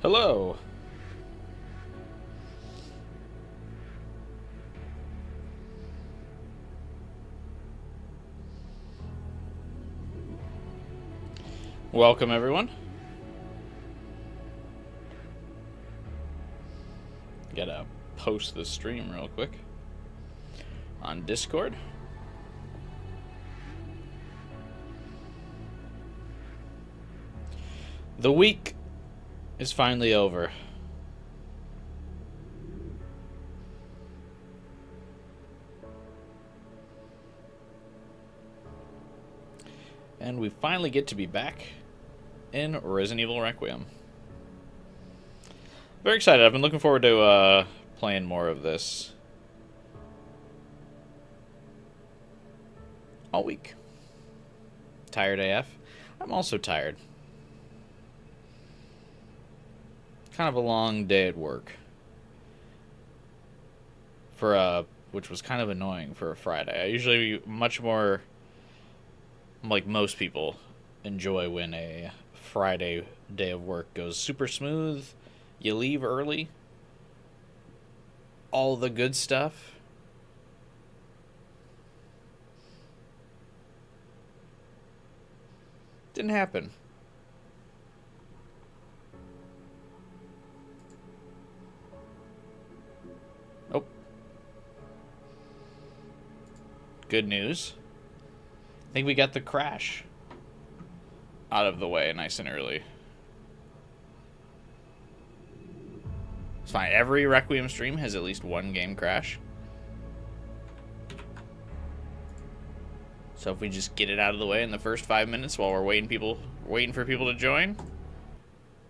Hello. Welcome, everyone. Gotta post the stream real quick on Discord. The week is finally over. And we finally get to be back in Resident Evil Requiem. Very excited. I've been looking forward to playing more of this all week. Tired AF. I'm also tired. Kind of a long day at work. Which was kind of annoying for a Friday. I usually much more, like most people, enjoy when a Friday day of work goes super smooth. You leave early. All the good stuff. Didn't happen. Oh. Good news. I think we got the crash out of the way nice and early. It's fine. Every Requiem stream has at least one game crash. So if we just get it out of the way in the first 5 minutes while we're waiting for people to join,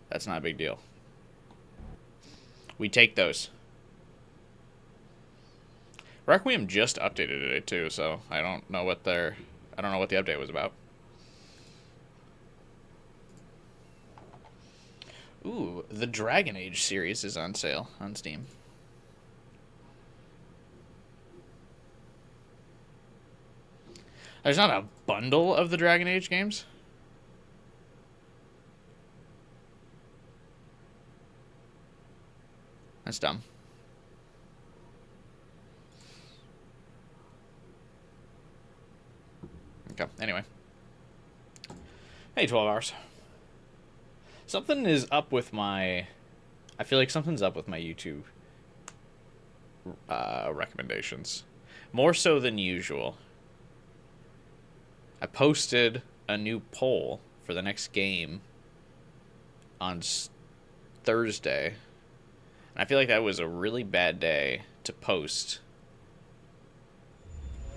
that's not a big deal. We take those. Requiem just updated today too, so I don't know what the update was about. Ooh, the Dragon Age series is on sale on Steam. There's not a bundle of the Dragon Age games? That's dumb. Okay, anyway. Hey, 12 hours. Something is up with my... I feel like something's up with my YouTube recommendations. More so than usual. I posted a new poll for the next game on Thursday. And I feel like that was a really bad day to post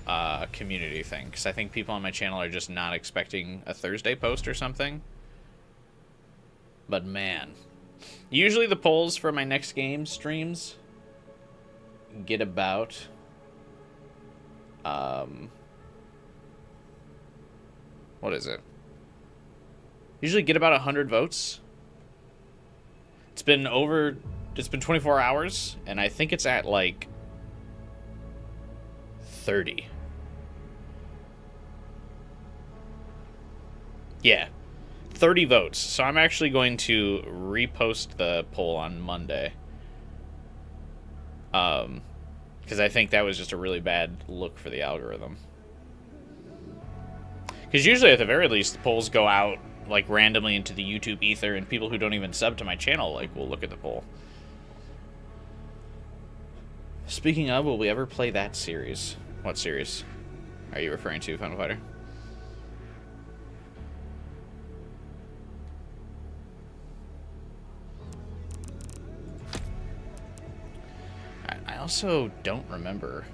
a community thing. Because I think people on my channel are just not expecting a Thursday post or something. But man, usually the polls for my next game streams get about what is it? Usually get about 100 votes. It's been 24 hours, and I think it's at like 30. Yeah. 30 votes. So I'm actually going to repost the poll on Monday. Because I think that was just a really bad look for the algorithm. Because usually, at the very least, the polls go out like randomly into the YouTube ether, and people who don't even sub to my channel like will look at the poll. Speaking of, will we ever play that series? What series are you referring to, Final Fighter? I also don't remember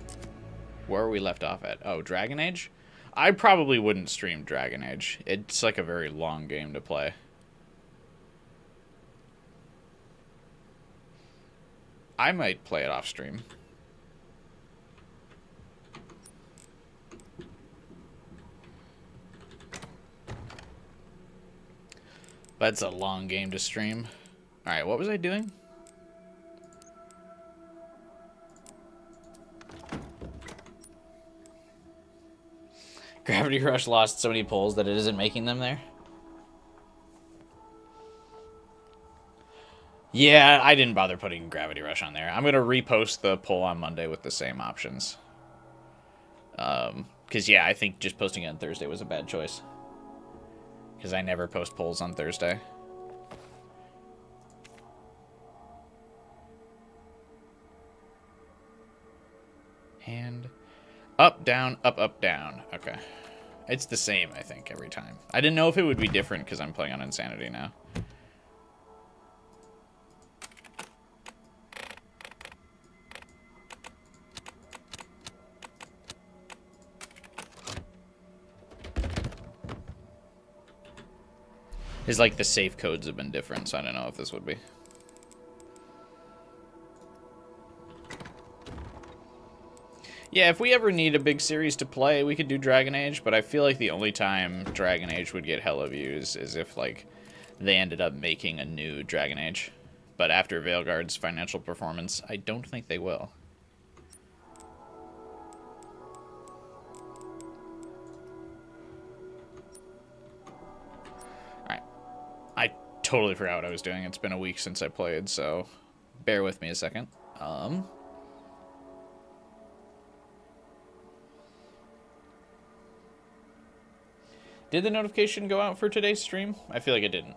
where we left off at. Oh, Dragon Age? I probably wouldn't stream Dragon Age. It's like a very long game to play. I might play it off stream. But it's a long game to stream. Alright, what was I doing? Gravity Rush lost so many polls that it isn't making them there. Yeah, I didn't bother putting Gravity Rush on there. I'm going to repost the poll on Monday with the same options. Because, yeah, I think just posting it on Thursday was a bad choice. Because I never post polls on Thursday. And up, down, up, up, down. Okay. It's the same, I think, every time. I didn't know if it would be different because I'm playing on Insanity now. It's like the safe codes have been different, so I don't know if this would be. Yeah, if we ever need a big series to play, we could do Dragon Age, but I feel like the only time Dragon Age would get hella views is if, like, they ended up making a new Dragon Age. But after Veilguard's financial performance, I don't think they will. Alright. I totally forgot what I was doing. It's been a week since I played, so bear with me a second. Did the notification go out for today's stream? I feel like it didn't.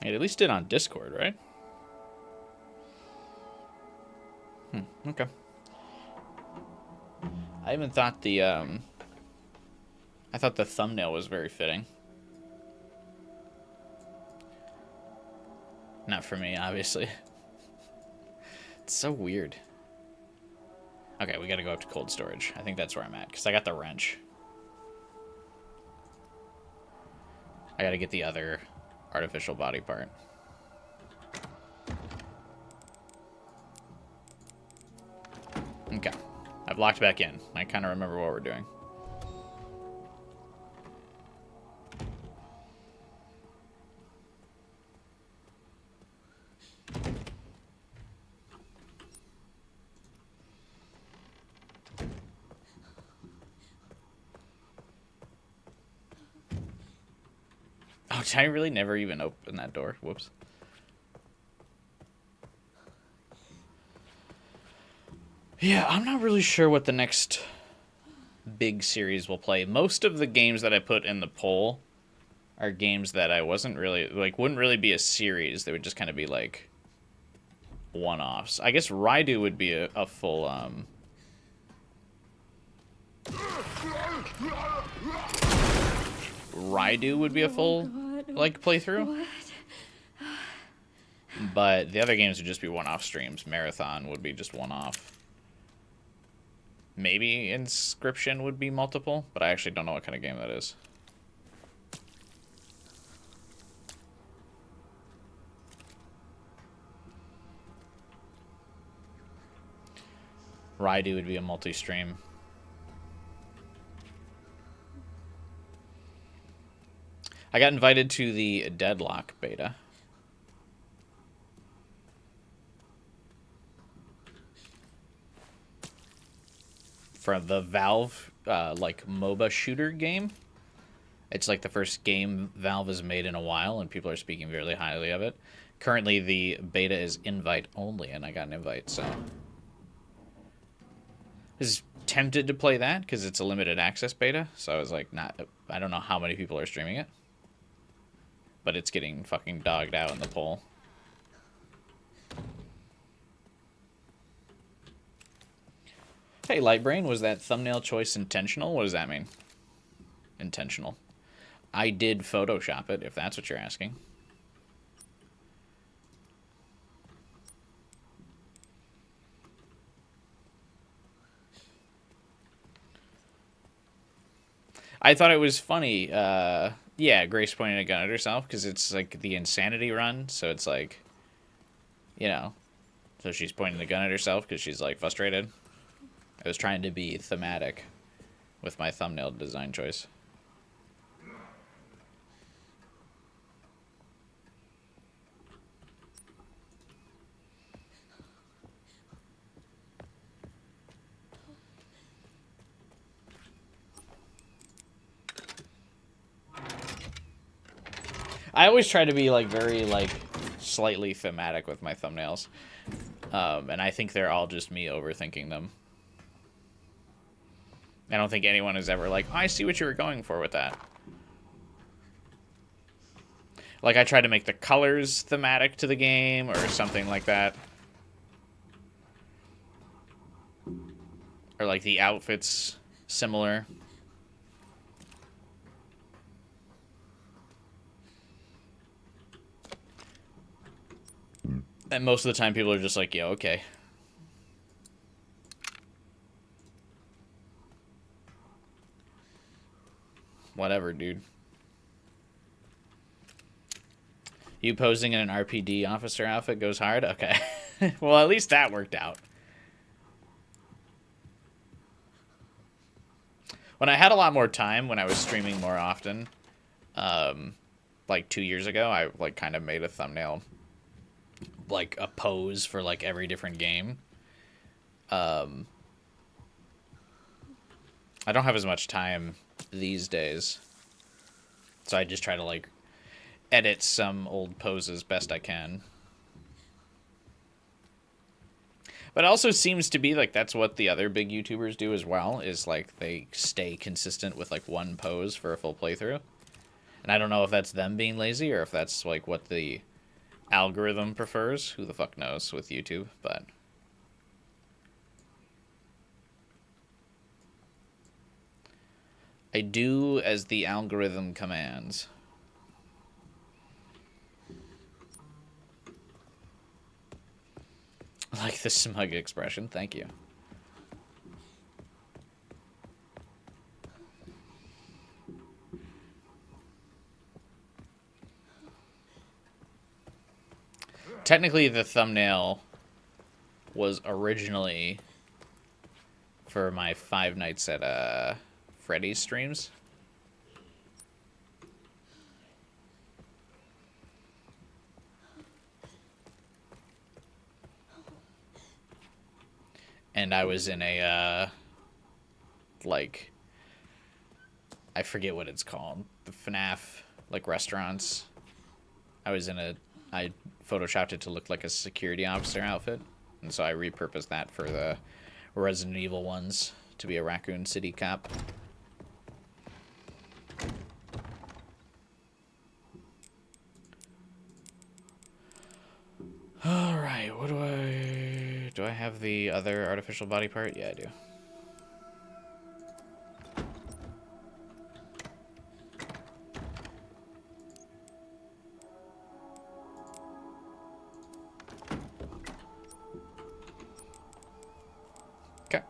It at least did on Discord, right? Okay. I even thought the, I thought the thumbnail was very fitting. Not for me, obviously. It's so weird. Okay, we gotta go up to cold storage. I think that's where I'm at, because I got the wrench. I gotta get the other artificial body part. Okay. I've locked back in. I kind of remember what we're doing. Oh, did I really never even open that door? Whoops. Yeah, I'm not really sure what the next big series will play. Most of the games that I put in the poll are games that I wasn't really, like, wouldn't really be a series. They would just kind of be, like, one-offs. I guess Raidu would be a full, Raidu would be a full, like, playthrough. What? But the other games would just be one-off streams. Marathon would be just one-off. Maybe Inscription would be multiple, but I actually don't know what kind of game that is. Raidu would be a multi-stream. I got invited to the Deadlock beta. For the Valve, like, MOBA shooter game. It's like the first game Valve has made in a while, and people are speaking really highly of it. Currently, the beta is invite only, and I got an invite, so... I was tempted to play that, because it's a limited access beta, so I was like, I don't know how many people are streaming it. But it's getting fucking dogged out in the poll. Hey, Lightbrain, was that thumbnail choice intentional? What does that mean? Intentional. I did Photoshop it, if that's what you're asking. I thought it was funny. Yeah, Grace pointing a gun at herself, because it's like the Insanity run, so it's like, you know, so she's pointing the gun at herself because she's like frustrated. I was trying to be thematic with my thumbnail design choice. I always try to be like very like slightly thematic with my thumbnails, and I think they're all just me overthinking them. I don't think anyone is ever like, oh, I see what you were going for with that. Like, I try to make the colors thematic to the game or something like that. Or, like, the outfits similar. And most of the time, people are just like, yeah, okay. Whatever, dude. You posing in an RPD officer outfit goes hard? Okay. Well, at least that worked out. When I had a lot more time, when I was streaming more often, like 2 years ago, I like kind of made a thumbnail, like a pose for like every different game. I don't have as much time these days, so I just try to like edit some old poses best I can. But it also seems to be like that's what the other big YouTubers do as well, is like they stay consistent with like one pose for a full playthrough. And I don't know if that's them being lazy or if that's like what the algorithm prefers. Who the fuck knows with YouTube, but I do as the algorithm commands. I like the smug expression. Thank you. Technically, the thumbnail was originally for my 5 nights at Freddy's streams. And I was in a, like, I forget what it's called. The FNAF, like, restaurants. I photoshopped it to look like a security officer outfit. And so I repurposed that for the Resident Evil ones to be a Raccoon City cop. Alright, what do I have the other artificial body part? Yeah, I do. Okay.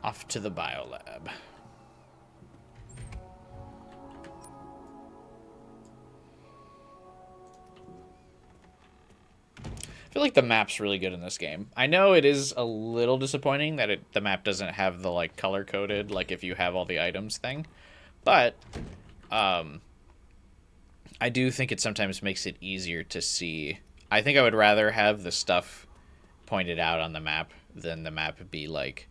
Off to the biolab. I feel like the map's really good in this game. I know it is a little disappointing that the map doesn't have the like color coded, like if you have all the items thing, but I do think it sometimes makes it easier to see. I think I would rather have the stuff pointed out on the map than the map be like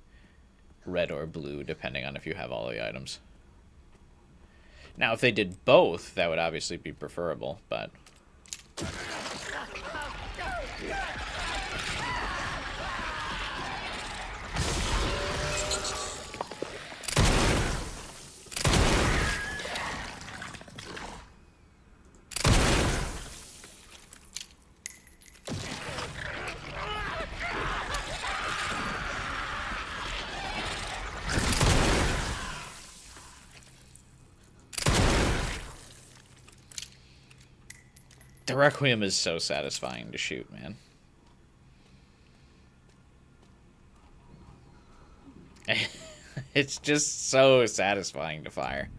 red or blue, depending on if you have all the items. Now, if they did both, that would obviously be preferable, but the Requiem is so satisfying to shoot, man. It's just so satisfying to fire.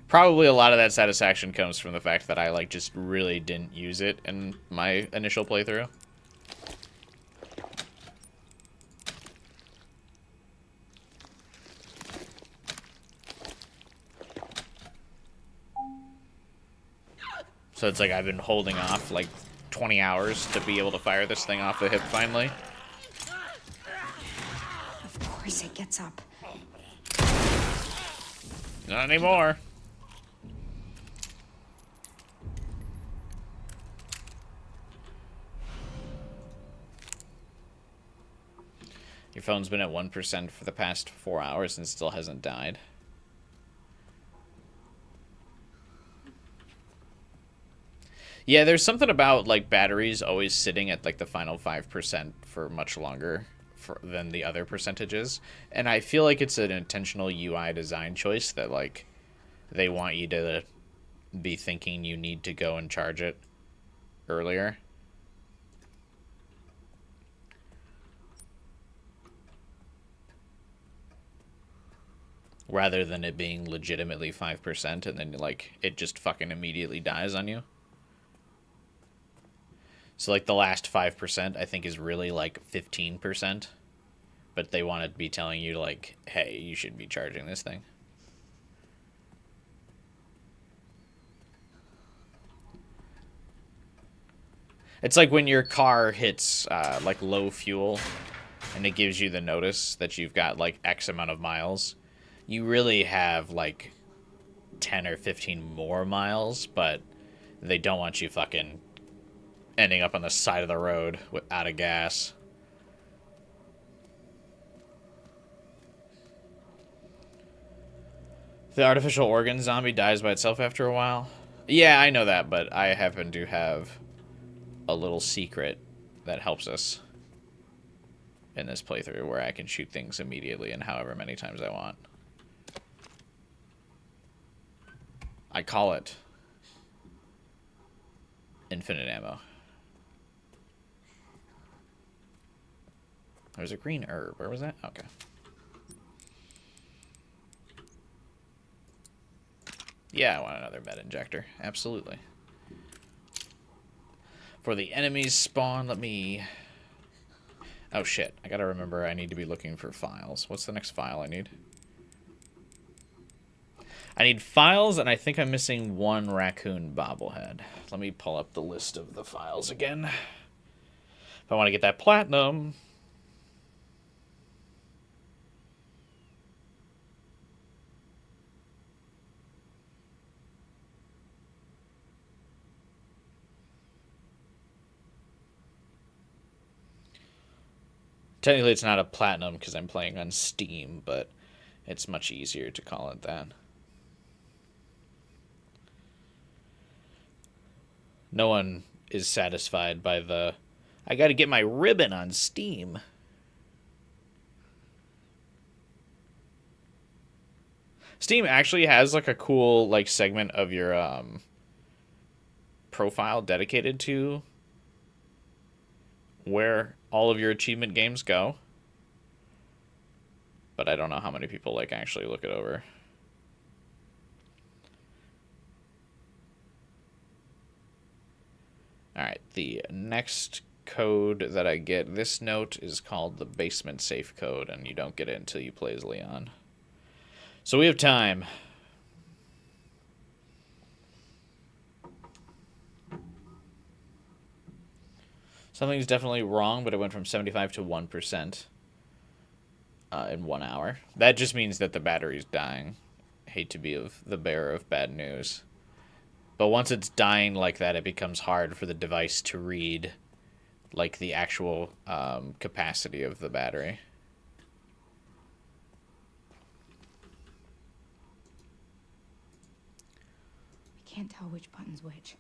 Probably a lot of that satisfaction comes from the fact that I like just really didn't use it in my initial playthrough. So it's like I've been holding off like 20 hours to be able to fire this thing off the hip finally. Of course it gets up. Not anymore. Your phone's been at 1% for the past 4 hours and still hasn't died. Yeah, there's something about, like, batteries always sitting at, like, the final 5% for much longer than the other percentages. And I feel like it's an intentional UI design choice that, like, they want you to be thinking you need to go and charge it earlier. Rather than it being legitimately 5% and then, like, it just fucking immediately dies on you. So, like, the last 5%, I think, is really, like, 15%. But they want to be telling you, like, hey, you should be charging this thing. It's like when your car hits, like, low fuel, and it gives you the notice that you've got, like, X amount of miles. You really have, like, 10 or 15 more miles, but they don't want you fucking ending up on the side of the road out of gas. The artificial organ zombie dies by itself after a while. Yeah, I know that, but I happen to have a little secret that helps us in this playthrough where I can shoot things immediately and however many times I want. I call it infinite ammo. There's a green herb. Where was that? Okay. Yeah, I want another med injector. Absolutely. For the enemies spawn, let me... Oh, shit. I gotta remember I need to be looking for files. What's the next file I need? I need files, and I think I'm missing one raccoon bobblehead. Let me pull up the list of the files again. If I want to get that platinum... Technically, it's not a platinum because I'm playing on Steam, but it's much easier to call it that. No one is satisfied by the, I gotta get my ribbon on Steam. Steam actually has, like, a cool, like, segment of your profile dedicated to where all of your achievement games go. But I don't know how many people, like, actually look it over. Alright, the next code that I get, this note is called the basement safe code, and you don't get it until you play as Leon. So we have time. Something's definitely wrong, but it went from 75 to 1% in 1 hour. That just means that the battery's dying. Hate to be the bearer of bad news. But once it's dying like that, it becomes hard for the device to read, like, the actual capacity of the battery. I can't tell which button's which.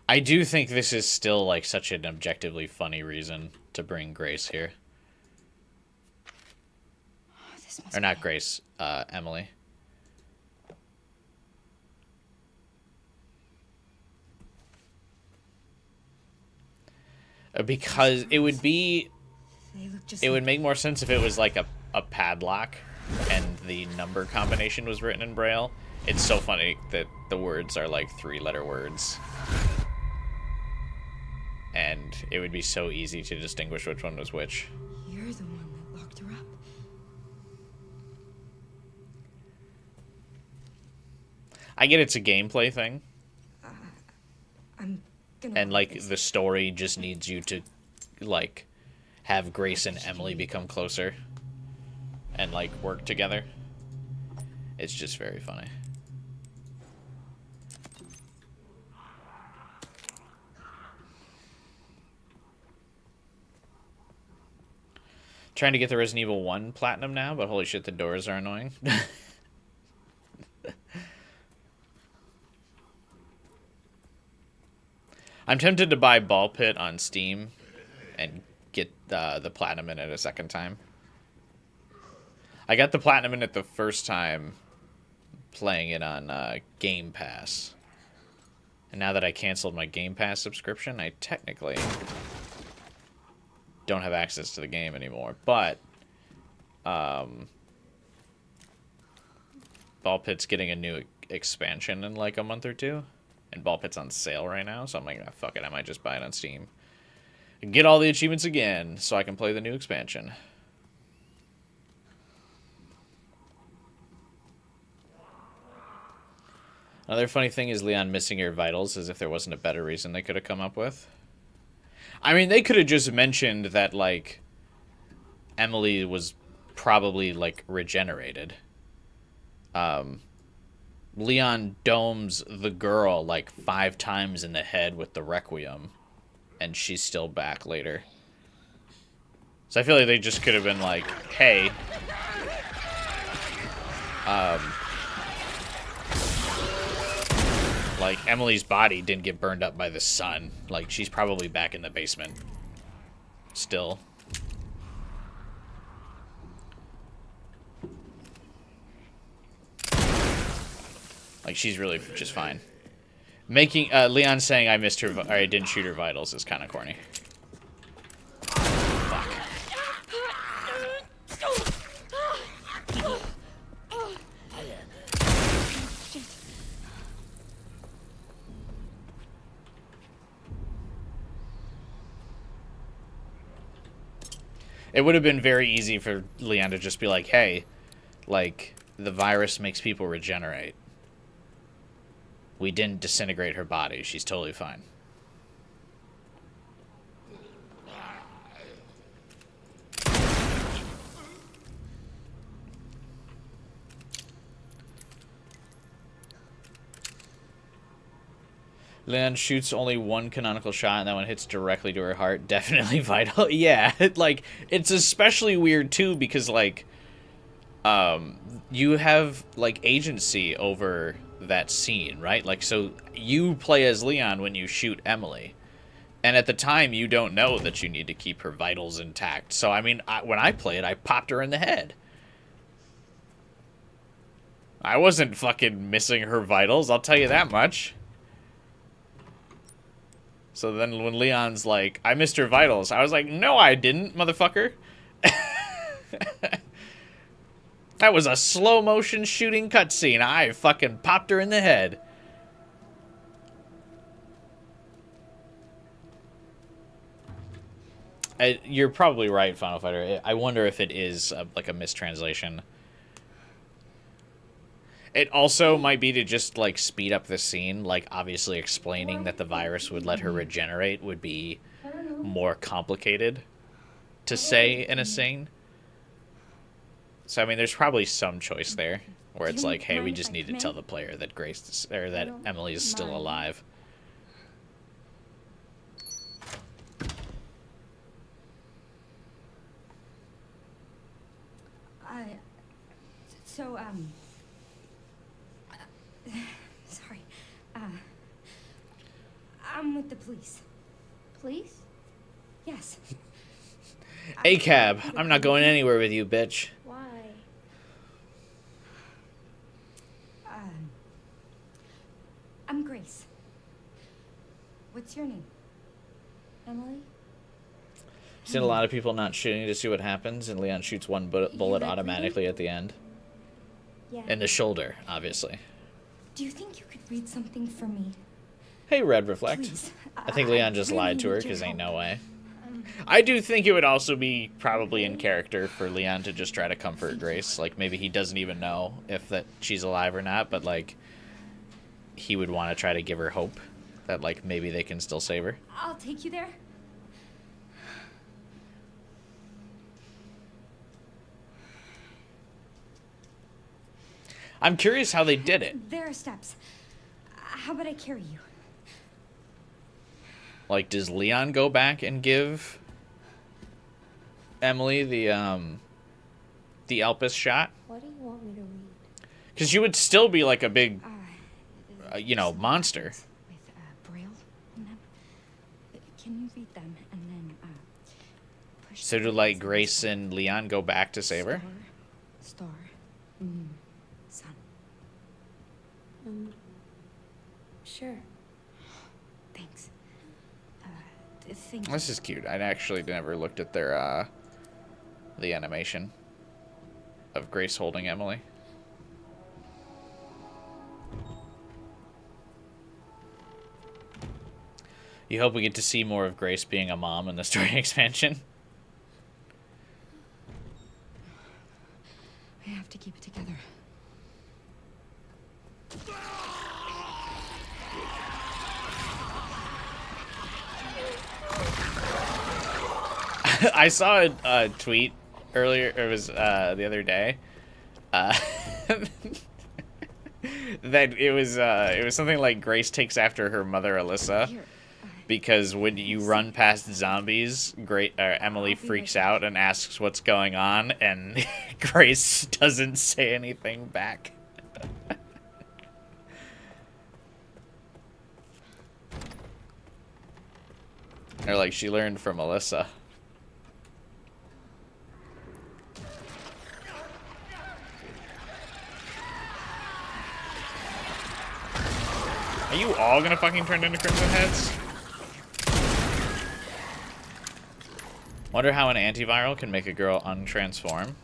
I do think this is still, like, such an objectively funny reason to bring Grace here. Or not Grace, Emily. Because it would be... It would make more sense if it was, like, a padlock and the number combination was written in Braille. It's so funny that the words are, like, 3-letter words. And it would be so easy to distinguish which one was which. You're the one that locked her up. I get it's a gameplay thing. I'm gonna... And, like, the story just needs you to, like, have Grace and Emily become closer. And, like, work together. It's just very funny. Trying to get the Resident Evil 1 Platinum now, but holy shit, the doors are annoying. I'm tempted to buy Ball Pit on Steam and get the Platinum in it a second time. I got the Platinum in it the first time playing it on Game Pass. And now that I canceled my Game Pass subscription, I technically don't have access to the game anymore. But Ball Pit's getting a new expansion in like a month or two. And Ball Pit's on sale right now, so I'm like, fuck it, I might just buy it on Steam. And get all the achievements again, so I can play the new expansion. Another funny thing is Leon missing her vitals, as if there wasn't a better reason they could have come up with. I mean, they could have just mentioned that, like, Emily was probably, like, regenerated. Leon domes the girl like 5 times in the head with the Requiem, and she's still back later. So I feel like they just could have been like, hey, like, Emily's body didn't get burned up by the sun. Like, she's probably back in the basement still. Like, she's really just fine. Making Leon saying I missed her, or I didn't shoot her vitals is kind of corny. Fuck. It would have been very easy for Leon to just be like, hey, like, the virus makes people regenerate. We didn't disintegrate her body. She's totally fine. Leon shoots only one canonical shot, and that one hits directly to her heart. Definitely vital. Yeah, like, it's especially weird, too, because, like, you have, like, agency over that scene, right? Like, so you play as Leon when you shoot Emily, and at the time you don't know that you need to keep her vitals intact. So I mean, when I played, I popped her in the head. I wasn't fucking missing her vitals, I'll tell you that much. So then when Leon's like, I missed her vitals, I was like, no I didn't, motherfucker. That was a slow motion shooting cutscene. I fucking popped her in the head. You're probably right, Final Fighter. I wonder if it is like a mistranslation. It also might be to just like speed up the scene. Like, obviously explaining that the virus would let her regenerate would be more complicated to say in a scene. So, I mean, there's probably some choice there where it's like, hey, we just need to tell the player that Grace, or that Emily is still alive. Sorry. I'm with the police. Police? Yes. A-cab, I'm not going anywhere with you, bitch. Why? I'm Grace. What's your name? Emily? Seen a lot of people not shooting to see what happens, and Leon shoots one bullet automatically at the end. Yeah. In the shoulder, obviously. Do you think you could read something for me? Hey, Red Reflect. Please. I think Leon just really lied to her, need your because ain't help. no way. I do think it would also be probably in character for Leon to just try to comfort Grace. Like, maybe he doesn't even know if that she's alive or not, but, like, he would want to try to give her hope that, like, maybe they can still save her. I'll take you there. I'm curious how they did it. There are steps. How about I carry you? Like, does Leon go back and give Emily the Elpis shot? What do you want me to read? Because she would still be like a big, you know, Some monster. words with braille on them. Can you read them and then push? So do like Grace and Leon go back to save her? Star, moon, sun. Sure. Thanks. Thank you. This is cute. I actually never looked at their the animation of Grace holding Emily. You hope we get to see more of Grace being a mom in the story expansion. I have to keep it together. I saw a tweet earlier. It was the other day. That it was something like Grace takes after her mother Alyssa. Here. Because when you run past zombies, Emily freaks out and asks what's going on, and Grace doesn't say anything back. Or like she learned from Alyssa. Are you all gonna fucking turn into Crimson Heads? Wonder how an antiviral can make a girl untransform.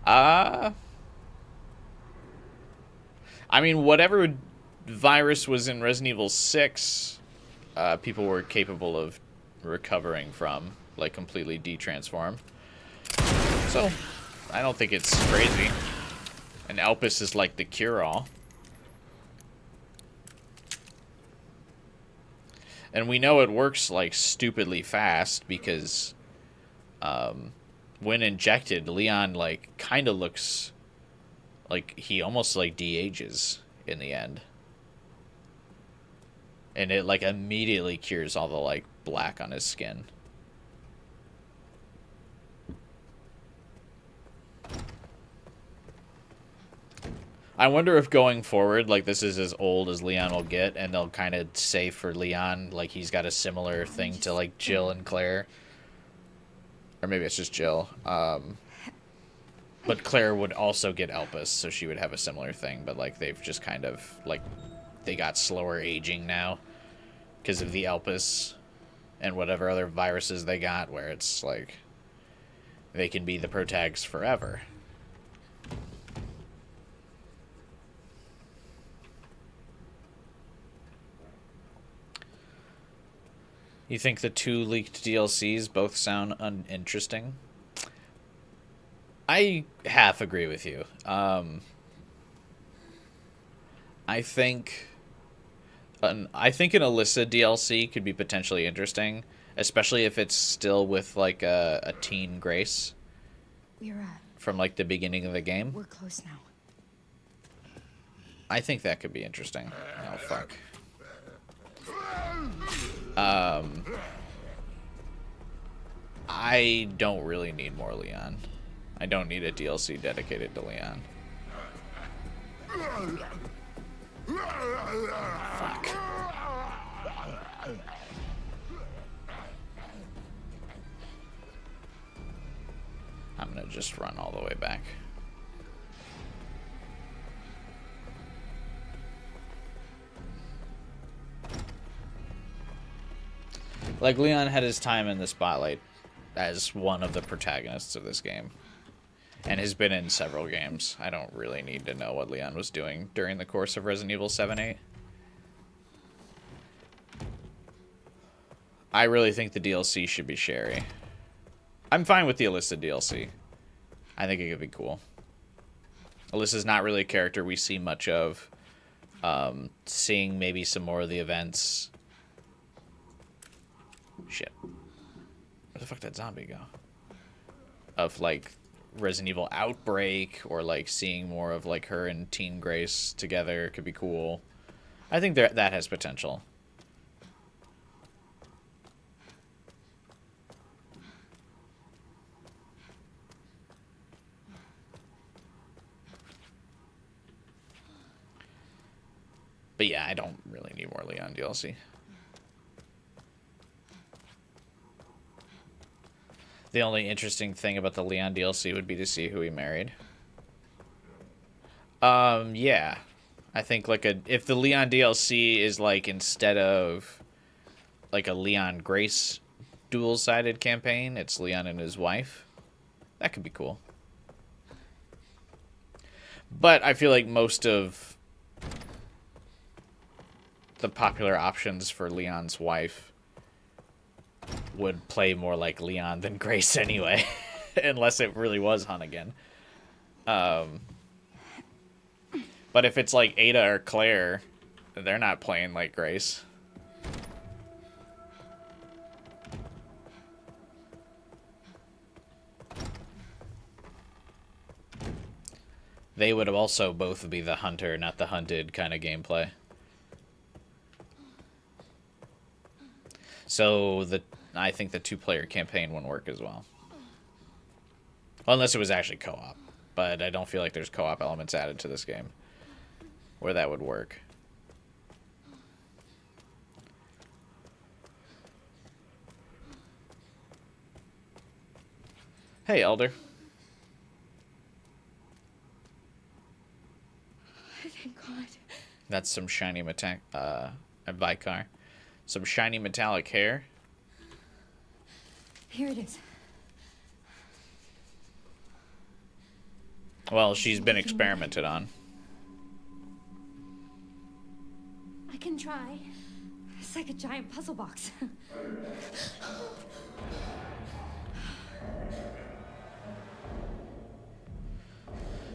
I mean, whatever virus was in Resident Evil 6, people were capable of recovering from, like, completely detransform. So, I don't think it's crazy. And Elpis is like the cure-all. And we know it works, like, stupidly fast because when injected, Leon, like, kind of looks like he almost, like, de-ages in the end. And it, like, immediately cures all the, like, black on his skin. I wonder if going forward, like, this is as old as Leon will get, and they'll kind of say for Leon, like, he's got a similar thing to, like, Jill and Claire. Or maybe it's just Jill. But Claire would also get Elpis, so she would have a similar thing, but, like, they've just kind of, like, they got slower aging now because of the Elpis and whatever other viruses they got, where it's, like, they can be the protags forever. You think the two leaked DLCs both sound uninteresting? I half agree with you. I think an Alyssa DLC could be potentially interesting, especially if it's still with like a teen Grace We're from like the beginning of the game. we're close now. I think that could be interesting. Oh fuck. I don't really need more Leon. I don't need a DLC dedicated to Leon. Fuck. I'm gonna just run all the way back. Like, Leon had his time in the spotlight as one of the protagonists of this game. And has been in several games. I don't really need to know what Leon was doing during the course of Resident Evil 7, 8. I really think the DLC should be Sherry. I'm fine with the Alyssa DLC. I think it could be cool. Alyssa's not really a character we see much of. Seeing maybe some more of the events. Shit. Where the fuck did that zombie go? Of, like, Resident Evil Outbreak, or like seeing more of like her and Teen Grace together could be cool. I think that has potential. But yeah, I don't really need more Leon DLC. The only interesting thing about the Leon DLC would be to see who he married. Yeah. I think like if the Leon DLC is like instead of like a Leon Grace dual-sided campaign, it's Leon and his wife. That could be cool. But I feel like most of the popular options for Leon's wife would play more like Leon than Grace anyway, unless it really was Hunnigan. But if it's like Ada or Claire, they're not playing like Grace. They would also both be the hunter, not the hunted kind of gameplay. So I think the two-player campaign wouldn't work as well. Unless it was actually co-op. But I don't feel like there's co-op elements added to this game where that would work. Hey, Elder. Thank God. That's some shiny metallic, a Vicar. Some shiny metallic hair. Here it is. Well, she's been experimented on. I can try. It's like a giant puzzle box.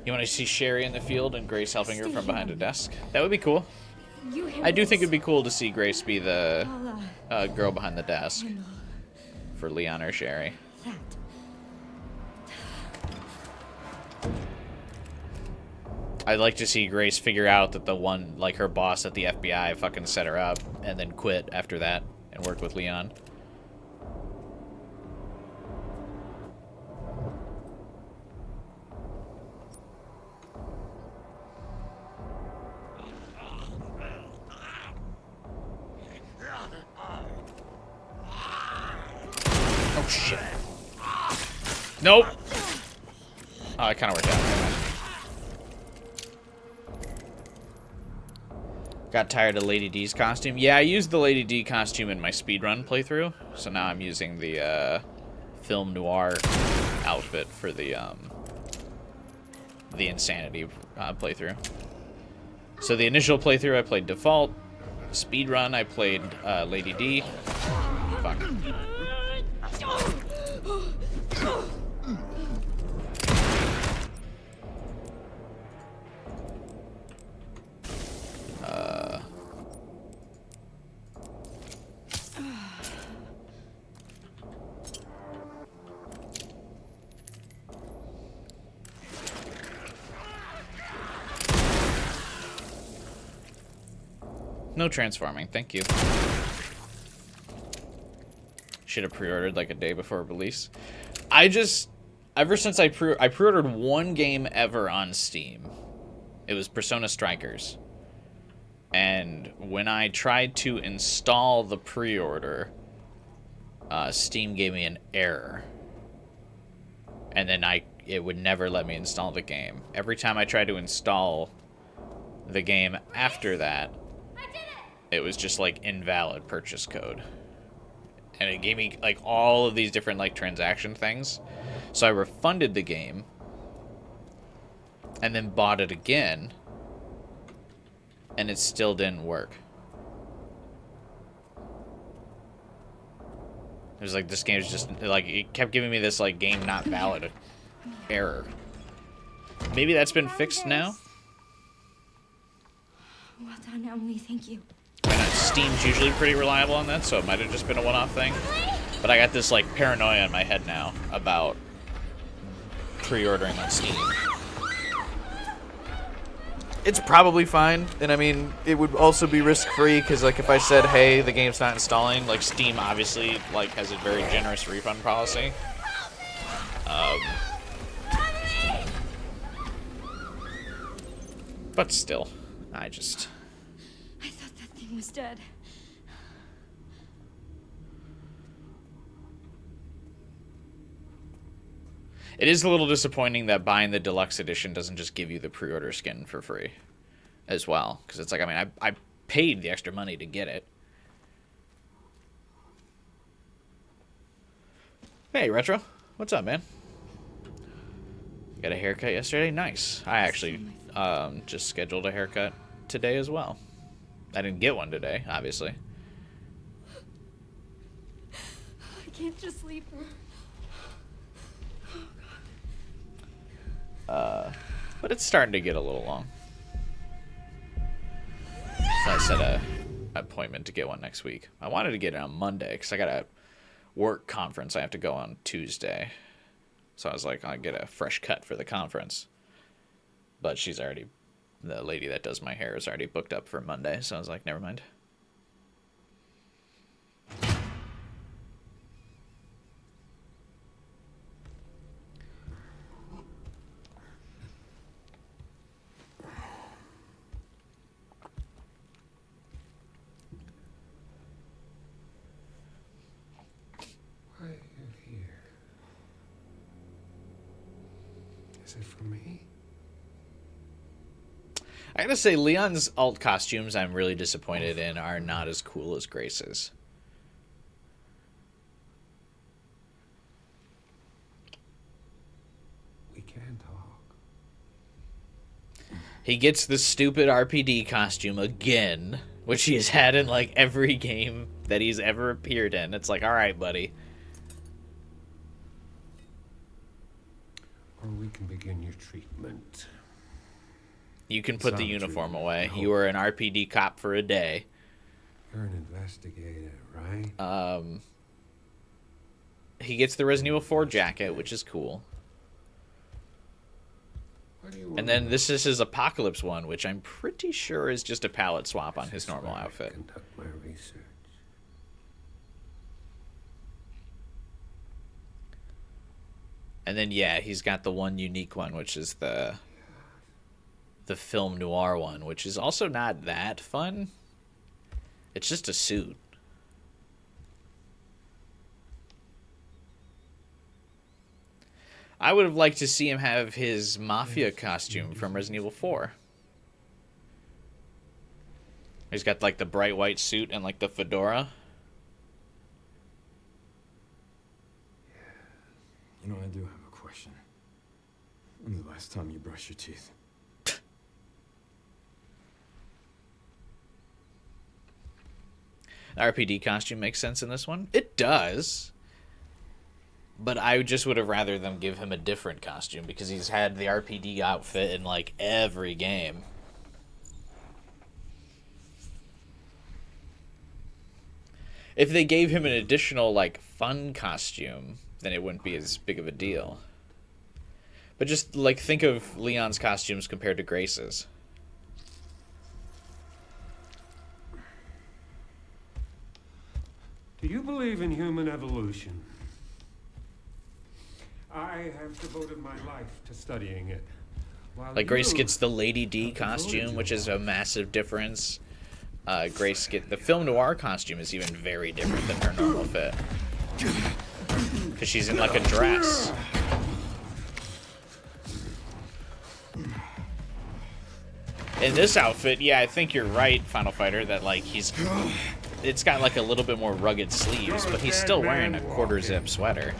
You want to see Sherry in the field and Grace helping her Stay from behind a here. desk? That would be cool. You I do think this. it'd be cool to see Grace be the I'll, girl behind the desk handle for Leon or Sherry. that. I'd like to see Grace figure out that the one, like her boss at the FBI, fucking set her up and then quit after that and work with Leon. Oh shit. Nope. Oh, it kind of worked out. Got tired of Lady D's costume. Yeah, I used the Lady D costume in my speedrun playthrough, so now I'm using the film noir outfit for the Insanity playthrough. So the initial playthrough I played default. Speedrun I played Lady D. Fuck. No transforming, thank you. Should have pre-ordered like a day before release. Ever since I pre-ordered one game ever on Steam. It was Persona Strikers. And when I tried to install the pre-order, Steam gave me an error. And then it would never let me install the game. Every time I tried to install the game after that, it was just like invalid purchase code. And it gave me like all of these different like transaction things. So I refunded the game and then bought it again, and it still didn't work. It was like this game is just like, it kept giving me this like game not valid error. Maybe that's been fixed now. Well done, Emily. Thank you. Steam's usually pretty reliable on that, so it might have just been a one-off thing. But I got this like paranoia in my head now about pre-ordering on Steam. It's probably fine, and I mean, it would also be risk-free, because, like, if I said, hey, the game's not installing, like, Steam obviously, like, has a very generous refund policy. But still, I thought that thing was dead. It is a little disappointing that buying the deluxe edition doesn't just give you the pre-order skin for free as well. Because it's like, I mean, I paid the extra money to get it. Hey, Retro. What's up, man? Got a haircut yesterday? Nice. I actually just scheduled a haircut today as well. I didn't get one today, obviously. I can't just leave her. But it's starting to get a little long. So I set a appointment to get one next week. I wanted to get it on Monday because I got a work conference I have to go on Tuesday. So I was like, I'll get a fresh cut for the conference. But the lady that does my hair is already booked up for Monday. So I was like, never mind. Is it for me? I gotta say, Leon's alt costumes I'm really disappointed in are not as cool as Grace's. We can talk. He gets the stupid RPD costume again, which he has had in like every game that he's ever appeared in. It's like, alright, buddy. Or we can begin your treatment. You can put the uniform away. You were an RPD cop for a day. You're an investigator, right? He gets the Resident Evil 4 jacket, which is cool. And then this is his Apocalypse one, which I'm pretty sure is just a palette swap on his normal outfit. Conduct my research. And then, yeah, he's got the one unique one, which is the film noir one, which is also not that fun. It's just a suit. I would have liked to see him have his Mafia costume from Resident Evil 4. He's got, like, the bright white suit and, like, the fedora. You know, I do have a question. When's the last time you brushed your teeth? The RPD costume makes sense in this one. It does. But I just would have rather them give him a different costume because he's had the RPD outfit in, like, every game. If they gave him an additional, like, fun costume, then it wouldn't be as big of a deal. But just, like, think of Leon's costumes compared to Grace's. Do you believe in human evolution? I have devoted my life to studying it. Like, Grace gets the Lady D costume, which is a massive difference. Grace the film noir costume is even very different than her normal fit. Because she's in, like, a dress. In this outfit, yeah, I think you're right, Final Fighter, that, like, it's got, like, a little bit more rugged sleeves, but he's still wearing a quarter-zip sweater.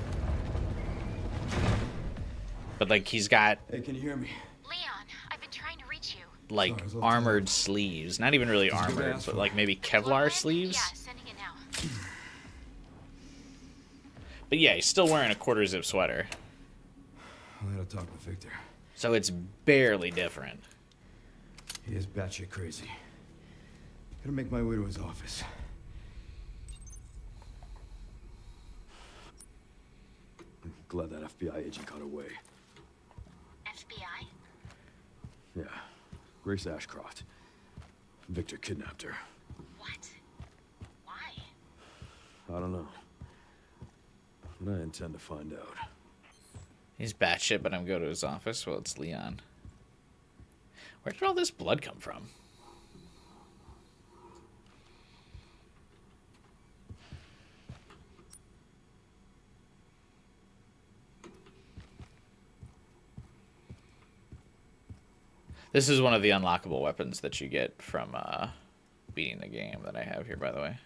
But, like, he's got... Hey, can you hear me? Leon, I've been trying to reach you. Like, armored sleeves. Not even really armored, but, like, maybe Kevlar sleeves? Yeah, sending it now. But yeah, he's still wearing a quarter-zip sweater. I gotta talk to Victor. So it's barely different. He is batshit crazy. Gotta make my way to his office. I'm glad that FBI agent got away. Yeah. Grace Ashcroft. Victor kidnapped her. What? Why? I don't know. But I intend to find out. He's batshit, but I'm going to his office. Well, it's Leon. Where did all this blood come from? This is one of the unlockable weapons that you get from beating the game that I have here, by the way.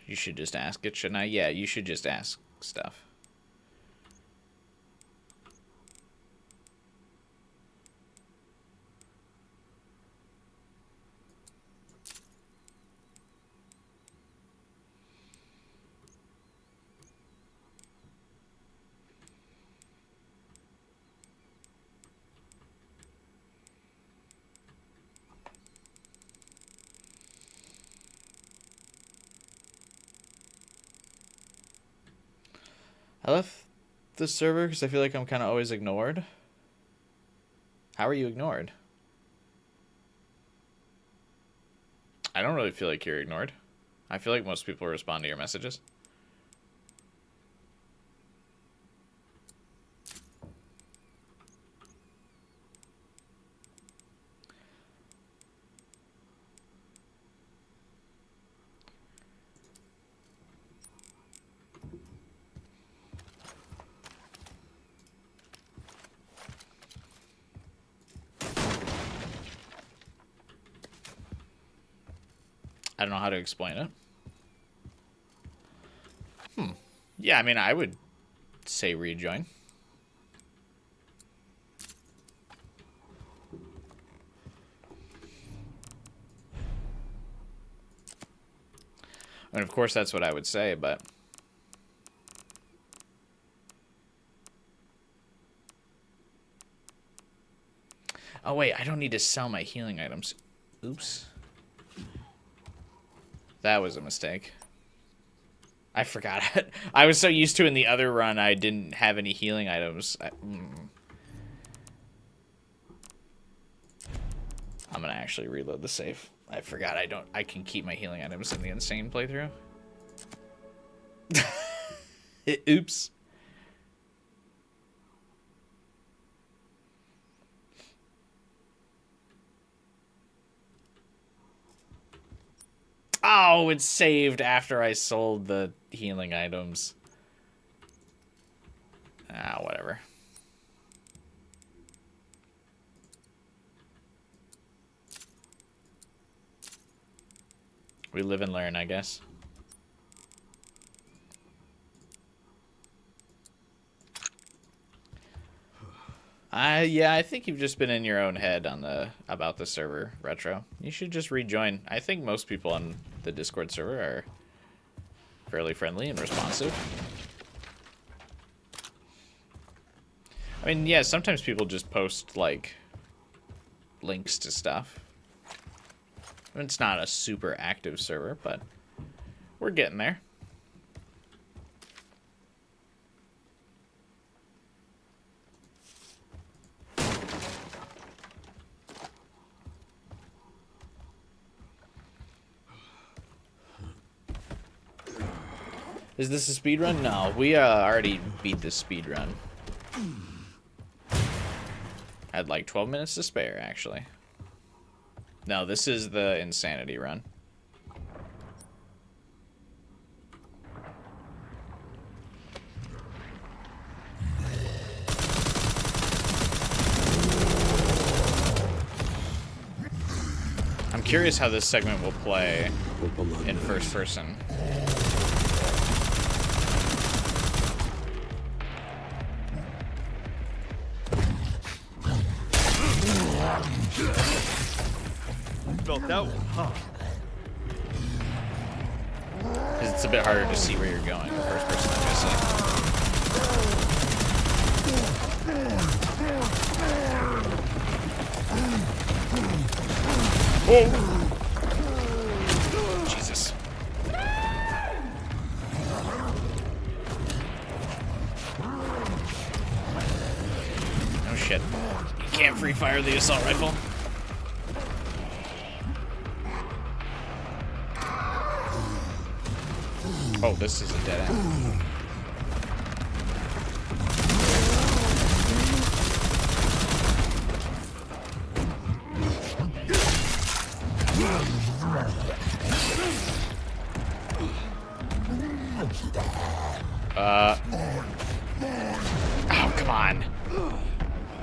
You should just ask it, shouldn't I? Yeah, you should just ask stuff. I left the server because I feel like I'm kind of always ignored. How are you ignored? I don't really feel like you're ignored. I feel like most people respond to your messages. I don't know how to explain it. Yeah, I mean, I would say rejoin. I mean, of course, that's what I would say, but... Oh, wait, I don't need to sell my healing items. Oops. That was a mistake. I forgot. I was so used to in the other run, I didn't have any healing items. I'm gonna actually reload the save. I forgot I can keep my healing items in the insane playthrough. Oops. Oh, it's saved after I sold the healing items. Ah, whatever. We live and learn, I guess. Yeah, I think you've just been in your own head on about the server, Retro. You should just rejoin. I think most people on the Discord server are fairly friendly and responsive. I mean, yeah, sometimes people just post, like, links to stuff. It's not a super active server, but we're getting there. Is this a speed run? No, we already beat this speed run. Had like 12 minutes to spare, actually. No, this is the insanity run. I'm curious how this segment will play in first person. Felt that one, huh? Because it's a bit harder to see where you're going in first person, obviously. Oh! Jesus. shit. You can't free fire the assault rifle. Oh, this is a dead end. Oh, come on.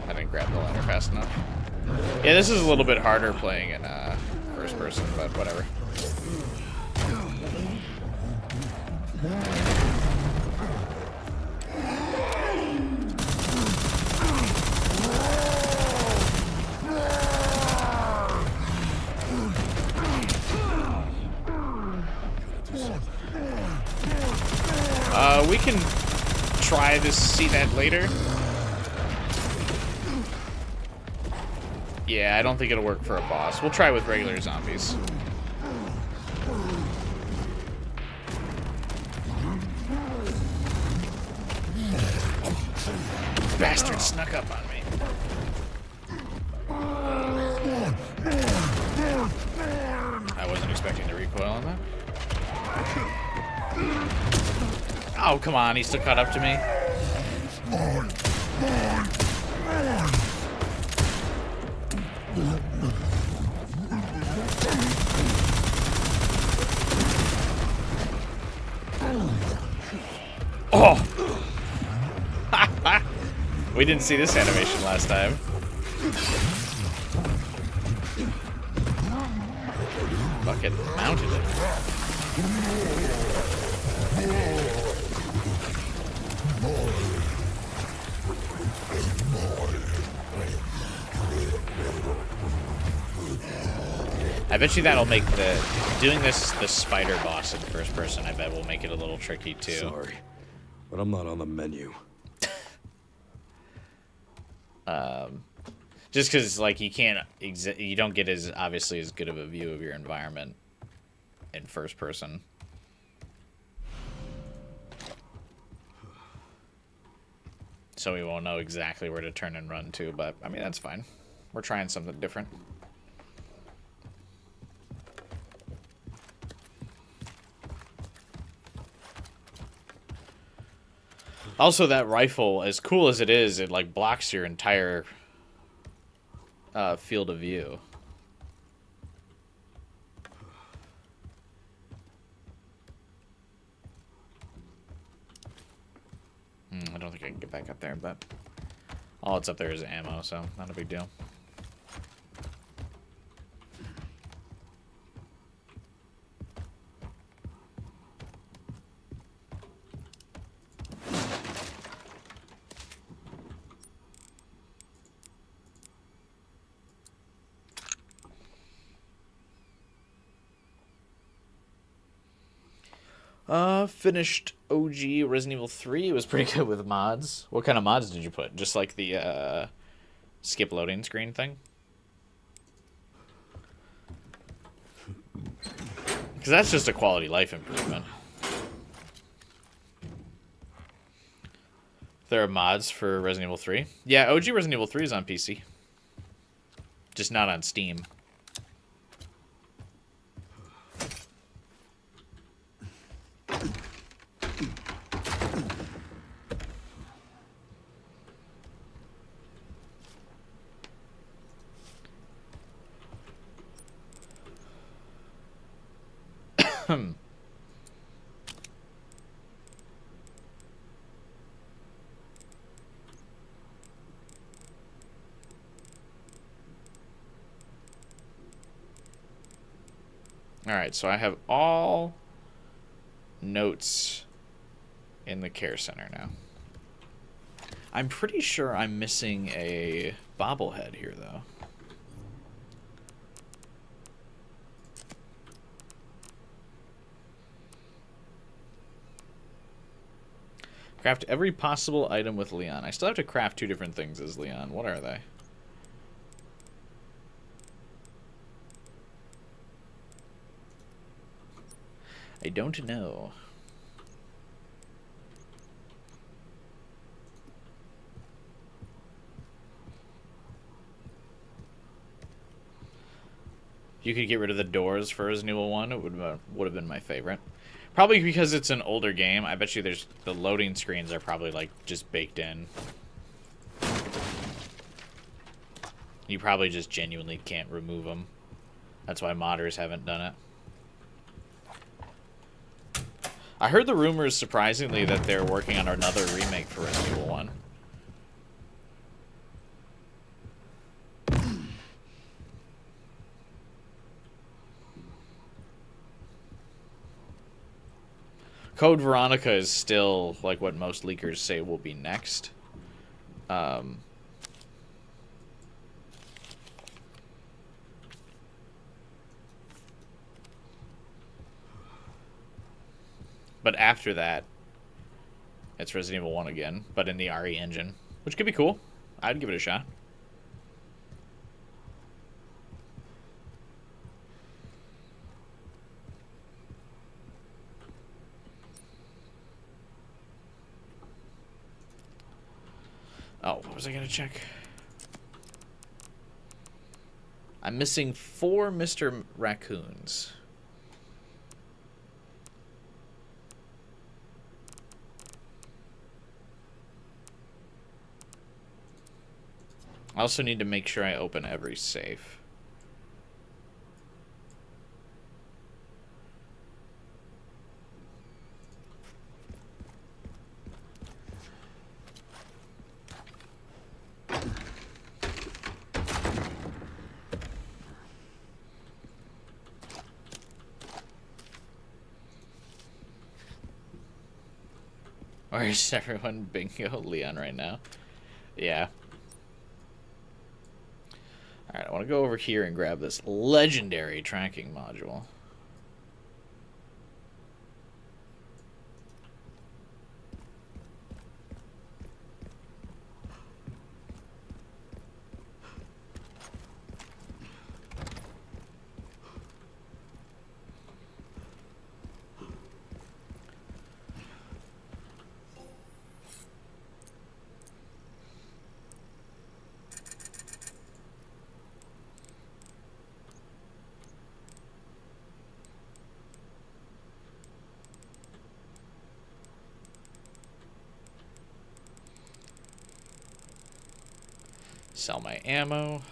I didn't grab the ladder fast enough. Yeah, this is a little bit harder playing in first person, but whatever. We can try to see that later. Yeah, I don't think it'll work for a boss. We'll try with regular zombies. Bastard snuck up on me. I wasn't expecting to recoil on that. Oh, come on, he still caught up to me. Oh! We didn't see this animation last time. Fucking mounted it. I bet you that'll make doing the spider boss in first person, I bet will make it a little tricky too. Sorry, but I'm not on the menu. Just because like you don't get as obviously as good of a view of your environment in first person. So we won't know exactly where to turn and run to, but I mean that's fine. We're trying something different. Also, that rifle, as cool as it is, it like blocks your entire field of view. I don't think I can get back up there, but all it's up there is ammo, so not a big deal. Finished OG Resident Evil 3. It was pretty good with mods. What kind of mods did you put? Just like the skip loading screen thing? Because that's just a quality life improvement. There are mods for Resident Evil 3. Yeah, OG Resident Evil 3 is on PC. Just not on Steam. Alright, so I have all notes in the care center now. I'm pretty sure I'm missing a bobblehead here, though. Craft every possible item with Leon. I still have to craft 2 different things as Leon. What are they? I don't know. You could get rid of the doors for Resident Evil 1. It would have been my favorite. Probably because it's an older game. I bet you there's the loading screens are probably like just baked in. You probably just genuinely can't remove them. That's why modders haven't done it. I heard the rumors, surprisingly, that they're working on another remake for Resident Evil 1. Code Veronica is still like what most leakers say will be next. But after that, it's Resident Evil 1 again, but in the RE engine, which could be cool. I'd give it a shot. Oh, what was I gonna check? I'm missing 4 Mr. Raccoons. I also need to make sure I open every safe. Or is everyone bingo Leon right now? Yeah. Alright, I want to go over here and grab this legendary tracking module. Sell my ammo.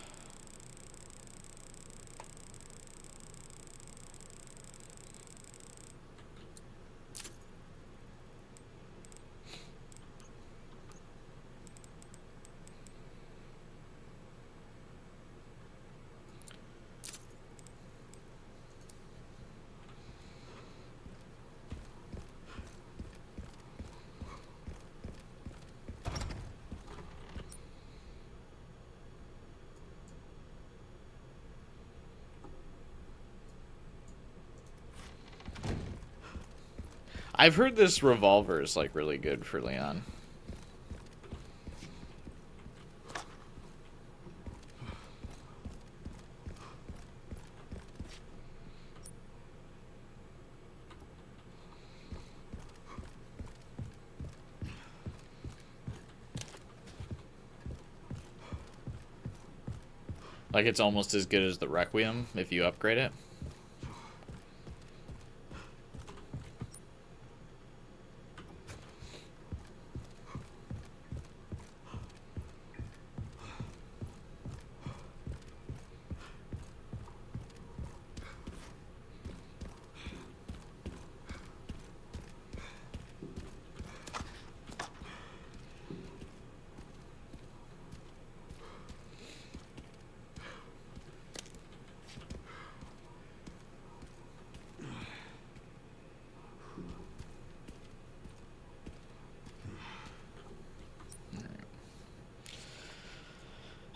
I've heard this revolver is like really good for Leon. Like it's almost as good as the Requiem if you upgrade it.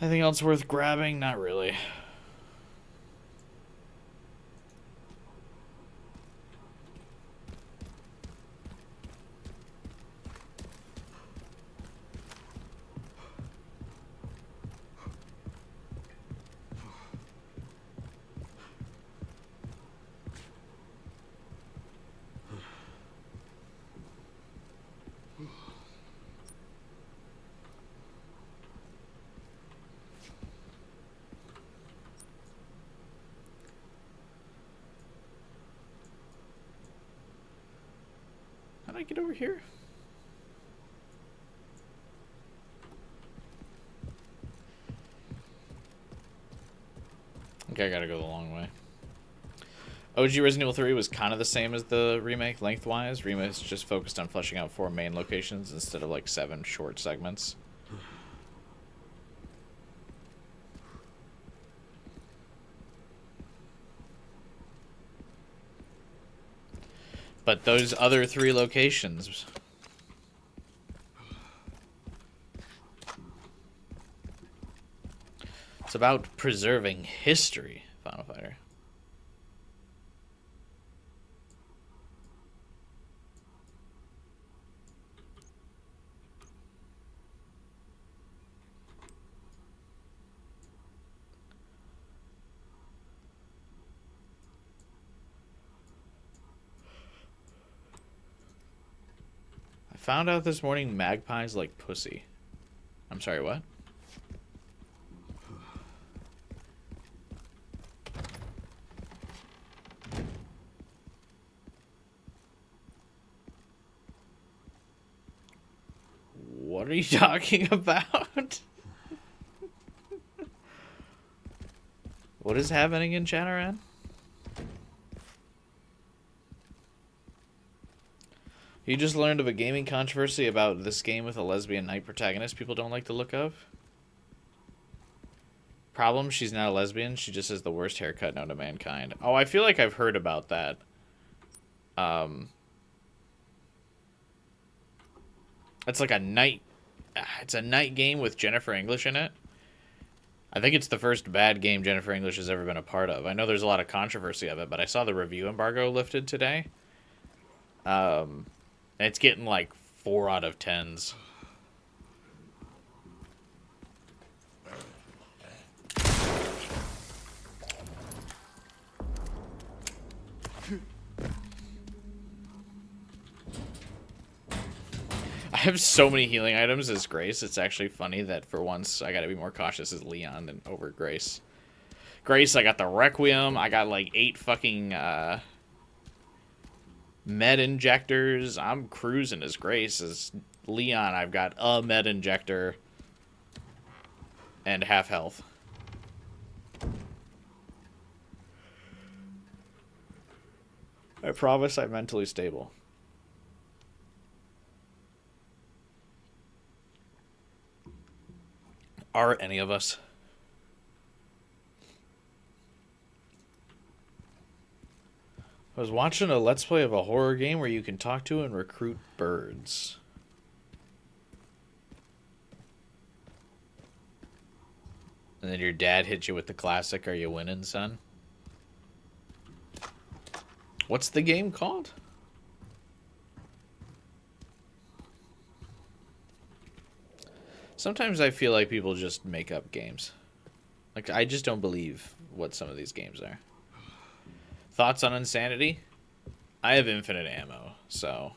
Anything else worth grabbing? Not really. I get over here? Okay, I gotta go the long way. OG Resident Evil 3 was kind of the same as the remake lengthwise. Remake's just focused on fleshing out 4 main locations instead of like 7 short segments. But those other 3 locations... It's about preserving history, Final Fighter. I found out this morning magpies like pussy. I'm sorry, what? What are you talking about? What is happening in Shadowrun? You just learned of a gaming controversy about this game with a lesbian knight protagonist people don't like the look of? Problem, she's not a lesbian. She just has the worst haircut known to mankind. Oh, I feel like I've heard about that. It's like a night... It's a night game with Jennifer English in it. I think it's the first bad game Jennifer English has ever been a part of. I know there's a lot of controversy of it, but I saw the review embargo lifted today. And it's getting like 4 out of 10s. I have so many healing items as Grace. It's actually funny that for once I gotta be more cautious as Leon than over Grace. Grace, I got the Requiem. I got like 8 fucking med injectors. I'm cruising as Grace. As Leon, I've got a med injector and half health. I promise I'm mentally stable. Are any of us? I was watching a Let's Play of a horror game where you can talk to and recruit birds. And then your dad hits you with the classic, "Are you winning, son?" What's the game called? Sometimes I feel like people just make up games. Like, I just don't believe what some of these games are. Thoughts on Insanity? I have infinite ammo, so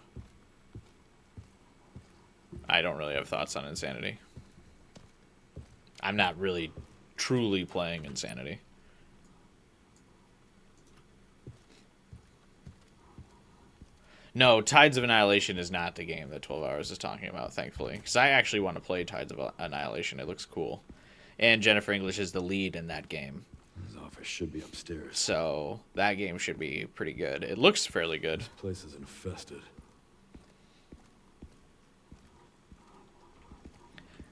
I don't really have thoughts on Insanity. I'm not really truly playing Insanity. No, Tides of Annihilation is not the game that 12 Hours is talking about, thankfully. Because I actually want to play Tides of Annihilation. It looks cool. And Jennifer English is the lead in that game. His office should be upstairs. So that game should be pretty good. It looks fairly good. This place is infested.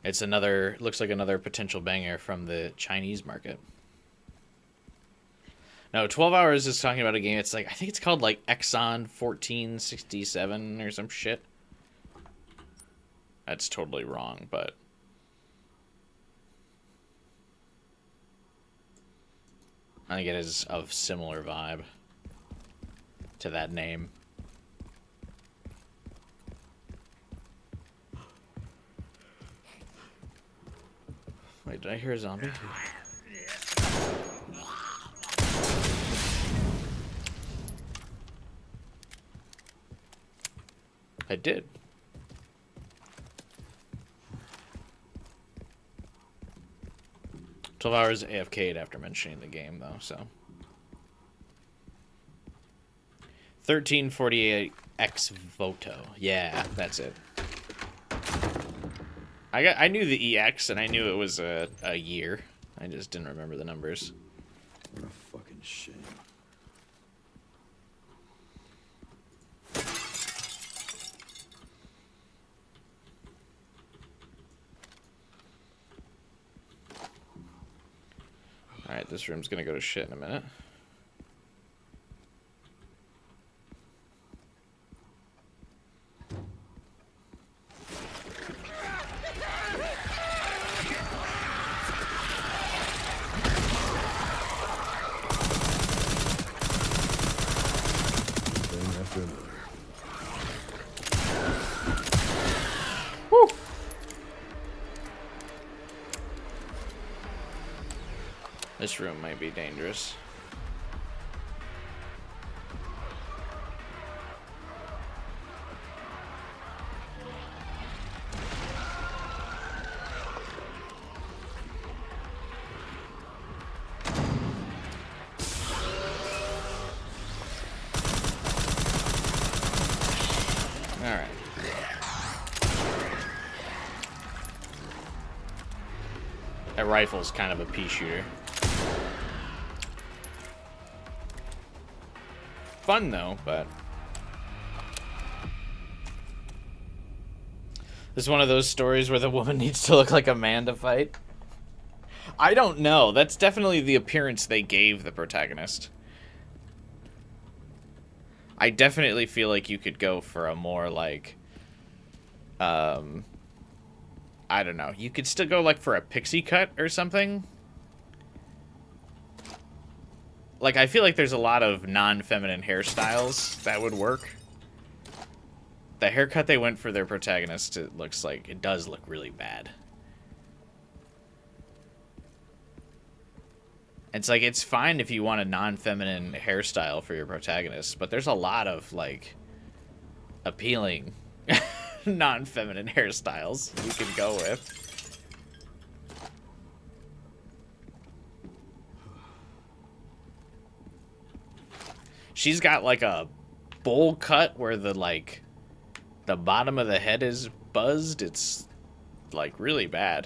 It's another, looks like another potential banger from the Chinese market. No, 12 Hours is talking about a game. It's like, I think it's called like Exxon 1467 or some shit. That's totally wrong, but I think it is of similar vibe to that name. Wait, did I hear a zombie? I did. "12 Hours AFK'd after mentioning the game, though, so. 1348 Ex voto. Yeah, that's it. I knew the EX and I knew it was a year. I just didn't remember the numbers. What a fucking shame. Alright, this room's gonna go to shit in a minute. Thing after another. This room might be dangerous. Alright. That rifle's kind of a pea shooter. Fun though, but this is one of those stories where the woman needs to look like a man to fight. I don't know. That's definitely the appearance they gave the protagonist. I definitely feel like you could go for a more like I don't know. You could still go like for a pixie cut or something. Like, I feel like there's a lot of non-feminine hairstyles that would work. The haircut they went for their protagonist, it looks like, it does look really bad. It's like, it's fine if you want a non-feminine hairstyle for your protagonist, but there's a lot of, like, appealing non-feminine hairstyles you can go with. She's got like a bowl cut where the like the bottom of the head is buzzed. It's like really bad.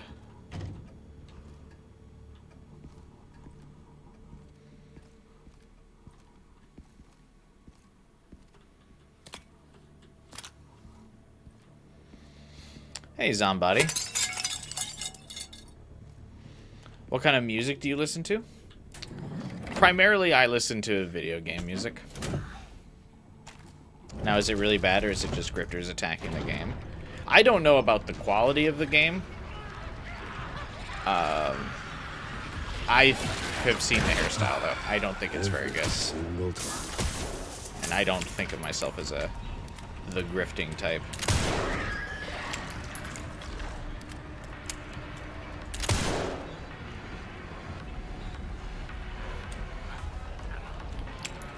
Hey, Zombody. What kind of music do you listen to? Primarily, I listen to video game music. Now, is it really bad, or is it just grifters attacking the game? I don't know about the quality of the game. I have seen the hairstyle, though. I don't think it's very good. And I don't think of myself as the grifting type.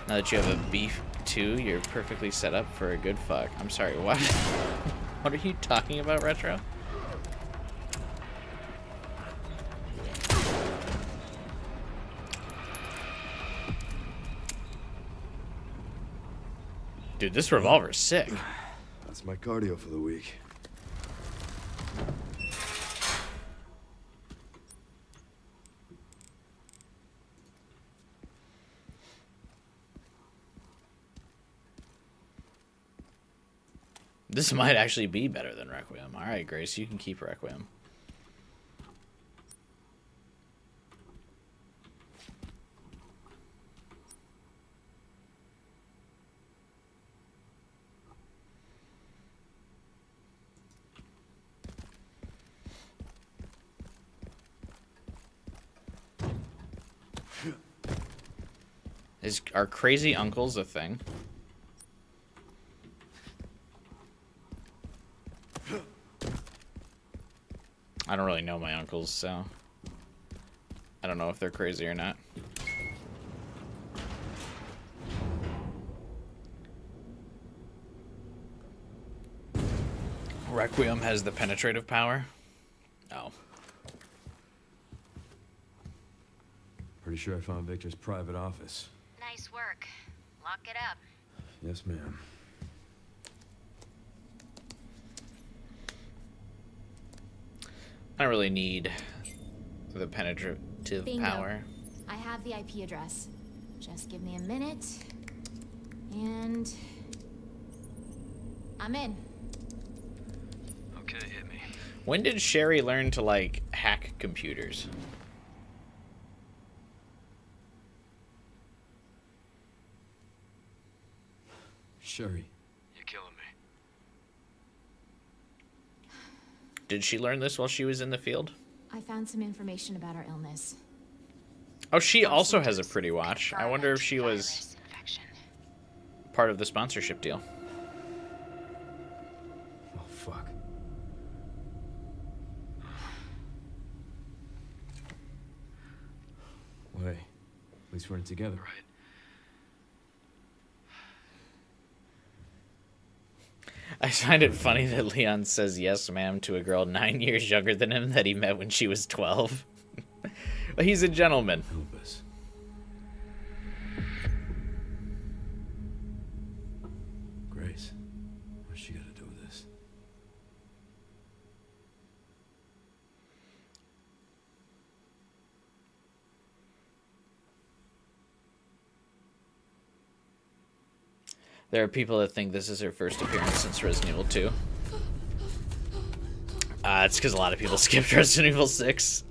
Now that you have a beef too, you're perfectly set up for a good fuck. I'm sorry, what? What are you talking about, Retro? Dude, this revolver's sick. That's my cardio for the week. This might actually be better than Requiem. Alright, Grace, you can keep Requiem. Are crazy uncles a thing? I don't really know my uncles, so I don't know if they're crazy or not. Requiem has the penetrative power. Oh. Pretty sure I found Victor's private office. Nice work. Lock it up. Yes, ma'am. I don't really need the penetrative Bingo. power. I have the IP address. Just give me a minute. And... I'm in. Okay, hit me. When did Sherry learn to, like, hack computers? Sherry. You're killing me. Did she learn this while she was in the field? I found some information about her illness. Oh, she also has a pretty watch. I wonder if she was Virus infection. part of the sponsorship deal. Oh, fuck. Wait. At least we're in it together. Right. I find it funny that Leon says yes, ma'am, to a girl 9 years younger than him that he met when she was 12. Well, he's a gentleman. Help us. Grace. What's she got to do with this? There are people that think this is her first appearance since Resident Evil 2. It's because a lot of people skipped Resident Evil 6.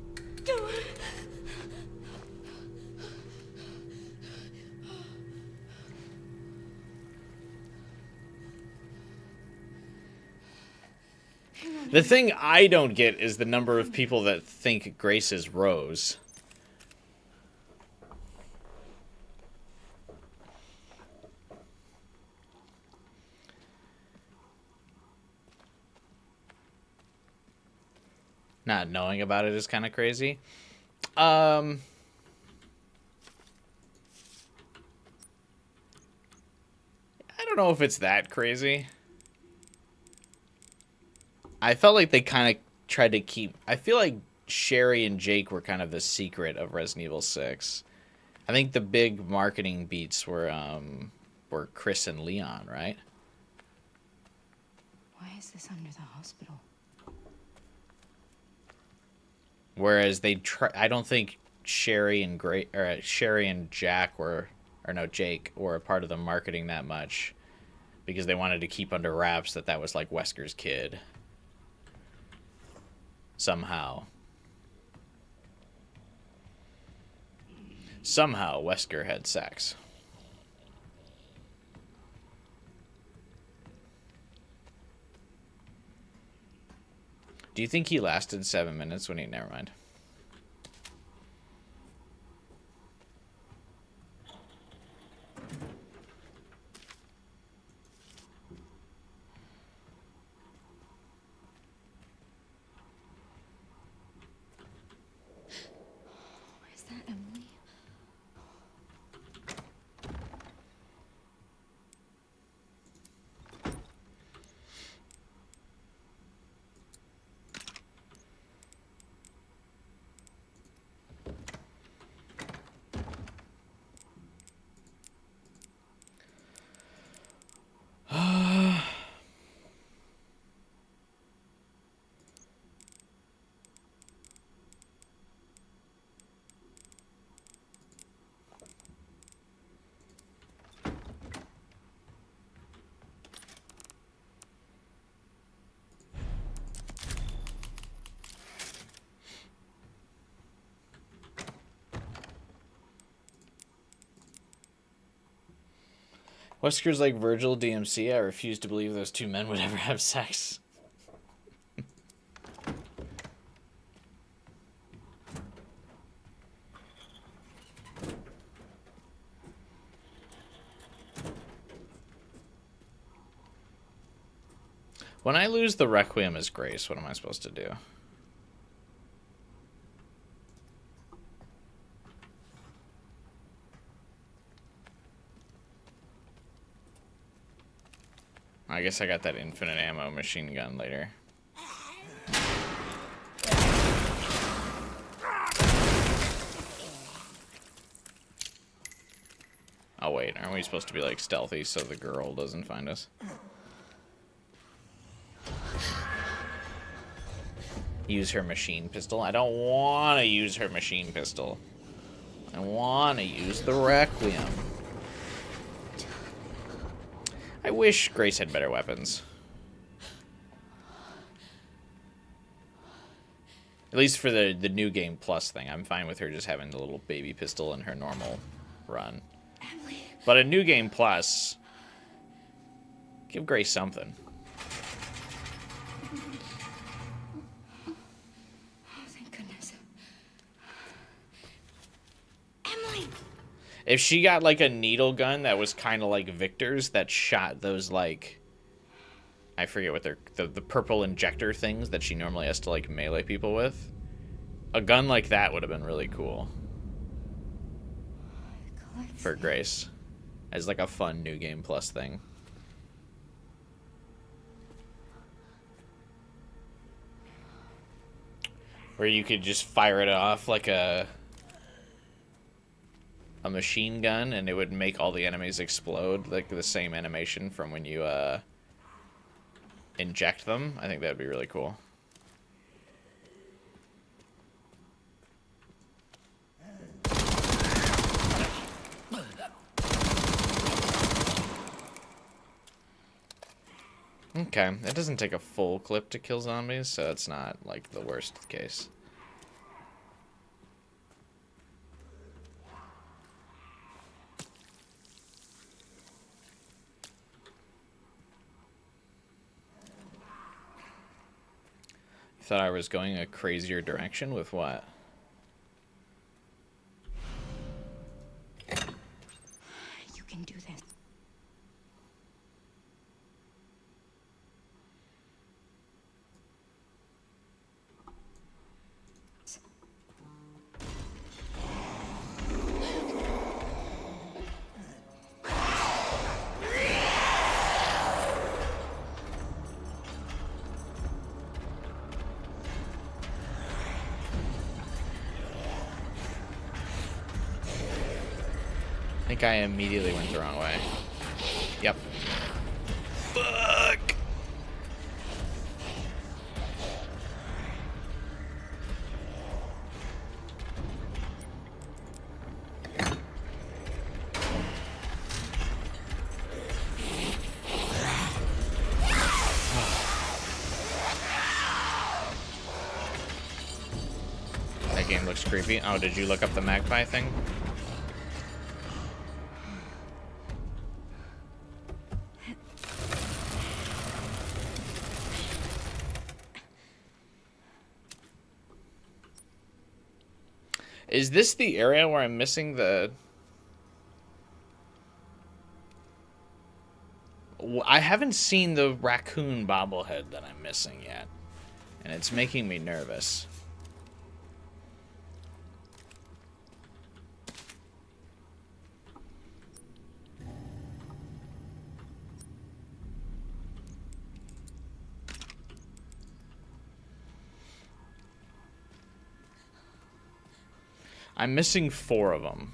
The thing I don't get is the number of people that think Grace is Rose. Not knowing about it is kind of crazy. I don't know if it's that crazy. I felt like they kind of tried to keep... I feel like Sherry and Jake were kind of the secret of Resident Evil 6. I think the big marketing beats were Chris and Leon, right? Why is this under the hospital? Whereas I don't think Sherry and Jack were, or no, Jake were a part of the marketing that much, because they wanted to keep under wraps that was like Wesker's kid. Somehow Wesker had sex. Do you think he lasted 7 minutes when he... Never mind. Is that Emily? Wesker's like Virgil DMC. I refuse to believe those two men would ever have sex. When I lose the Requiem as Grace, what am I supposed to do? I guess I got that infinite ammo machine gun later. Oh wait, aren't we supposed to be like stealthy so the girl doesn't find us? use her machine pistol. I don't want to use her machine pistol. I want to use the Requiem. I wish Grace had better weapons. At least for the New Game Plus thing. I'm fine with her just having the little baby pistol in her normal run. Emily. But a New Game Plus, give Grace something. Oh, thank goodness. Emily. If she got like a needle gun that was kind of like Victor's that shot those like, I forget what they're, the purple injector things that she normally has to like melee people with. A gun like that would have been really cool for Grace as like a fun New Game Plus thing. Where you could just fire it off like a machine gun and it would make all the enemies explode, like the same animation from when you inject them. I think that'd be really cool. Okay, it doesn't take a full clip to kill zombies, so it's not like the worst case. Thought I was going a crazier direction with what? You can do this. I think I immediately went the wrong way. Yep. Fuck! That game looks creepy. Oh, did you look up the magpie thing? Is this the area where I'm missing the... I haven't seen the raccoon bobblehead that I'm missing yet. And it's making me nervous. I'm missing 4 of them.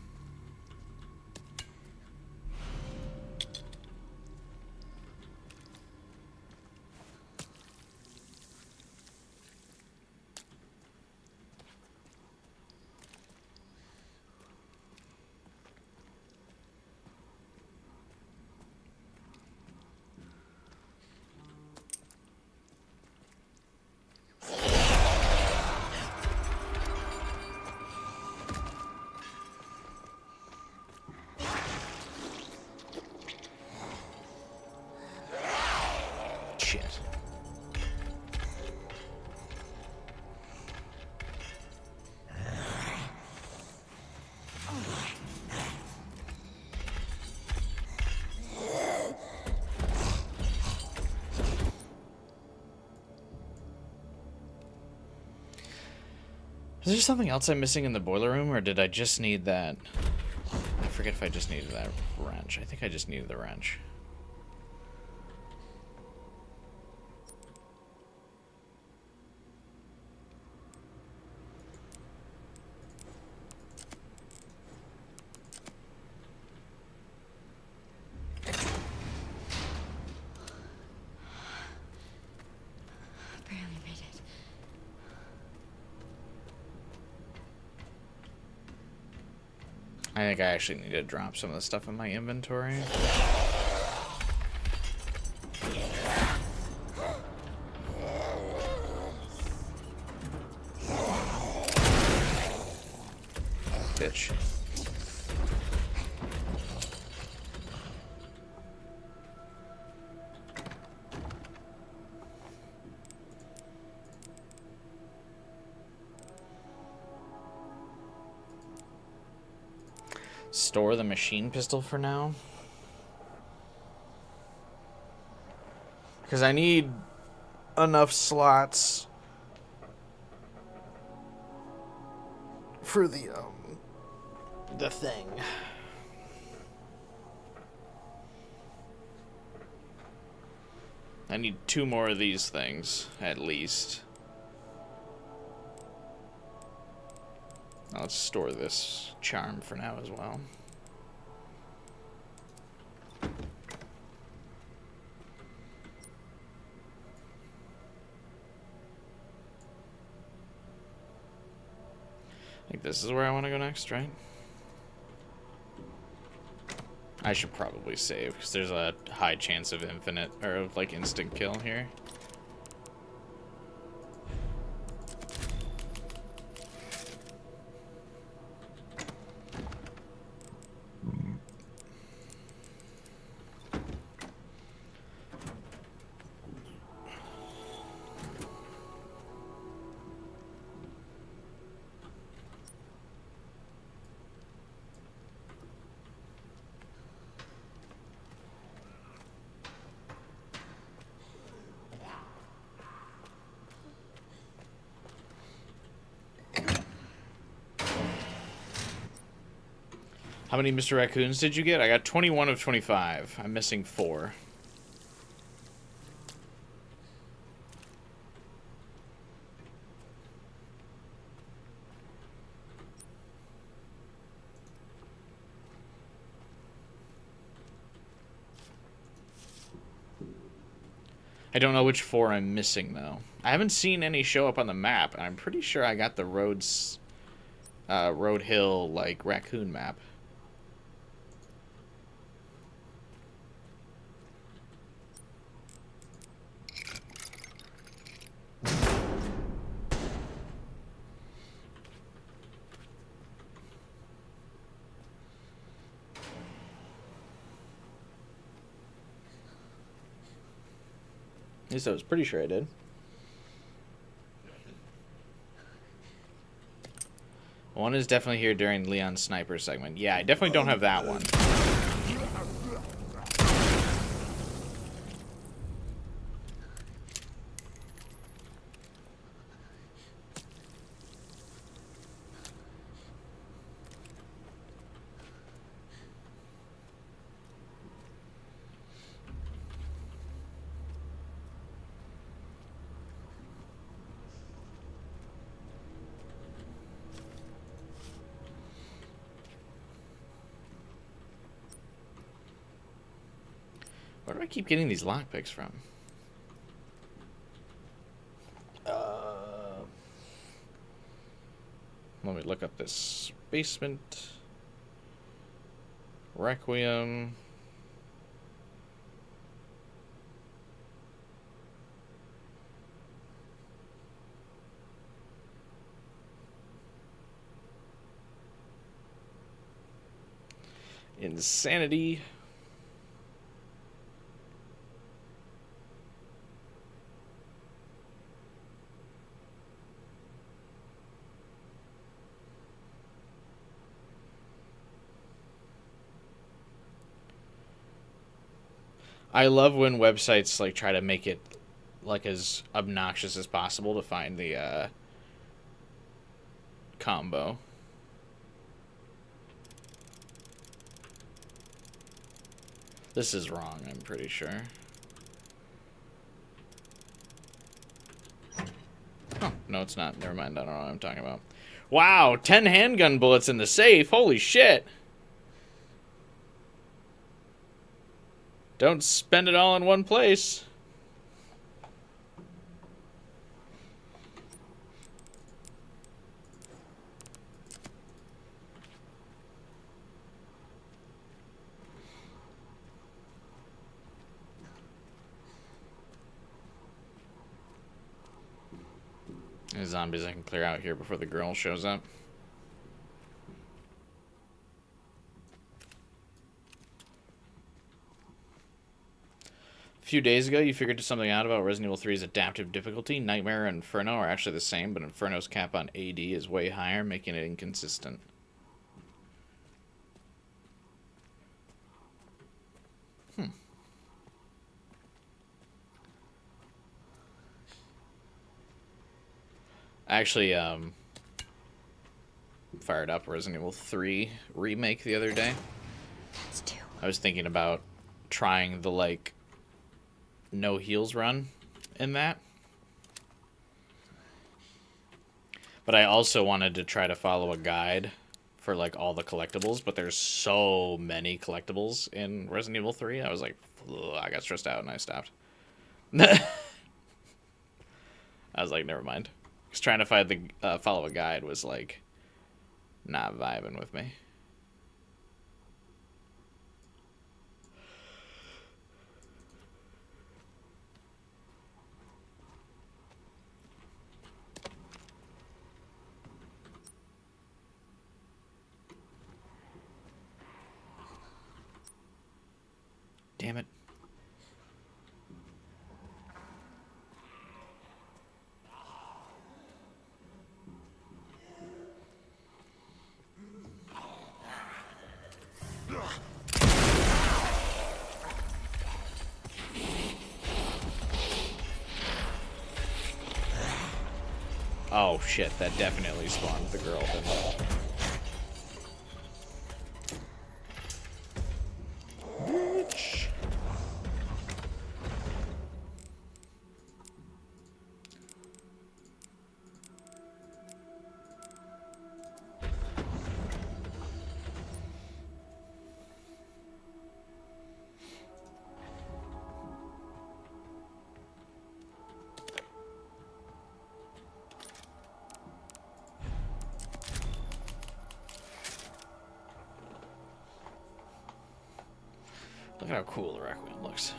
Shit. Is there something else I'm missing in the boiler room, or did I just need that? I forget if I just needed that wrench. I think I just needed the wrench. Barely made it. I think I actually need to drop some of the stuff in my inventory. Bitch. Store the machine pistol for now. Because I need enough slots for the thing. I need 2 more of these things, at least. Let's store this charm for now as well. I think this is where I want to go next, right? I should probably save, because there's a high chance of infinite, or like instant kill here. How many Mr. Raccoons did you get? I got 21 of 25. I'm missing 4. I don't know which 4 I'm missing, though. I haven't seen any show up on the map, and I'm pretty sure I got the Road Hill, like, raccoon map. At least I was pretty sure I did. One is definitely here during Leon's sniper segment. Yeah, I definitely don't have that one. Where do I keep getting these lockpicks from? Let me look up this basement. Requiem. Insanity. I love when websites like try to make it like as obnoxious as possible to find the combo. This is wrong, I'm pretty sure. Oh, no, it's not. Never mind. I don't know what I'm talking about. Wow, 10 handgun bullets in the safe. Holy shit. Don't spend it all in one place. Any zombies I can clear out here before the girl shows up. A few days ago, you figured something out about Resident Evil 3's adaptive difficulty. Nightmare and Inferno are actually the same, but Inferno's cap on AD is way higher, making it inconsistent. I actually fired up Resident Evil 3 remake the other day. It's 2. I was thinking about trying the like no heals run in that. But I also wanted to try to follow a guide for like all the collectibles, but there's so many collectibles in Resident Evil 3. I was like, ugh, I got stressed out and I stopped. I was like, never mind. Because trying to find the follow a guide was like not vibing with me. Damn it. Oh shit, that definitely spawned the girl. Bitch. Look at how cool the Requiem looks.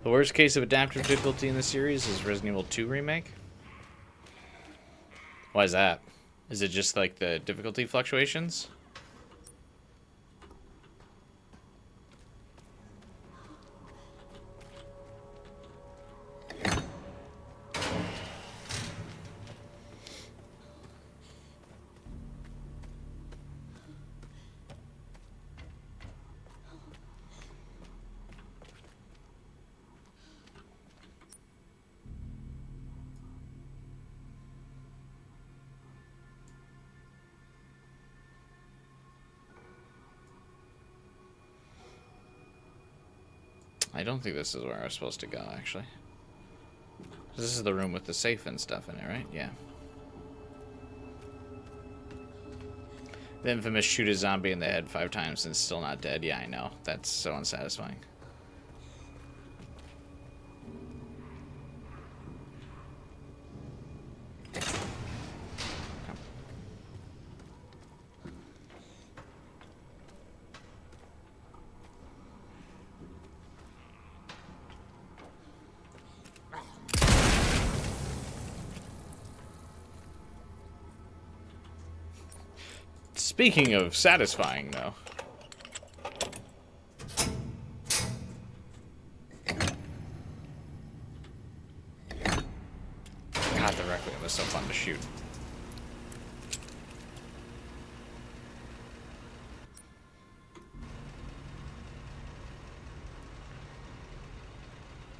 The worst case of adaptive difficulty in the series is Resident Evil 2 Remake. Why is that? Is it just like the difficulty fluctuations? I don't think this is where I was supposed to go, actually. This is the room with the safe and stuff in it, right? Yeah. The infamous shoot a zombie in the head 5 times and still not dead. Yeah, I know. That's so unsatisfying. Speaking of satisfying, though. God, the Requiem was so fun to shoot.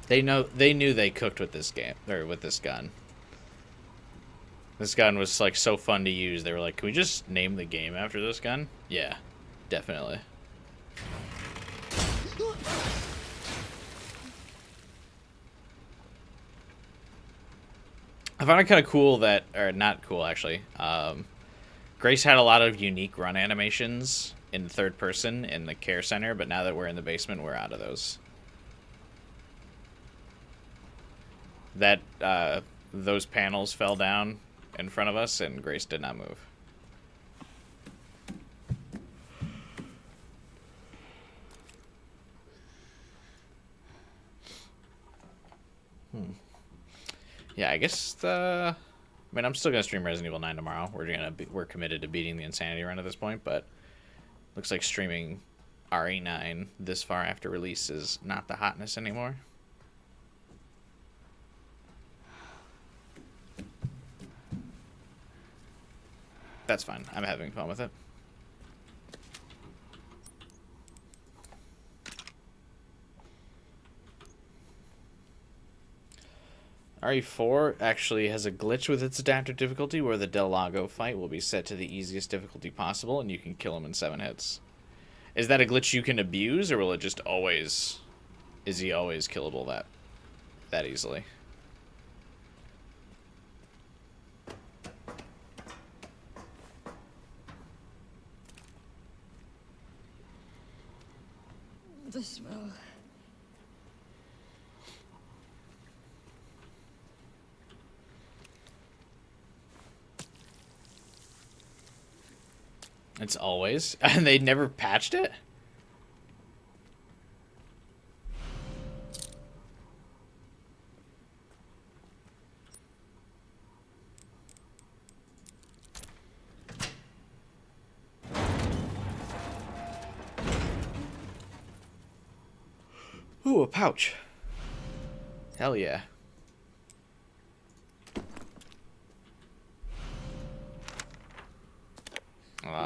They knew they cooked with this game, or with this gun. This gun was like so fun to use. They were like, "Can we just name the game after this gun?" Yeah, definitely. I found it kind of cool that, or not cool actually, Grace had a lot of unique run animations in third person in the care center, but now that we're in the basement, we're out of those. That, those panels fell down in front of us, and Grace did not move. Yeah, I guess I mean, I'm still gonna stream Resident Evil 9 tomorrow. We're committed to beating the Insanity run at this point, but looks like streaming RE9 this far after release is not the hotness anymore. That's fine. I'm having fun with it. RE4 actually has a glitch with its adaptive difficulty where the Del Lago fight will be set to the easiest difficulty possible and you can kill him in 7 hits. Is that a glitch you can abuse, or will it just always... Is he always killable that easily? The smell. It's always? And they never patched it? Ooh, a pouch. Hell yeah.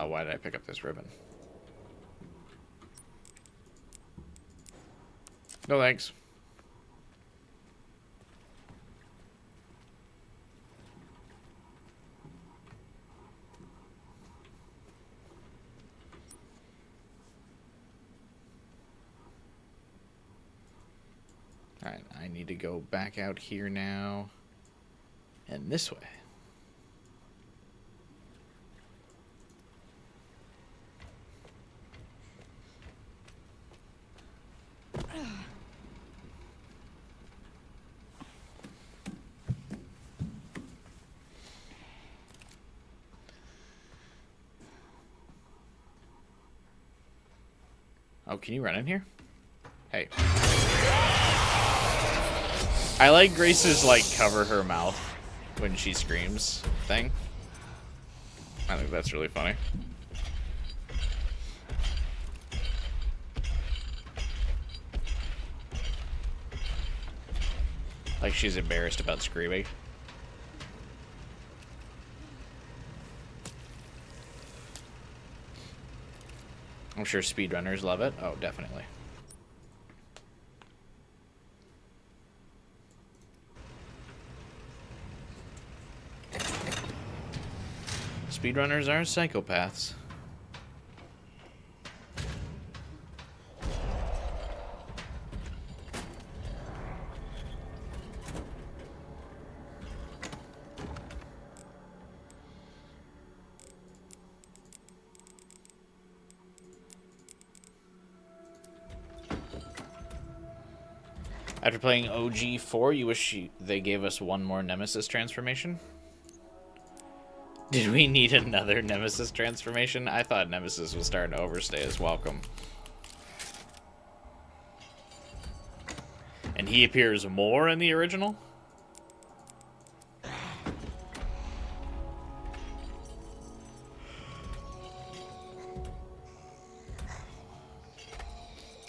Why did I pick up this ribbon? No thanks. Alright, I need to go back out here now. And this way. Oh, can you run in here? Hey. I like Grace's, like, cover her mouth when she screams thing. I think that's really funny. Like she's embarrassed about screaming. I'm sure speedrunners love it. Oh, definitely. Speedrunners are psychopaths. After playing OG4, you wish they gave us one more Nemesis transformation? Did we need another Nemesis transformation? I thought Nemesis was starting to overstay his welcome. And he appears more in the original?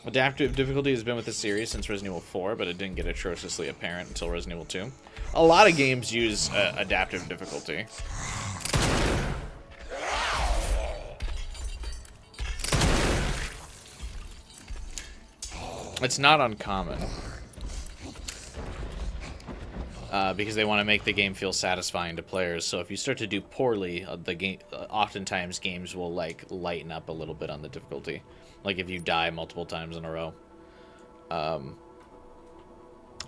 Adaptive difficulty has been with the series since Resident Evil 4, but it didn't get atrociously apparent until Resident Evil 2. A lot of games use adaptive difficulty. It's not uncommon. Because they want to make the game feel satisfying to players. So if you start to do poorly, oftentimes games will like lighten up a little bit on the difficulty. Like if you die multiple times in a row.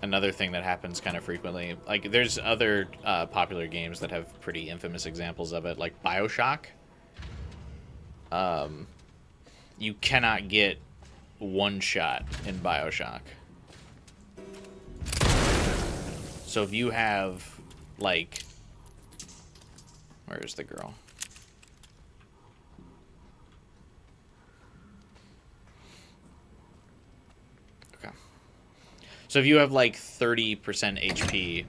Another thing that happens kind of frequently, like there's other popular games that have pretty infamous examples of it, like BioShock. you cannot get one shot in BioShock. So if you have, like... Where's the girl? Okay. So if you have, like, 30% HP,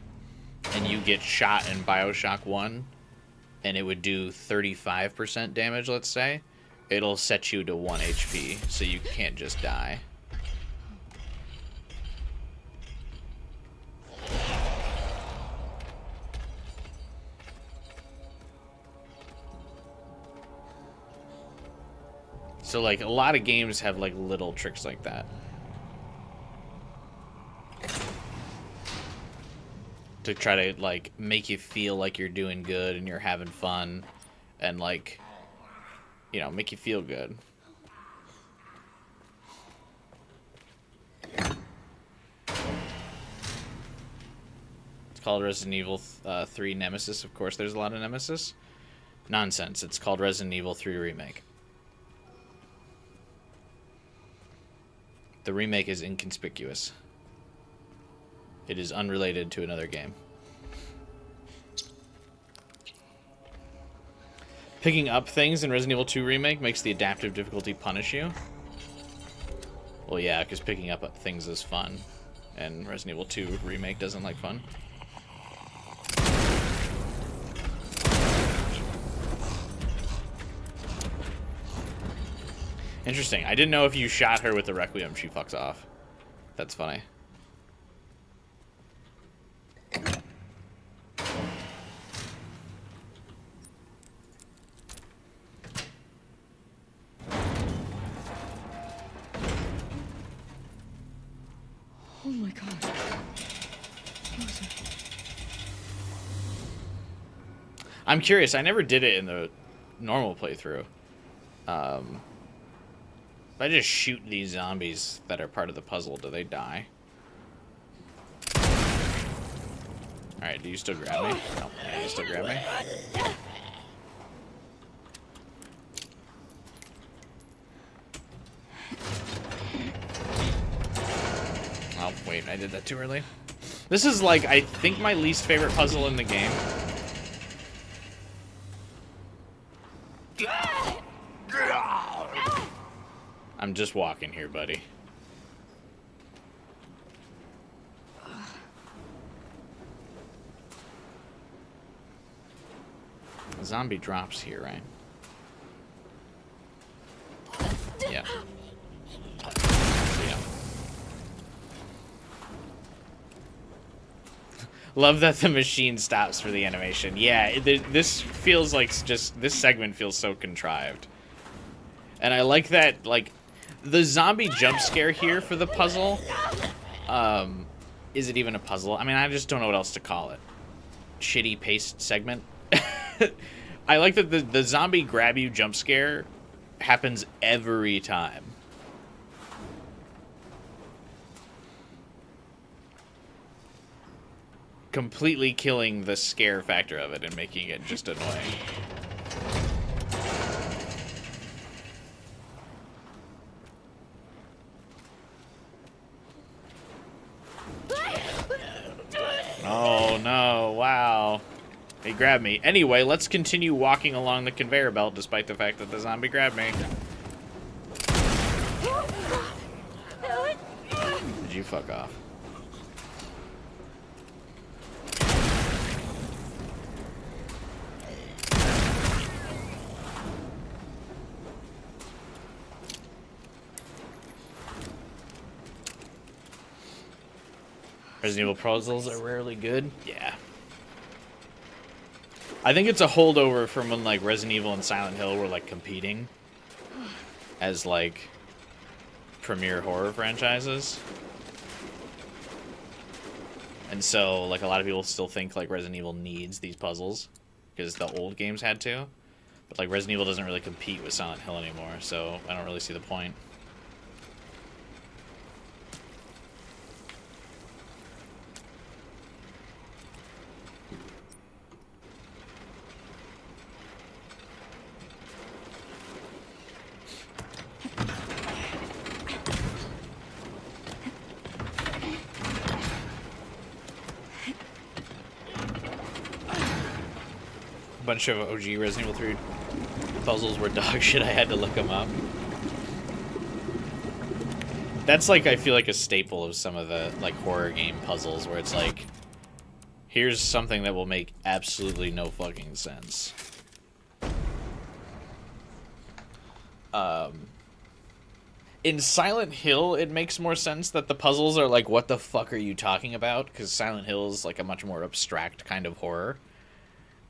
and you get shot in BioShock 1, and it would do 35% damage, let's say, it'll set you to 1 HP, so you can't just die. So, like, a lot of games have, like, little tricks like that. To try to, like, make you feel like you're doing good and you're having fun. And, like, you know, make you feel good. It's called Resident Evil 3 Nemesis. Of course, there's a lot of Nemesis. Nonsense. It's called Resident Evil 3 Remake. The remake is inconspicuous. It is unrelated to another game. Picking up things in Resident Evil 2 Remake makes the adaptive difficulty punish you. Well, yeah, because picking up things is fun. And Resident Evil 2 Remake doesn't like fun. Interesting. I didn't know if you shot her with the Requiem, she fucks off. That's funny. Oh my god. I'm curious. I never did it in the normal playthrough. If I just shoot these zombies that are part of the puzzle, do they die? Alright, do you still grab me? No, yeah, you still grab me? Oh, wait, I did that too early. This is, like, I think my least favorite puzzle in the game. I'm just walking here, buddy. The zombie drops here, right? Yeah. Yeah. Love that the machine stops for the animation. Yeah, this feels like just... This segment feels so contrived. And I like that, like... The zombie jump scare here for the puzzle, is it even a puzzle? I mean, I just don't know what else to call it. Shitty paced segment. I like that the zombie grab you jump scare happens every time. Completely killing the scare factor of it and making it just annoying. Oh no, wow. He grabbed me. Anyway, let's continue walking along the conveyor belt despite the fact that the zombie grabbed me. Did you fuck off? Resident Evil puzzles are rarely good. Yeah. I think it's a holdover from when, like, Resident Evil and Silent Hill were, like, competing as, like, premier horror franchises. And so, like, a lot of people still think, like, Resident Evil needs these puzzles because the old games had to. But, like, Resident Evil doesn't really compete with Silent Hill anymore, so I don't really see the point. bunch of OG Resident Evil 3 puzzles were dog shit. I had to look them up. That's like, I feel like a staple of some of the like horror game puzzles where it's like, here's something that will make absolutely no fucking sense. In Silent Hill, it makes more sense that the puzzles are like, what the fuck are you talking about? Because Silent Hill is like a much more abstract kind of horror.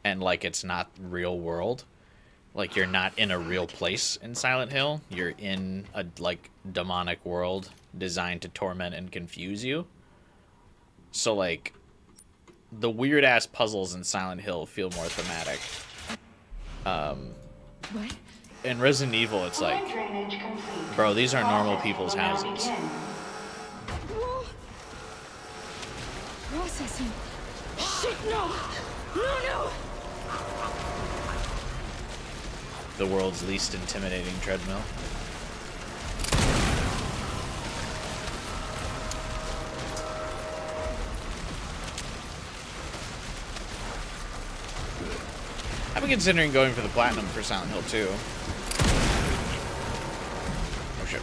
And like, it's not real world. Like, you're not in a real place in Silent Hill. You're in a like demonic world designed to torment and confuse you. So like, the weird ass puzzles in Silent Hill feel more thematic. What? In Resident Evil, it's like, bro, these are normal people's houses. Processing. Shit, no! No! The world's least intimidating treadmill. I've been considering going for the platinum for Silent Hill 2. Oh shit.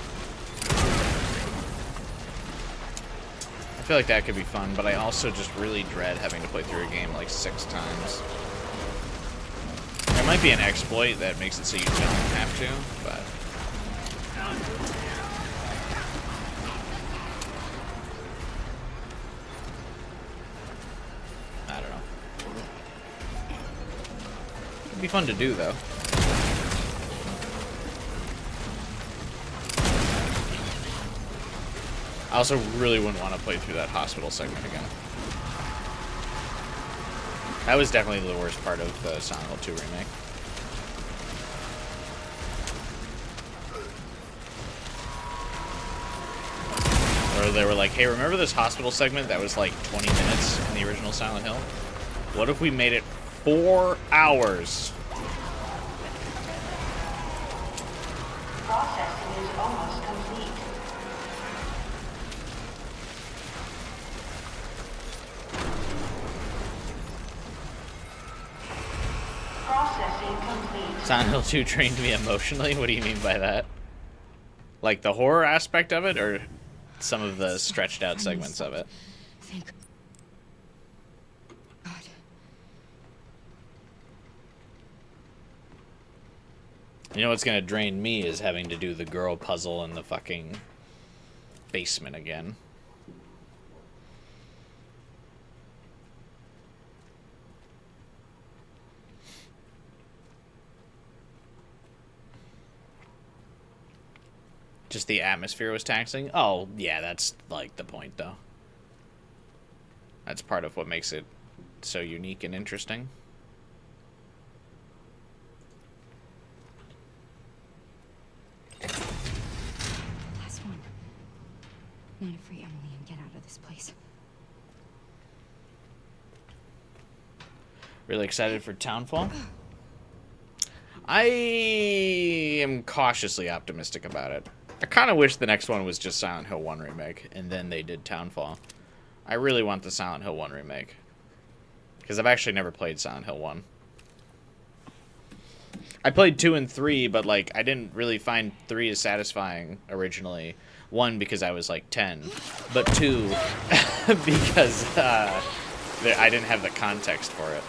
I feel like that could be fun, but I also just really dread having to play through a game like 6 times. There might be an exploit that makes it so you don't have to, but... I don't know. It'd be fun to do, though. I also really wouldn't want to play through that hospital segment again. That was definitely the worst part of the Silent Hill 2 remake. Where they were like, hey, remember this hospital segment that was like 20 minutes in the original Silent Hill? What if we made it 4 hours? Processing is almost complete. Processing complete. Silent Hill 2 trained me emotionally? What do you mean by that? Like the horror aspect of it, or some of the stretched out segments of it? Thank God. You know what's gonna drain me is having to do the girl puzzle in the fucking basement again. Just the atmosphere was taxing? Oh, yeah, that's like the point, though. That's part of what makes it so unique and interesting. Last one. Now to free Emily and get out of this place. Really excited for Townfall? I am cautiously optimistic about it. I kind of wish the next one was just Silent Hill 1 Remake, and then they did Townfall. I really want the Silent Hill 1 Remake. Because I've actually never played Silent Hill 1. I played 2 and 3, but, like, I didn't really find 3 as satisfying originally. 1, because I was, like, 10. But 2, because I didn't have the context for it.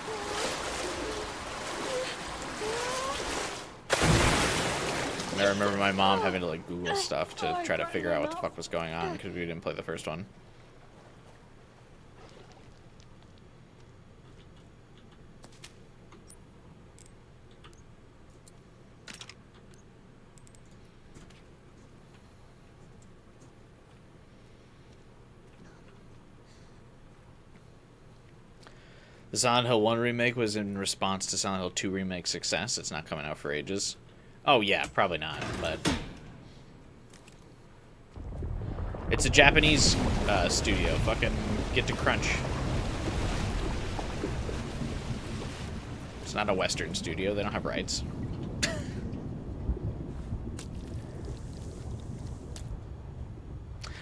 And I remember my mom having to like Google stuff to try to figure out what the fuck was going on because we didn't play the first one. The Silent Hill 1 remake was in response to Silent Hill 2 remake success. It's not coming out for ages. Oh, yeah, probably not, but... It's a Japanese studio. Fucking get to crunch. It's not a Western studio. They don't have rights.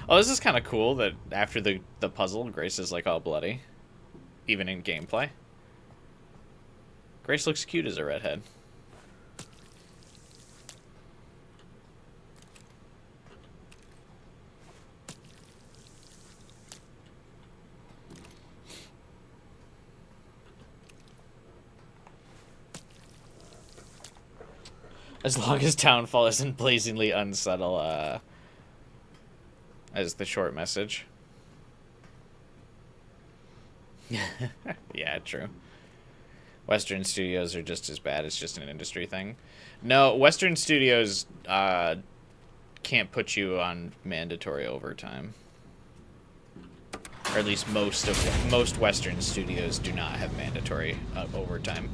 Oh, this is kind of cool that after the puzzle, Grace is, like, all bloody. Even in gameplay. Grace looks cute as a redhead. As long as Townfall isn't blazingly unsubtle, as the short message. Yeah, true. Western studios are just as bad. It's just an industry thing. No, Western studios can't put you on mandatory overtime. Or at least most Western studios do not have mandatory overtime.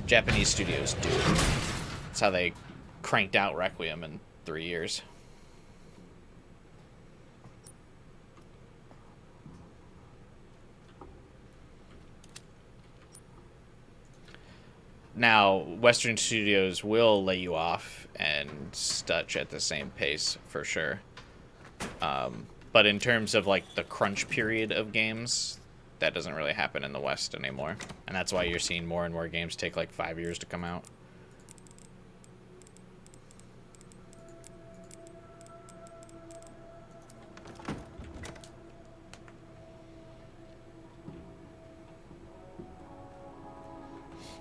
Japanese studios do. That's how they cranked out Requiem in 3 years. Now, Western studios will lay you off and stutch at the same pace, for sure. But in terms of, like, the crunch period of games, that doesn't really happen in the West anymore. And that's why you're seeing more and more games take, like, 5 years to come out.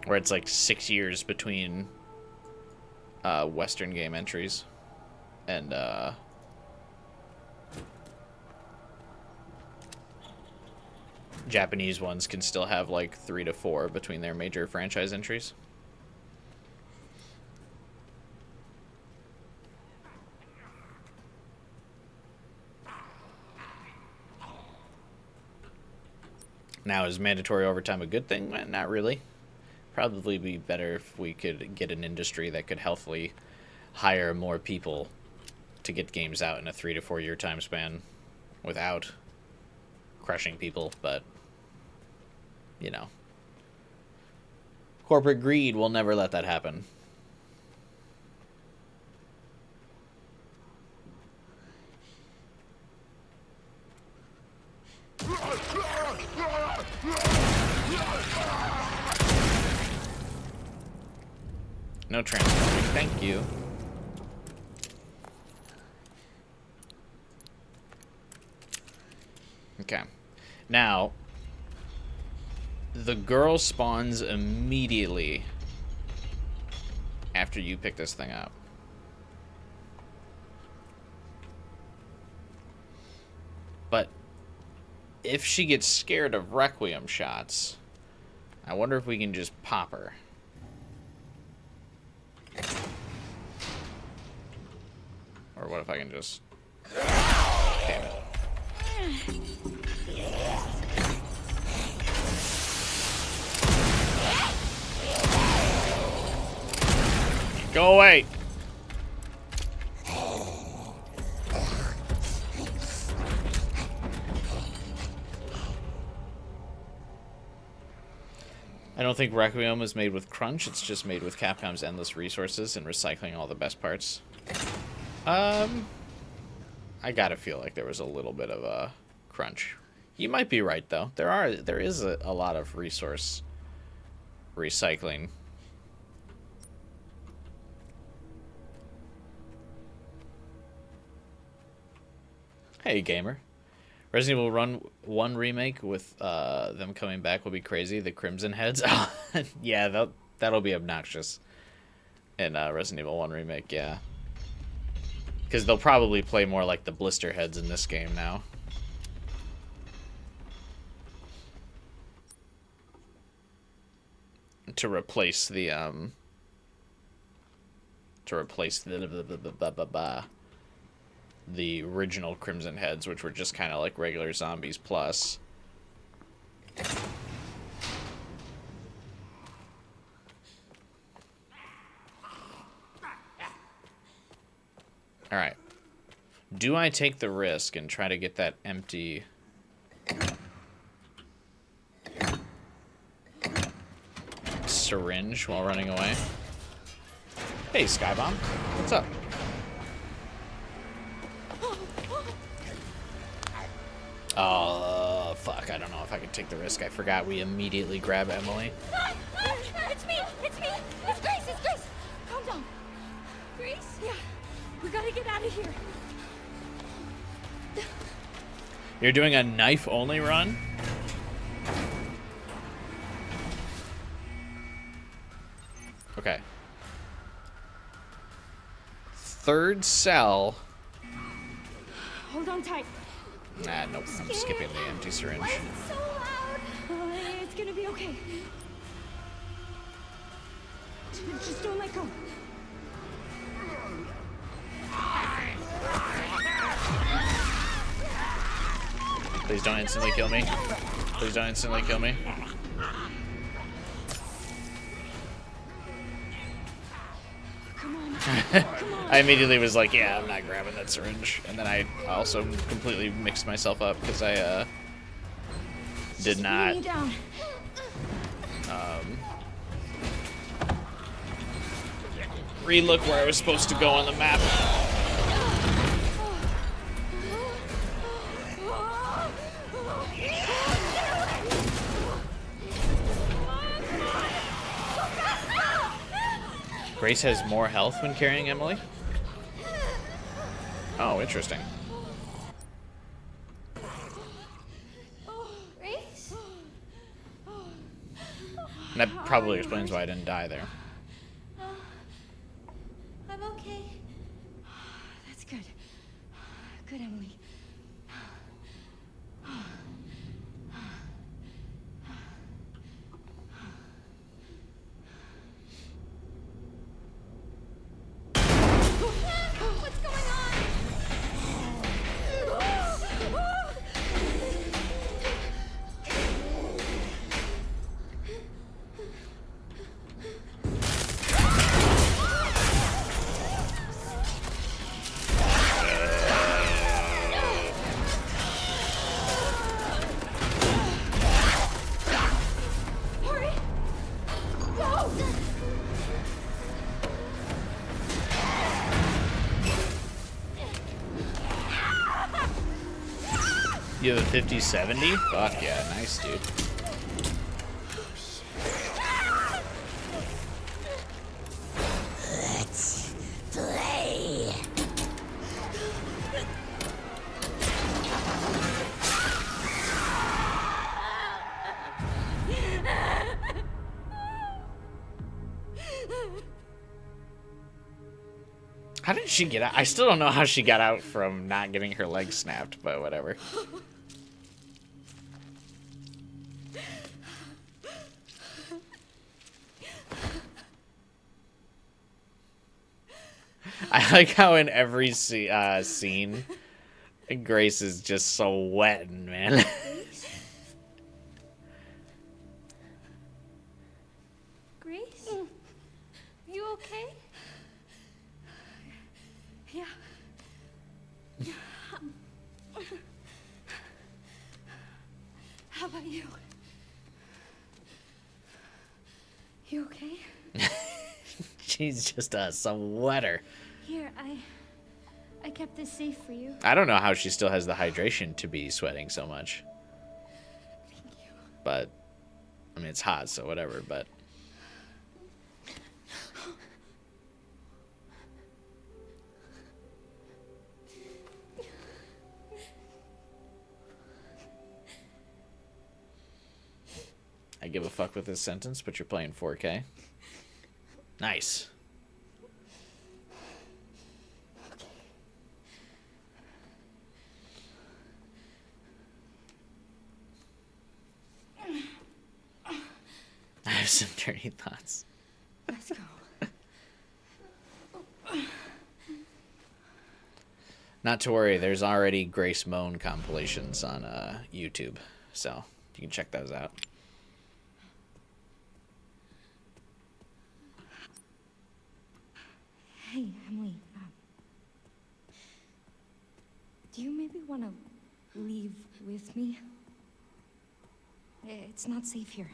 Where it's like 6 years between Western game entries and Japanese ones can still have like 3 to 4 between their major franchise entries. Now, is mandatory overtime a good thing? Not really. Probably be better if we could get an industry that could healthily hire more people to get games out in a 3 to 4 year time span without crushing people, but you know, corporate greed will never let that happen. No transforming, thank you. Okay. Now, the girl spawns immediately after you pick this thing up. But if she gets scared of Requiem shots, I wonder if we can just pop her. Or what if I can just... Damn it. Go away! I don't think Requiem is made with crunch, it's just made with Capcom's endless resources and recycling all the best parts. I gotta feel like there was a little bit of a crunch. You might be right, though. There is a lot of resource recycling. Hey, gamer. Resident Evil 1 remake with them coming back will be crazy. The Crimson Heads. Yeah, that'll be obnoxious in Resident Evil 1 remake, yeah. Because they'll probably play more like the Blister Heads in this game now. To replace the the original Crimson Heads, which were just kind of like regular zombies plus. Alright. Do I take the risk and try to get that empty... syringe while running away? Hey, Skybomb. What's up? Oh, fuck. I don't know if I can take the risk. I forgot we immediately grab Emily. It's here. You're doing a knife-only run? Okay. Third cell. Hold on tight. Nah, nope. I'm skipping the empty syringe. Why is it so loud? It's gonna be okay. Just don't let go. Please don't instantly kill me. Please don't instantly kill me. Come on. I immediately was like, yeah, I'm not grabbing that syringe. And then I also completely mixed myself up because I did not Bring me down. relook where I was supposed to go on the map. Grace has more health when carrying Emily? Oh, interesting. Grace? And that probably explains why I didn't die there. I'm okay. That's good. Good, Emily. What's going on? Hurry! Go! You have a 50-70? Fuck yeah, nice, dude. How did she get out? I still don't know how she got out from not getting her leg snapped, but whatever. I like how in every scene, Grace is just so wet, man. Grace? You okay? Yeah. How about you? You okay? She's just a sweater. Here, I kept this safe for you. I don't know how she still has the hydration to be sweating so much. Thank you. But, I mean, it's hot, so whatever, but... I give a fuck with this sentence, but you're playing 4K. Nice. I have some dirty thoughts. Let's go. Not to worry, there's already Grace Moan compilations on YouTube, so you can check those out. Hey, Emily. Do you maybe want to leave with me? It's not safe here.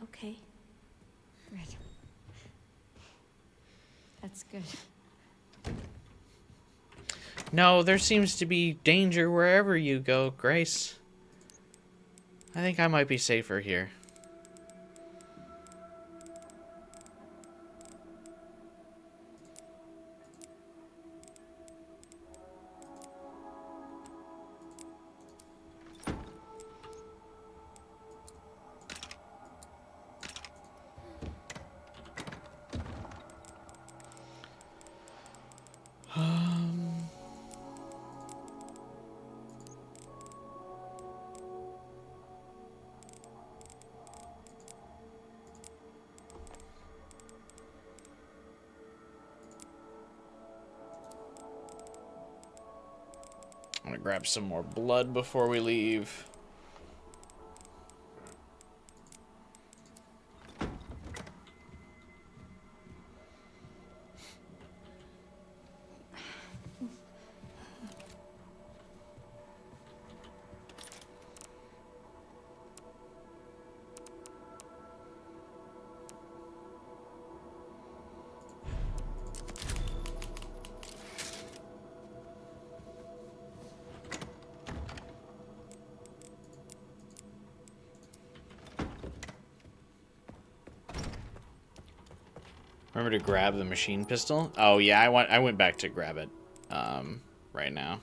Okay. Good. That's good. No, there seems to be danger wherever you go, Grace. I think I might be safer here. I'm gonna grab some more blood before we leave. Remember to grab the machine pistol? Oh yeah, I went back to grab it right now.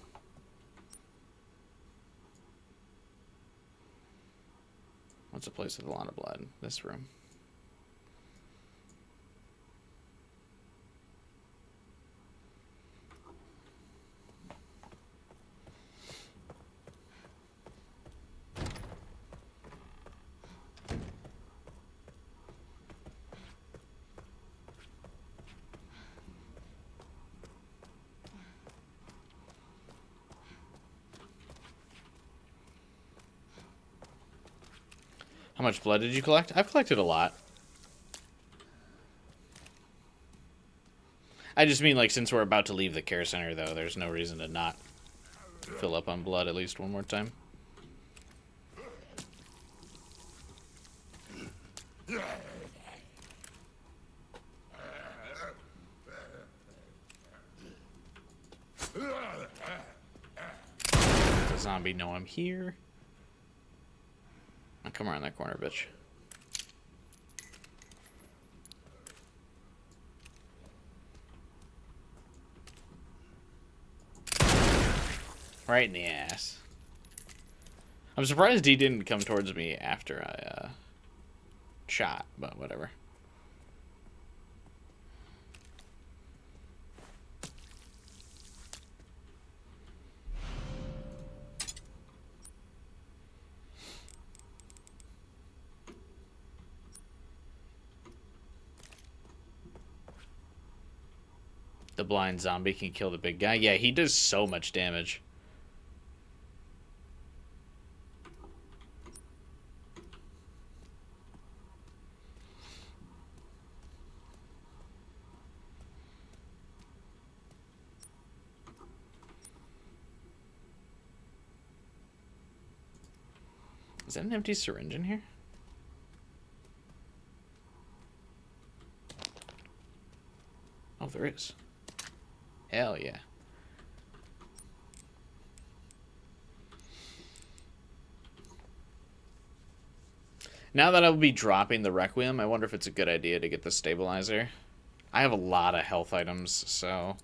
What's a place with a lot of blood? This room. How much blood did you collect? I've collected a lot. I just mean, like, since we're about to leave the care center, though, there's no reason to not fill up on blood at least one more time. Does the zombie know I'm here? I'll come around that corner, bitch. Right in the ass. I'm surprised he didn't come towards me after I shot, but whatever. The blind zombie can kill the big guy. Yeah, he does so much damage. Is that an empty syringe in here? Oh, there is. Hell yeah. Now that I'll be dropping the Requiem, I wonder if it's a good idea to get the stabilizer. I have a lot of health items, so...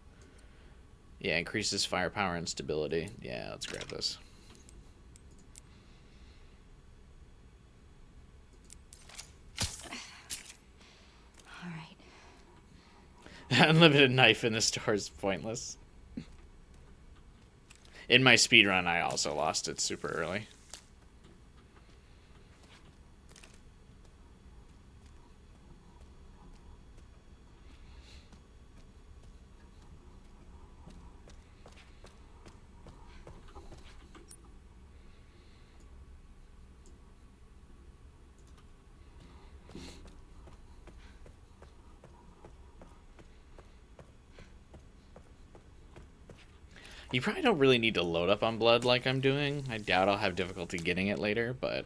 Yeah, increases firepower and stability. Yeah, let's grab this. Unlimited knife in the store is pointless. In my speedrun, I also lost it super early. You probably don't really need to load up on blood like I'm doing. I doubt I'll have difficulty getting it later, but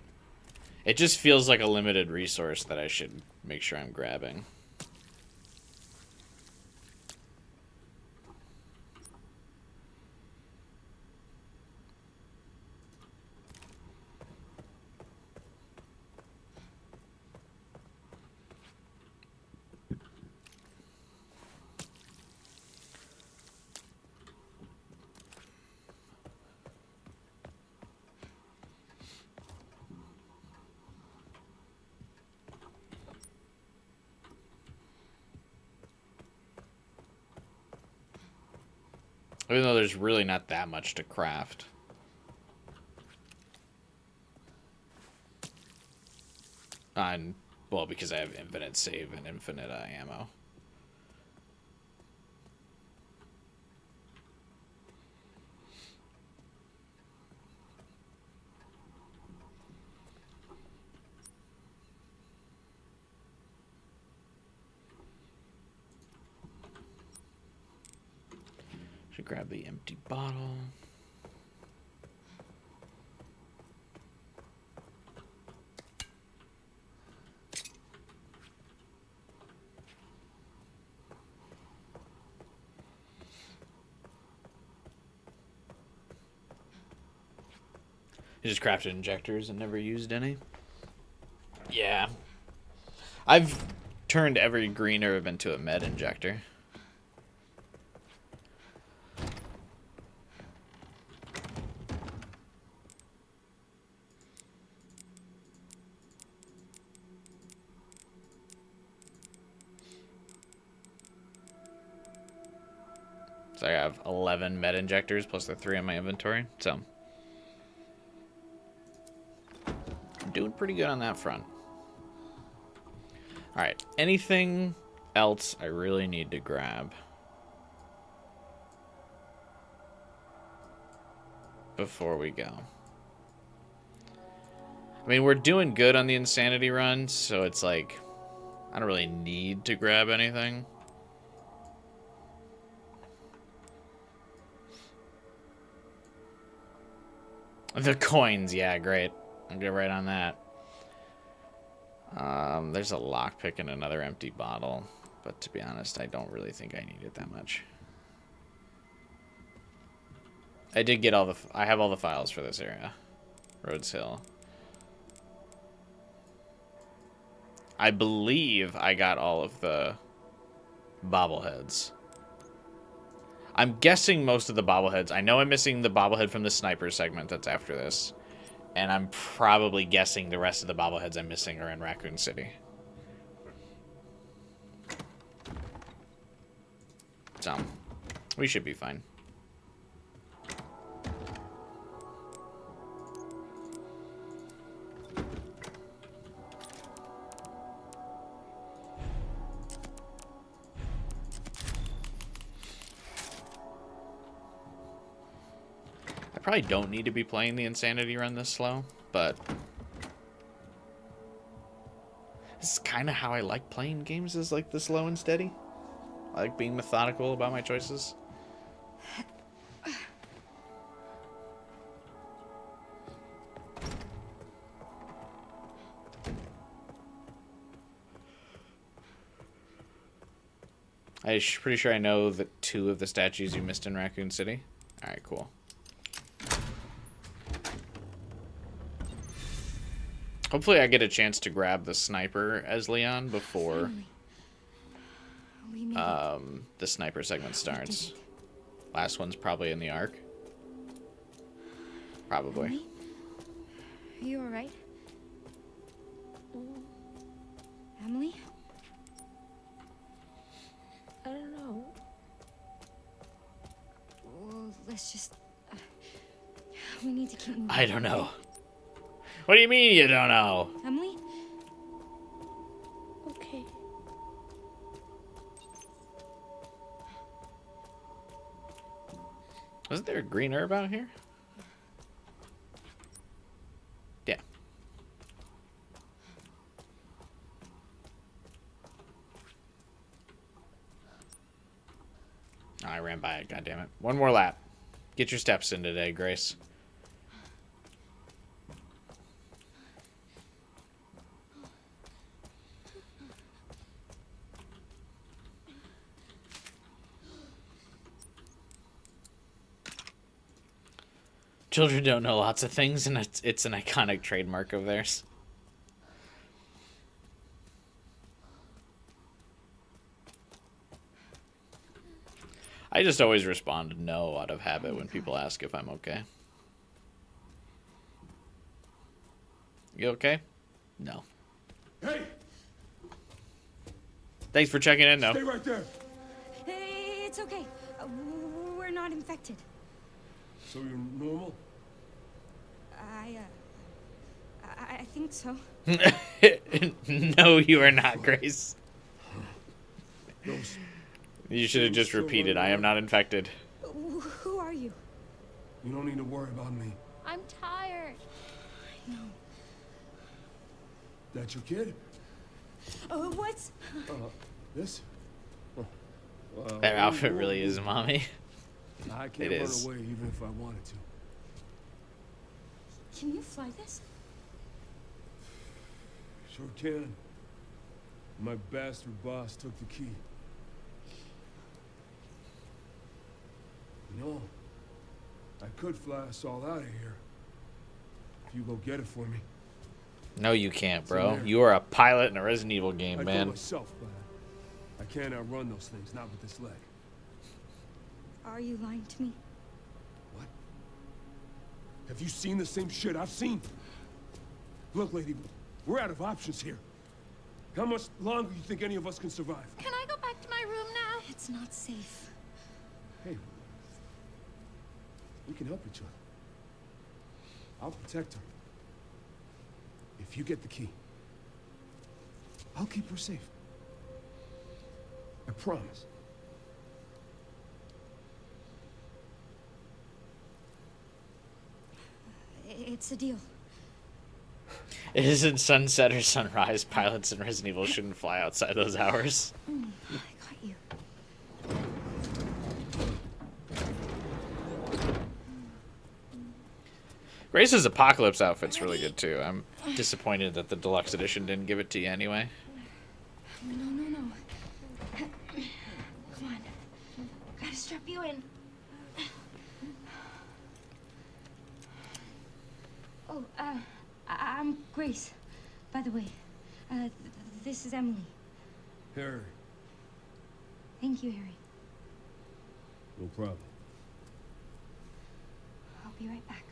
it just feels like a limited resource that I should make sure I'm grabbing. Even though there's really not that much to craft. Well, because I have infinite save and infinite ammo. Should grab the empty bottle. You just crafted injectors and never used any? Yeah. I've turned every green herb into a med injector. So I have 11 med injectors plus the 3 in my inventory. So I'm doing pretty good on that front. All right. Anything else I really need to grab before we go? I mean, we're doing good on the insanity run, so it's like I don't really need to grab anything. The coins, yeah, great. I'll get right on that. There's a lockpick and another empty bottle, but to be honest, I don't really think I need it that much. I did get I have all the files for this area. Rhodes Hill. I believe I got all of the bobbleheads. I'm guessing most of the bobbleheads. I know I'm missing the bobblehead from the sniper segment that's after this. And I'm probably guessing the rest of the bobbleheads I'm missing are in Raccoon City. So, we should be fine. I probably don't need to be playing the Insanity run this slow, but this is kind of how I like playing games, is like this slow and steady. I like being methodical about my choices. I'm pretty sure I know the 2 of the statues you missed in Raccoon City. Alright, cool. Hopefully I get a chance to grab the sniper as Leon before the sniper segment starts. Last one's probably in the Ark. Probably. Are you alright? Emily? I don't know. Well, let's just... we need to keep moving. I don't know. What do you mean you don't know? Emily? Okay. Wasn't there a green herb out here? Yeah. Oh, I ran by it, goddammit. One more lap. Get your steps in today, Grace. Children don't know lots of things, and it's an iconic trademark of theirs. I just always respond no out of habit when people ask if I'm okay. You okay? No. Hey! Thanks for checking in, no. Stay right there! Hey, it's okay. We're not not infected. So you're normal? I think so. No, you are not, Grace. Those You should have just repeated, I am not infected. Who are you? You don't need to worry about me. I'm tired. I know. That your kid? What's... This? That outfit really is mommy. I can't It run is. away even if I wanted to. Can you fly this? Sure can. My bastard boss took the key. You know, I could fly us all out of here. If you go get it for me. No, you can't, bro. in there. You are a pilot in a Resident Evil game, I'd go man. myself, but I can't outrun those things, not with this leg. Are you lying to me? What? Have you seen the same shit I've seen? Look, lady, we're out of options here. How much longer do you think any of us can survive? Can I go back to my room now? It's not safe. Hey, we can help each other. I'll protect her. If you get the key, I'll keep her safe. I promise. It's a deal. It isn't sunset or sunrise. Pilots in Resident Evil shouldn't fly outside those hours. I got you. Grace's Apocalypse outfit's really good too. I'm disappointed that the deluxe edition didn't give it to you anyway. No. Come on. Gotta strap you in. Oh, I'm Grace, by the way. This is Emily. Harry, Thank you, Harry. no problem. I'll be right back.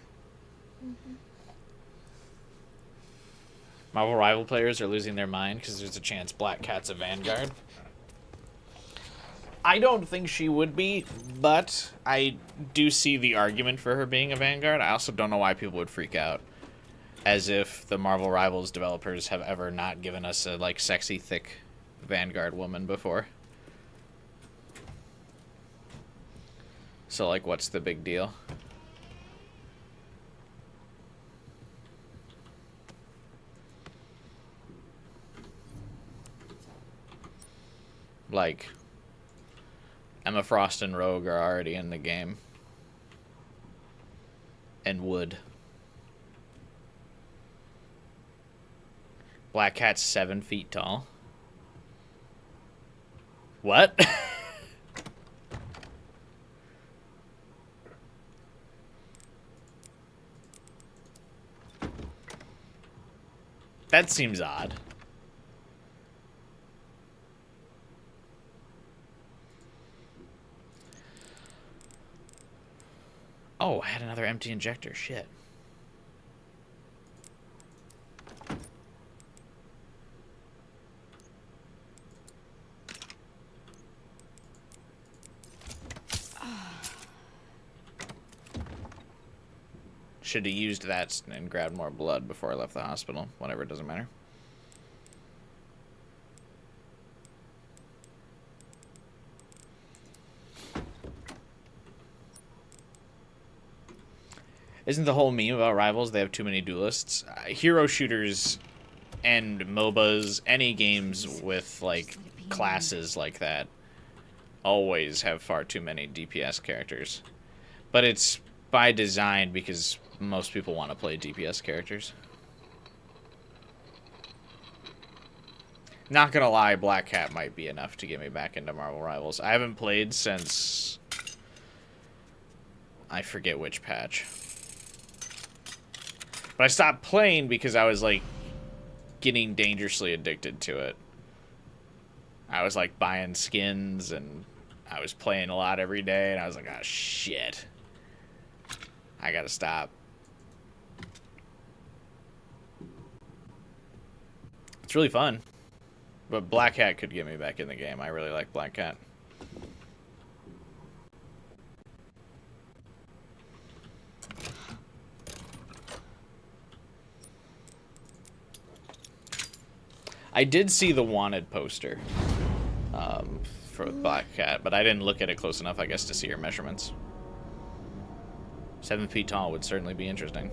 Marvel Rival players are losing their mind because there's a chance Black Cat's a Vanguard. I don't think she would be, but I do see the argument for her being a Vanguard. I also don't know why people would freak out. As if the Marvel Rivals developers have ever not given us a, like, sexy, thick Vanguard woman before. So, like, what's the big deal? Like, Emma Frost and Rogue are already in the game. And Wood. Black Cat's 7 feet tall. What? That seems odd. Oh, I had another empty injector. Shit. Should have used that and grabbed more blood before I left the hospital. Whatever, it doesn't matter. Isn't the whole meme about Rivals they have too many duelists? Hero shooters and MOBAs, any games with, like, classes like that, always have far too many DPS characters. But it's by design because most people want to play DPS characters. Not gonna lie, Black Cat might be enough to get me back into Marvel Rivals. I haven't played since... I forget which patch. But I stopped playing because I was, like, getting dangerously addicted to it. I was, like, buying skins, and I was playing a lot every day, and I was like, oh, shit. I gotta stop. It's really fun. But Black Cat could get me back in the game. I really like Black Cat. I did see the wanted poster for Black Cat, but I didn't look at it close enough, I guess, to see her measurements. 7 feet tall would certainly be interesting.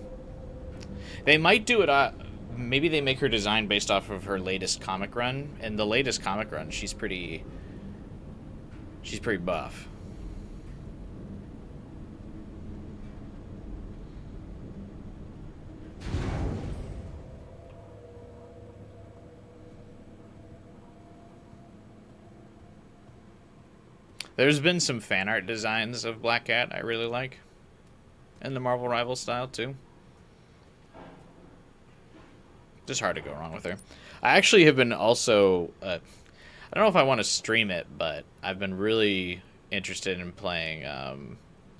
They might do it. Maybe they make her design based off of her latest comic run. And the latest comic run, she's pretty buff. There's been some fan art designs of Black Cat I really like. In the Marvel Rivals style, too. Just hard to go wrong with her. I actually have been also... I don't know if I want to stream it, but I've been really interested in playing...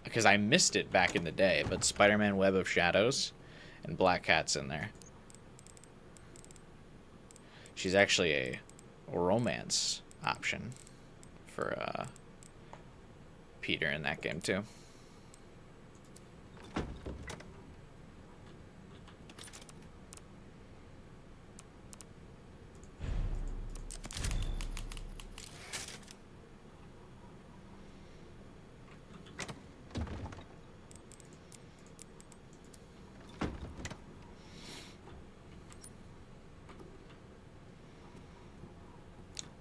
because I missed it back in the day, but Spider-Man Web of Shadows and Black Cat's in there. She's actually a romance option for... Peter in that game too.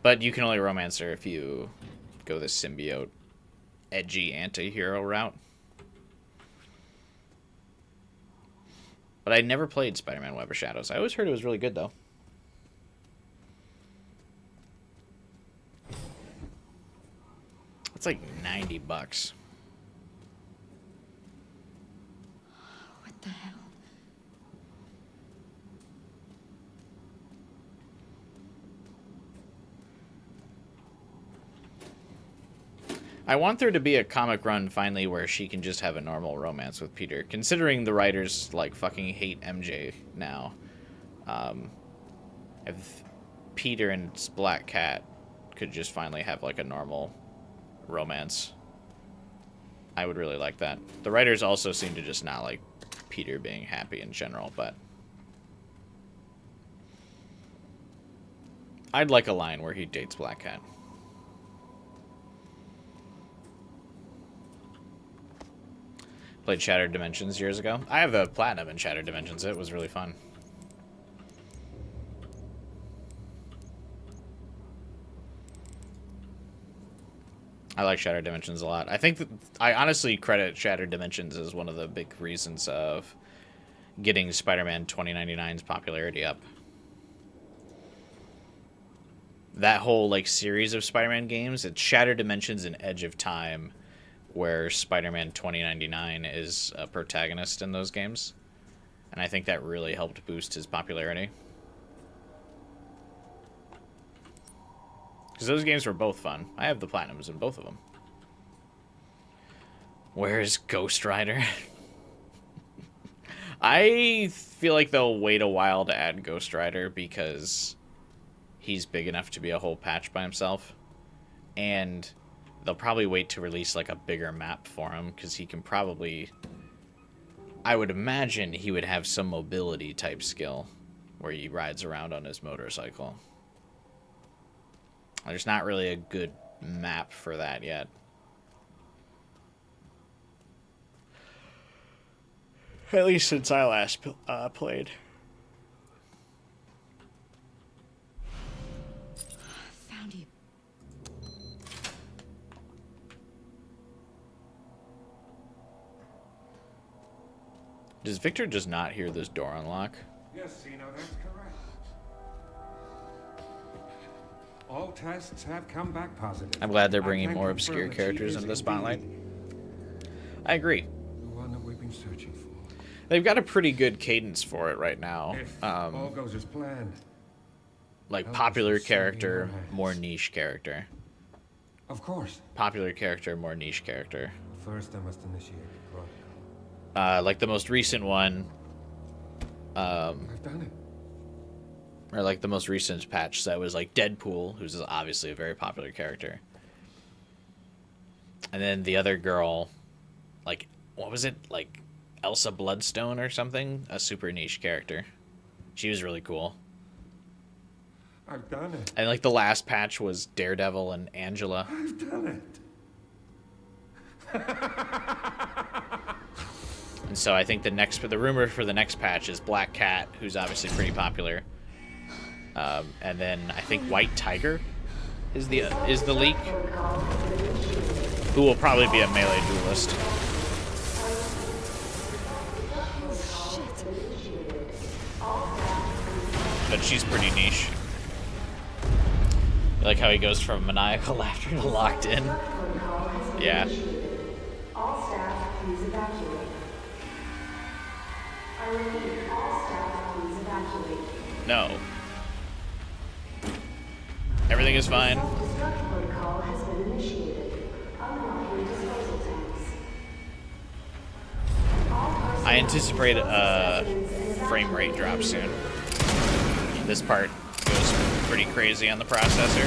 But you can only romance her if you go the symbiote edgy anti-hero route. But I never played Spider-Man Web of Shadows. I always heard it was really good, though. It's like $90. What the hell? I want there to be a comic run finally where she can just have a normal romance with Peter. Considering the writers like fucking hate MJ now, if Peter and Black Cat could just finally have like a normal romance, I would really like that. The writers also seem to just not like Peter being happy in general, but I'd like a line where he dates Black Cat. Played Shattered Dimensions years ago. I have a platinum in Shattered Dimensions. It was really fun. I like Shattered Dimensions a lot. I think that I honestly credit Shattered Dimensions as one of the big reasons of getting Spider-Man 2099's popularity up. That whole like series of Spider-Man games, it's Shattered Dimensions and Edge of Time, where Spider-Man 2099 is a protagonist in those games. And I think that really helped boost his popularity. Because those games were both fun. I have the platinums in both of them. Where's Ghost Rider? I feel like they'll wait a while to add Ghost Rider because he's big enough to be a whole patch by himself. And they'll probably wait to release like a bigger map for him because he can probably... I would imagine he would have some mobility type skill where he rides around on his motorcycle. There's not really a good map for that yet. At least since I last played. Found you. Does Victor just not hear this door unlock? Yes, Zeno, that's correct. All tests have come back positive. I'm glad they're I bringing can more confirm obscure that she characters is into the spotlight. indeed I agree. the one that we've been searching for. They've got a pretty good cadence for it right now. If all goes as planned. Like I'll popular just save you character, your hands. more niche character. Of course. Popular character, more niche character. First, I must initiate the protocol. Like the most recent one, I've done it. or like the most recent patch that was like Deadpool, who's obviously a very popular character. And then the other girl, like, what was it? Like Elsa Bloodstone or something? A super niche character. She was really cool. I've done it. And like the last patch was Daredevil and Angela. I've done it. And so I think the rumor for the next patch is Black Cat, who's obviously pretty popular. And then I think White Tiger is the leak, who will probably be a melee duelist. But she's pretty niche. I like how he goes from maniacal laughter to locked in. Yeah. All staff, please evacuate. I repeat, all staff, please evacuate. No. Everything is fine. Self-destruct protocol has been initiated. Unlocking disposal tanks. I anticipate a frame rate drop soon. This part goes pretty crazy on the processor.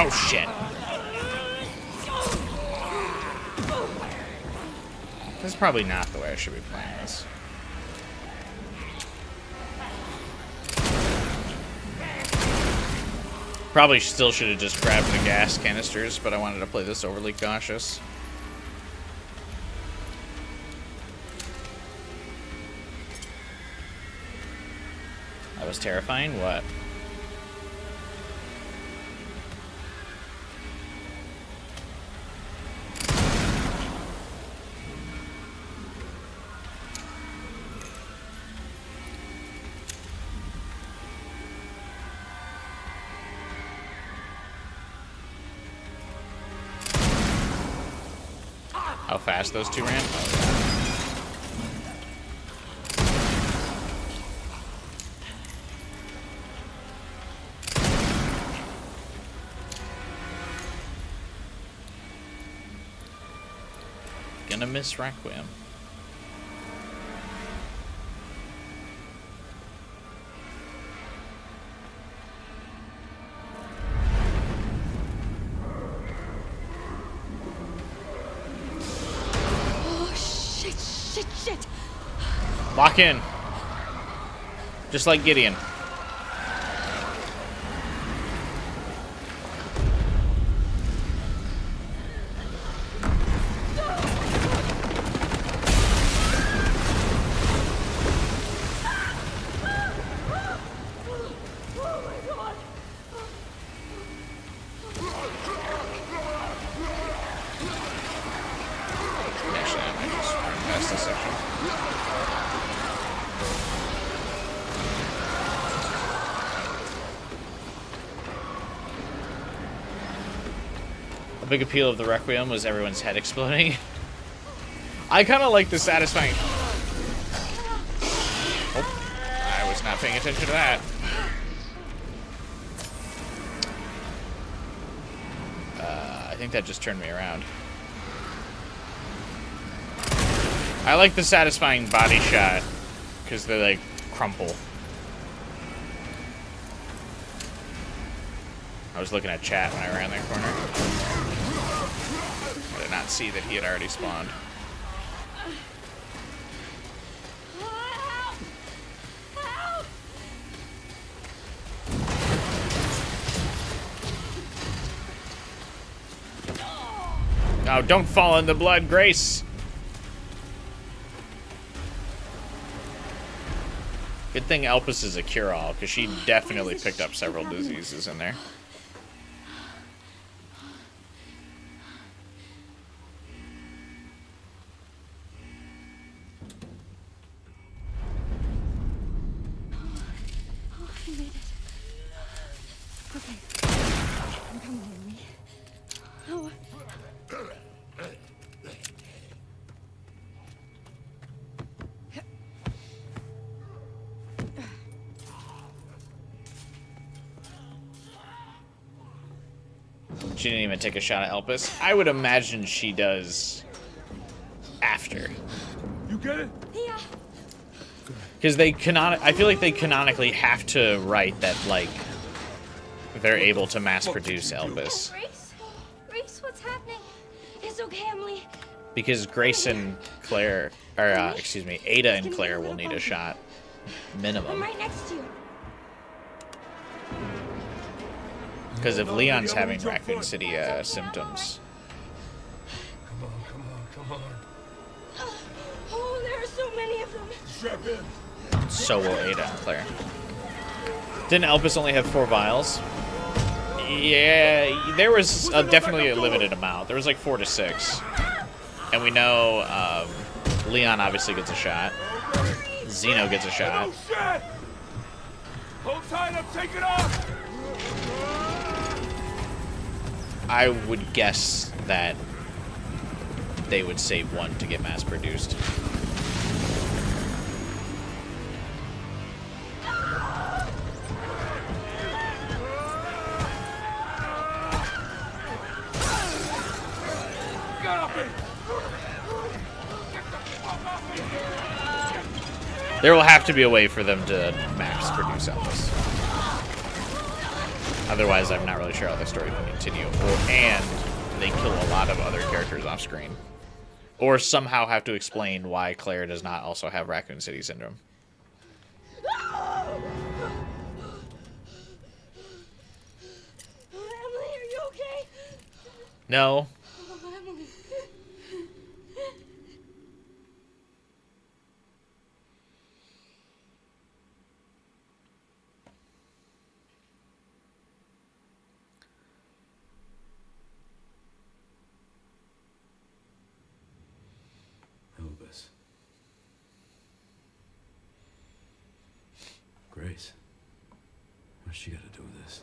Oh shit. This is probably not the way I should be playing this. Probably still should have just grabbed the gas canisters, but I wanted to play this overly cautious. That was terrifying. What? How fast those two ran? Gonna miss Requiem. Shit. Lock in. Just like Gideon. Actually, I might just run past this section. A big appeal of the Requiem was everyone's head exploding. I kind of like the satisfying... Oh, I was not paying attention to that. I think that just turned me around. I like the satisfying body shot, because they, like, crumple. I was looking at chat when I ran that corner. I did not see that he had already spawned. Oh, don't fall in the blood, Grace! Good thing Elpis is a cure-all, because she definitely picked up several diseases in there. Oh, I made it. Okay. She didn't even take a shot at Elpis. I would imagine she does after. You get it? Yeah. Because I feel like they canonically have to write that, like, they're able to mass produce Elpis. Grace? Grace, what's happening? It's okay, Emily. Because Grace and Claire, or, excuse me, Ada and Claire will need a shot. I'm Minimum. right next to you. Because if Leon's having Raccoon City symptoms. Come on. Oh, there are so many of them. Strap in. So will Ada and Claire. Didn't Elpis only have 4 vials? Yeah, there was definitely a limited amount. There was like 4 to 6. And we know Leon obviously gets a shot. Zeno gets a shot. Oh, shit! Hold tight, I'm taking off! I would guess that they would save 1 to get mass produced. Get up here! There will have to be a way for them to mass produce Elvis. Otherwise, I'm not really sure how the story can continue. And they kill a lot of other characters off screen. Or somehow have to explain why Claire does not also have Raccoon City Syndrome. Emily, are you okay? No. Oh, Emily. Elvis. Grace. What's she got to do with this?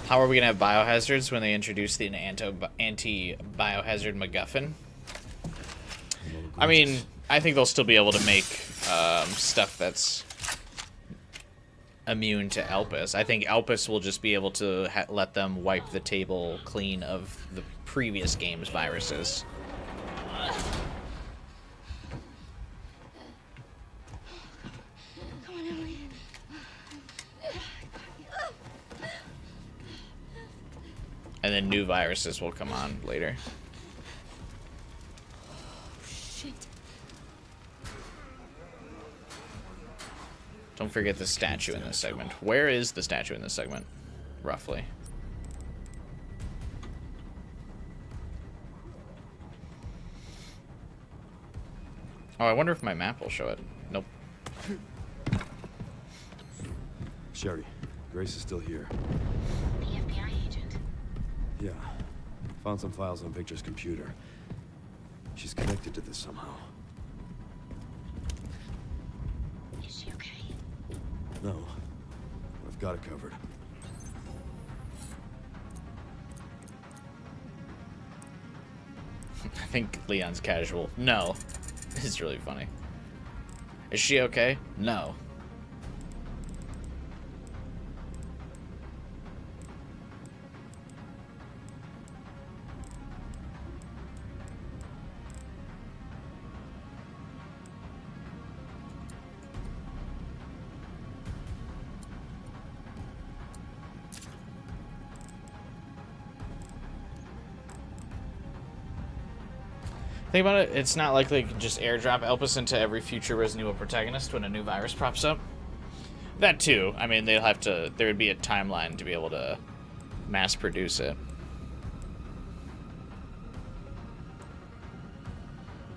How are we going to have biohazards when they introduce the anti-biohazard MacGuffin? I mean, I think they'll still be able to make stuff that's immune to Elpis. I think Elpis will just be able to let them wipe the table clean of the previous game's viruses. Come on, Emily. And then new viruses will come on later. Shit. Don't forget the statue in this segment. Where is the statue in this segment, roughly? Oh, I wonder if my map will show it. Nope. Sherry, Grace is still here. The FBI agent. Yeah. Found some files on Victor's computer. She's connected to this somehow. Is she okay? No. I've got it covered. I think Leon's casual. No. It's really funny. Is she okay? No. Think about it, it's not like they can just airdrop Elpis into every future Resident Evil protagonist when a new virus pops up. That too. I mean, they'll have to, there would be a timeline to be able to mass produce it.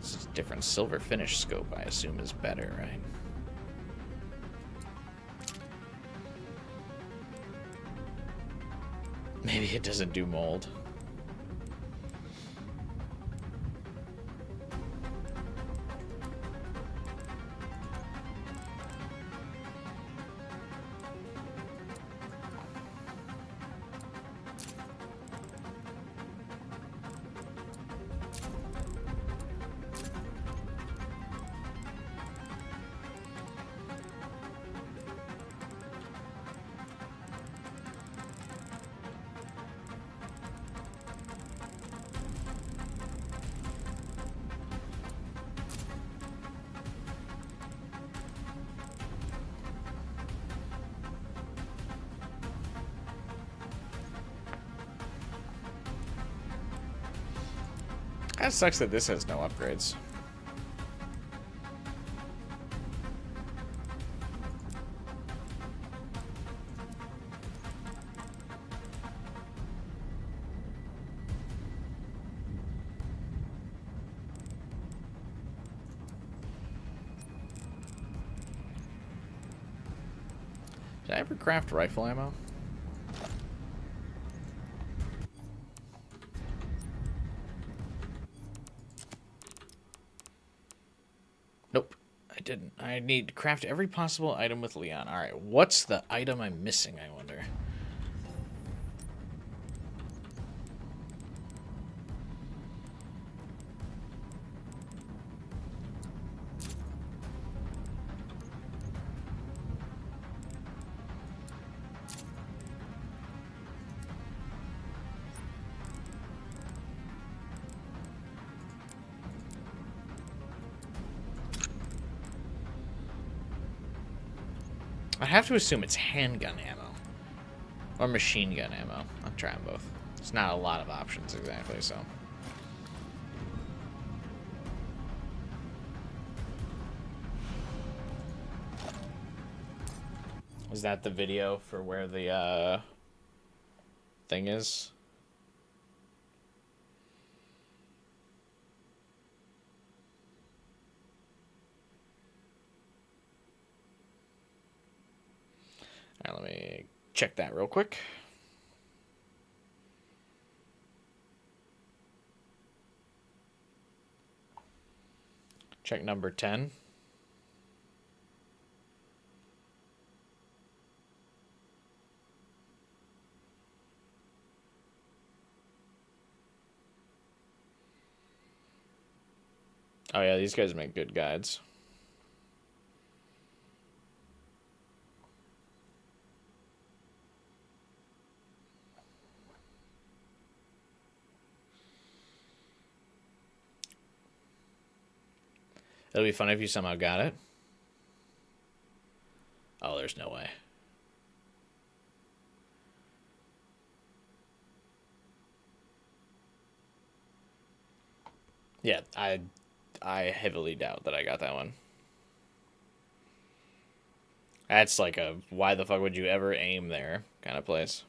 This is a different silver finish scope, I assume, is better, right? Maybe it doesn't do mold. That sucks that this has no upgrades. Did I ever craft rifle ammo? Nope, I didn't. I need to craft every possible item with Leon. Alright, what's the item I'm missing, I wonder? I have to assume it's handgun ammo. Or machine gun ammo. I'll try them both. It's not a lot of options exactly, so. Is that the video for where the thing is? Alright, let me check that real quick. Check number 10. Oh yeah, these guys make good guides. It'll be fun if you somehow got it. Oh, there's no way. Yeah, I heavily doubt that I got that one. That's like a why the fuck would you ever aim there kind of place.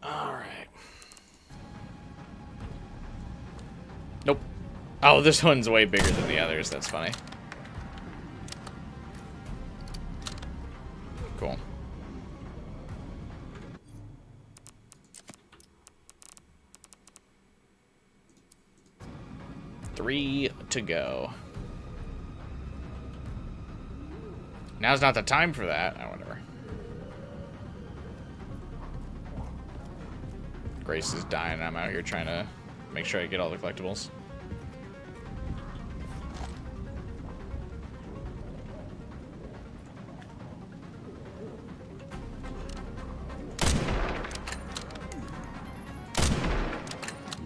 Alright. Nope. Oh, this one's way bigger than the others. That's funny. Cool. Three to go. Now's not the time for that. Oh, whatever. Grace is dying. I'm out here trying to make sure I get all the collectibles.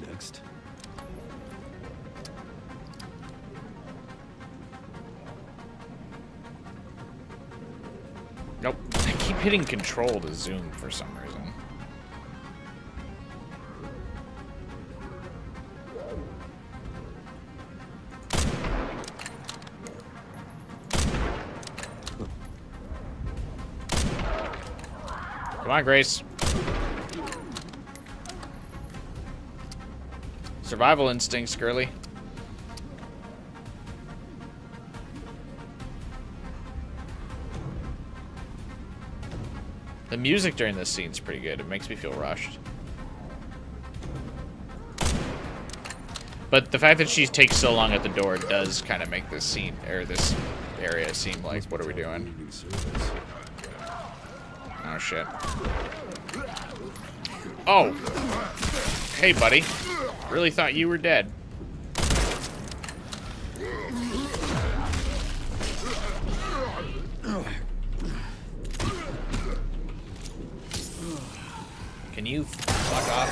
Next. Nope. I keep hitting control to zoom for some reason. Come on, Grace. Survival instincts, girly. The music during this scene's pretty good. It makes me feel rushed. But the fact that she takes so long at the door does kind of make this scene, or this area, seem like, what are we doing? Oh, shit. Oh! Hey, buddy. Really thought you were dead. Can you fuck off?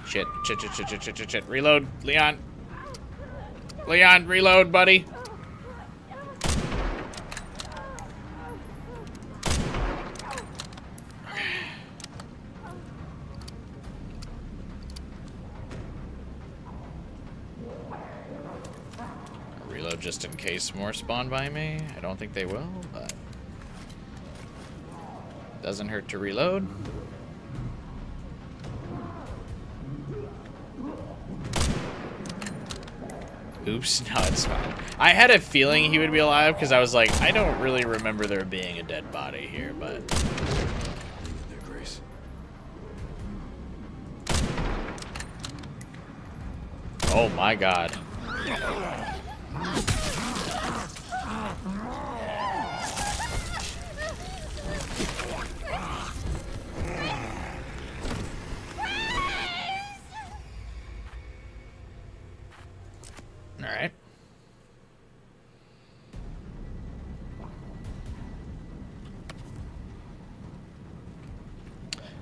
Shit, shit, shit, shit, shit, shit, shit, shit. Reload, Leon. Leon, reload, buddy. Reload just in case more spawn by me. I don't think they will, but doesn't hurt to reload. Oops, no, it's fine. I had a feeling he would be alive because I was like, I don't really remember there being a dead body here, but... Oh my god. Alright.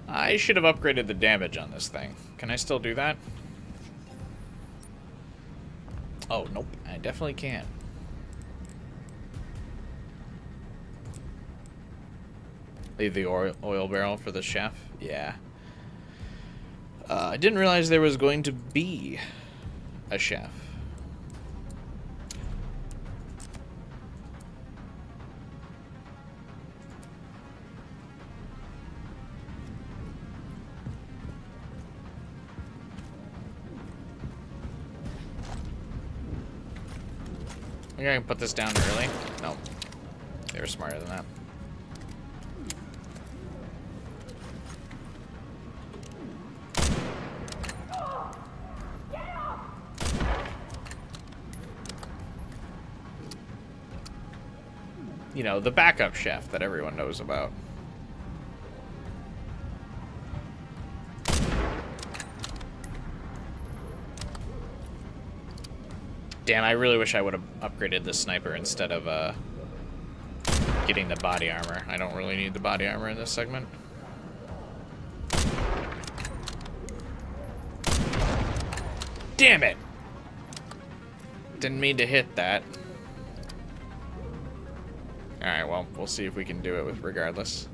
I should have upgraded the damage on this thing. Can I still do that? Oh, nope. I definitely can. Leave the oil barrel for the chef? Yeah. I didn't realize there was going to be a chef. I think I can put this down early. No. They were smarter than that. You know, the backup chef that everyone knows about. Damn, I really wish I would have upgraded the sniper instead of getting the body armor. I don't really need the body armor in this segment. Damn it! Didn't mean to hit that. Alright, well, we'll see if we can do it with regardless.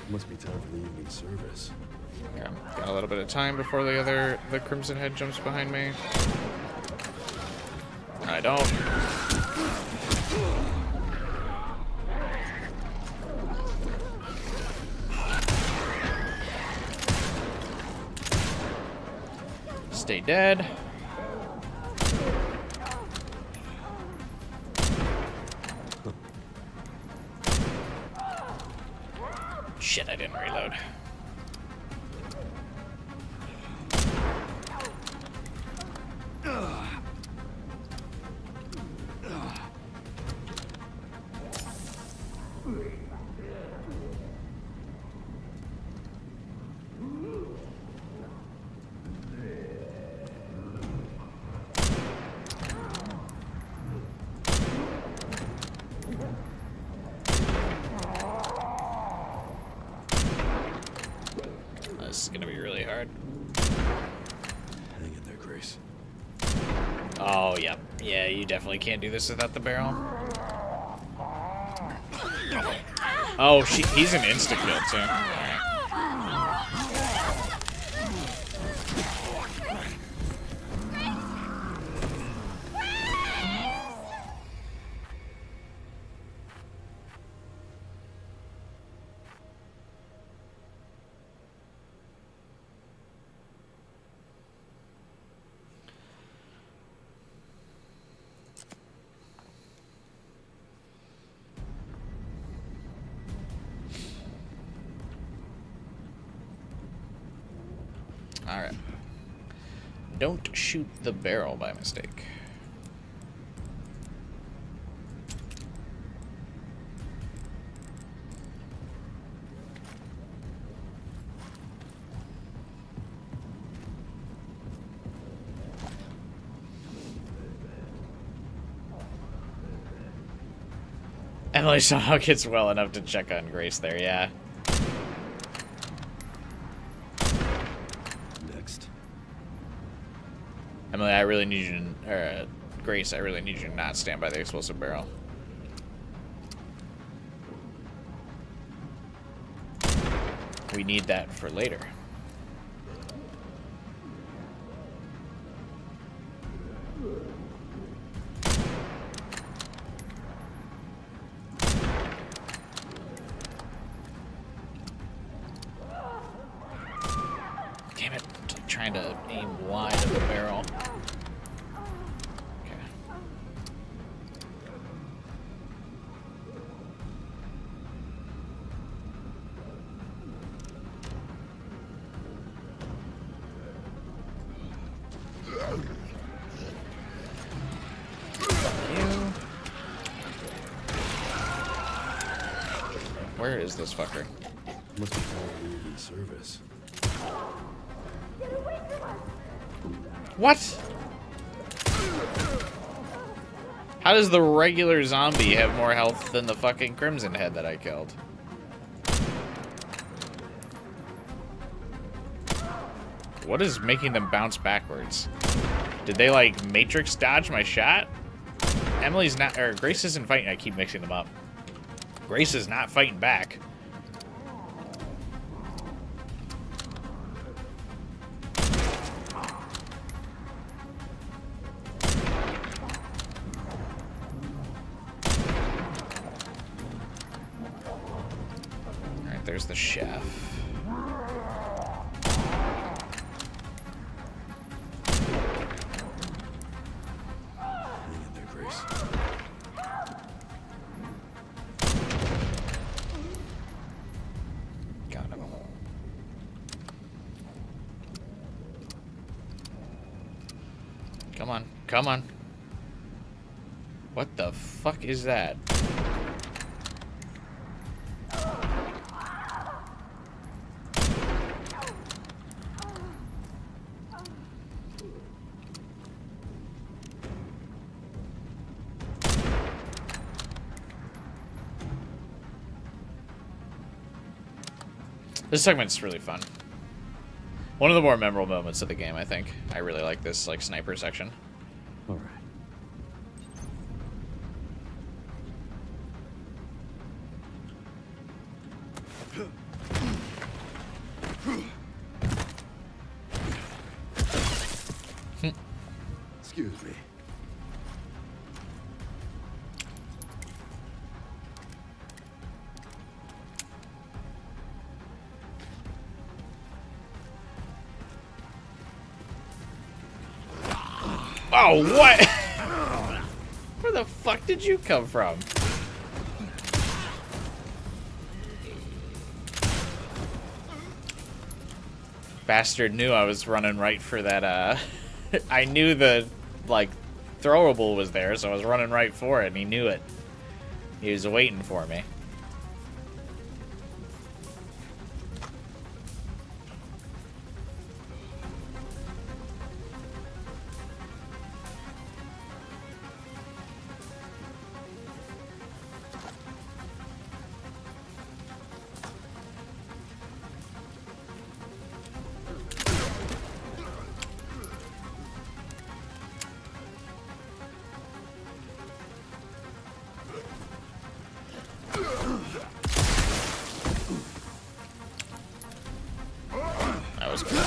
Must be time for the evening service. Yeah, got a little bit of time before the Crimson Head jumps behind me. I don't. Stay dead. Shit, I didn't reload. This is gonna be really hard. Hang in there, Grace. Oh, yeah. Yeah, you definitely can't do this without the barrel. Oh, he's an insta-kill, too. Alright. Alright. Don't shoot the barrel by mistake. Emily somehow gets well enough to check on Grace there, yeah. Next. Emily, I really need you to, Grace, I really need you to not stand by the explosive barrel. We need that for later. Damn it, I'm trying to aim wide of the barrel. Okay. Where is this fucker? Must be all in service. What? How does the regular zombie have more health than the fucking Crimson Head that I killed? What is making them bounce backwards? Did they, like, Matrix dodge my shot? Emily's not, or Grace isn't fighting. I keep mixing them up. Grace is not fighting back. Alright, there's the chef. Hang in there, Grace. Got him. Come on, come on. What the fuck is that? This segment's really fun. One of the more memorable moments of the game, I think. I really like this, like, sniper section. All right. Excuse me. Oh, what? Where the fuck did you come from? Bastard knew I was running right for that, I knew the, like, throwable was there, so I was running right for it, and he knew it. He was waiting for me. That was good.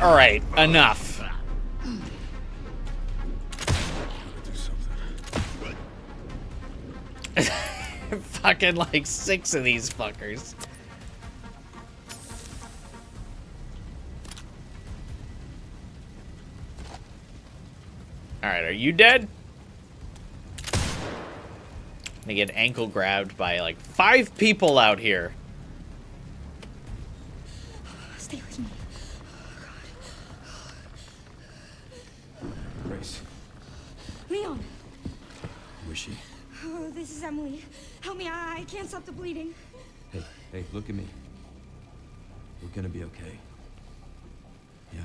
All right, enough. Do something. Fucking like 6 of these fuckers. Alright, are you dead? They get ankle grabbed by like 5 people out here. Stay with me. Grace, Leon! who is she? Oh, this is Emily. Help me, I can't stop the bleeding. Hey, look at me. We're gonna be okay. Yeah?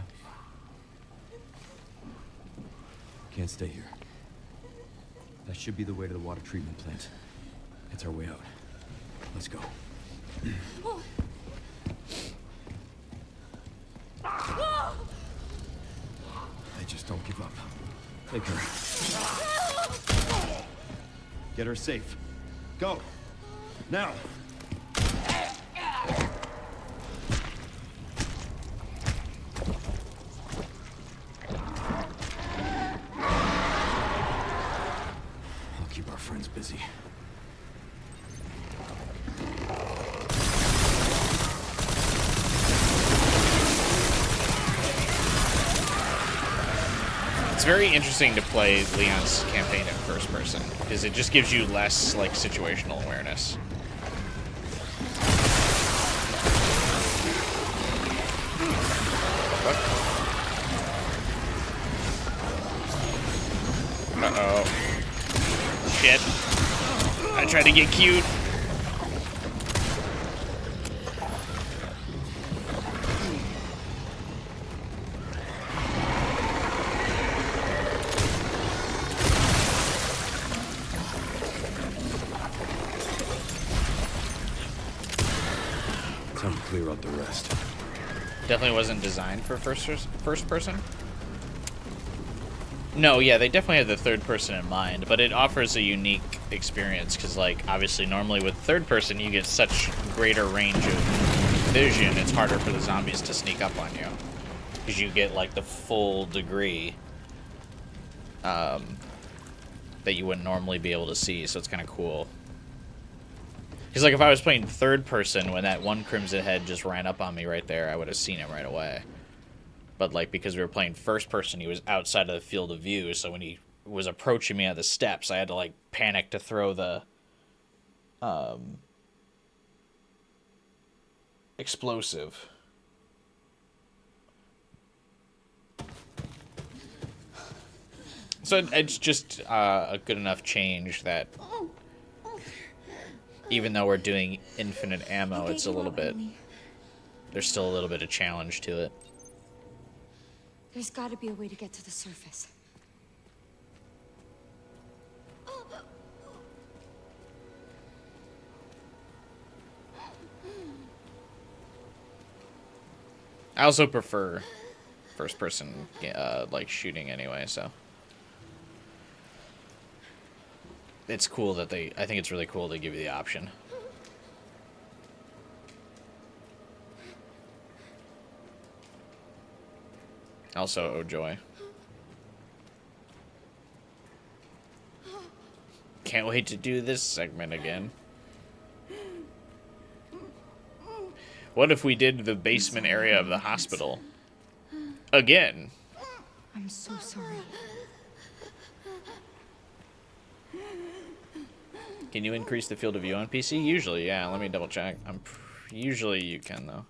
Can't stay here. That should be the way to the water treatment plant. It's our way out. Let's go. Oh. Hey, just don't give up. Take her. Get her safe. Go. Now. I'll keep our friends busy. It's very interesting to play Leon's campaign in first person, because it just gives you less, like, situational awareness. Uh-oh. Shit. I tried to get cute. Time to clear out the rest. Definitely wasn't designed for first person. No, yeah, they definitely had the third person in mind, but it offers a unique experience because, like, obviously normally with third person you get such greater range of vision, it's harder for the zombies to sneak up on you because you get, like, the full degree that you wouldn't normally be able to see, so it's kind of cool. Because, like, if I was playing third person when that one Crimson Head just ran up on me right there, I would have seen him right away. But, like, because we were playing first person, he was outside of the field of view, so when he was approaching me at the steps, I had to, like, panic to throw the explosive. So it's just a good enough change that even though we're doing infinite ammo, Okay, it's a you little won't bit... hurt me. There's still a little bit of challenge to it. There's got to be a way to get to the surface. I also prefer first-person, like, shooting anyway, so... It's cool that they... I think it's really cool they give you the option. Also, oh joy. Can't wait to do this segment again. What if we did the basement area of the hospital? Again. I'm so sorry. Can you increase the field of view on PC? Usually, yeah. Let me double check. Usually you can, though.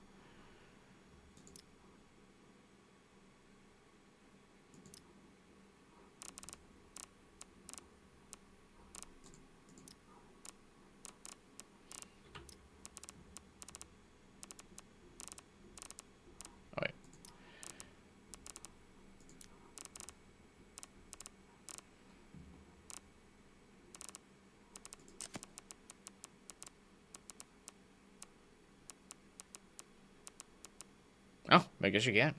Oh, wait. Oh, I guess you can.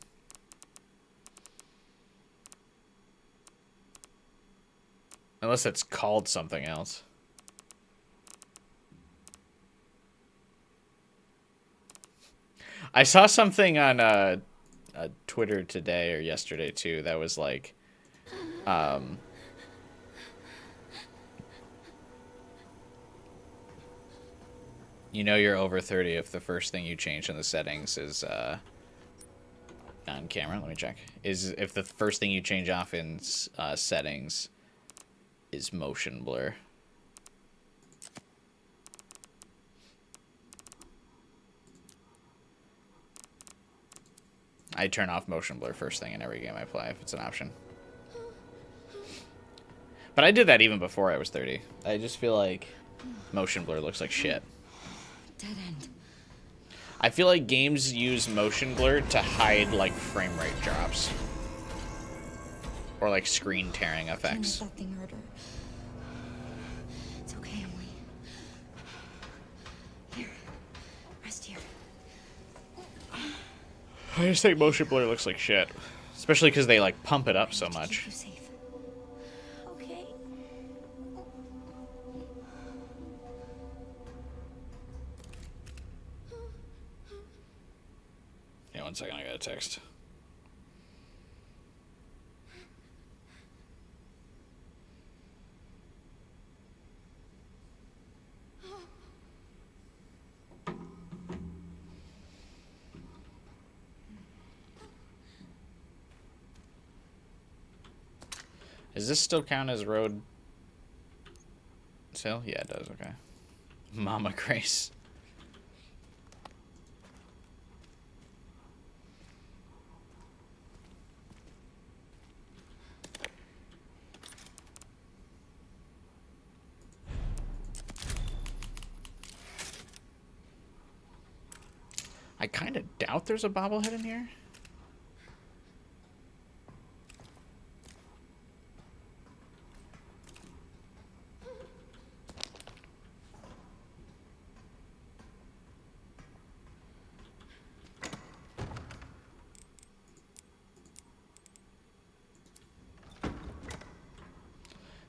Unless it's called something else. I saw something on Twitter today or yesterday too that was like, you know you're over 30 if the first thing you change in the settings is on camera. Let me check. Is if the first thing you change off in settings is motion blur. I turn off motion blur first thing in every game I play if it's an option. But I did that even before I was 30. I just feel like motion blur looks like shit. Dead end. I feel like games use motion blur to hide like frame rate drops. Or like screen tearing Can't effects. let that thing hurt her. It's okay, Emily. Here. Rest here. I just think motion blur looks like shit. Especially because they like pump it up so much. Keep you safe. Okay. Yeah, 1 second, I got a text. Does this still count as road sale? Yeah, it does, okay. Mama Grace. I kind of doubt there's a bobblehead in here.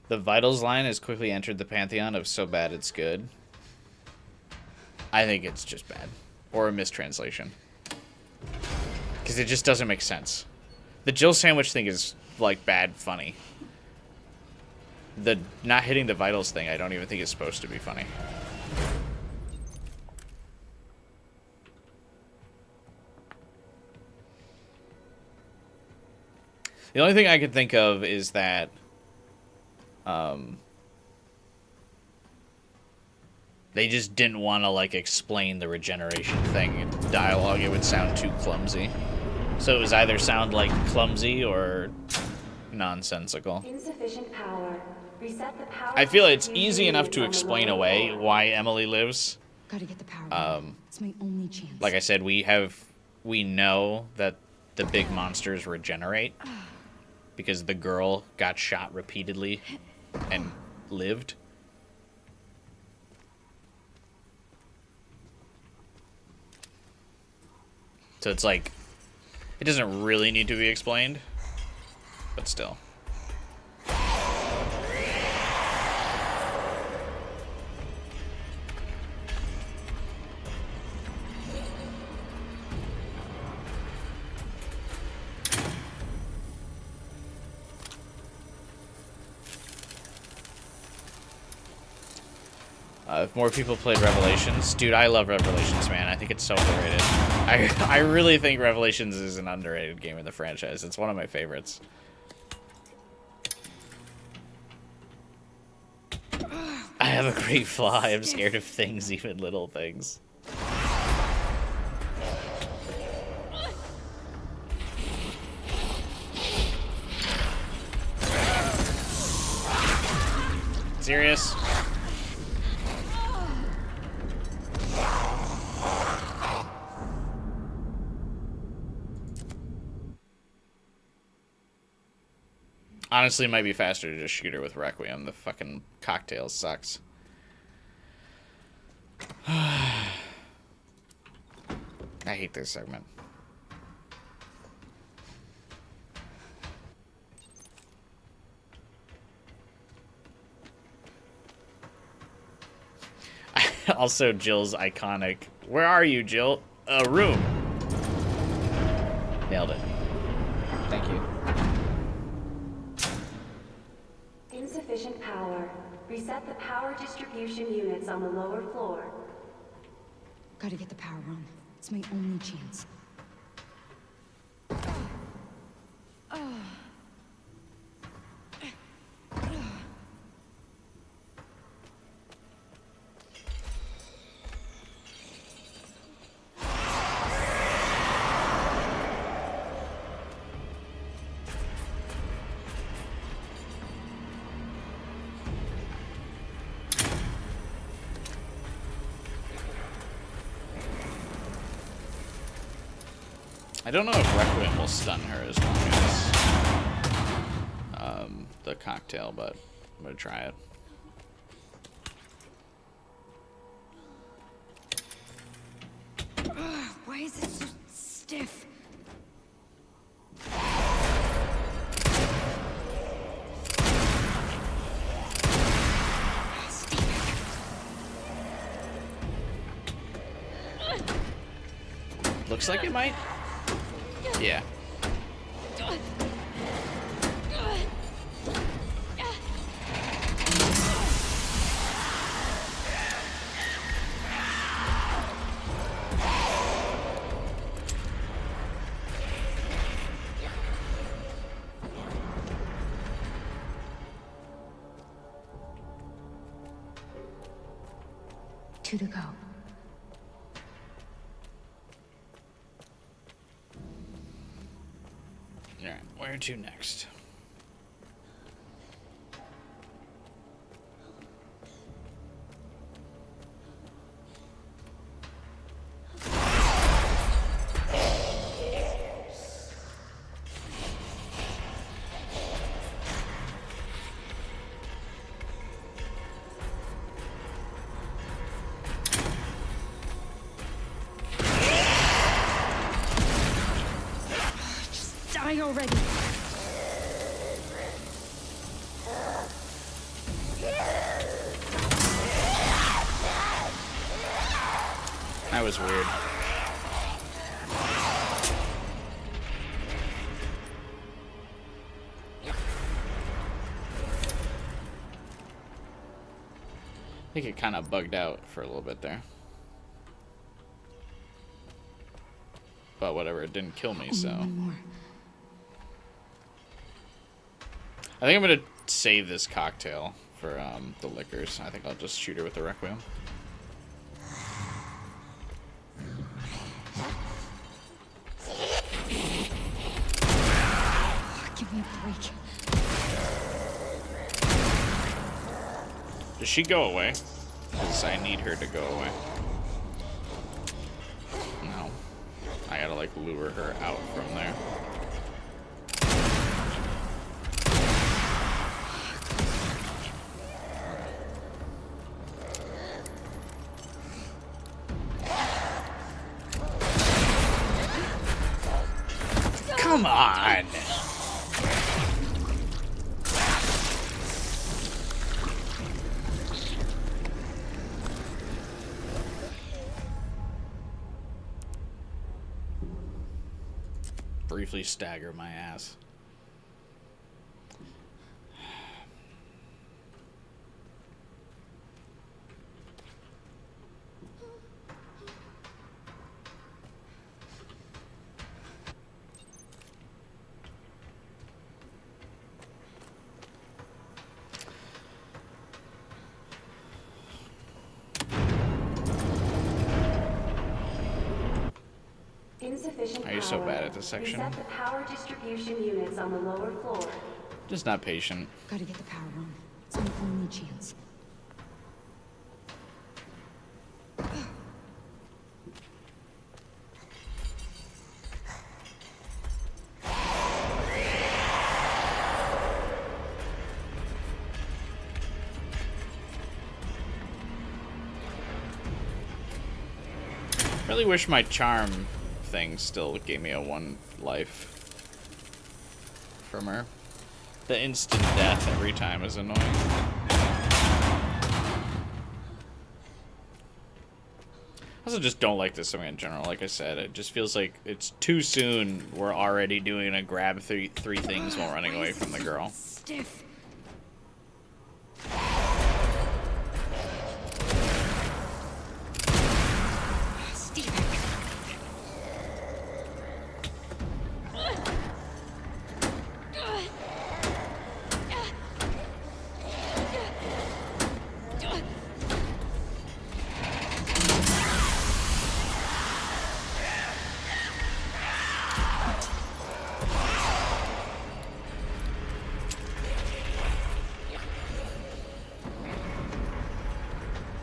The Vitals line has quickly entered the pantheon of so bad it's good. I think it's just bad. Or a mistranslation. Because it just doesn't make sense. The Jill sandwich thing is, like, bad funny. The not hitting the vitals thing, I don't even think is supposed to be funny. The only thing I can think of is that they just didn't want to like explain the regeneration thing in dialogue. It would sound too clumsy. So it was either sound like clumsy or nonsensical. Insufficient power. Reset the power. I feel it's easy enough to explain away why Emily lives. Gotta get the power on. It's my only chance. Like I said, we know that the big monsters regenerate because the girl got shot repeatedly and lived. So it's like, it doesn't really need to be explained, but still. If more people played Revelations, dude, I love Revelations, man. I think it's so underrated. I really think Revelations is an underrated game in the franchise. It's one of my favorites. I have a great flaw. I'm scared of things, even little things. Serious? Honestly, it might be faster to just shoot her with Requiem. The fucking cocktail sucks. I hate this segment. Also, Jill's iconic. Where are you, Jill? Room. Nailed it. Thank you. Insufficient power. Reset the power distribution units on the lower floor. Gotta get the power on. It's my only chance. I don't know if Requiem will stun her as long as the cocktail, but I'm gonna try it. Why is it so stiff? Looks like it might. Yeah. Two to go. Alright, where to next? Die already. That was weird. I think it kind of bugged out for a little bit there. But whatever, it didn't kill me, so. One more. I think I'm gonna save this cocktail for the liquors. I think I'll just shoot her with the Requiem. Give me a break. Does she go away? Because I need her to go away. No. I gotta, like, lure her out from there. Come on! Briefly stagger my ass. Insufficient Are you so power. bad at this section? Reset the power distribution units on the lower floor. Just not patient. Gotta get the power on. It's my only chance. Really wish my charm thing still gave me a 1 life from her. The instant death every time is annoying. I also just don't like this song in general. Like I said, it just feels like it's too soon. We're already doing a grab three things while running away from the girl. Stiff.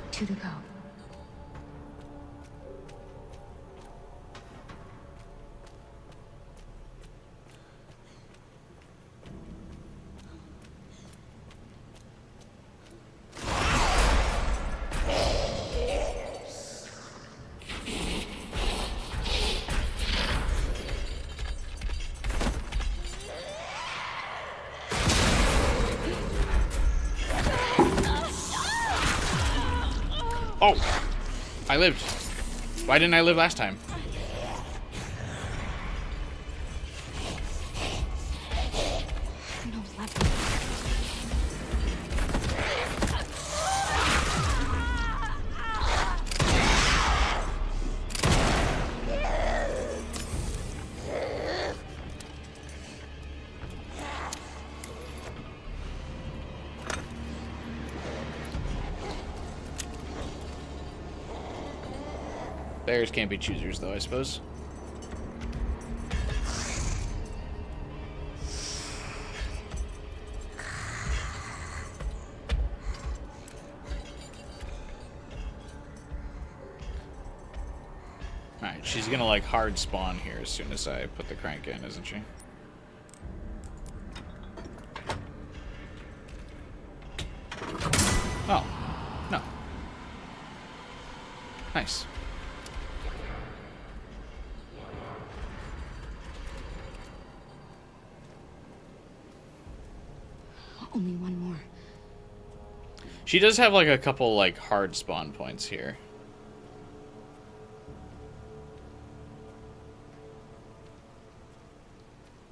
Two to go. Oh! I lived. Why didn't I live last time? No lever. Bears can't be choosers, though, I suppose. Alright, she's gonna, like, hard spawn here as soon as I put the crank in, isn't she? Oh. No. Nice. Only one more. She does have, like, a couple, like, hard spawn points here.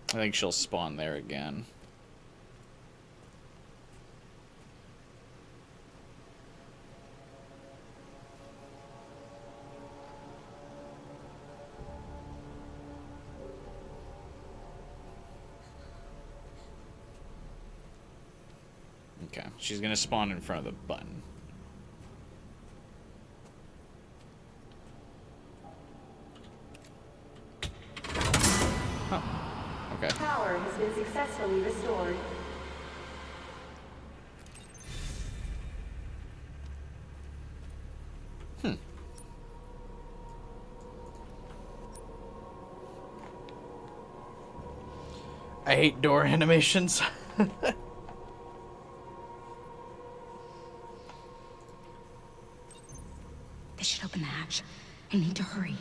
I think she'll spawn there again. Okay, she's gonna spawn in front of the button. Oh, okay. Power has been successfully restored. I hate door animations. They should open the hatch. I need to hurry.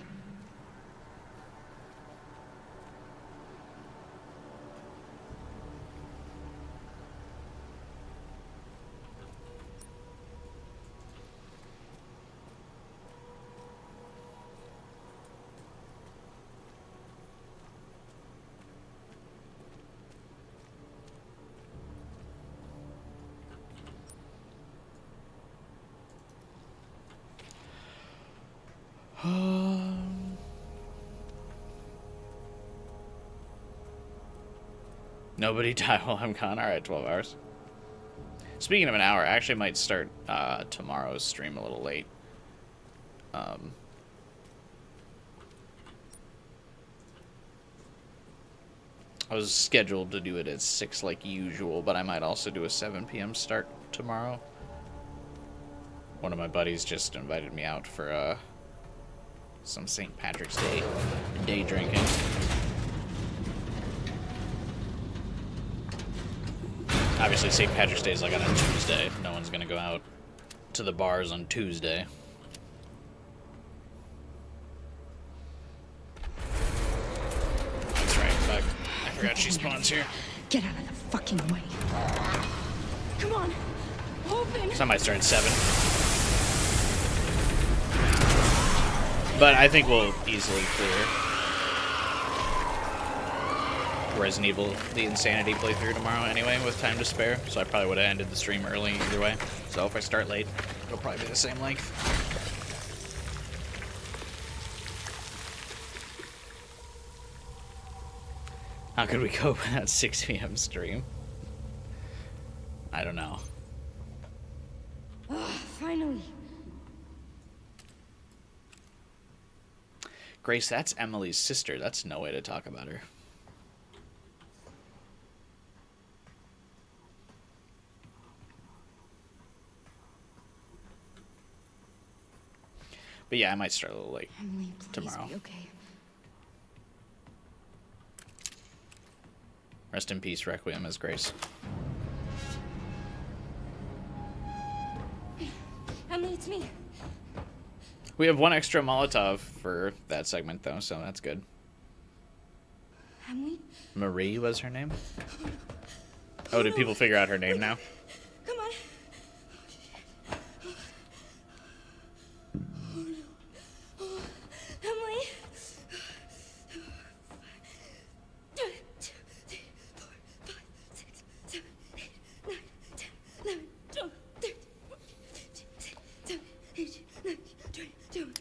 Nobody die while I'm gone. Alright, 12 hours. Speaking of an hour, I actually might start tomorrow's stream a little late. I was scheduled to do it at 6 like usual, but I might also do a 7 p.m. start tomorrow. One of my buddies just invited me out for some St. Patrick's Day drinking. Obviously, St. Patrick's Day is like on a Tuesday. No one's gonna go out to the bars on Tuesday. That's right. Fuck. I forgot she spawns here. Get out of the fucking way. Come on. Open. So I might start at 7. But I think we'll easily clear Resident Evil, the Insanity playthrough tomorrow anyway, with time to spare. So I probably would have ended the stream early either way. So if I start late, it'll probably be the same length. How could we cope with that 6 p.m. stream? I don't know. Finally. Grace, that's Emily's sister. That's no way to talk about her. But yeah, I might start a little late Emily, please tomorrow. be okay. Rest in peace, Requiem as Grace. Emily, it's me. We have one extra Molotov for that segment, though, so that's good. Emily? Marie was her name? Oh, did people figure out her name now? Come on.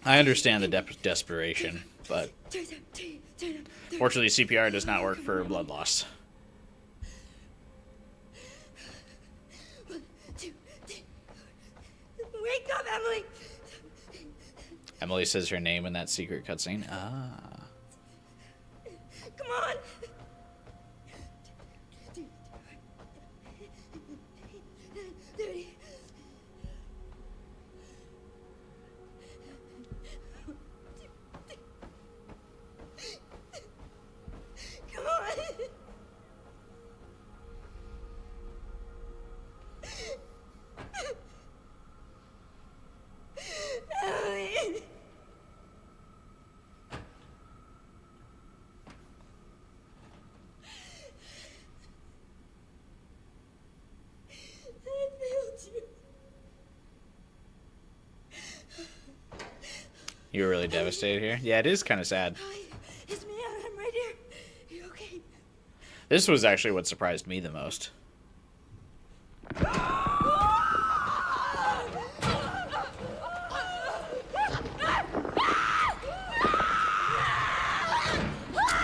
I understand the desperation, but fortunately CPR does not work for blood loss. Wake up, Emily! Emily says her name in that secret cutscene. Ah. Come on! Come on! Emily! I failed you. You were really devastated here? Yeah, it is kind of sad. Hi, it's me. I'm right here. You okay? This was actually what surprised me the most.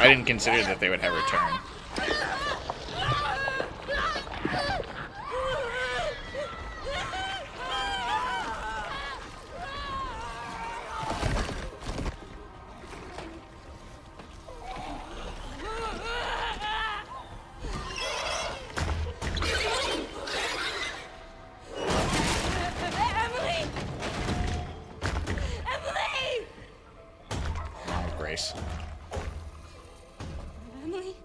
I didn't consider that they would have returned. Emily! Emily! Oh, Grace. Emily?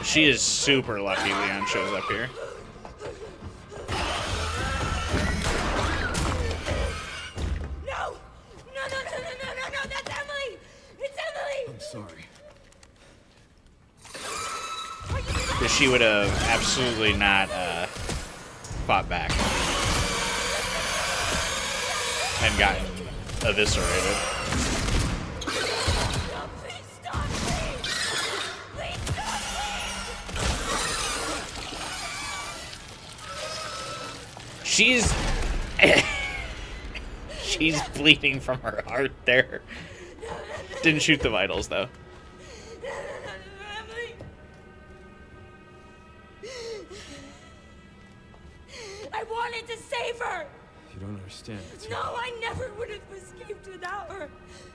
She is super lucky Leon shows up here. No! No, that's Emily! It's Emily! I'm sorry. Because she would have absolutely not fought back and gotten eviscerated. No, please stop, please! Please stop, She's she's bleeding from her heart there. Didn't shoot the vitals though. Emily! I wanted to save her! You don't understand. It's No, I never would have escaped without her.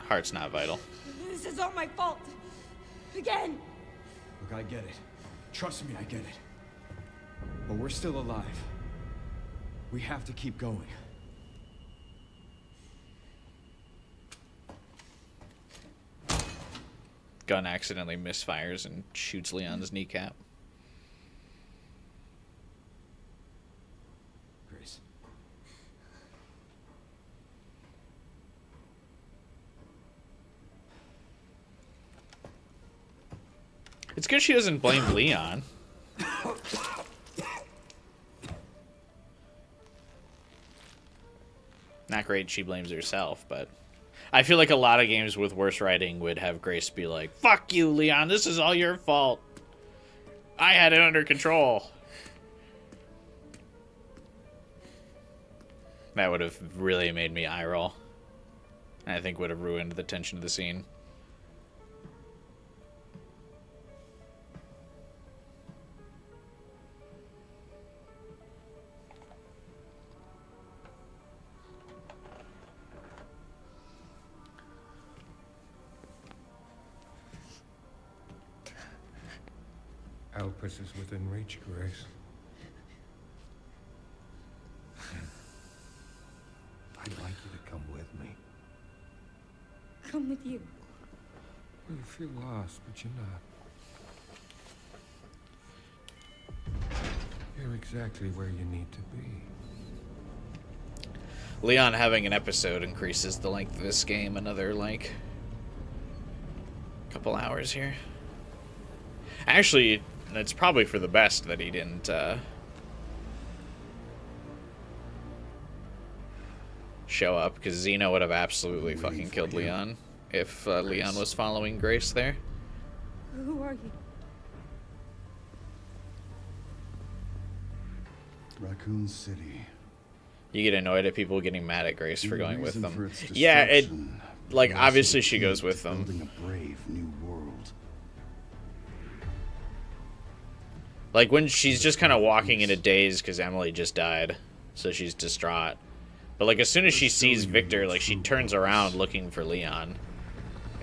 Heart's not vital. This is all my fault. Again. Look, I get it. Trust me, I get it. But we're still alive. We have to keep going. Gun accidentally misfires and shoots Leon's kneecap. Grace. It's good she doesn't blame Leon. Not great she blames herself, but I feel like a lot of games with worse writing would have Grace be like, "Fuck you, Leon, this is all your fault. I had it under control." That would have really made me eye roll. And I think would have ruined the tension of the scene. Elpis is within reach, Grace. I'd like you to come with me. Come with you. Well, you feel lost, but you're not. You're exactly where you need to be. Leon having an episode increases the length of this game another, like, couple hours here. Actually, it's probably for the best that he didn't show up, because Xeno would have absolutely fucking killed Leon if Leon was following Grace there. Who are you? Raccoon City. You get annoyed at people getting mad at Grace for going with reason for them. its Yeah, it destruction, like but also obviously the she key goes to with them. Building a brave new world. Like when she's just kind of walking in a daze because Emily just died, so she's distraught. But like as soon as she sees Victor, like she turns around looking for Leon,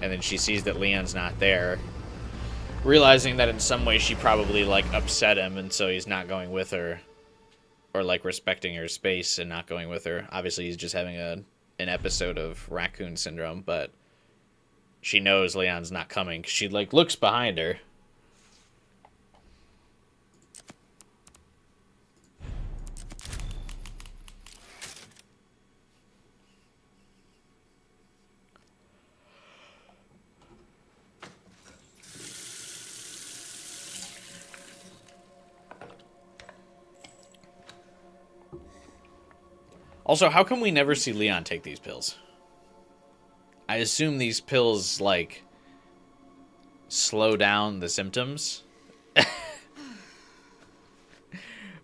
and then she sees that Leon's not there, realizing that in some way she probably like upset him, and so he's not going with her, or like respecting her space and not going with her. Obviously, he's just having an episode of raccoon syndrome, but she knows Leon's not coming. She like looks behind her. Also, how come we never see Leon take these pills? I assume these pills, like, slow down the symptoms.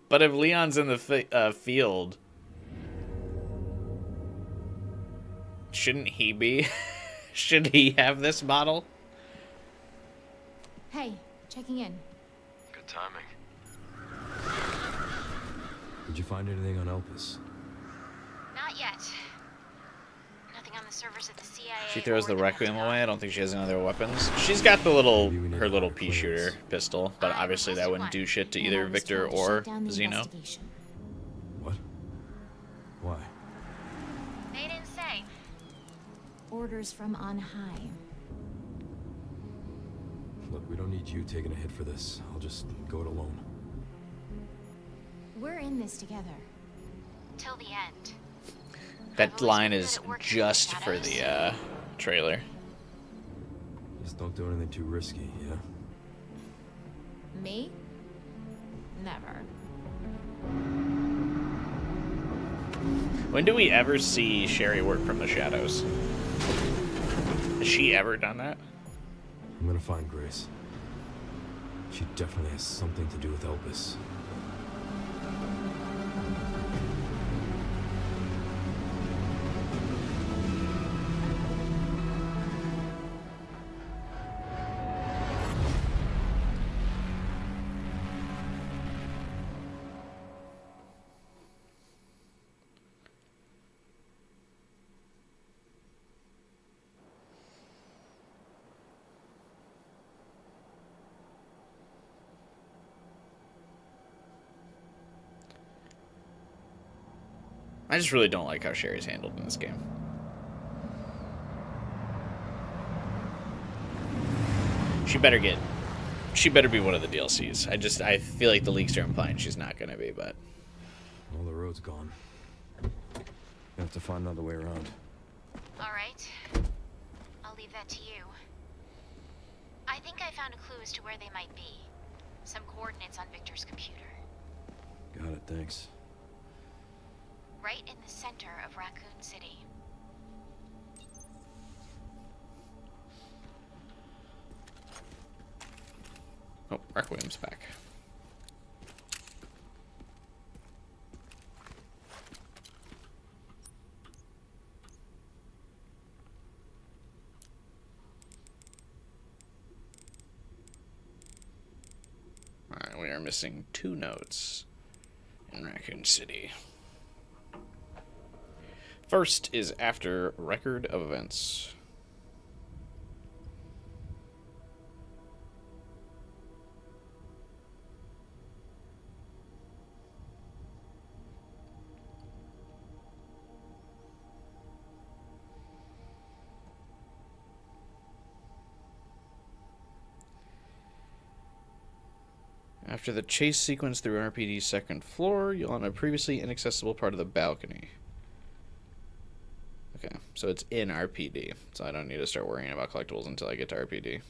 But if Leon's in the field, shouldn't he be? Should he have this bottle? Hey, checking in. Good timing. Did you find anything on Elpis? Not yet. Nothing on the servers at the CIA. She throws or the Requiem Pentagon. away. I don't think she has any other weapons. She's got the little, Maybe we need her little higher pea clearance. shooter pistol, but I obviously that requested wouldn't one, do shit to and I either was Victor told to or shut down the Zeno. investigation. What? Why? They didn't say. Orders from on high. Look, we don't need you taking a hit for this. I'll just go it alone. We're in this together. Till the end. That line is just for the trailer. Just don't do anything too risky, yeah? Me? Never. When do we ever see Sherry work from the shadows? Has she ever done that? I'm gonna find Grace. She definitely has something to do with Elpis. I just really don't like how Sherry's handled in this game. She better be one of the DLCs. I feel like the leaks are implying she's not gonna be, but All the road's gone. You have to find another way around. All right. I'll leave that to you. I think I found a clue as to where they might be. Some coordinates on Victor's computer. Got it, thanks. Right in the center of Raccoon City. oh, Requiem's back. Alright, we are missing 2 notes in Raccoon City. First is after record of events. After the chase sequence through RPD's second floor, you'll on a previously inaccessible part of the balcony. Okay, so it's in RPD, so I don't need to start worrying about collectibles until I get to RPD.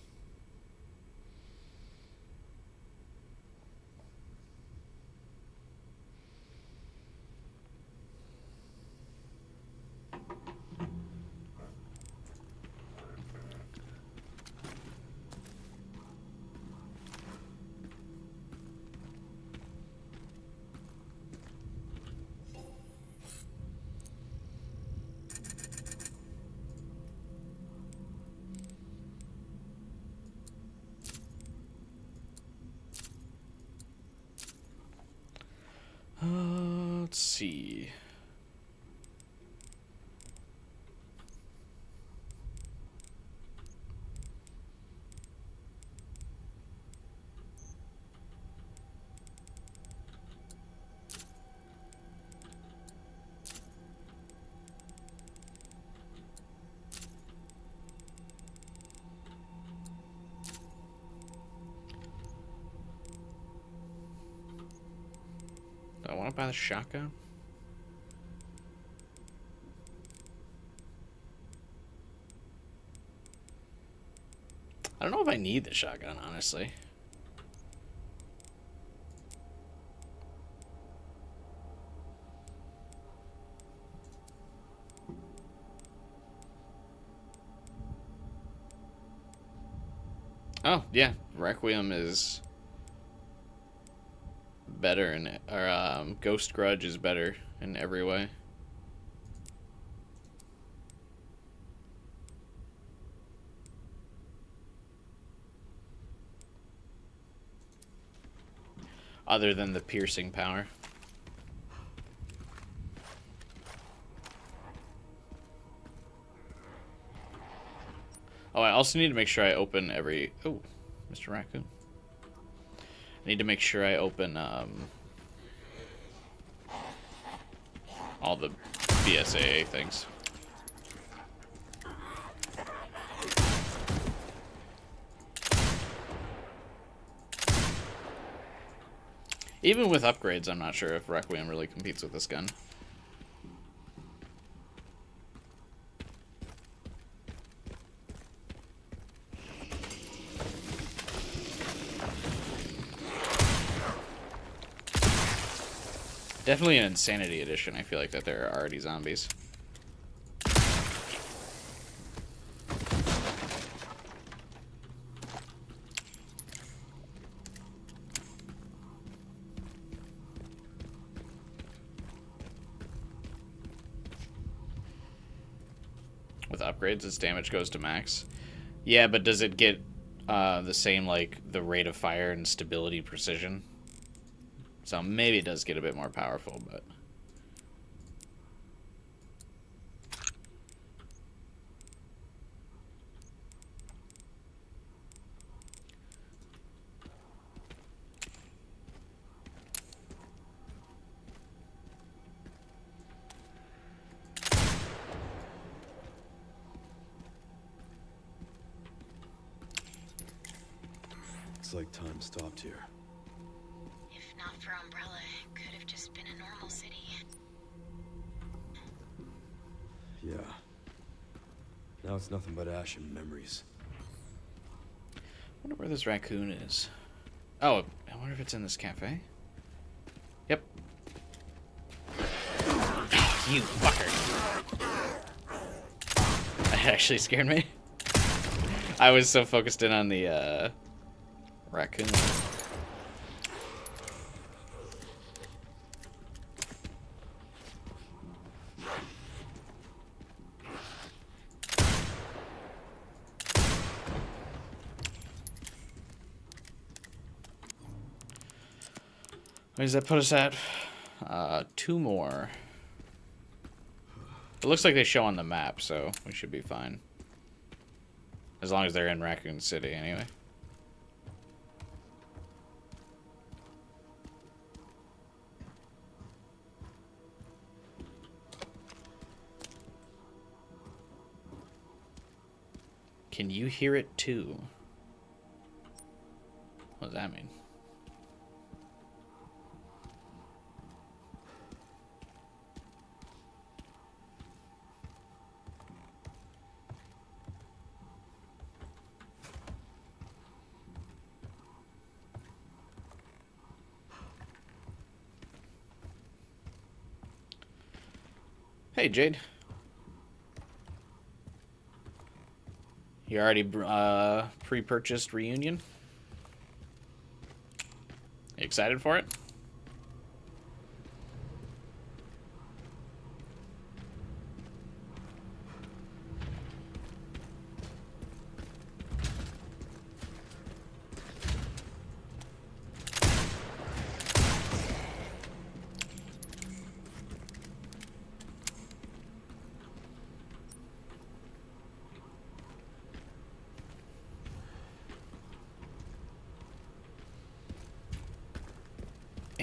Let's see. Do I want to buy the shotgun? I don't know if I need the shotgun, honestly. Oh, yeah. Requiem is better in it. Or, Ghost Grudge is better in every way. Other than the piercing power. Oh, I also need to make sure I open every... Oh, Mr. Raccoon. I need to make sure I open all the BSAA things. Even with upgrades, I'm not sure if Requiem really competes with this gun. Definitely an Insanity Edition. I feel like that there are already zombies. With upgrades, its damage goes to max. Yeah, but does it get the same, like, the rate of fire and stability precision? So maybe it does get a bit more powerful, but... It's like time stopped here. If not for Umbrella, it could have just been a normal city. Yeah. Now it's nothing but ash and memories. I wonder where this raccoon is. Oh, I wonder if it's in this cafe. Yep. You fucker. That actually scared me. I was so focused in on the raccoon. What does that put us at? 2 more. It looks like they show on the map, so we should be fine. As long as they're in Raccoon City, anyway. Can you hear it too? What does that mean? Hey, Jade. You already pre-purchased Reunion? You excited for it?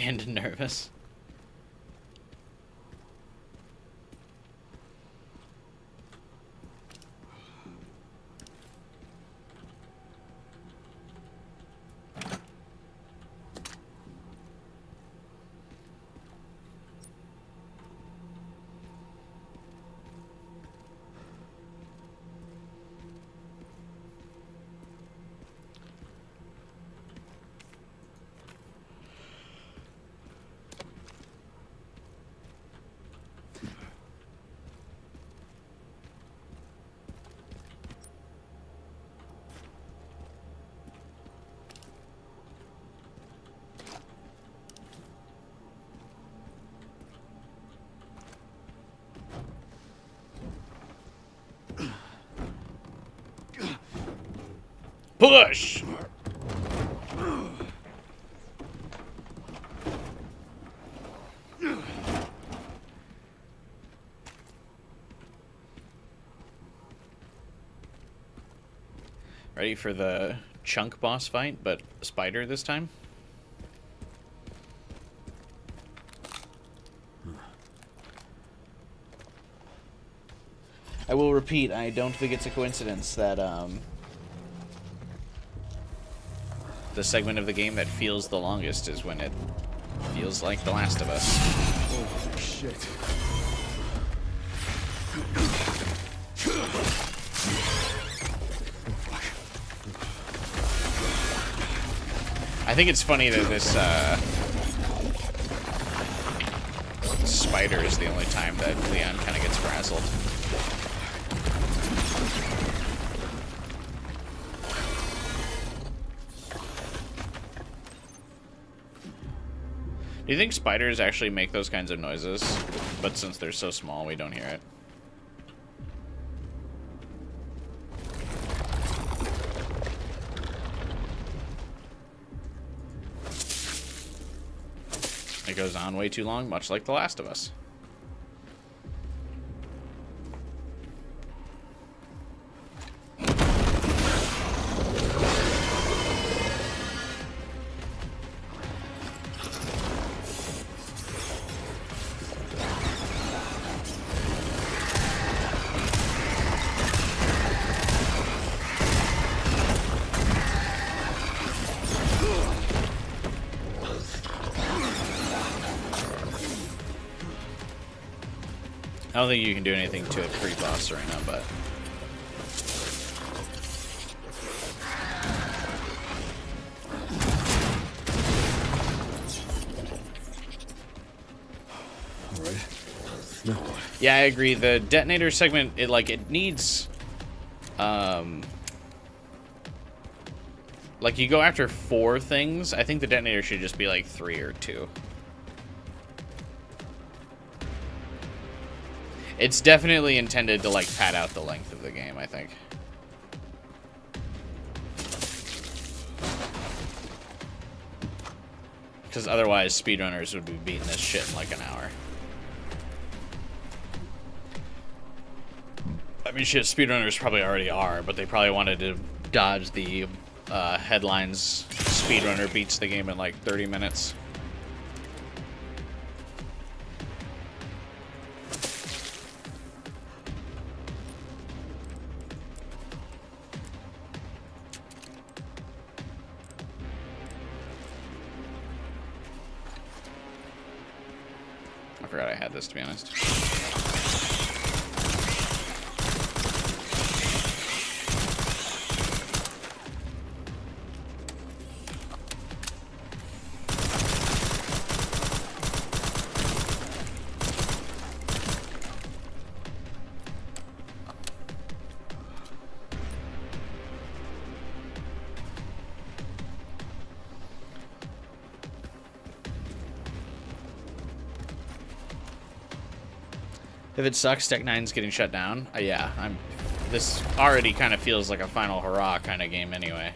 and nervous. Push! Ready for the chunk boss fight, but spider this time? I will repeat, I don't think it's a coincidence that the segment of the game that feels the longest is when it feels like The Last of Us. Oh, shit. I think it's funny that this spider is the only time that Leon kind of gets frazzled. Do you think spiders actually make those kinds of noises? But since they're so small, we don't hear it. It goes on way too long, much like The Last of Us. I don't think you can do anything to it pre-boss right now, but... Alright. Now what? Yeah, I agree. The detonator segment, it needs... like, you go after 4 things. I think the detonator should just be, like, 3 or 2. It's definitely intended to, like, pad out the length of the game, I think. Because otherwise, speedrunners would be beating this shit in, like, an hour. I mean, shit, speedrunners probably already are, but they probably wanted to dodge the headlines. Speedrunner beats the game in, like, 30 minutes. I forgot I had this, to be honest. If it sucks, Tech 9's getting shut down. Yeah, this already kind of feels like a final hurrah kind of game anyway.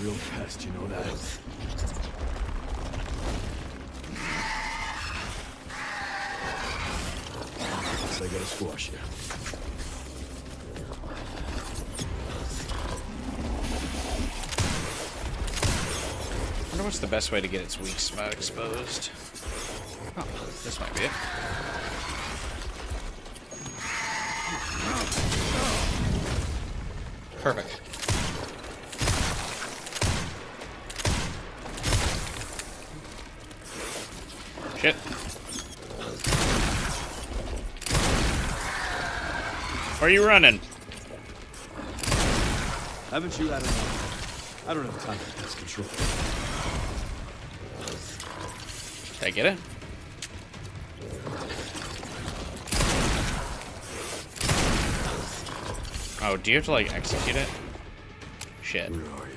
real pest, you know that? Guess I gotta squash you. I wonder what's the best way to get its weak spot exposed. Oh, this might be it. Perfect. Shit. Where are you running? Haven't you had enough? I don't have time for pest control. Did I get it? Oh, do you have to, like, execute it? Shit. Where are you?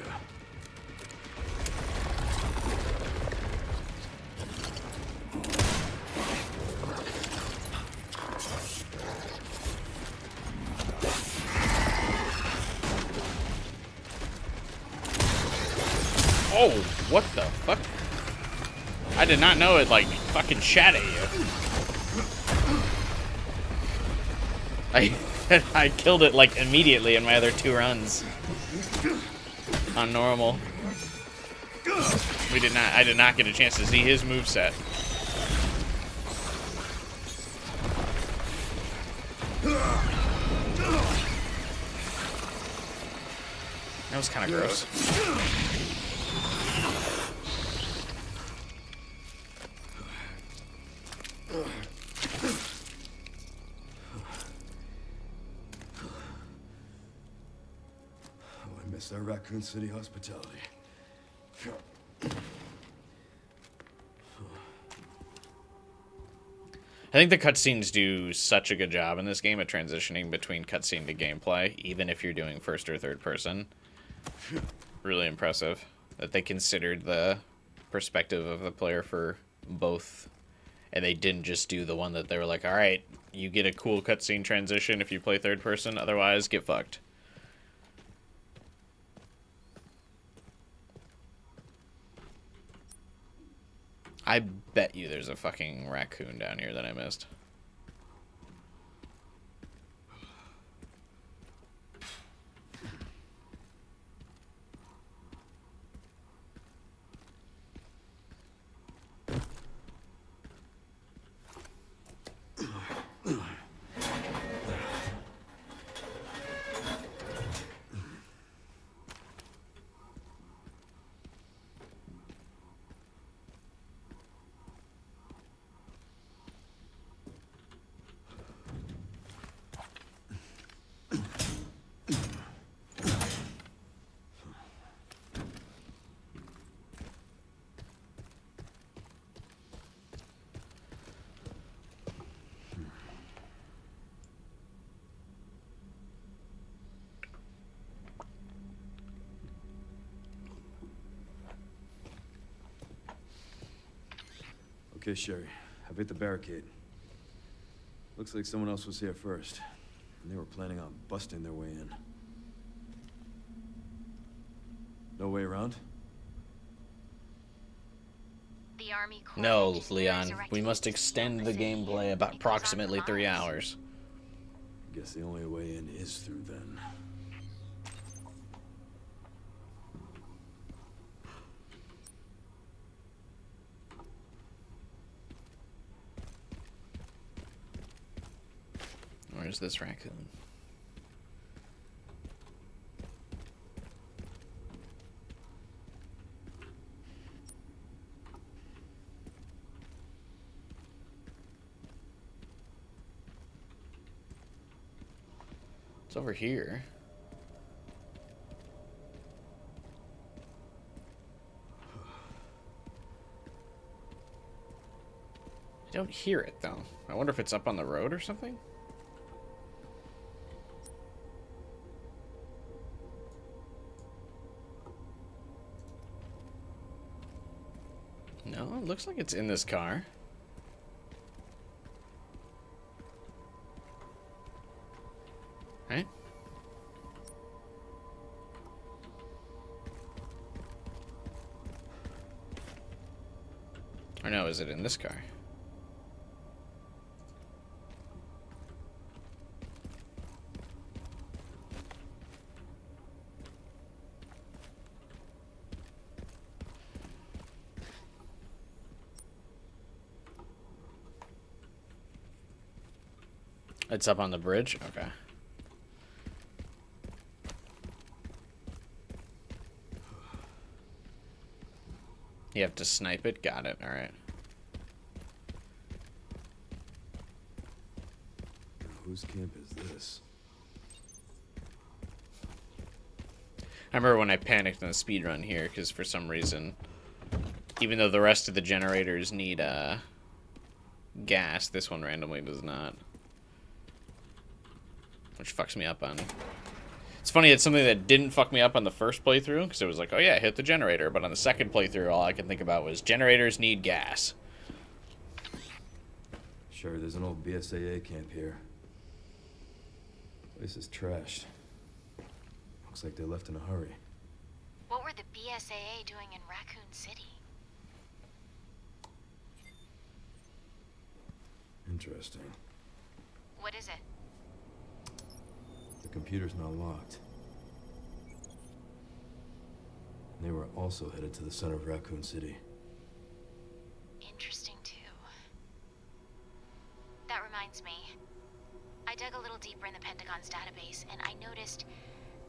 Oh, what the fuck? I did not know it, like, fucking shot at you. I killed it, like, immediately in my other 2 runs. On normal. I did not get a chance to see his moveset. That was kind of gross. Miss our Raccoon City hospitality. I think the cutscenes do such a good job in this game at transitioning between cutscene to gameplay, even if you're doing first or third person. Really impressive that they considered the perspective of the player for both, and they didn't just do the one that they were like, all right, you get a cool cutscene transition if you play third person, otherwise get fucked. I bet you there's a fucking raccoon down here that I missed. Okay, Sherry. I've hit the barricade. Looks like someone else was here first. And they were planning on busting their way in. No way around? The Army Corps No, engineers Leon. erected We must a extend the facility gameplay about because approximately on 3 Mars. hours. Guess the only way in is through then. Where's this raccoon? It's over here. I don't hear it, though. I wonder if it's up on the road or something? No, it looks like it's in this car. Right? Or no, is it in this car? It's up on the bridge? Okay. You have to snipe it? Got it. Alright. Whose camp is this? I remember when I panicked on the speedrun here, because for some reason, even though the rest of the generators need gas, this one randomly does not. Which fucks me up on... It's funny, it's something that didn't fuck me up on the first playthrough, because it was like, oh yeah, hit the generator. But on the second playthrough, all I could think about was generators need gas. Sure, there's an old BSAA camp here. Place is trashed. Looks like they left in a hurry. What were the BSAA doing in Raccoon City? Interesting. What is it? The computer's not locked. They were also headed to the center of Raccoon City. Interesting, too. That reminds me. I dug a little deeper in the Pentagon's database, and I noticed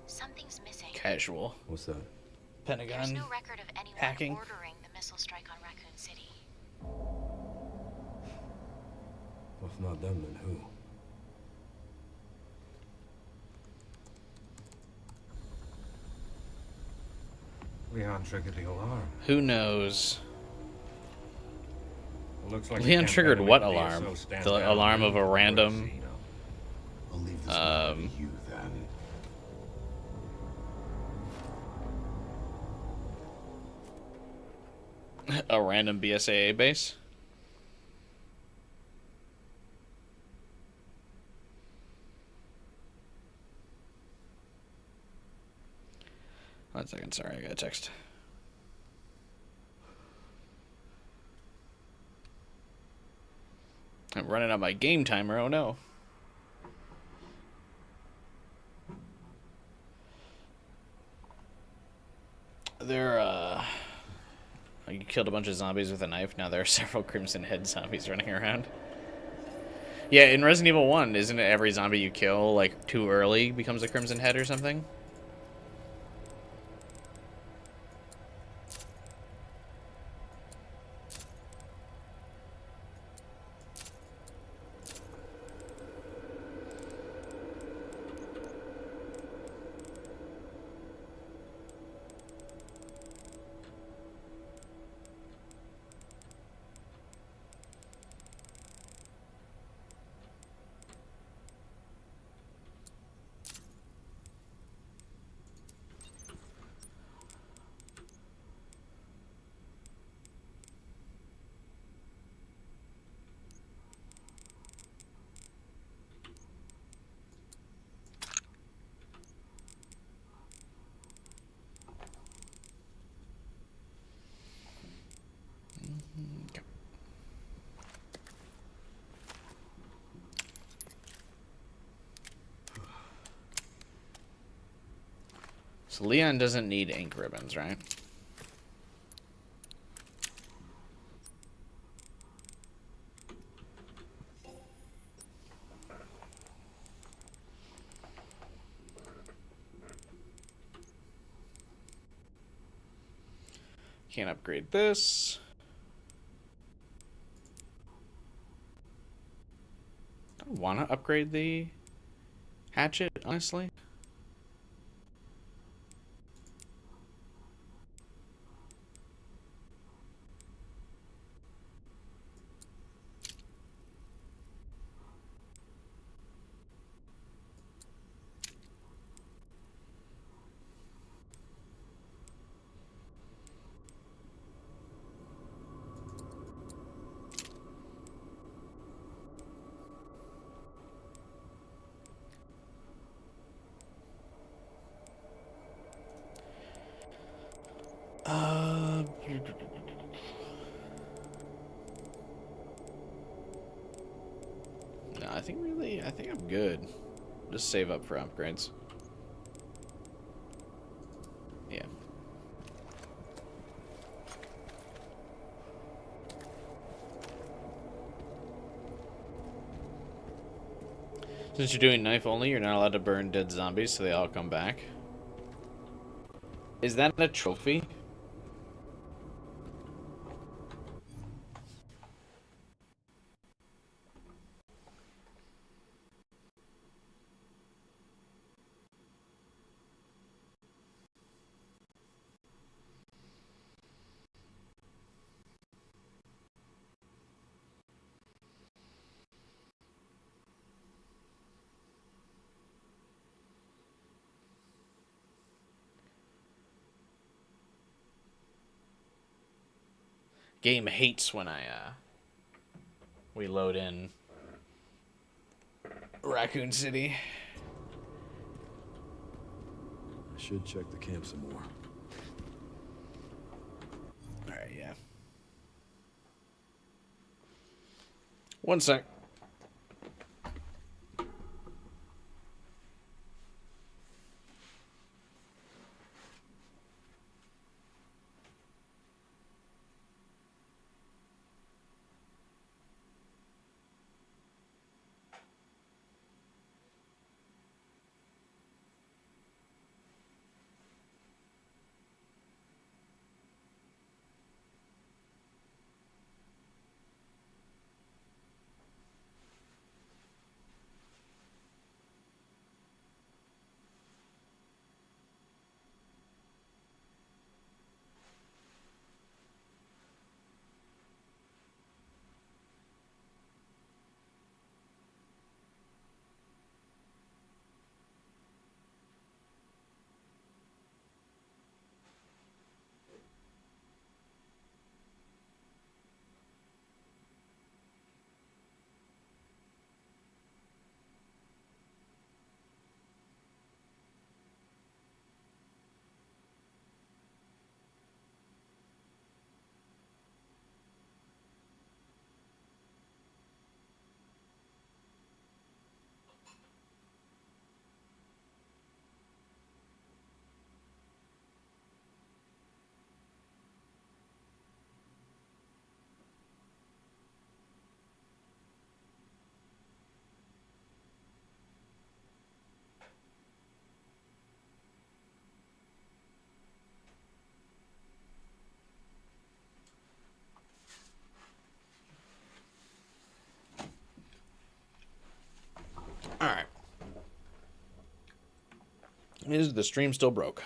something's missing. Casual. What's that? Pentagon There's no record of anyone hacking. ordering the missile strike on Raccoon City. Well, if not them, then who? Leon triggered the alarm. Who knows? Looks like Leon the triggered what campaign alarm? DSO stands The down alarm of a for random... Casino. I'll leave this matter to you then. A random BSAA base? One second, sorry, I got a text. I'm running out my game timer, oh no. You killed a bunch of zombies with a knife, now there are several Crimson Head zombies running around. Yeah, in Resident Evil 1, isn't it every zombie you kill, like, too early becomes a Crimson Head or something? So Leon doesn't need ink ribbons, right? Can't upgrade this. I don't want to upgrade the hatchet, honestly. I think I'm good. Just save up for upgrades. Yeah. Since you're doing knife only, you're not allowed to burn dead zombies, so they all come back. Is that a trophy? Game hates when we load in Raccoon City. I should check the camp some more. Alright, yeah. One sec. Alright. Is the stream still broke?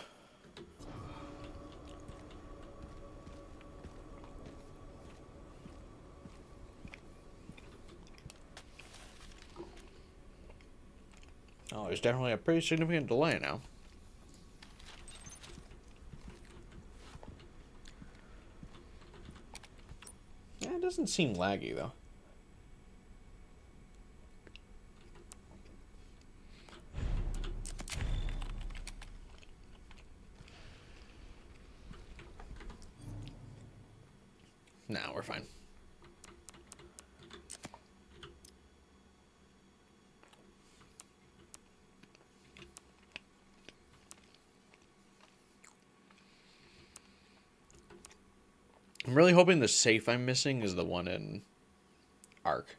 Oh, there's definitely a pretty significant delay now. Yeah, it doesn't seem laggy, though. Nah, we're fine. I'm really hoping the safe I'm missing is the one in Ark.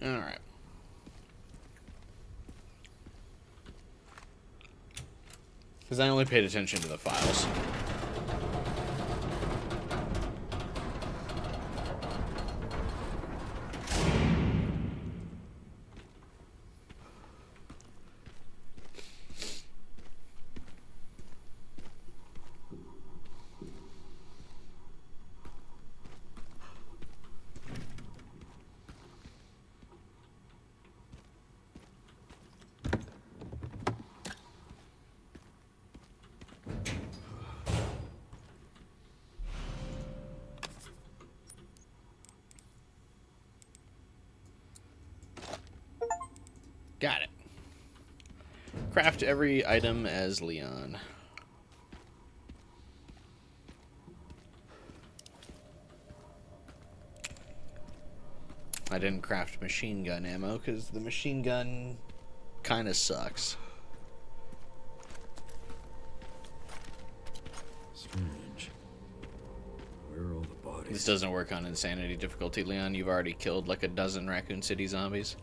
Alright. Because I only paid attention to the files. Got it. Craft every item as Leon. I didn't craft machine gun ammo because the machine gun kind of sucks. Strange. Where are all the bodies? This doesn't work on insanity difficulty, Leon. You've already killed like a dozen Raccoon City zombies.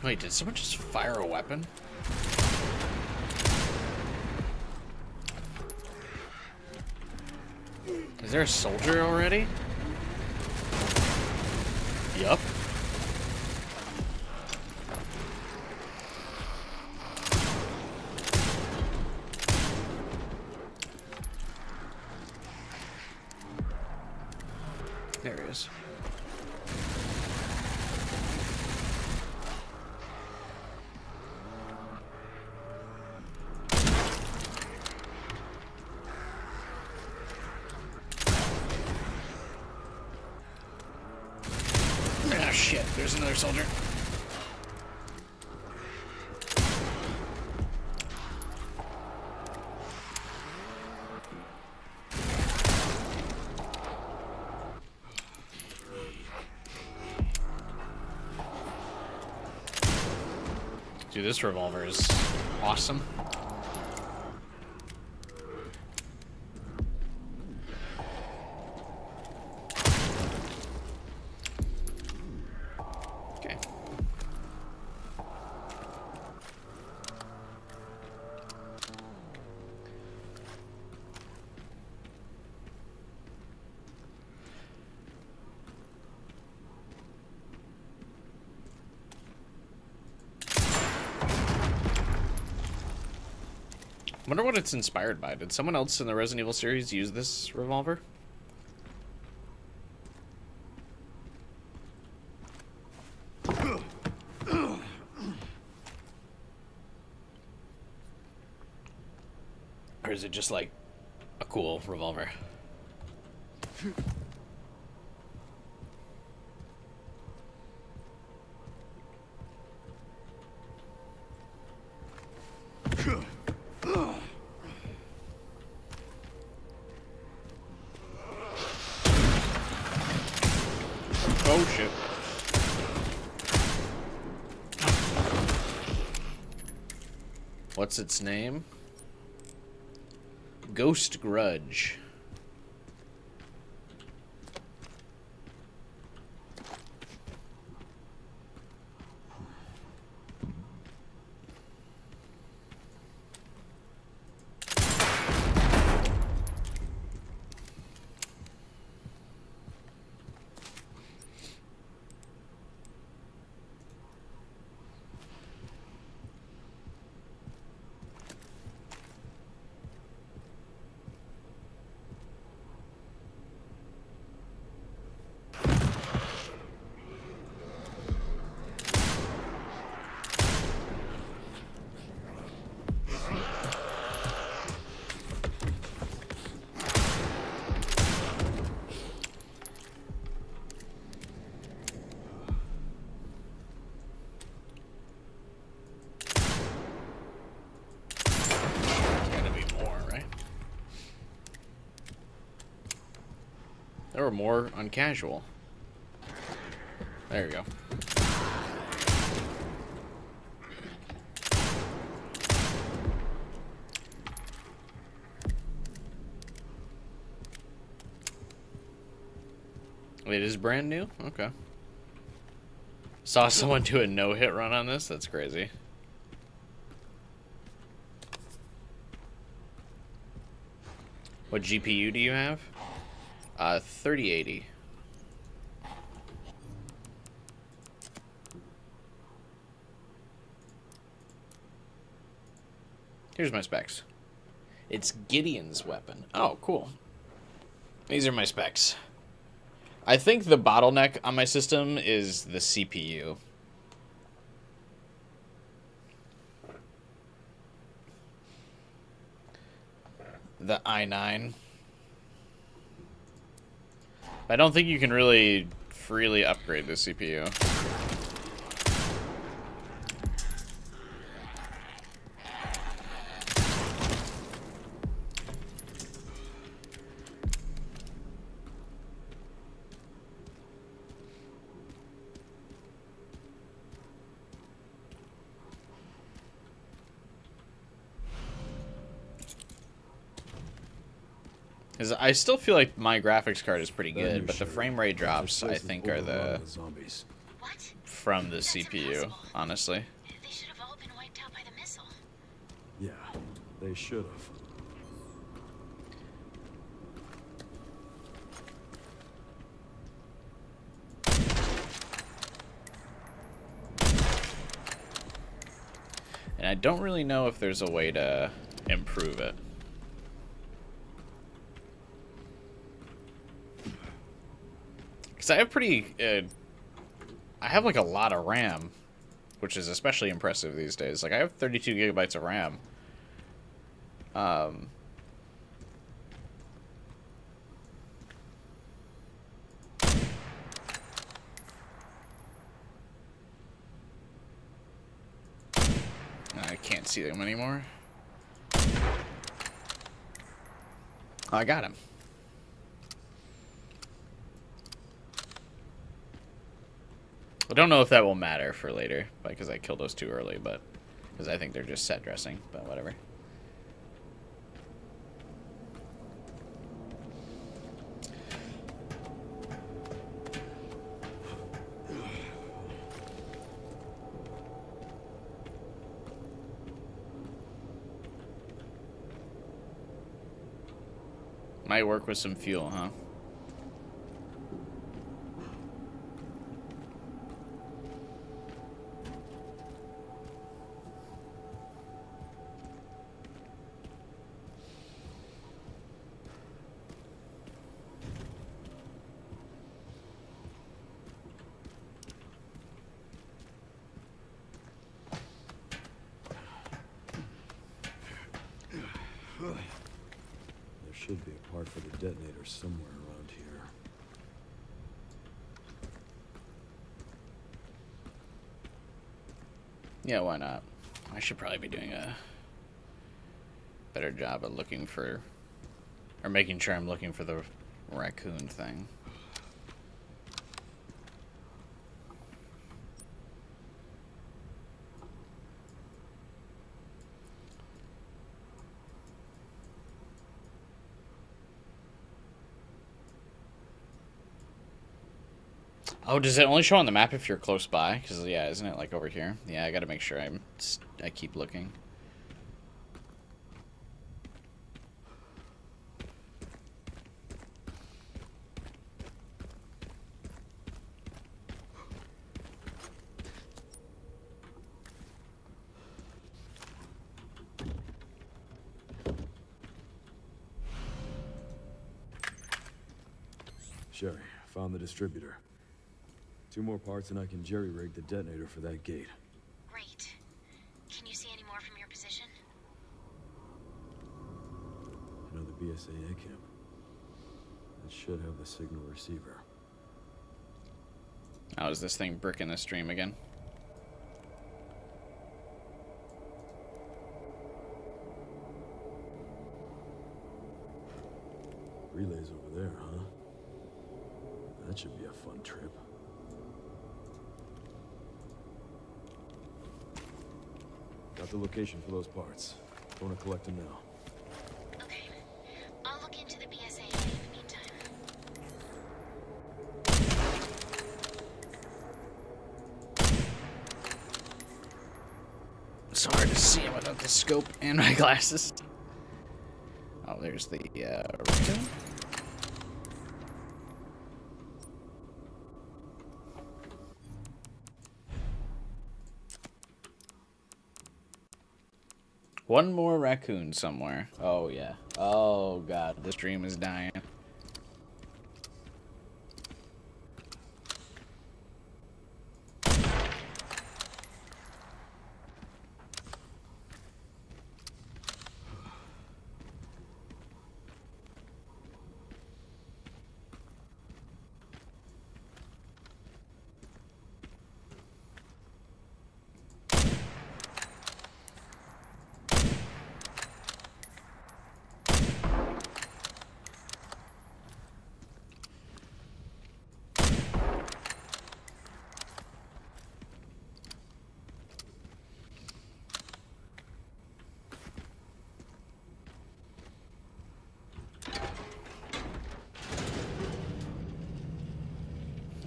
Wait, did someone just fire a weapon? Is there a soldier already? Yup. There he is. Ah, shit. There's another soldier. Dude, this revolver is awesome. Okay. Wonder what it's inspired by. Did someone else in the Resident Evil series use this revolver? Or is it just like a cool revolver? Oh shit. What's its name? Ghost Grudge. There were more on casual. There you go. It is brand new? Okay. Saw someone do a no-hit run on this? That's crazy. What GPU do you have? 3080. Here's my specs. It's Gideon's weapon. Oh, cool. These are my specs. I think the bottleneck on my system is the CPU. The i9. I don't think you can really freely upgrade the CPU. Because I still feel like my graphics card is pretty good, but the frame rate drops, I think, are the zombies. What? from the That's CPU, impossible. honestly. They should have all been wiped out by the missile. Yeah, they should have. And I don't really know if there's a way to improve it. Because I have pretty... I have, like, a lot of RAM, which is especially impressive these days. Like, I have 32 gigabytes of RAM. I can't see them anymore. Oh, I got him. I don't know if that will matter for later, because I killed those too early, but because I think they're just set dressing, but whatever. Might work with some fuel, huh? There should be a part for the detonator somewhere around here. Yeah, why not? I should probably be doing a better job at looking for, or making sure I'm looking for the raccoon thing. Oh, does it only show on the map if you're close by? Because, yeah, isn't it, like, over here? Yeah, I gotta make sure I keep looking. Sherry, found the distributor. 2 more parts and I can jerry-rig the detonator for that gate. Great. Can you see any more from your position? Another BSAA camp. That should have the signal receiver. Oh, is this thing bricking the stream again? Relay's over there, huh? That should be a fun trip. Got the location for those parts. Going to collect them now. Okay. I'll look into the BSAA in the meantime. It's hard to see him without the scope and my glasses. Oh, there's the raccoon. One more raccoon somewhere. Oh, yeah. Oh, God. This dream is dying.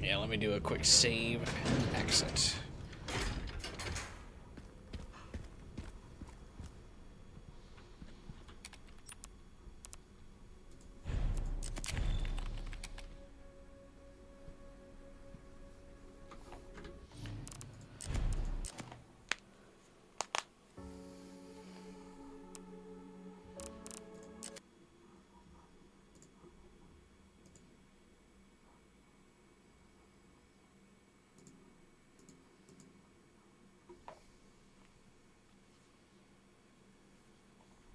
Yeah, let me do a quick save and exit.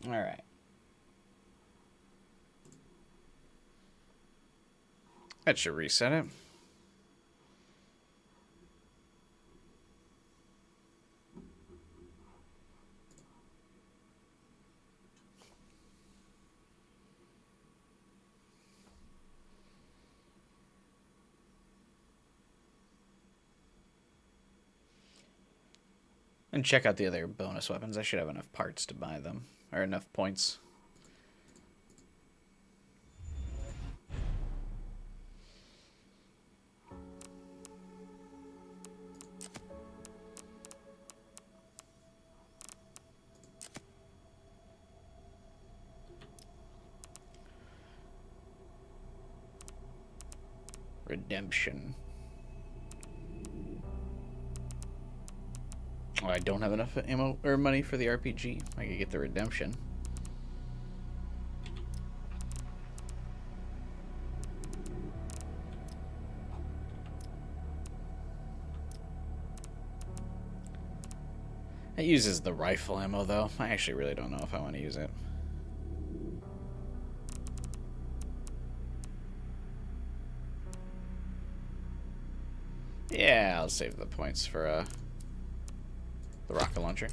All right. That should reset it. And check out the other bonus weapons. I should have enough parts to buy them. Or enough points. Redemption. Oh, I don't have enough ammo or money for the RPG. I could get the redemption. It uses the rifle ammo, though. I actually really don't know if I want to use it. Yeah, I'll save the points for the rocket launcher.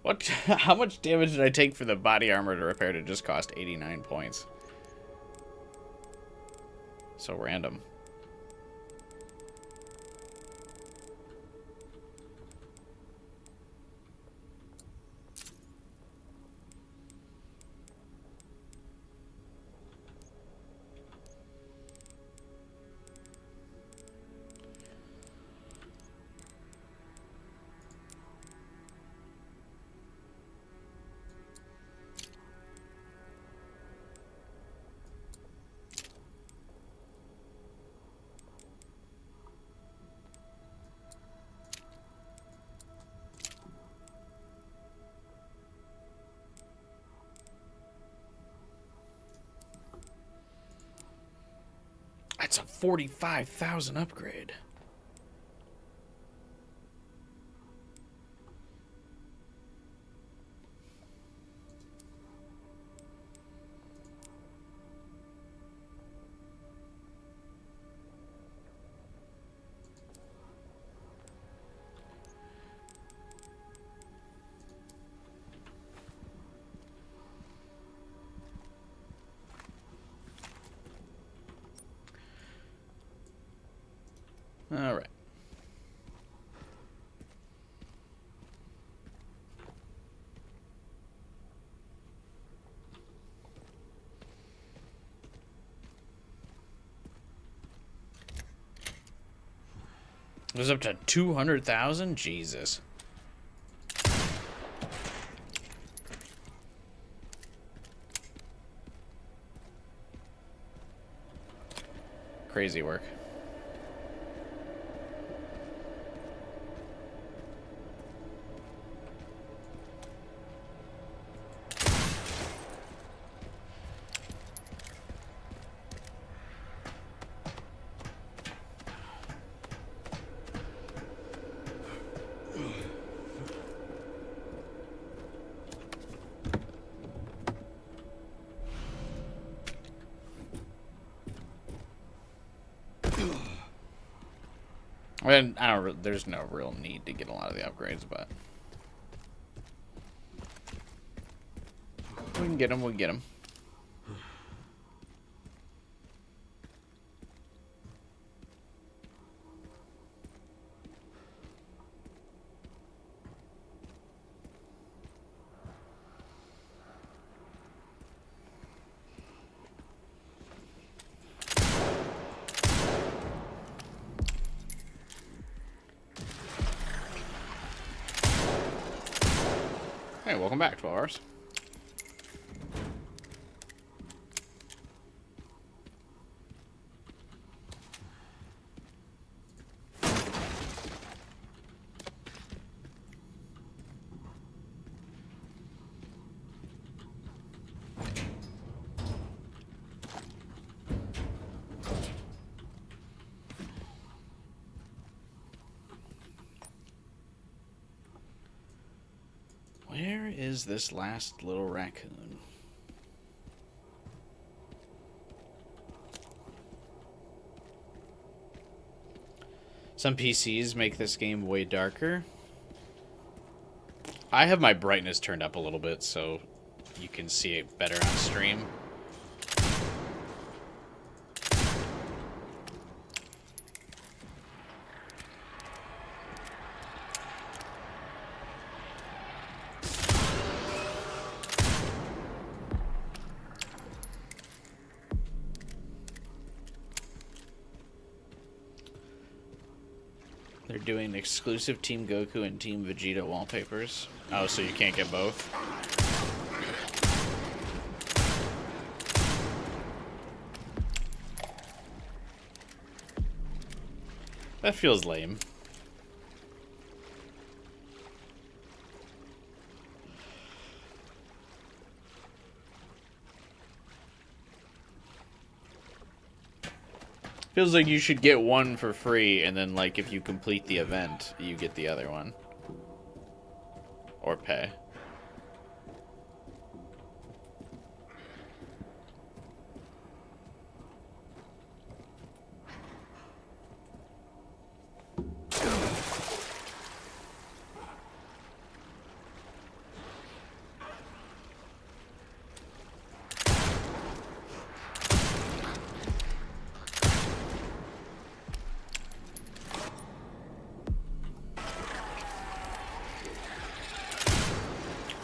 What? How much damage did I take for the body armor to repair to just cost 89 points? So random. That's a 45,000 upgrade. It was up to 200,000? Jesus. Crazy work. I mean, there's no real need to get a lot of the upgrades, but we can get them, we get them. Hey, welcome back, 12 hours. Where is this last little raccoon? Some PCs make this game way darker. I have my brightness turned up a little bit so you can see it better on stream. They're doing exclusive Team Goku and Team Vegeta wallpapers. Oh, so you can't get both? That feels lame. Feels like you should get one for free, and then, like, if you complete the event, you get the other one. Or pay.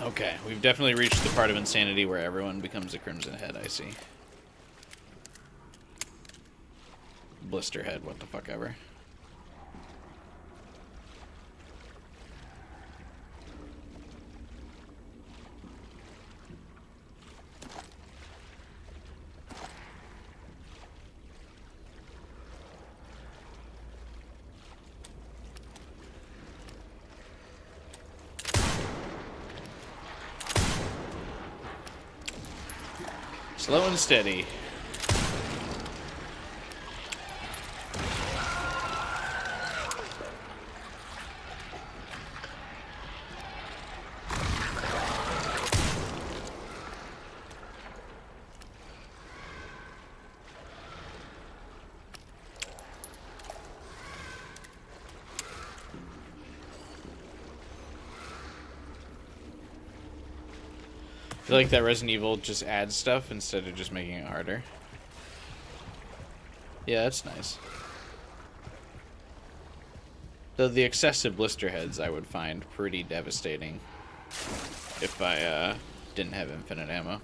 Okay, we've definitely reached the part of insanity where everyone becomes a Crimson Head, I see. Blister Head, what the fuck ever. Slow and steady. I feel like that Resident Evil just adds stuff instead of just making it harder. Yeah, that's nice. Though the excessive blister heads I would find pretty devastating if I didn't have infinite ammo.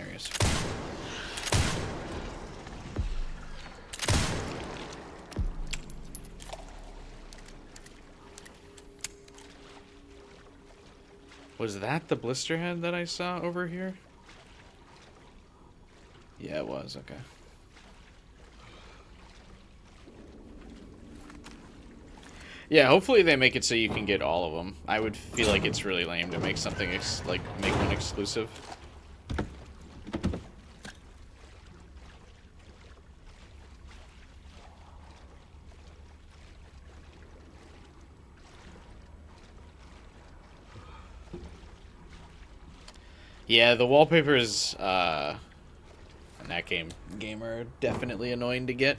There he is. Was that the blister head that I saw over here? Yeah, it was. Okay. Yeah, hopefully they make it so you can get all of them. I would feel like it's really lame to make something make one exclusive. Yeah, the wallpapers in that game are definitely annoying to get.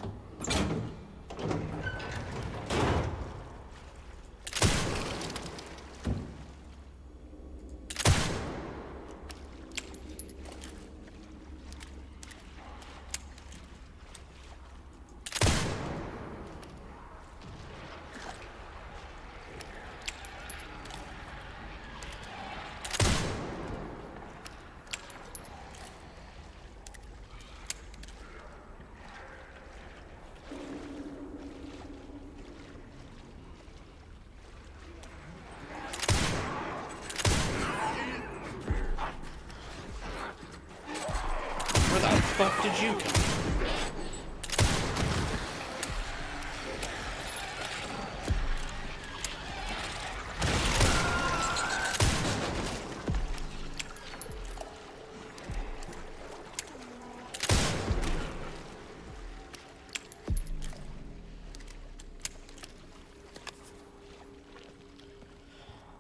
Where the fuck did you come from?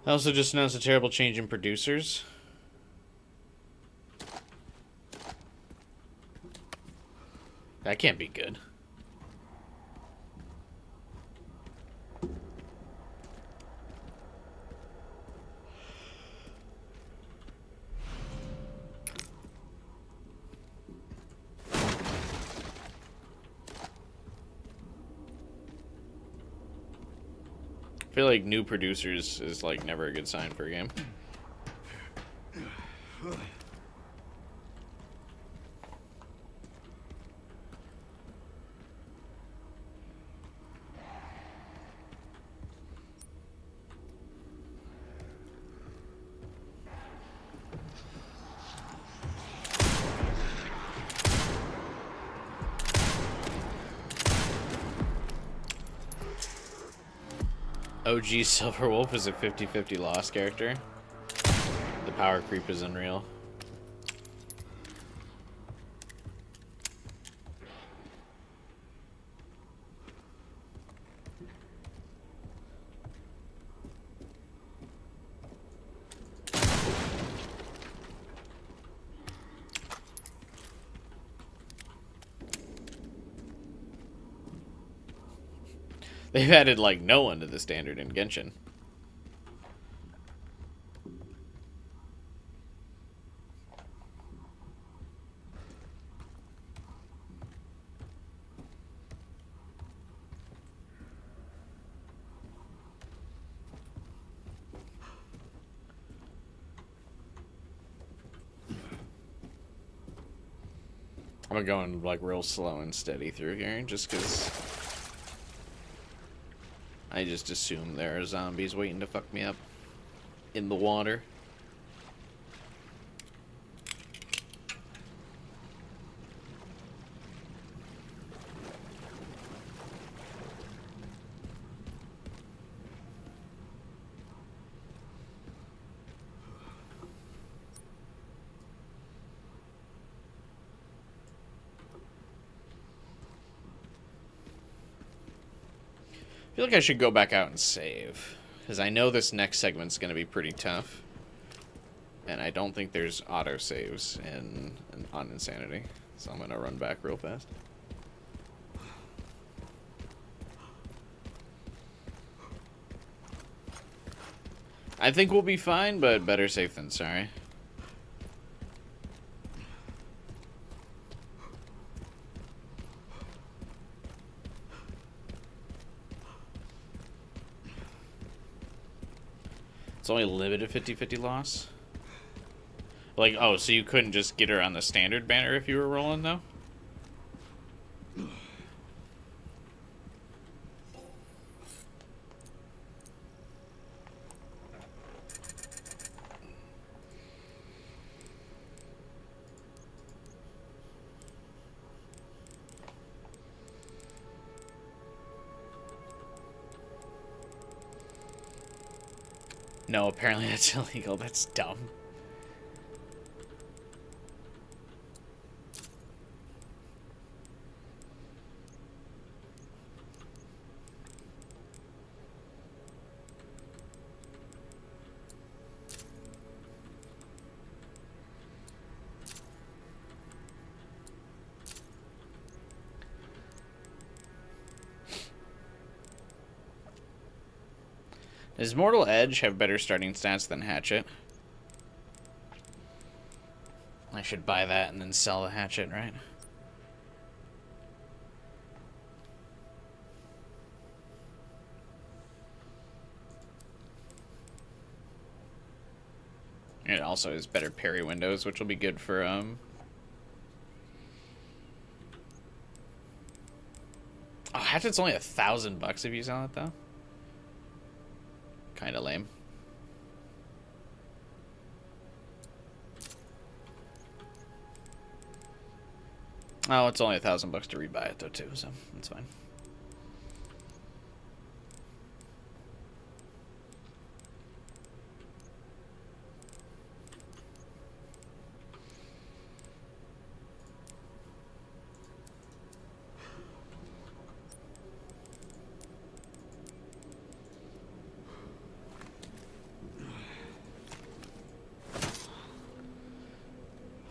I also just announced a terrible change in producers. That can't be good. I feel like new producers is like never a good sign for a game. OG Silverwolf is a 50-50 lost character. The power creep is unreal. They've added, like, no one to the standard in Genshin. I'm going, like, real slow and steady through here, just because I just assume there are zombies waiting to fuck me up in the water. I feel like I should go back out and save, because I know this next segment's going to be pretty tough, and I don't think there's auto-saves on Insanity, so I'm going to run back real fast. I think we'll be fine, but better safe than sorry. It's only limited 50-50 loss. Like, oh, so you couldn't just get her on the standard banner if you were rolling, though? No, apparently that's illegal. That's dumb. Does Mortal Edge have better starting stats than Hatchet? I should buy that and then sell the Hatchet, right? It also has better parry windows, which will be good for Oh, Hatchet's only $1,000 if you sell it though. Kind of lame. Oh, it's only $1,000 to rebuy it though too, so that's fine.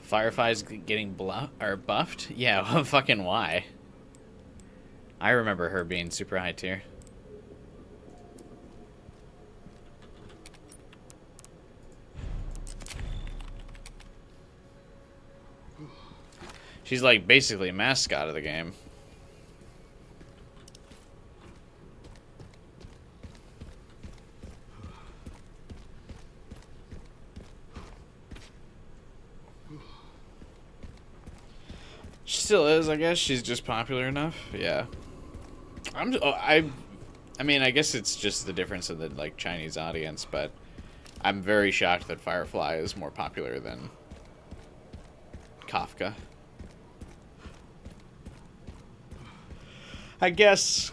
Firefly's getting buffed? Yeah, fucking why? I remember her being super high tier. She's like basically a mascot of the game. She still is, I guess. She's just popular enough. Yeah. I mean, I guess it's just the difference in the like Chinese audience, but I'm very shocked that Firefly is more popular than Kafka. I guess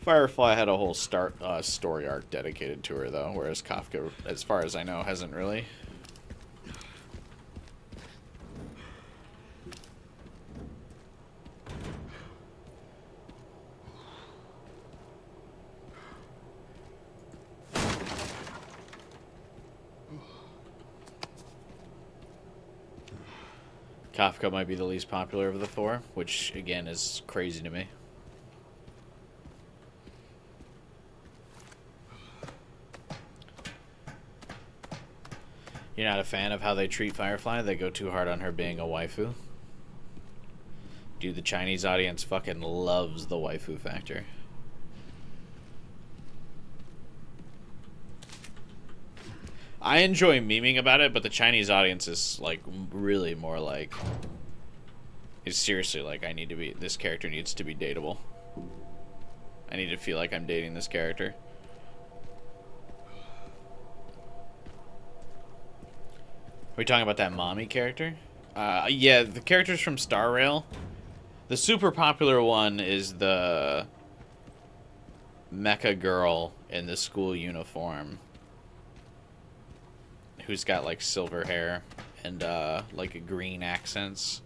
Firefly had a whole story arc dedicated to her, though, whereas Kafka, as far as I know, hasn't really. Kafka might be the least popular of the four, which, again, is crazy to me. You're not a fan of how they treat Firefly? They go too hard on her being a waifu? Dude, the Chinese audience fucking loves the waifu factor. I enjoy memeing about it, but the Chinese audience is, like, really more like... It's seriously like, this character needs to be dateable. I need to feel like I'm dating this character. Are we talking about that mommy character? Yeah, the characters from Star Rail. The super popular one is the mecha girl in the school uniform, who's got like silver hair and like a green accents.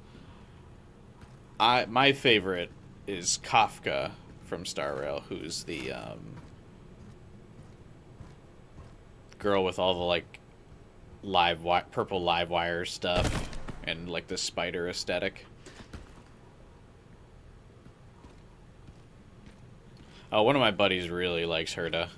My favorite is Kafka from Star Rail, who's the girl with all the like purple live wire stuff and like the spider aesthetic. Oh, one of my buddies really likes Herta.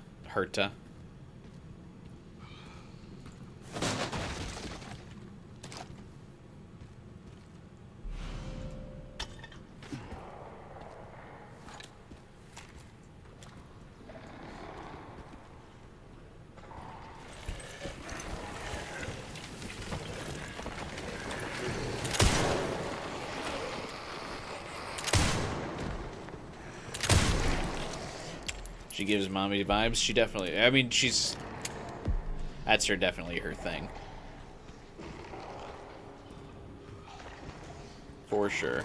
She gives mommy vibes. She definitely... I mean, she's... That's definitely her thing. For sure.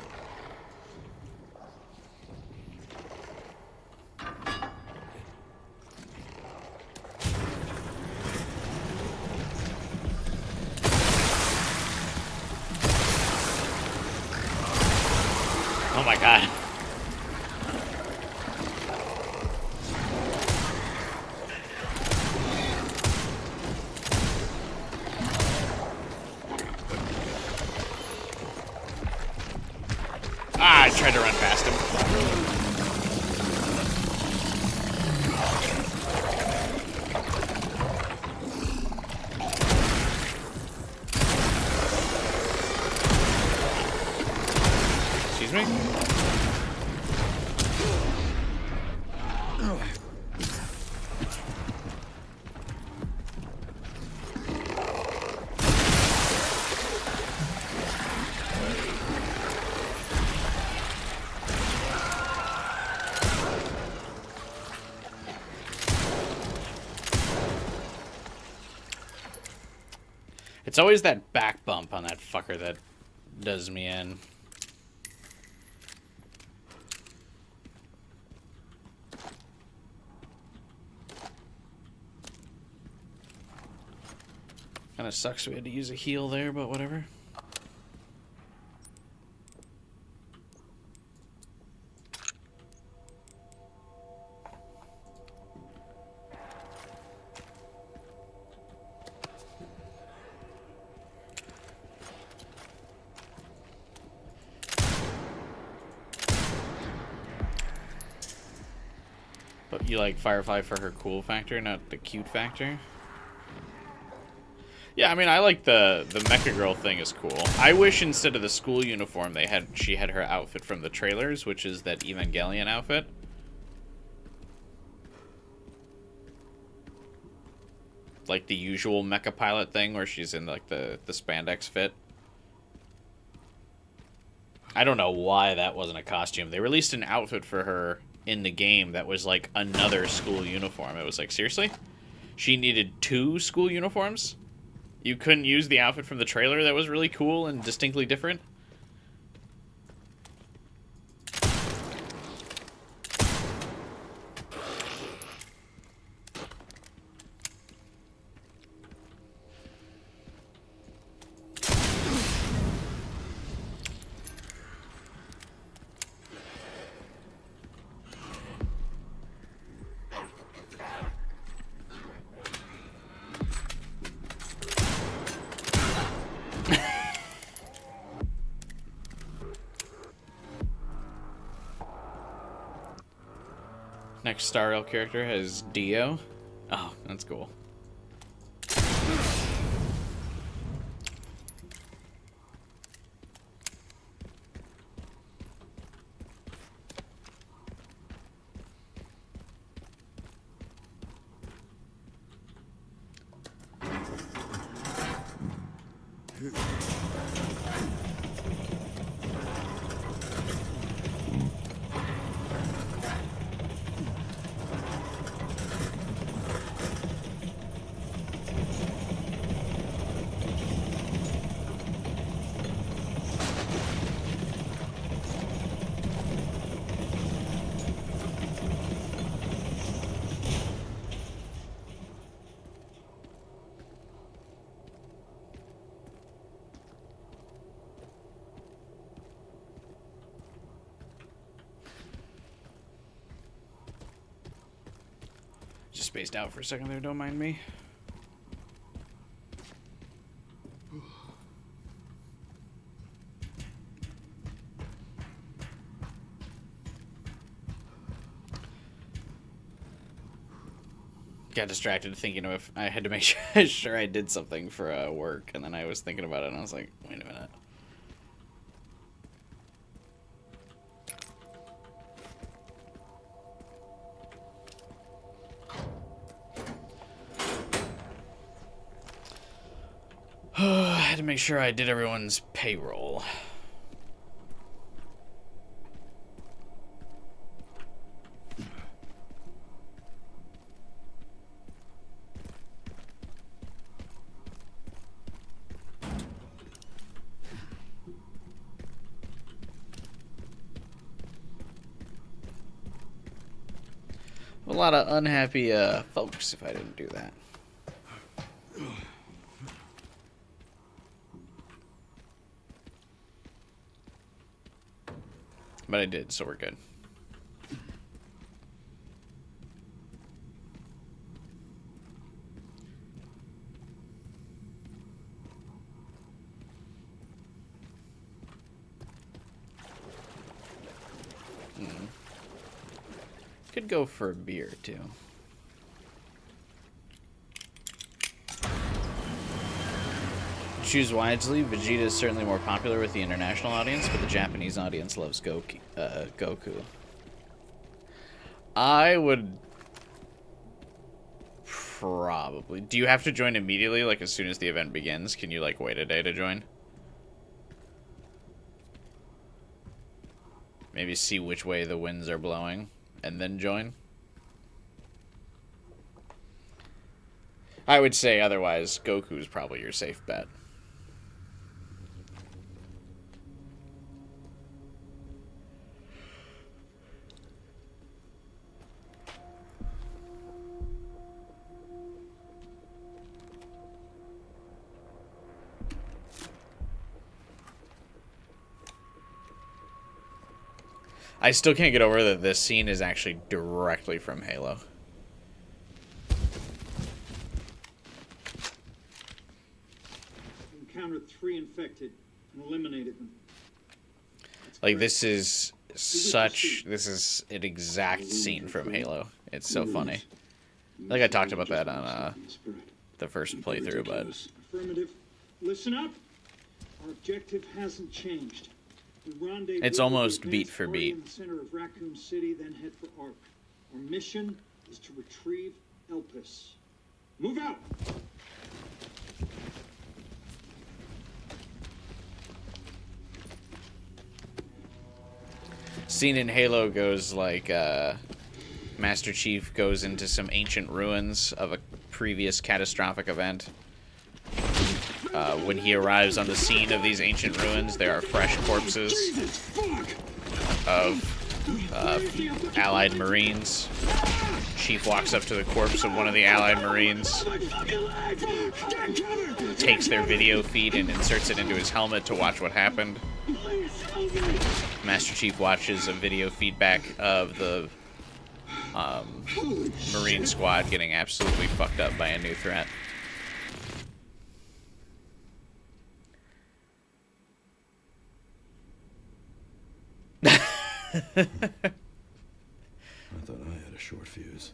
Oh my god. I tried to run past him. Excuse me? It's always that back bump on that fucker that does me in. Kinda sucks we had to use a heal there, but whatever. But you like Firefly for her cool factor, not the cute factor? Yeah, I mean, I like the Mecha Girl thing is cool. I wish instead of the school uniform, she had her outfit from the trailers, which is that Evangelion outfit. Like the usual mecha pilot thing where she's in like the spandex fit. I don't know why that wasn't a costume. They released an outfit for her in the game that was like another school uniform. It was like, seriously? She needed 2 school uniforms? You couldn't use the outfit from the trailer that was really cool and distinctly different? Next Star Rail character has Dio. Oh, that's cool. Just spaced out for a second there, don't mind me. Got distracted thinking of if I had to make sure I did something for work, and then I was thinking about it, and I was like, wait a minute. I had to make sure I did everyone's payroll. lot of unhappy folks if I didn't do that. But I did, so we're good. Could go for a beer, too. Choose wisely. Vegeta is certainly more popular with the international audience, but the Japanese audience loves Goku. I would probably... Do you have to join immediately, like as soon as the event begins? Can you, like, wait a day to join? Maybe see which way the winds are blowing, and then join? I would say otherwise, Goku's probably your safe bet. I still can't get over that this scene is actually directly from Halo. Encountered 3 infected and eliminated them. Like, this is an exact scene from Halo. It's so funny. I think I talked about that on the first playthrough, but... Affirmative. Listen up. Our objective hasn't changed. It's almost beat for beat. In the center of Raccoon City, then head for Ark. Our mission is to retrieve Elpis. Move out! Scene in Halo goes like, Master Chief goes into some ancient ruins of a previous catastrophic event. When he arrives on the scene of these ancient ruins, there are fresh corpses of Allied Marines. Chief walks up to the corpse of one of the Allied Marines, takes their video feed and inserts it into his helmet to watch what happened. Master Chief watches a video feedback of the Marine squad getting absolutely fucked up by a new threat. I thought I had a short fuse.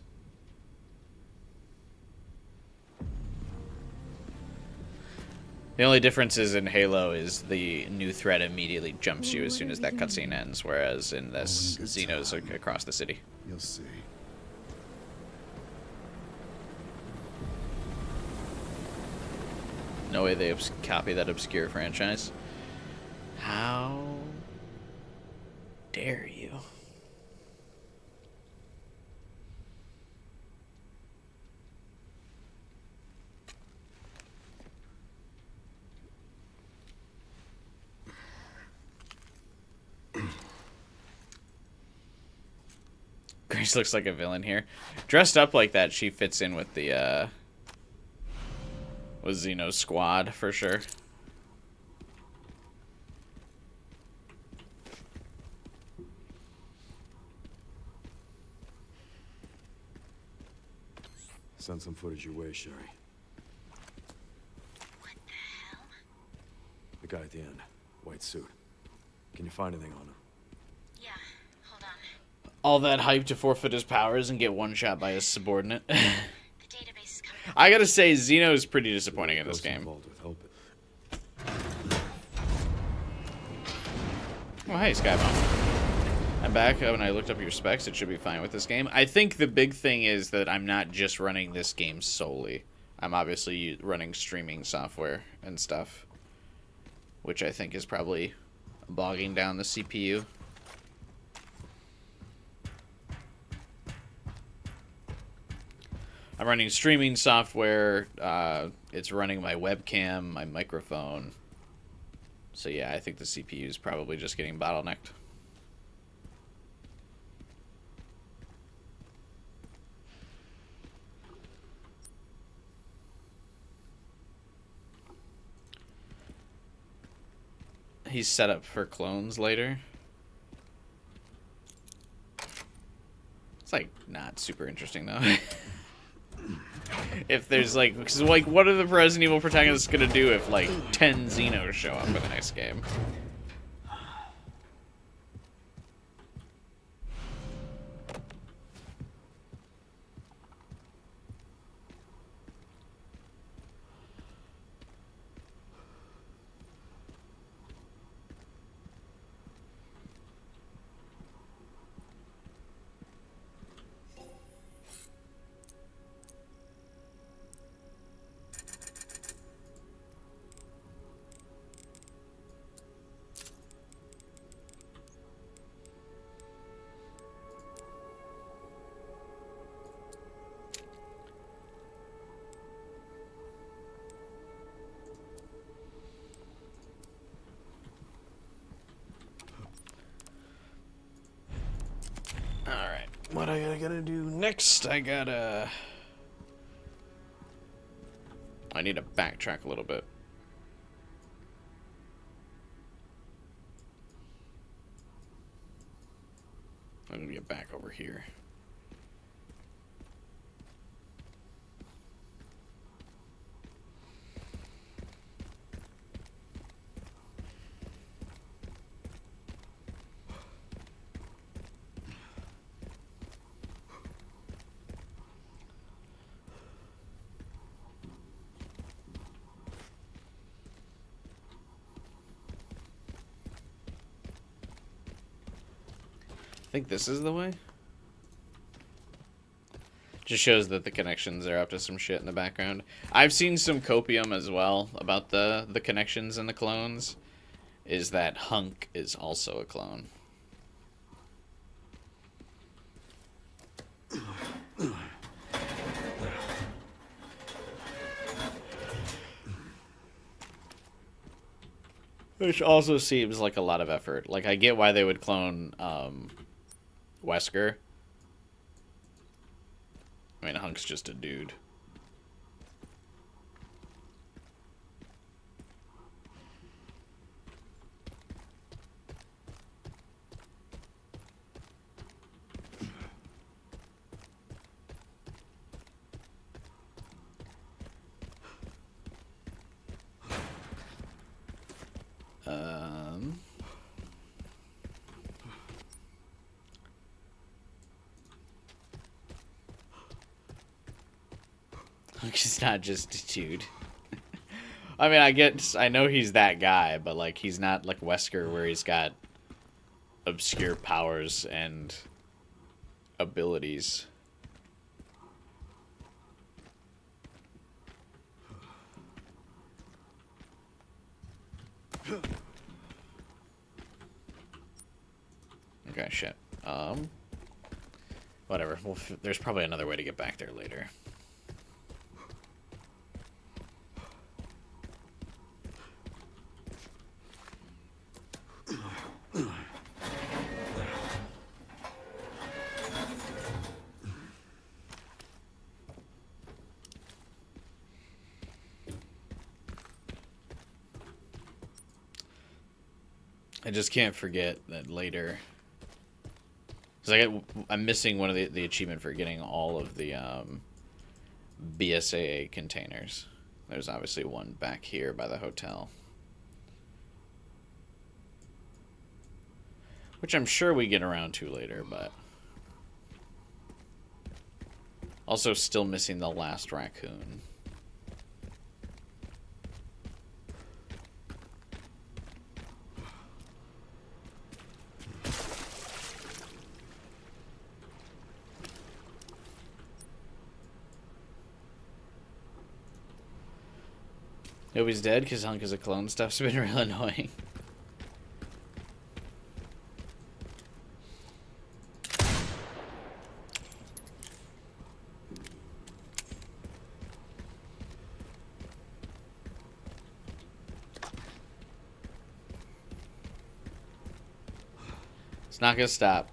The only difference is in Halo is the new threat immediately jumps you as soon as that cutscene ends, whereas in this, Xeno's across the city. You'll see. No way they copy that obscure franchise. How dare you? Grace looks like a villain here. Dressed up like that, she fits in with the, with Xeno's squad, for sure. Send some footage your way, Sherry. What the hell? The guy at the end. White suit. Can you find anything on him? Yeah, hold on. All that hype to forfeit his powers and get one shot by his subordinate. The database is coming up. I gotta say, Xeno is pretty disappointing in this game. Involved with Elpis. Oh, hey, Skybomb. I'm back. When I looked up your specs, it should be fine with this game. I think the big thing is that I'm not just running this game solely. I'm obviously running streaming software and stuff, which I think is probably bogging down the CPU. I'm running streaming software. It's running my webcam, my microphone. So yeah, I think the CPU is probably just getting bottlenecked. he's set up for clones later. It's like not super interesting though. If there's like, because like, what are the Resident Evil protagonists gonna do if like 10 Xenos show up in the next game? Alright, what I gotta do next? I need to backtrack a little bit. I'm gonna get back over here. I think this is the way. Just shows that the connections are up to some shit in the background. I've seen some copium as well about the connections and the clones. Is that Hunk is also a clone. Which also seems like a lot of effort. Like, I get why they would clone Wesker. I mean, Hunk's just a dude. He's not just a dude. I mean, I know he's that guy, but like he's not like Wesker where he's got obscure powers and abilities. Okay, shit. Whatever. Well, there's probably another way to get back there later. I just can't forget that later. Because I'm missing one of the achievement for getting all of the BSAA containers. There's obviously one back here by the hotel. Which I'm sure we get around to later, but... Also still missing the last raccoon. Nobody's dead because Hunk is a clone. Stuff's been real annoying. It's not gonna stop.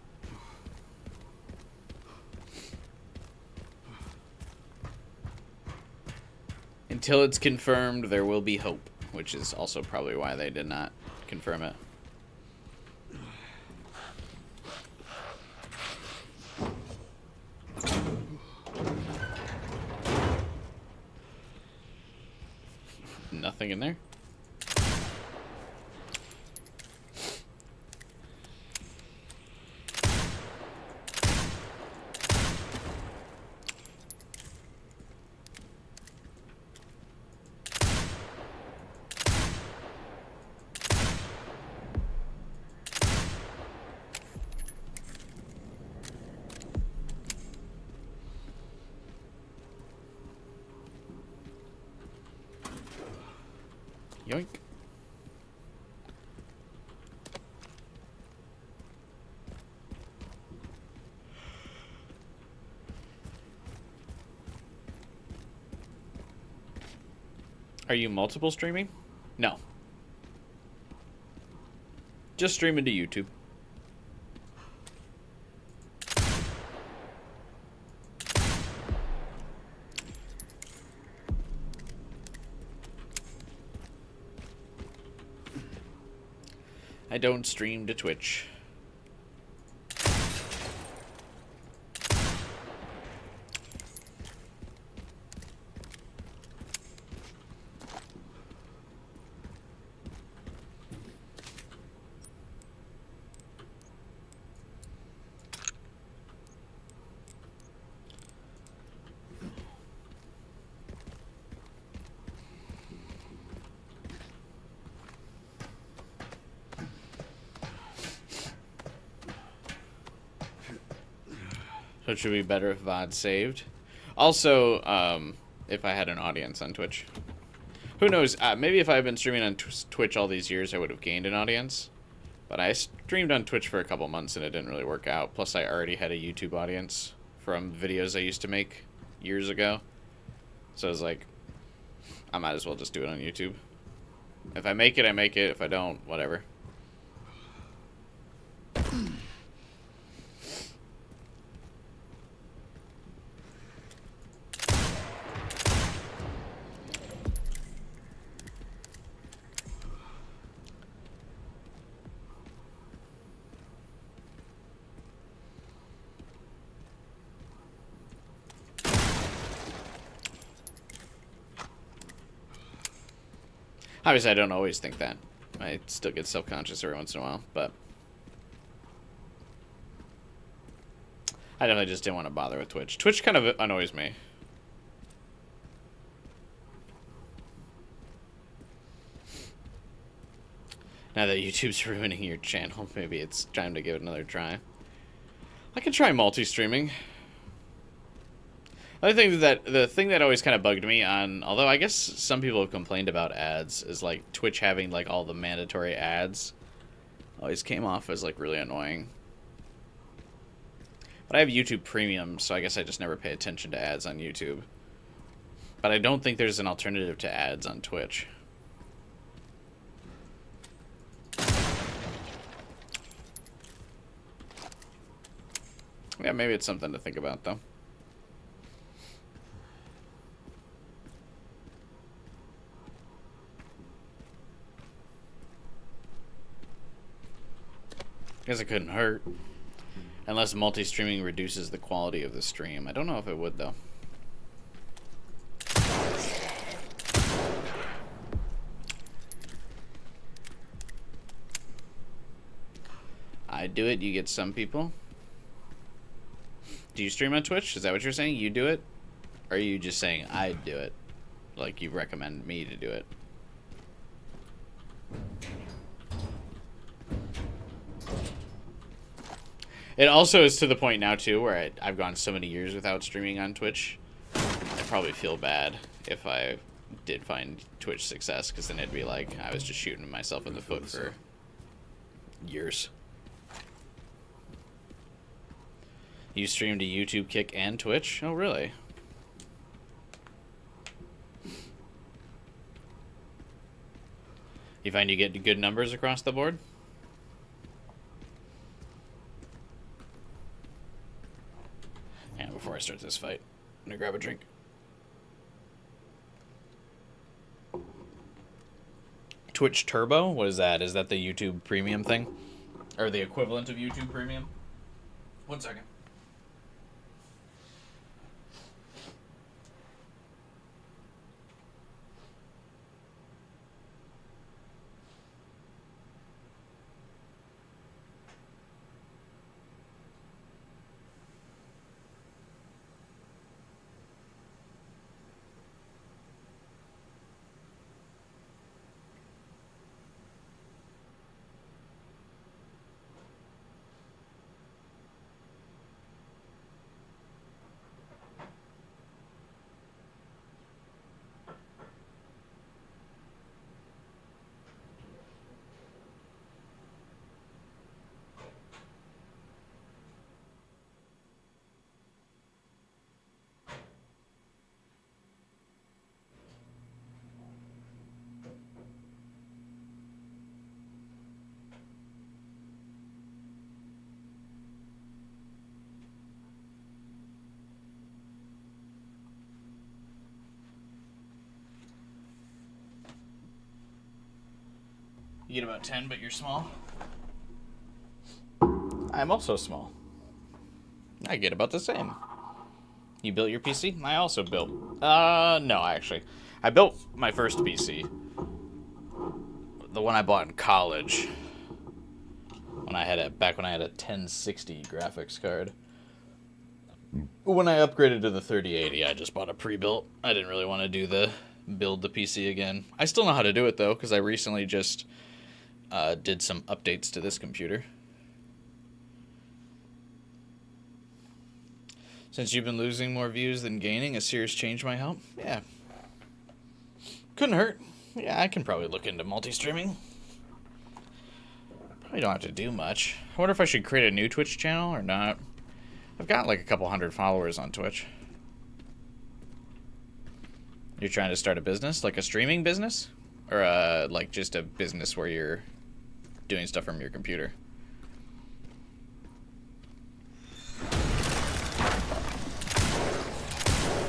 Until it's confirmed, there will be hope. which is also probably why they did not confirm it. Nothing in there. Yoink. Are you multiple streaming? No. Just streaming to YouTube. I don't stream to Twitch. So it should be better if VOD saved. Also, if I had an audience on Twitch. Who knows? Maybe if I had been streaming on Twitch all these years, I would have gained an audience. But I streamed on Twitch for a couple months and it didn't really work out. Plus, I already had a YouTube audience from videos I used to make years ago. So I was like, I might as well just do it on YouTube. If I make it, I make it. If I don't, whatever. Obviously, I don't always think that. I still get self-conscious every once in a while, but I definitely just didn't want to bother with Twitch. Twitch kind of annoys me. Now that YouTube's ruining your channel, maybe it's time to give it another try. I could try multi-streaming. I think that the thing that always kind of bugged me on, although I guess some people have complained about ads, is like Twitch having like all the mandatory ads always came off as like really annoying. But I have YouTube Premium, so I guess I just never pay attention to ads on YouTube. But I don't think there's an alternative to ads on Twitch. Yeah, maybe it's something to think about though. Guess it couldn't hurt. Unless multi-streaming reduces the quality of the stream. I don't know if it would, though. I do it, you get some people. Do you stream on Twitch? Is that what you're saying? You do it? Or are you just saying I'd do it? Like you recommend me to do it? It also is to the point now, too, where I've gone so many years without streaming on Twitch. I'd probably feel bad if I did find Twitch success, because then it'd be like I was just shooting myself in the foot for years. You stream to YouTube, Kick, and Twitch? Oh, really? You find you get good numbers across the board? Yeah, before I start this fight, I'm gonna grab a drink. Twitch Turbo. What is that? Is that the YouTube Premium thing? Or the equivalent of YouTube Premium? 1 second. You get about 10, but you're small. I'm also small. I get about the same. You built your PC? I also built. No, actually. I built my first PC. The one I bought in college. Back when I had a 1060 graphics card. When I upgraded to the 3080, I just bought a pre-built. I didn't really want to build the PC again. I still know how to do it though, because I recently just did some updates to this computer. Since you've been losing more views than gaining, a serious change might help? Yeah. Couldn't hurt. Yeah, I can probably look into multi-streaming. Probably don't have to do much. I wonder if I should create a new Twitch channel or not. I've got like a couple hundred followers on Twitch. You're trying to start a business? Like a streaming business? Or like just a business where you're doing stuff from your computer?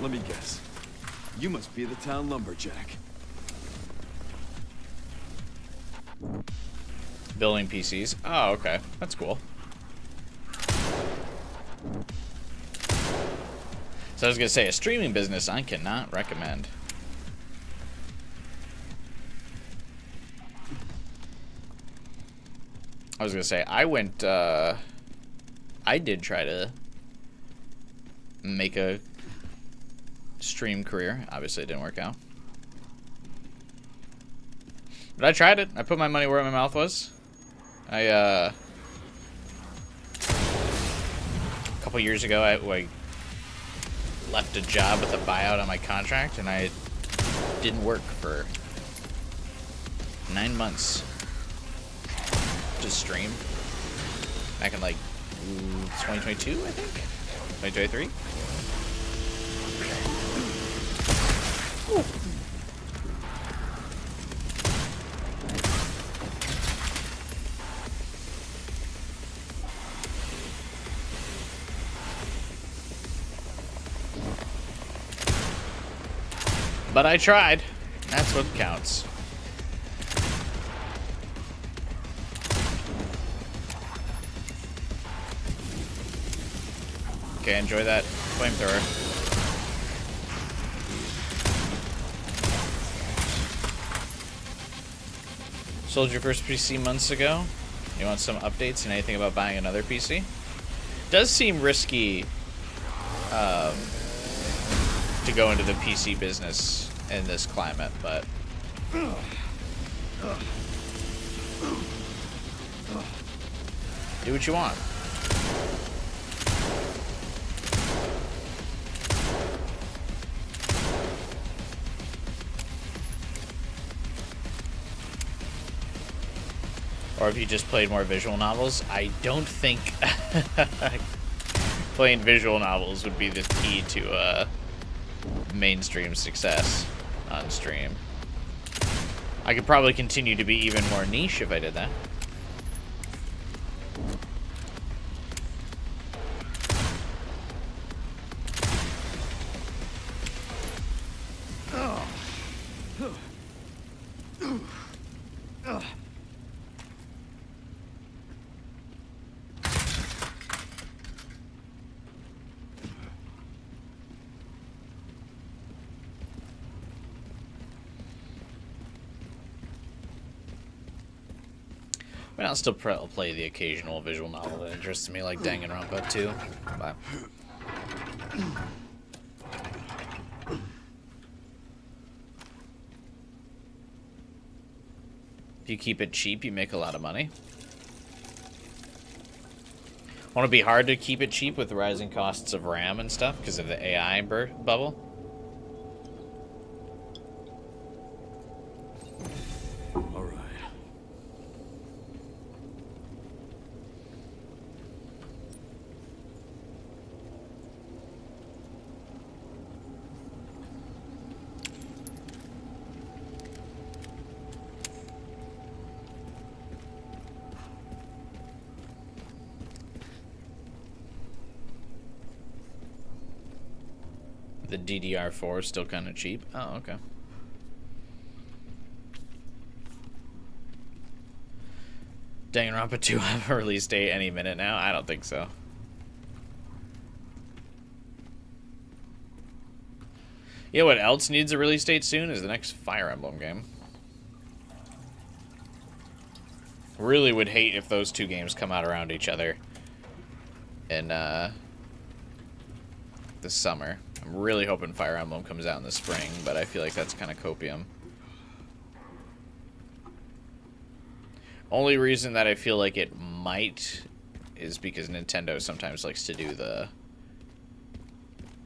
Let me guess. You must be the town lumberjack. Building PCs. Oh, okay. That's cool. So I was going to say, a streaming business I cannot recommend. I was going to say, I did try to make a stream career. Obviously, it didn't work out. But I tried it. I put my money where my mouth was. A couple years ago, I left a job with a buyout on my contract, and I didn't work for 9 months. Just stream. Back in like 2022, I think? 2023? Ooh. But I tried. That's what counts. Okay, enjoy that flamethrower. Sold your first PC months ago. You want some updates and anything about buying another PC? Does seem risky to go into the PC business in this climate, but do what you want. Or if you just played more visual novels, I don't think playing visual novels would be the key to mainstream success on stream. I could probably continue to be even more niche if I did that. But I'll still play the occasional visual novel that interests me, like Danganronpa 2. But if you keep it cheap, you make a lot of money. Won't it be hard to keep it cheap with the rising costs of RAM and stuff because of the AI bubble? All right. The DDR4 is still kind of cheap. Oh, okay. Danganronpa 2 have a release date any minute now? I don't think so. You know what else needs a release date soon is the next Fire Emblem game. Really would hate if those two games come out around each other in this summer. I'm really hoping Fire Emblem comes out in the spring, but I feel like that's kind of copium. Only reason that I feel like it might is because Nintendo sometimes likes to do the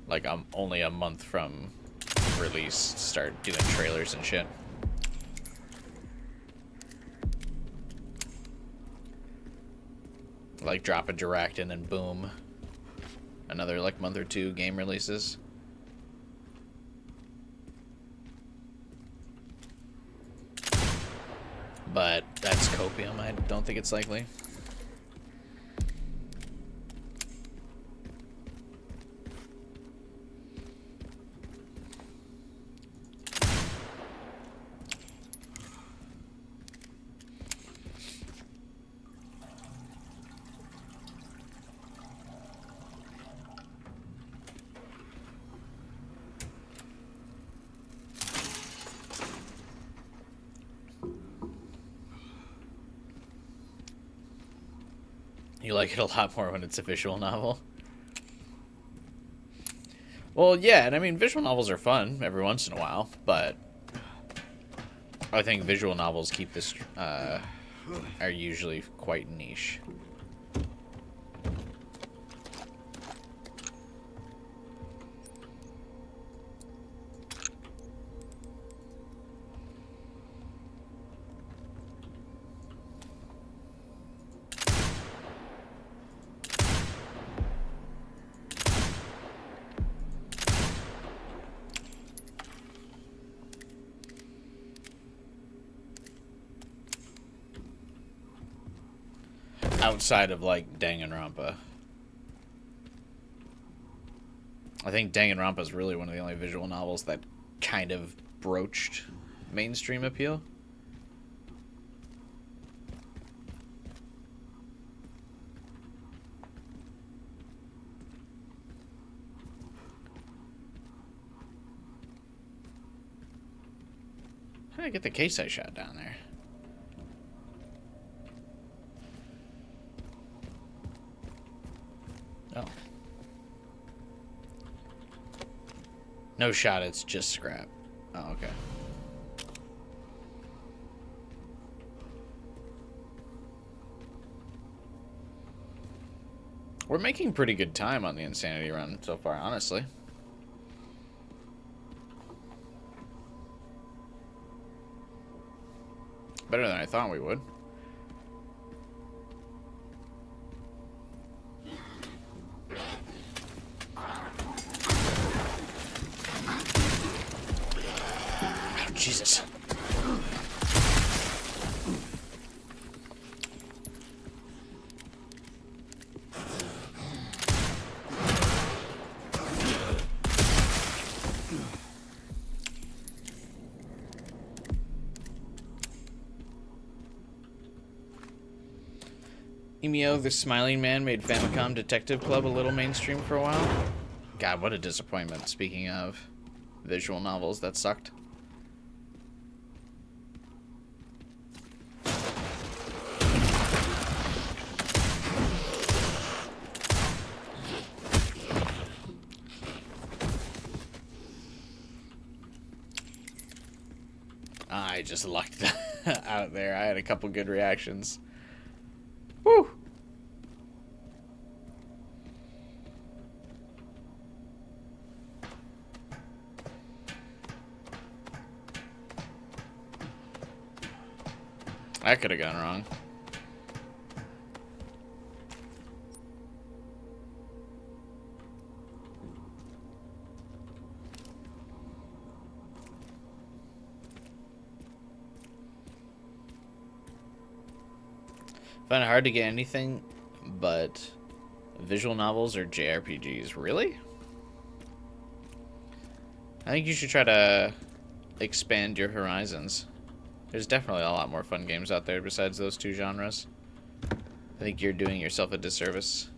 like only a month from release start doing trailers and shit. Like drop a direct and then boom, another like month or two game releases. But that's copium. I don't think it's likely. You like it a lot more when it's a visual novel. Well, yeah, and I mean, visual novels are fun every once in a while, but I think visual novels keep this, are usually quite niche. Outside of like Danganronpa. I think Danganronpa is really one of the only visual novels that kind of broached mainstream appeal. How did I get the case I shot down there? Oh. No shot, it's just scrap. Oh, okay. We're making pretty good time on the Insanity run so far, honestly. Better than I thought we would. Jesus. Emio, the Smiling Man, made Famicom Detective Club a little mainstream for a while. God, what a disappointment. Speaking of visual novels that sucked. I just lucked out there. I had a couple good reactions. Woo! That could have gone wrong. Find it hard to get anything but visual novels or JRPGs. Really? I think you should try to expand your horizons. There's definitely a lot more fun games out there besides those two genres. I think you're doing yourself a disservice.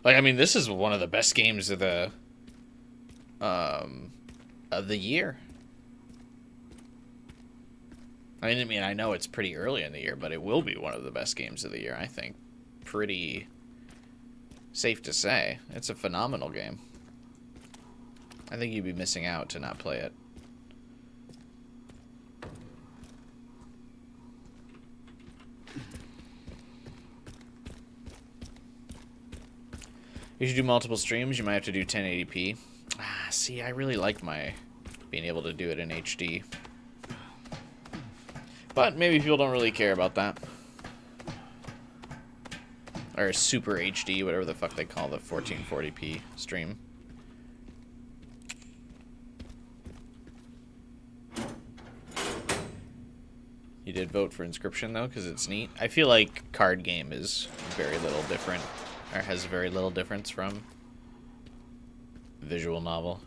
Like, I mean, this is one of the best games of the year. I mean, I know it's pretty early in the year, but it will be one of the best games of the year, I think. Pretty safe to say. It's a phenomenal game. I think you'd be missing out to not play it. You should do multiple streams. You might have to do 1080p. Ah, see, I really like my being able to do it in HD. But maybe people don't really care about that. Or Super HD, whatever the fuck they call the 1440p stream. You did vote for Inscription, though, because it's neat. I feel like card game is very little different, or has very little difference from visual novel.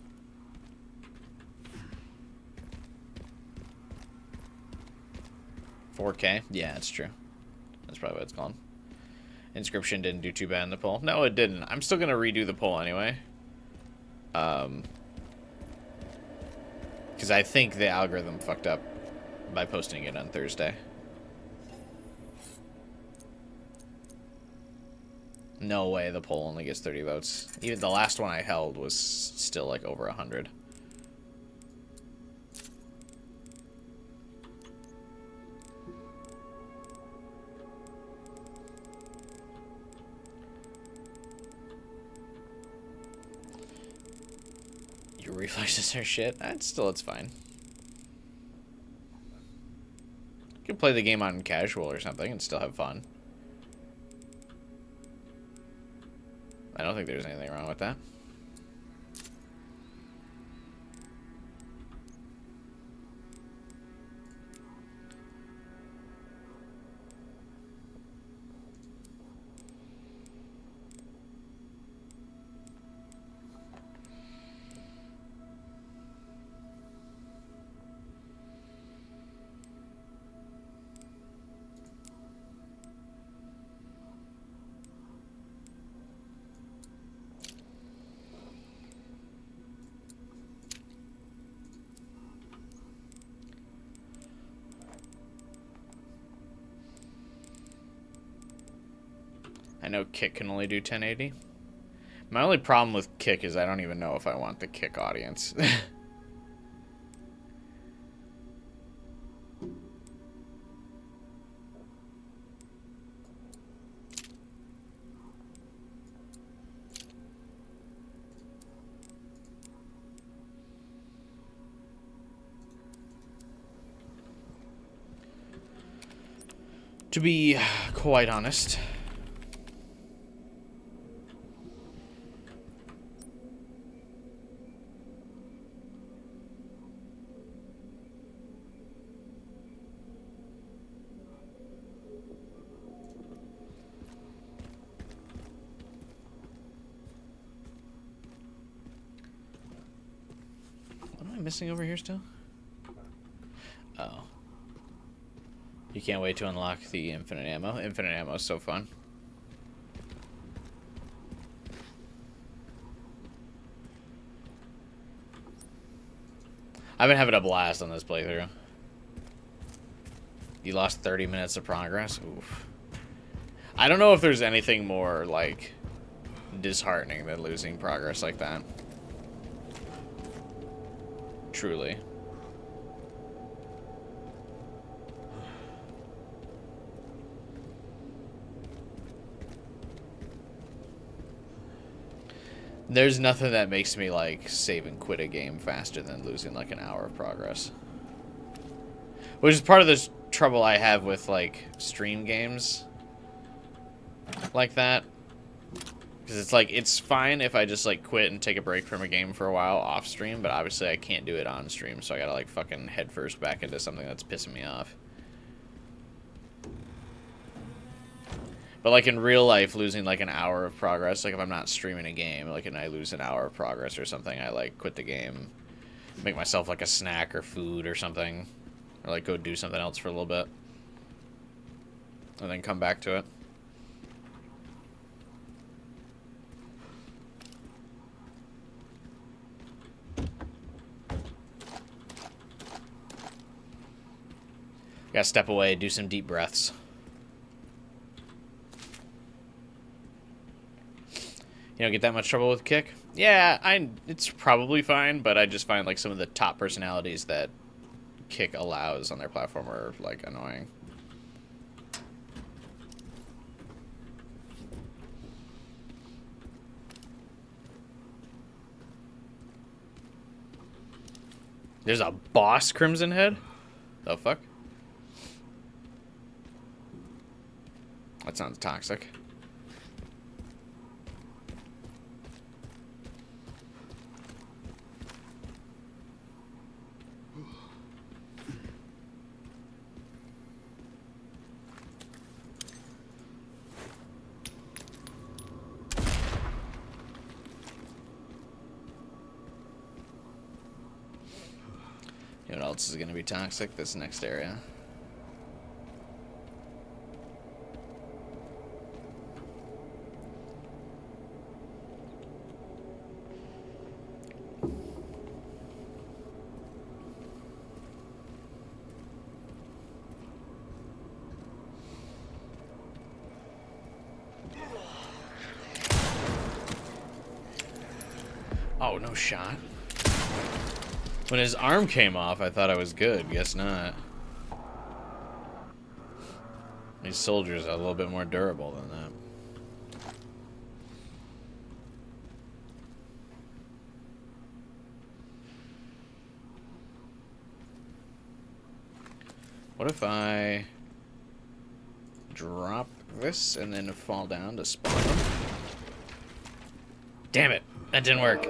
$4K? Yeah, it's true. That's probably what it's called. Inscription didn't do too bad in the poll. No, it didn't. I'm still going to redo the poll anyway. Because I think the algorithm fucked up by posting it on Thursday. No way the poll only gets 30 votes. Even the last one I held was still like over 100. Your reflexes are shit. It's fine. You can play the game on casual or something and still have fun. I don't think there's anything wrong with that. I know Kick can only do 1080. My only problem with Kick is I don't even know if I want the Kick audience. To be quite honest. missing over here still? Oh. You can't wait to unlock the infinite ammo. Infinite ammo is so fun. I've been having a blast on this playthrough. You lost 30 minutes of progress? Oof. I don't know if there's anything more, like, disheartening than losing progress like that. Truly. There's nothing that makes me, like, save and quit a game faster than losing, like, an hour of progress. Which is part of the trouble I have with, like, stream games like that. Because it's like, it's fine if I just, like, quit and take a break from a game for a while off stream, but obviously I can't do it on stream, so I gotta, like, fucking head first back into something that's pissing me off. But, like, in real life, losing, like, an hour of progress, like, if I'm not streaming a game, like, and I lose an hour of progress or something, I, like, quit the game, make myself, like, a snack or food or something, or, like, go do something else for a little bit, and then come back to it. Gotta step away, do some deep breaths. You don't get that much trouble with Kick? Yeah, it's probably fine, but I just find, like, some of the top personalities that Kick allows on their platform are, like, annoying. There's a boss Crimson Head? The fuck? That sounds toxic. You know what else is going to be toxic? This next area. Oh, no shot. When his arm came off, I thought I was good. Guess not. These soldiers are a little bit more durable than that. What if I drop this and then fall down to spawn them? Damn it! That didn't work.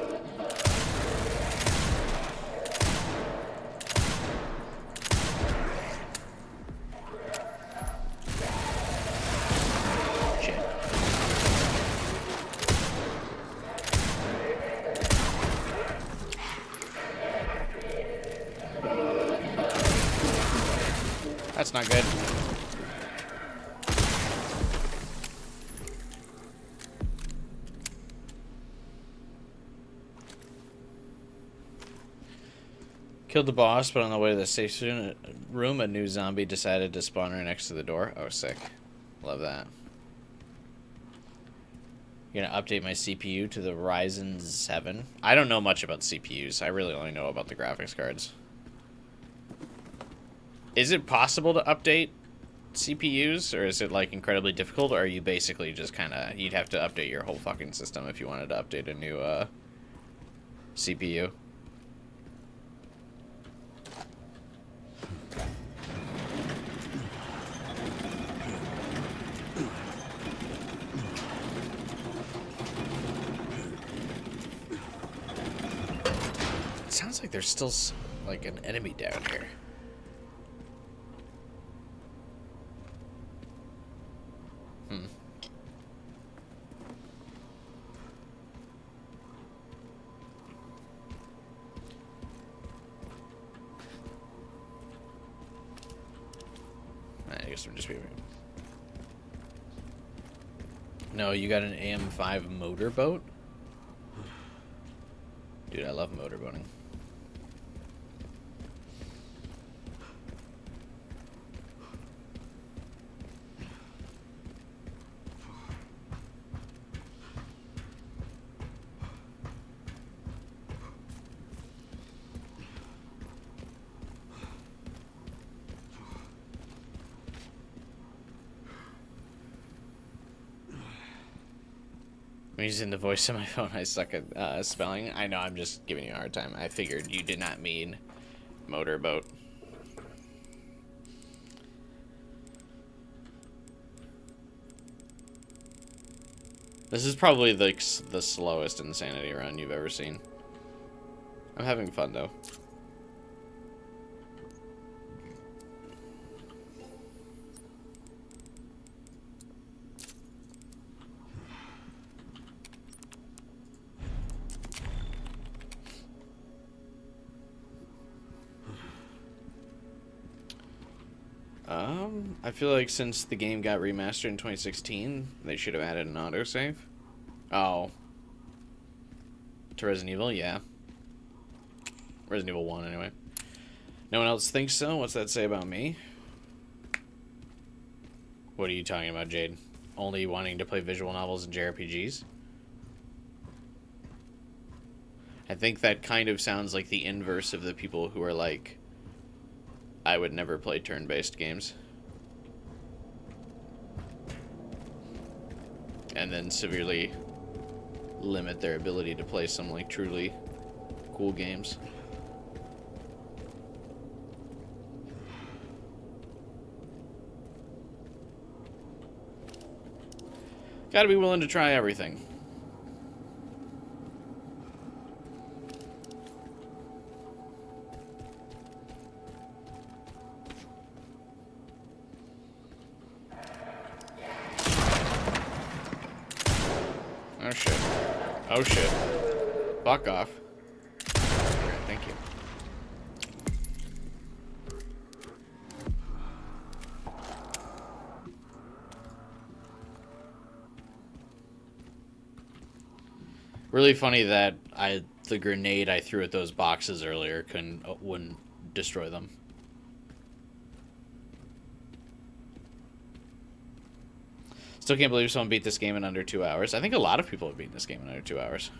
That's not good. Killed the boss, but on the way to the safe room, a new zombie decided to spawn right next to the door. Oh, sick. Love that. You're gonna update my CPU to the Ryzen 7. I don't know much about CPUs. I really only know about the graphics cards. Is it possible to update CPUs, or is it, like, incredibly difficult, or are you basically just kind of... You'd have to update your whole fucking system if you wanted to update a new CPU? It sounds like there's still, like, an enemy down here. I guess I'm just being... No, you got an AM5 motorboat? Dude, I love motorboating. I'm using the voice on my phone. I suck at spelling. I know, I'm just giving you a hard time. I figured you did not mean motorboat. This is probably the slowest insanity run you've ever seen. I'm having fun, though. I feel like since the game got remastered in 2016, they should have added an autosave. Oh. To Resident Evil? Yeah. Resident Evil 1, anyway. No one else thinks so? What's that say about me? What are you talking about, Jade? Only wanting to play visual novels and JRPGs? I think that kind of sounds like the inverse of the people who are like, I would never play turn-based games. And then severely limit their ability to play some like truly cool games. Gotta be willing to try everything. Oh shit. Oh shit. Fuck off. Alright, thank you. Really funny that the grenade I threw at those boxes earlier wouldn't destroy them. Still can't believe someone beat this game in under 2 hours. I think a lot of people have beaten this game in under 2 hours.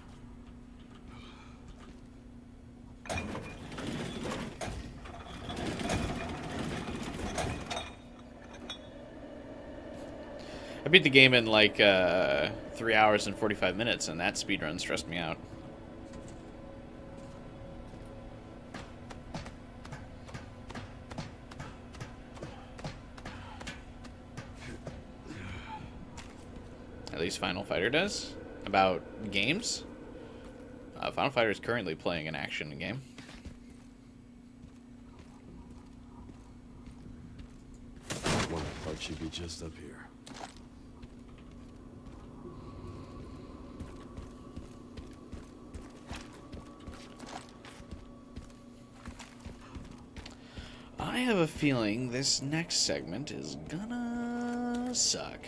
I beat the game in like 3 hours and 45 minutes, and that speedrun stressed me out. At least Final Fighter does. About games? Final Fighter is currently playing an action game. One part should be just up here. I have a feeling this next segment is gonna suck.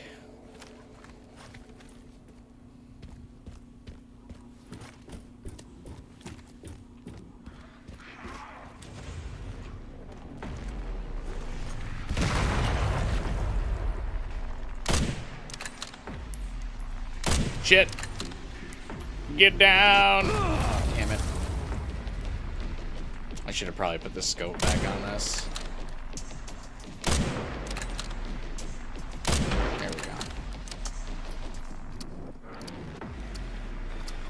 Shit. Get down. Damn it. I should have probably put the scope back on this. There we go.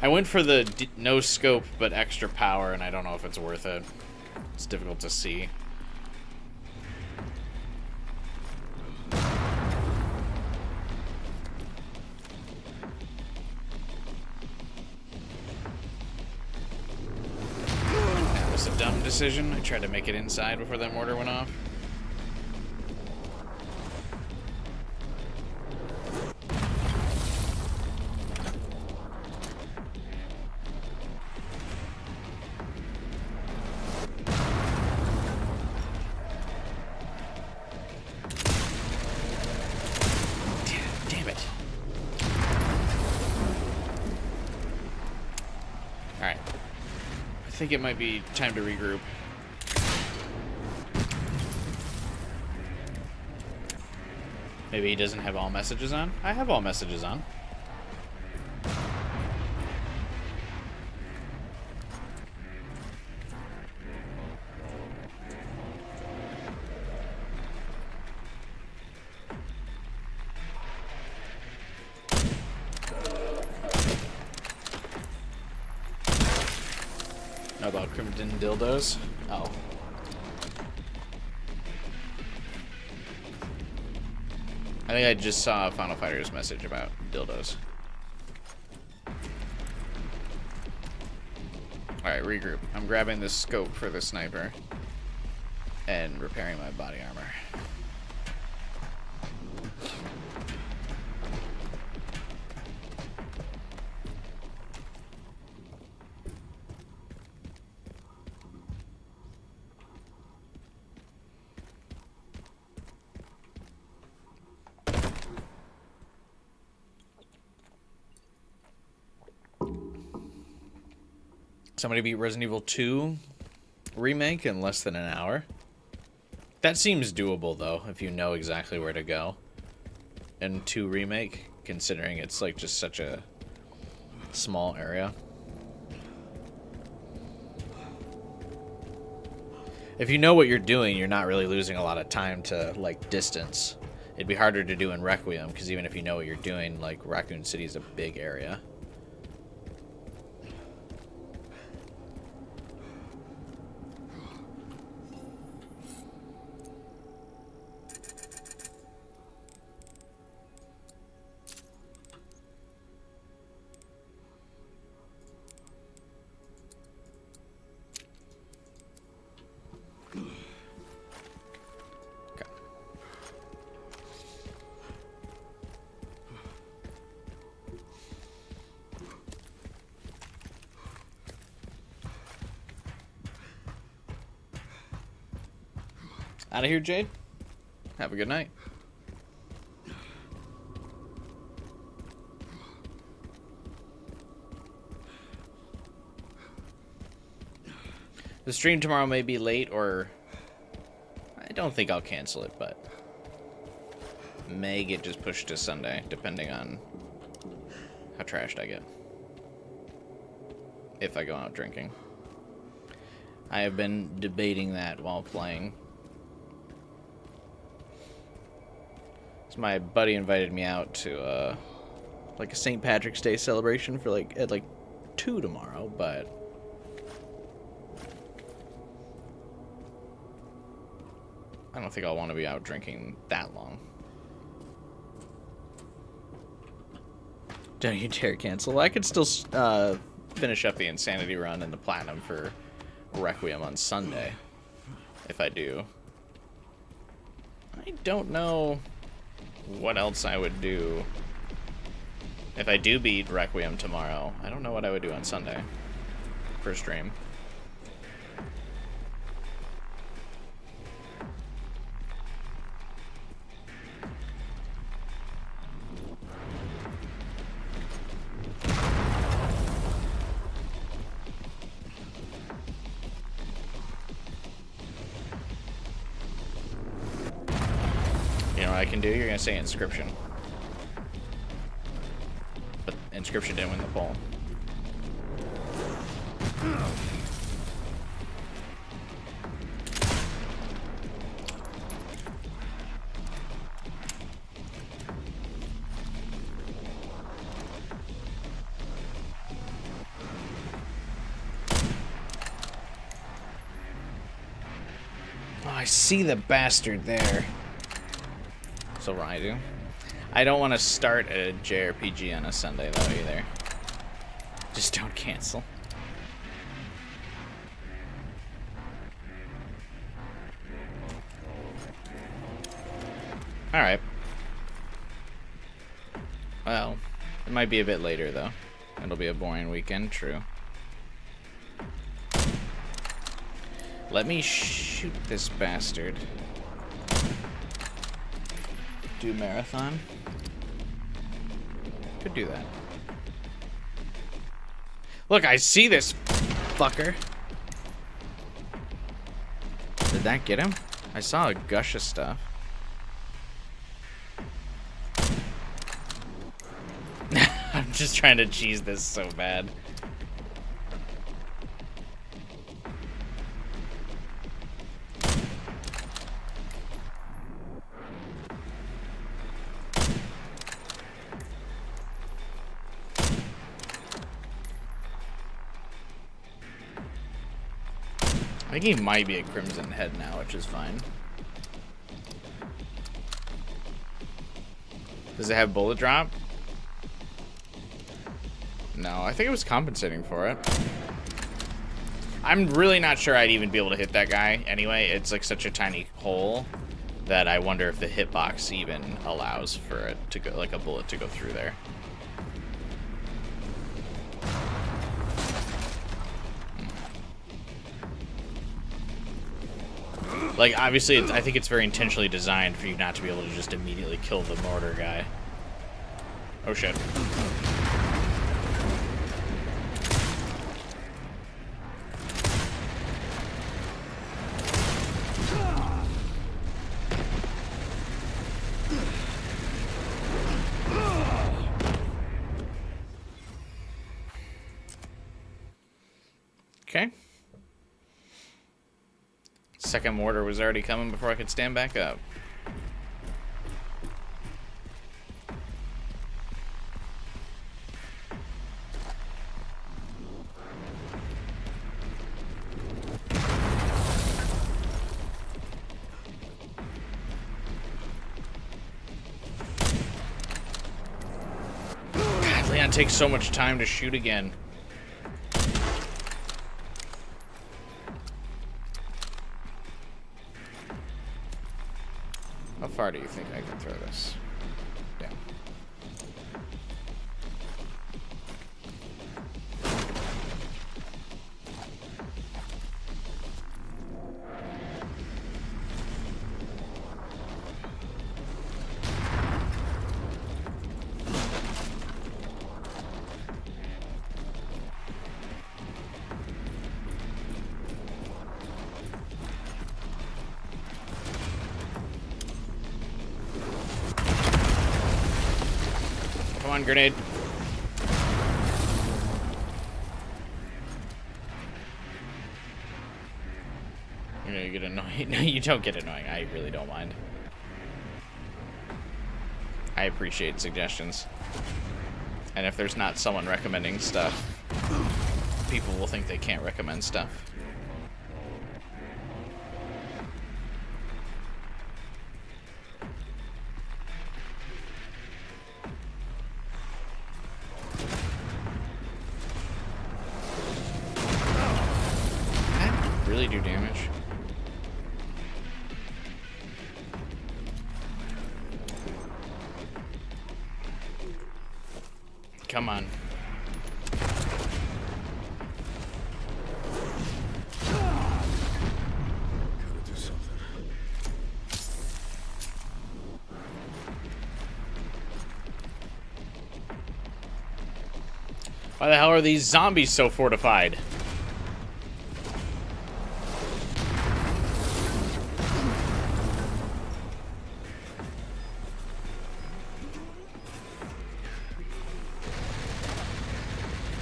I went for the no scope but extra power, and I don't know if it's worth it. It's difficult to see. Dumb decision. I tried to make it inside before that mortar went off. think it might be time to regroup. Maybe he doesn't have all messages on? I have all messages on. Know about Crimson Dildos? Oh. I think I just saw a Final Fighter's message about dildos. Alright, regroup. I'm grabbing the scope for the sniper and repairing my body armor. Somebody beat Resident Evil 2 remake in less than an hour. That seems doable though, if you know exactly where to go. And 2 remake, considering it's like just such a small area. If you know what you're doing, you're not really losing a lot of time to like distance. It'd be harder to do in Requiem, because even if you know what you're doing, like Raccoon City is a big area. Out of here, Jade. Have a good night. The stream tomorrow may be late, or I don't think I'll cancel it, but may get just pushed to Sunday, depending on how trashed I get. If I go out drinking. I have been debating that while playing. So my buddy invited me out to like a St. Patrick's Day celebration for like at like 2 tomorrow, but I don't think I'll want to be out drinking that long. Don't you dare cancel. I could still finish up the Insanity run and the Platinum for Requiem on Sunday, if I do. I don't know what else I would do if I do beat Requiem tomorrow. I don't know what I would do on Sunday for stream. You know what I can do? You're gonna say Inscription. But Inscription didn't win the poll. Oh, I see the bastard there. So what I do. I don't want to start a JRPG on a Sunday though either. Just don't cancel. Alright. Well, it might be a bit later though. It'll be a boring weekend, true. Let me shoot this bastard. Do marathon. Could do that. Look, I see this fucker. Did that get him? I saw a gush of stuff. I'm just trying to cheese this so bad. I think he might be a Crimson Head now, which is fine. Does it have bullet drop? No, I think it was compensating for it. I'm really not sure I'd even be able to hit that guy anyway. It's like such a tiny hole that I wonder if the hitbox even allows for it to go, like a bullet to go through there. Like, obviously, I think it's very intentionally designed for you not to be able to just immediately kill the mortar guy. Oh, shit. Okay. Second mortar was already coming before I could stand back up. God, Leon takes so much time to shoot again. How far do you think I can throw this? Yeah. Come on, grenade. You know, you get annoying. No, you don't get annoying. I really don't mind. I appreciate suggestions. And if there's not someone recommending stuff, people will think they can't recommend stuff. Really do damage. Come on. Gotta do something. Why the hell are these zombies so fortified?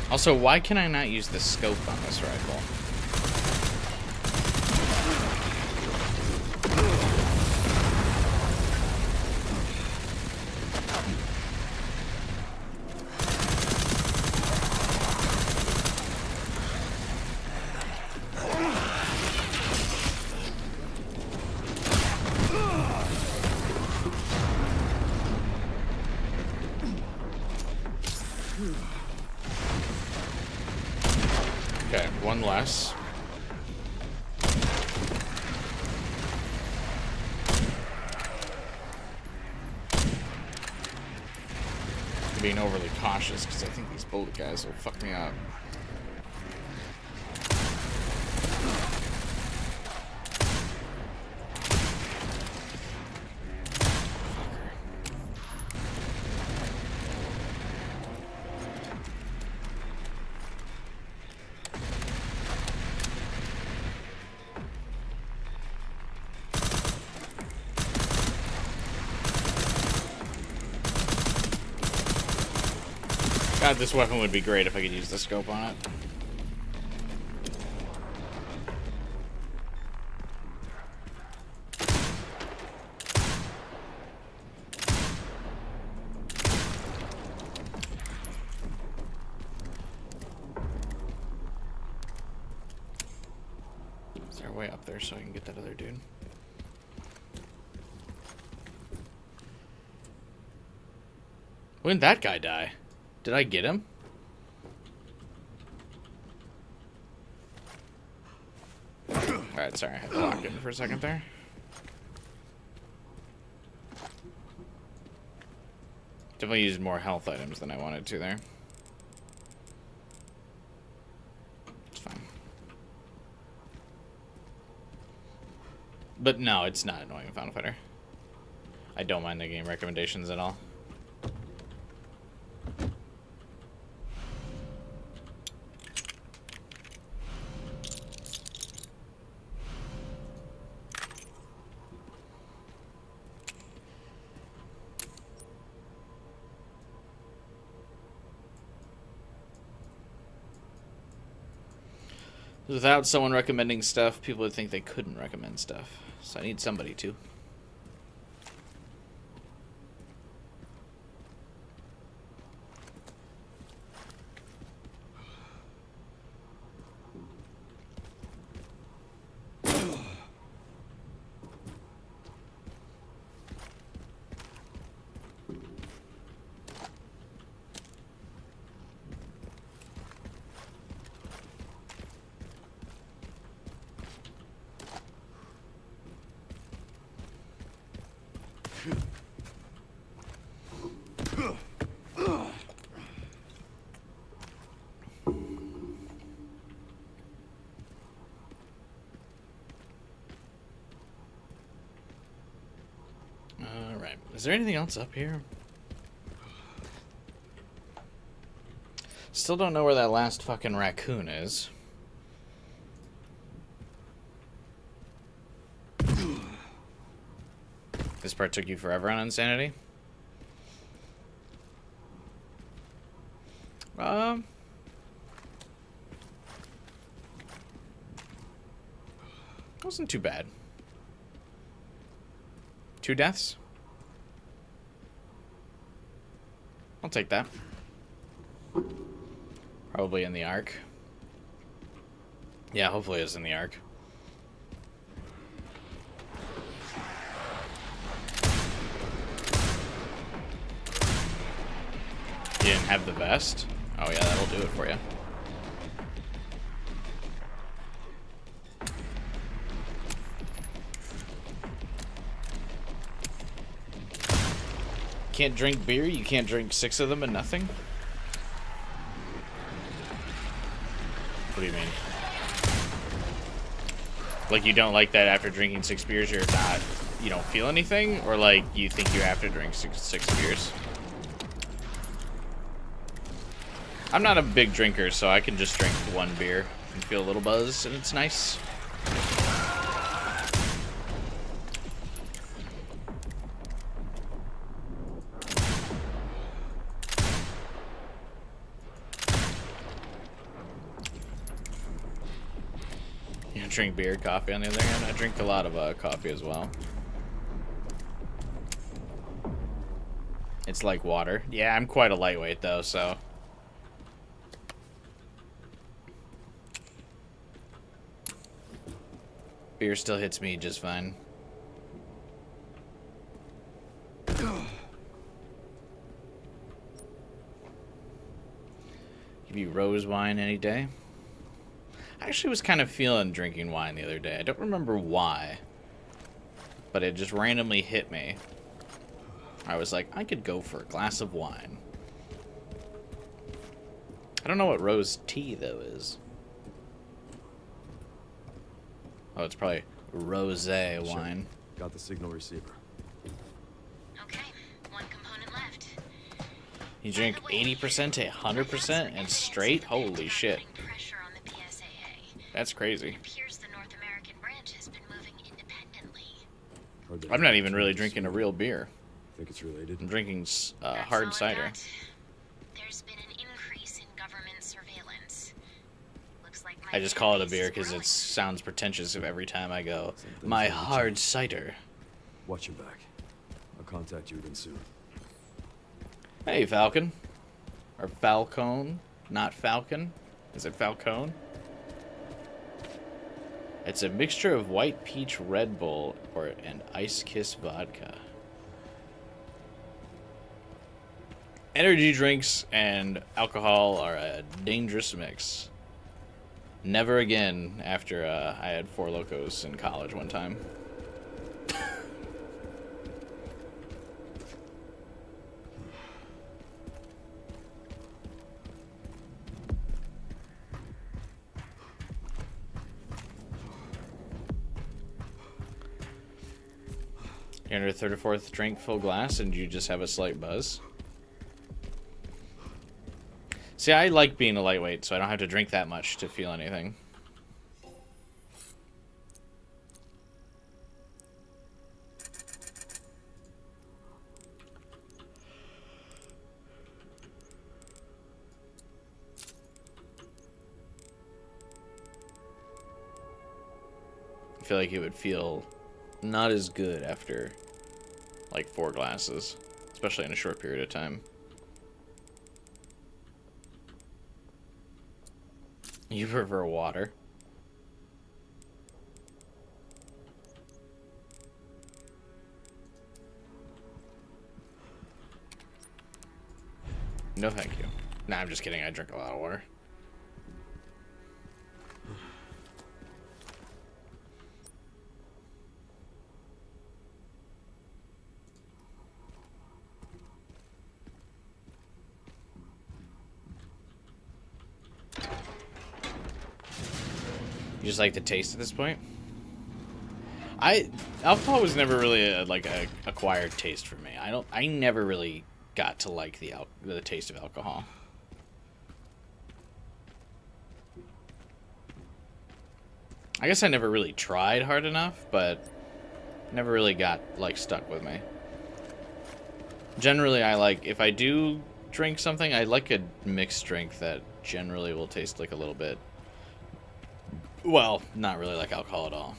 Also, why can I not use the scope on this rifle? Okay, one less. I'm being overly cautious because I think these bullet guys will fuck me up. God, this weapon would be great if I could use the scope on it. Is there a way up there so I can get that other dude? When did that guy die? Did I get him? Alright, sorry, I had to lock in for a second there. Definitely used more health items than I wanted to there. It's fine. But no, it's not annoying Final Fighter. I don't mind the game recommendations at all. Without someone recommending stuff, people would think they couldn't recommend stuff. So I need somebody to. Alright, is there anything else up here? Still don't know where that last fucking raccoon is. This part took you forever on Insanity? Wasn't too bad. 2 deaths? I'll take that. Probably in the Ark. Yeah, hopefully it's in the Ark. You didn't have the vest? Oh yeah, that'll do it for you. Can't drink beer? You can't drink 6 of them and nothing? What do you mean? Like you don't like that after drinking 6 beers you're not, you don't feel anything? Or like you think you have to drink six beers? I'm not a big drinker, so I can just drink 1 beer and feel a little buzz, and it's nice. You drink beer, coffee on the other hand. I drink a lot of coffee as well. It's like water. Yeah, I'm quite a lightweight though, so... Beer still hits me just fine. Give you rose wine any day. I actually was kind of feeling drinking wine the other day. I don't remember why, but it just randomly hit me. I was like, I could go for a glass of wine. I don't know what rose tea though is. Oh, it's probably rosé wine. Got the signal receiver. Okay, 1 component left. You drink 80% to 100% and straight? Holy shit. That's crazy. It appears the North American branch has been moving independently. I'm not even really drinking a real beer. Think it's related? I'm drinking hard cider. There's been an I just call it a beer because it sounds pretentious every time I go, my hard cider. Watch your back. I'll contact you again soon. Hey, Falcon. Or Falcone. Not Falcon. Is it Falcone? It's a mixture of White Peach Red Bull and Ice Kiss vodka. Energy drinks and alcohol are a dangerous mix. Never again after I had Four Locos in college one time. You're under third or fourth drink full glass and you just have a slight buzz. See, I like being a lightweight, so I don't have to drink that much to feel anything. I feel like it would feel not as good after like 4 glasses, especially in a short period of time. You prefer water? No, thank you. Nah, I'm just kidding. I drink a lot of water. You just like the taste at this point? Alcohol was never really a acquired taste for me. I never really got to like the taste of alcohol. I guess I never really tried hard enough, but never really got like stuck with me. Generally, I like, if I do drink something, I like a mixed drink that generally will taste like a little bit, well, not really like alcohol at all.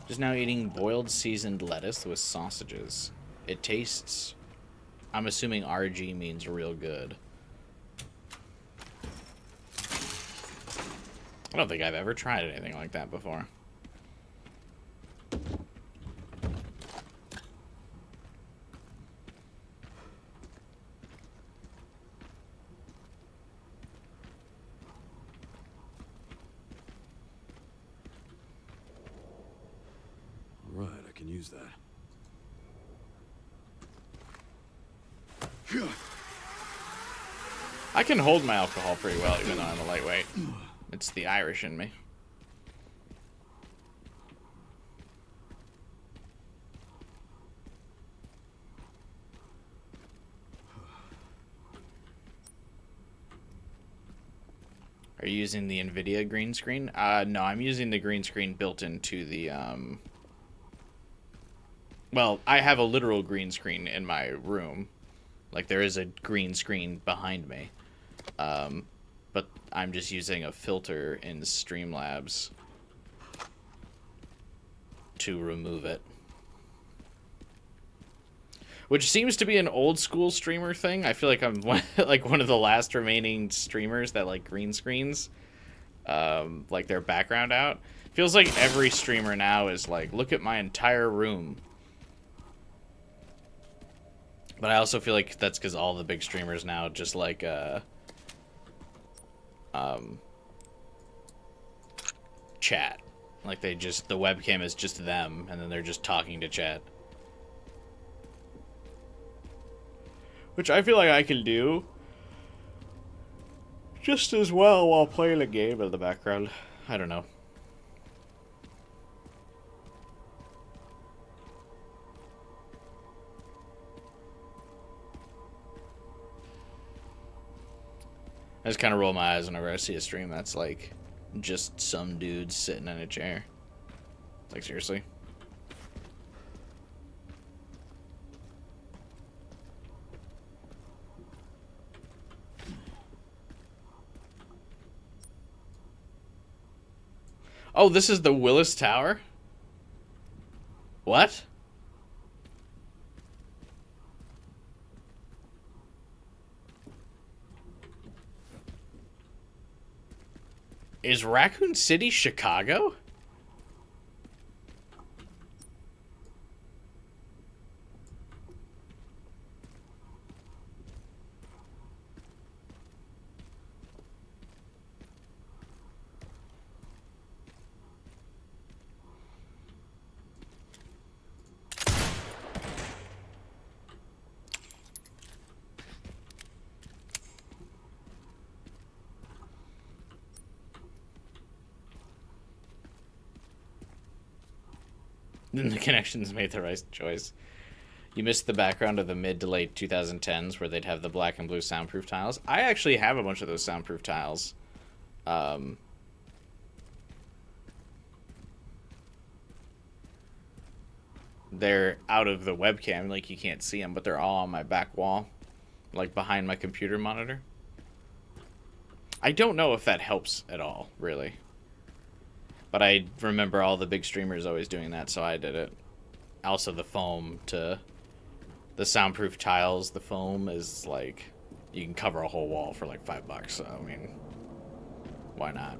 Just now eating boiled seasoned lettuce with sausages. It tastes, I'm assuming RG means real good. I don't think I've ever tried anything like that before. Right, I can use that. I can hold my alcohol pretty well, even though I'm a lightweight. It's the Irish in me. Are you using the NVIDIA green screen? No, I'm using the green screen built into the, well, I have a literal green screen in my room. Like, there is a green screen behind me. But I'm just using a filter in Streamlabs to remove it. Which seems to be an old school streamer thing. I feel like I'm one of the last remaining streamers that like green screens like their background out. Feels like every streamer now is like, look at my entire room. But I also feel like that's because all the big streamers now just like chat. Like the webcam is just them and then they're just talking to chat. Which I feel like I can do just as well while playing a game in the background. I don't know. I just kind of roll my eyes whenever I see a stream that's like just some dude sitting in a chair. Like, seriously? Oh, this is the Willis Tower? What? Is Raccoon City Chicago? Then the connections made the right choice. You missed the background of the mid to late 2010s where they'd have the black and blue soundproof tiles. I actually have a bunch of those soundproof tiles. They're out of the webcam, like you can't see them, but they're all on my back wall, like behind my computer monitor. I don't know if that helps at all, really. But I remember all the big streamers always doing that, so I did it. Also, the foam to the soundproof tiles, the foam is like, you can cover a whole wall for like $5, so I mean, why not?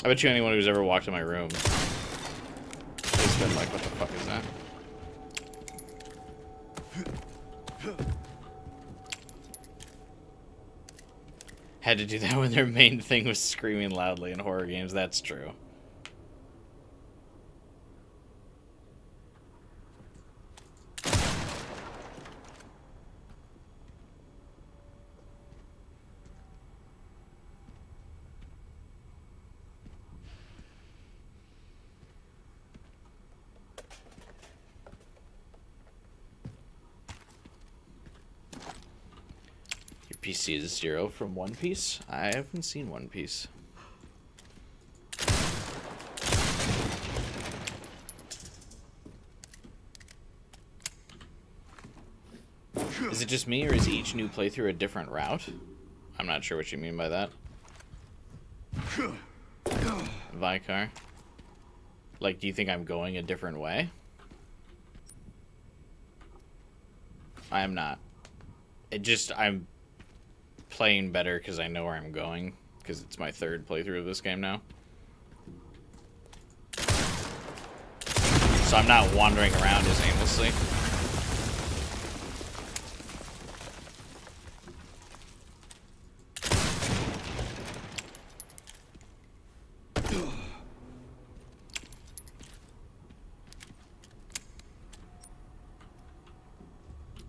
I bet you anyone who's ever walked in my room has been like, what the fuck is that? Had to do that when their main thing was screaming loudly in horror games. That's true. PC is 0 from One Piece. I haven't seen One Piece. Is it just me, or is each new playthrough a different route? I'm not sure what you mean by that. Vicar. Like, do you think I'm going a different way? I am not. I'm playing better because I know where I'm going, because it's my third playthrough of this game now. So I'm not wandering around as aimlessly.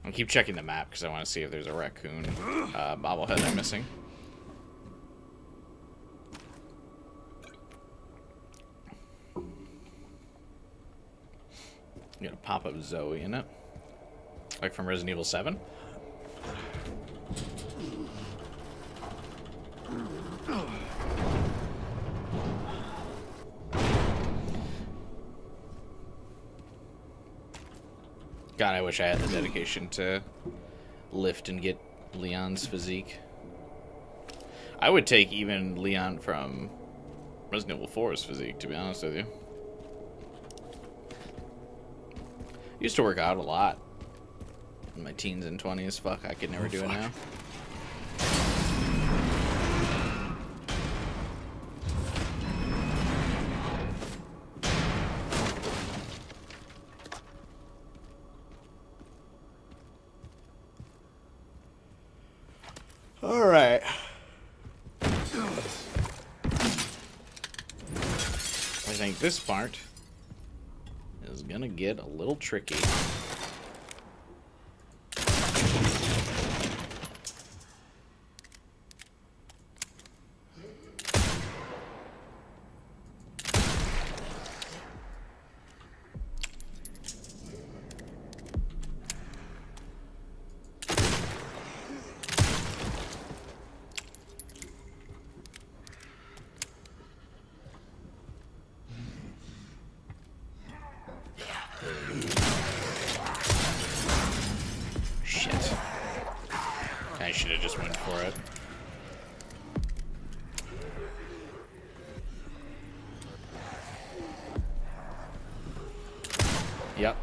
I'll keep checking the map because I want to see if there's a raccoon bobblehead I'm missing. You got a pop-up Zoe in it, like from Resident Evil 7. God, I wish I had the dedication to lift and get Leon's physique. I would take even Leon from Resident Evil 4's physique, to be honest with you. Used to work out a lot in my teens and 20s. Fuck, I could never do it now. All right. I think this part is gonna get a little tricky. just went for it. Yep.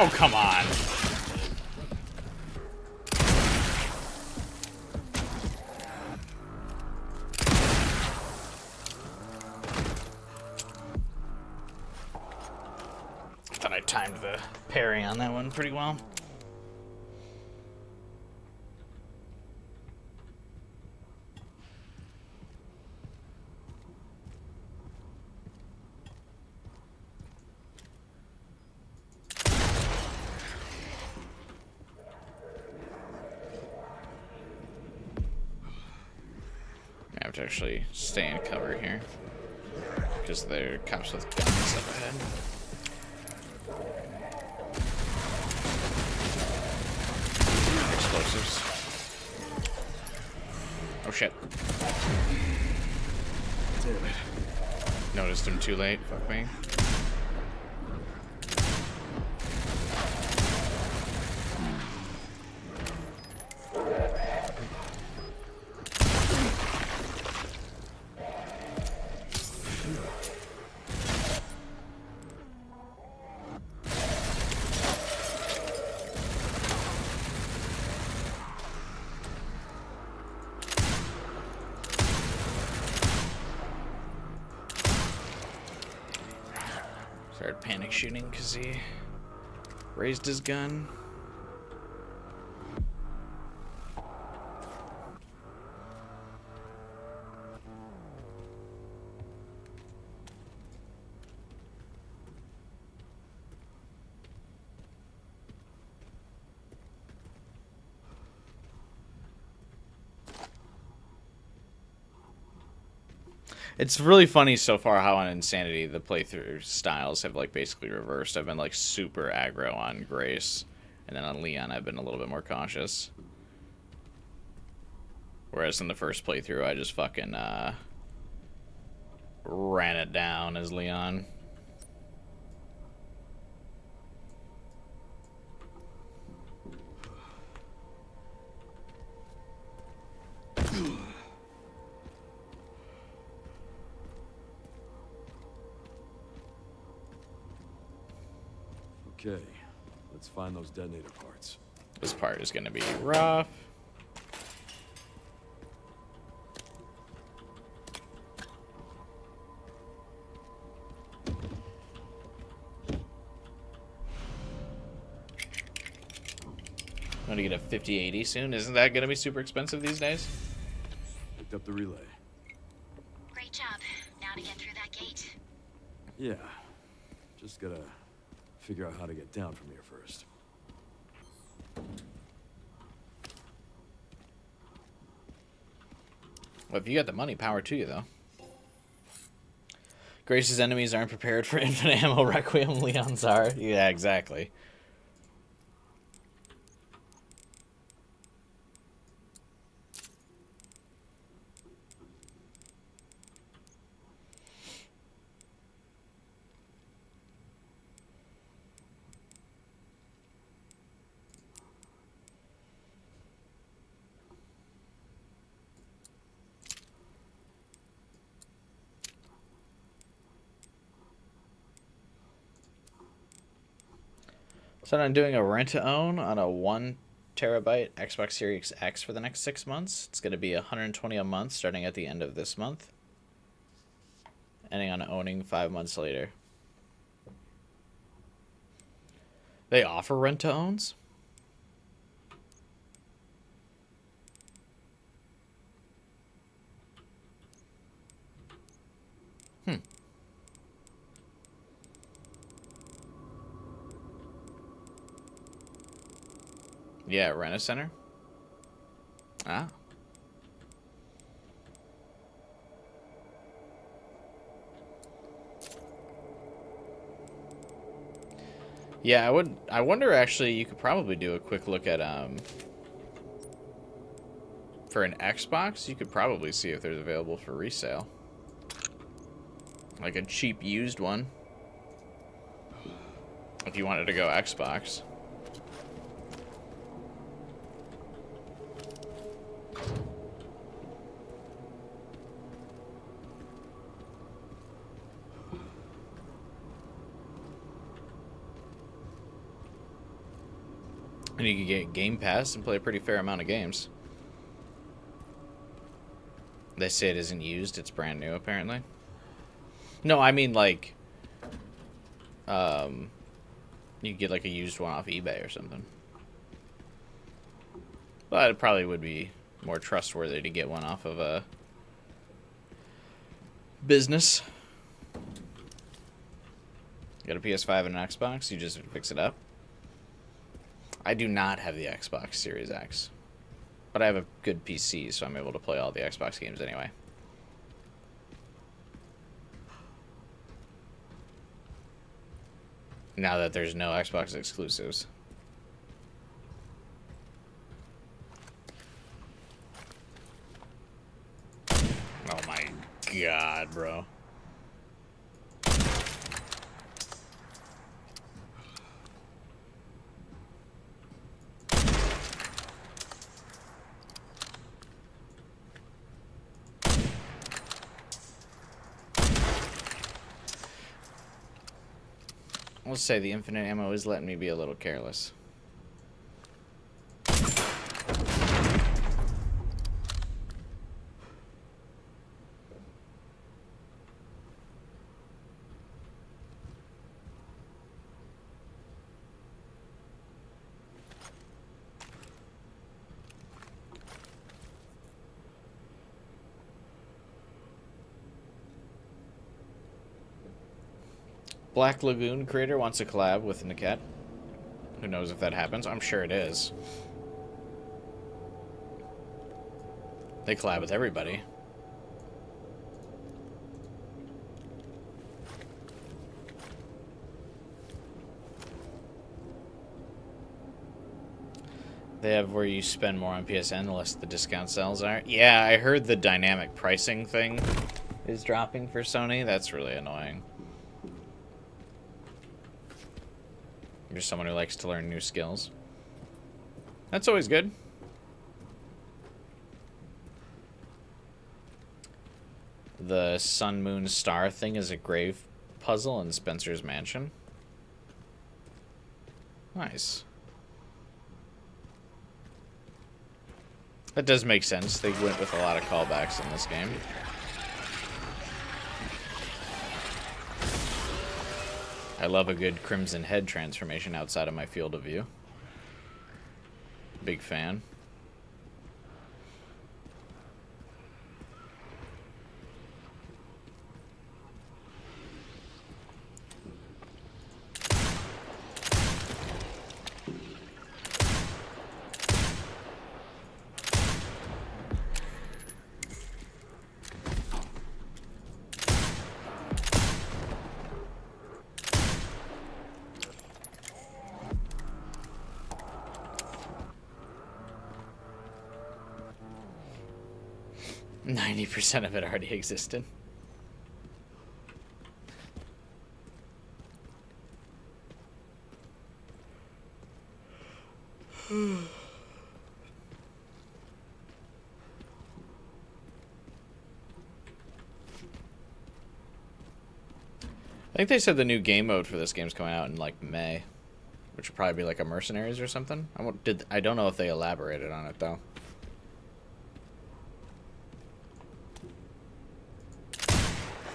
Oh, come on. Thought I timed the parry on that one pretty well. I have to actually stay in cover here because there are cops with guns up ahead. Explosives. Oh shit. Damn it. Noticed him too late. Fuck me. Started panic shooting because he raised his gun. It's really funny so far how on Insanity the playthrough styles have like basically reversed. I've been like super aggro on Grace, and then on Leon I've been a little bit more cautious. Whereas in the first playthrough I just fucking ran it down as Leon. Okay, let's find those detonator parts. This part is gonna be rough. I'm gonna get a 5080 soon. Isn't that gonna be super expensive these days? Picked up the relay. Great job. Now to get through that gate. Yeah, just gotta figure out how to get down from here first. Well, if you got the money, power to you, though. Grace's enemies aren't prepared for infinite ammo. Requiem Leons are. Yeah, exactly. So I'm doing a rent-to-own on a 1 terabyte Xbox Series X for the next 6 months. It's going to be $120 a month starting at the end of this month, ending on owning 5 months later. They offer rent-to-owns? Yeah, Rent-A-Center. Ah. Yeah, I wonder actually, you could probably do a quick look at for an Xbox, you could probably see if there's available for resale. Like a cheap used one. If you wanted to go Xbox. And you could get Game Pass and play a pretty fair amount of games. They say it isn't used, it's brand new apparently. No, I mean like you could get like a used one off eBay or something. But it probably would be more trustworthy to get one off of a business. Got a PS5 and an Xbox, you just fix it up. I do not have the Xbox Series X. But I have a good PC, so I'm able to play all the Xbox games anyway. Now that there's no Xbox exclusives. Oh my god, bro. Let's say the infinite ammo is letting me be a little careless. Black Lagoon creator wants a collab with Niket. Who knows if that happens? I'm sure it is. They collab with everybody. They have where you spend more on PSN the less the discount sales are. Yeah, I heard the dynamic pricing thing is dropping for Sony. That's really annoying. You're someone who likes to learn new skills. That's always good. The Sun, Moon, Star thing is a grave puzzle in Spencer's mansion. Nice. That does make sense. They went with a lot of callbacks in this game. I love a good Crimson Head transformation outside of my field of view. Big fan. % of it already existed. I think they said the new game mode for this game's coming out in like May, which would probably be like a Mercenaries or something. I don't know if they elaborated on it though.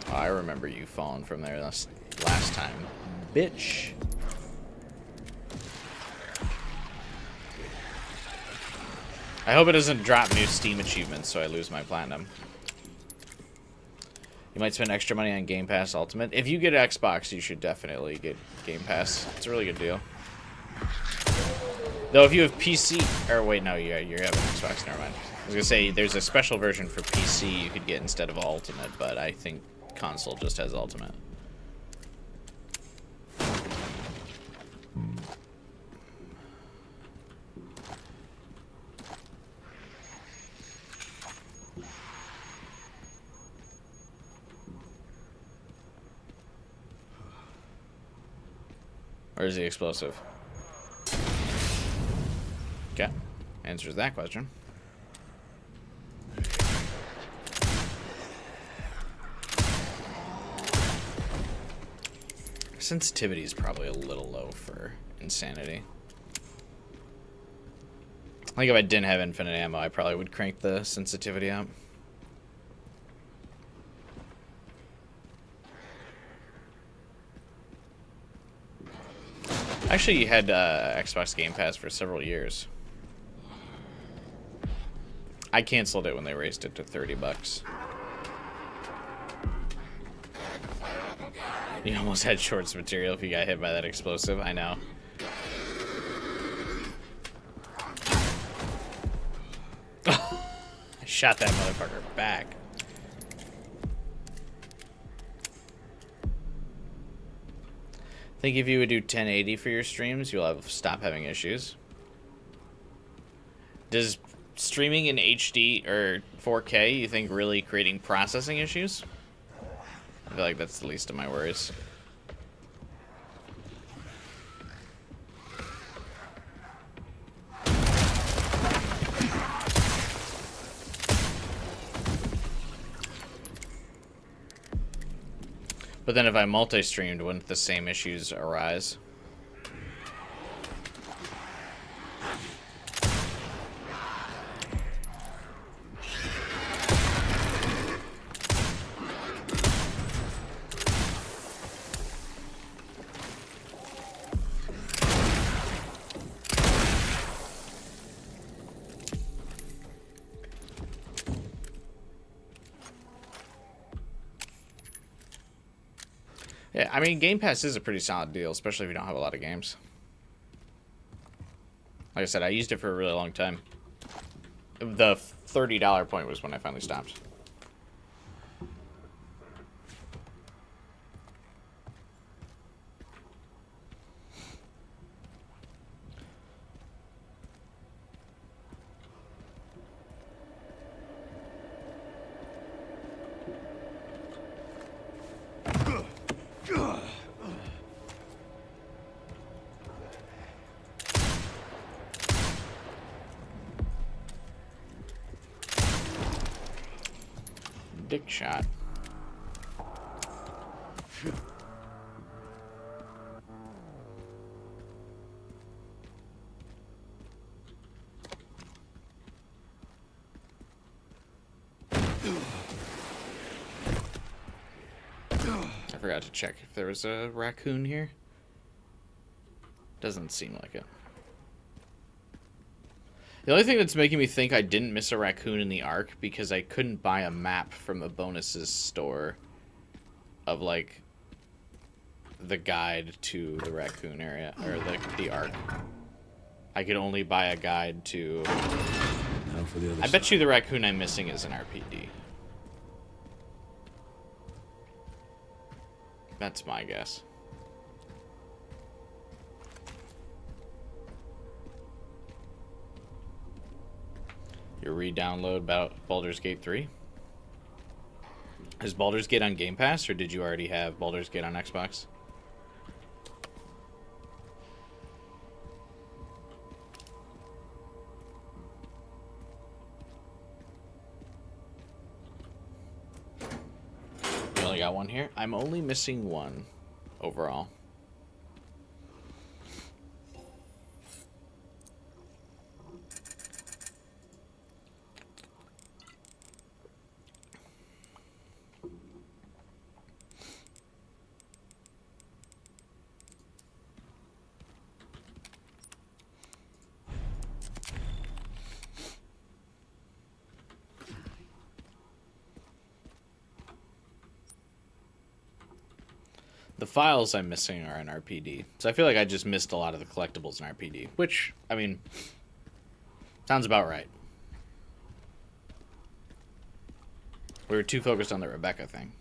Oh, I remember you falling from there last time, bitch. I hope it doesn't drop new Steam achievements so I lose my platinum. You might spend extra money on Game Pass Ultimate. If you get Xbox, you should definitely get Game Pass. It's a really good deal. Though if you have PC, or wait, no, you have an Xbox. Never mind. I was gonna say there's a special version for PC you could get instead of Ultimate, but I think console just has Ultimate. Or is he explosive? Okay. Answers that question. Sensitivity is probably a little low for insanity. I think if I didn't have infinite ammo, I probably would crank the sensitivity up. Actually, you had Xbox Game Pass for several years. I canceled it when they raised it to $30. You almost had shorts material if you got hit by that explosive. I know. I shot that motherfucker back. Think if you would do 1080 for your streams, you'll stop having issues. Does streaming in HD or 4K, you think, really creating processing issues? I feel like that's the least of my worries. But then if I multi-streamed, wouldn't the same issues arise? Yeah, I mean, Game Pass is a pretty solid deal, especially if you don't have a lot of games. Like I said, I used it for a really long time. The $30 point was when I finally stopped. Dick shot. I forgot to check if there was a raccoon here. Doesn't seem like it. The only thing that's making me think I didn't miss a raccoon in the Ark because I couldn't buy a map from the bonuses store of, like, the guide to the raccoon area, or the Ark. I could only buy a guide to... Now for the other I bet you the raccoon I'm missing is an RPD. That's my guess. Your re-download about Baldur's Gate 3? Is Baldur's Gate on Game Pass, or did you already have Baldur's Gate on Xbox? You only got one here? I'm only missing one overall. The files I'm missing are in RPD. So I feel like I just missed a lot of the collectibles in RPD. Which, I mean, sounds about right. We were too focused on the Rebecca thing.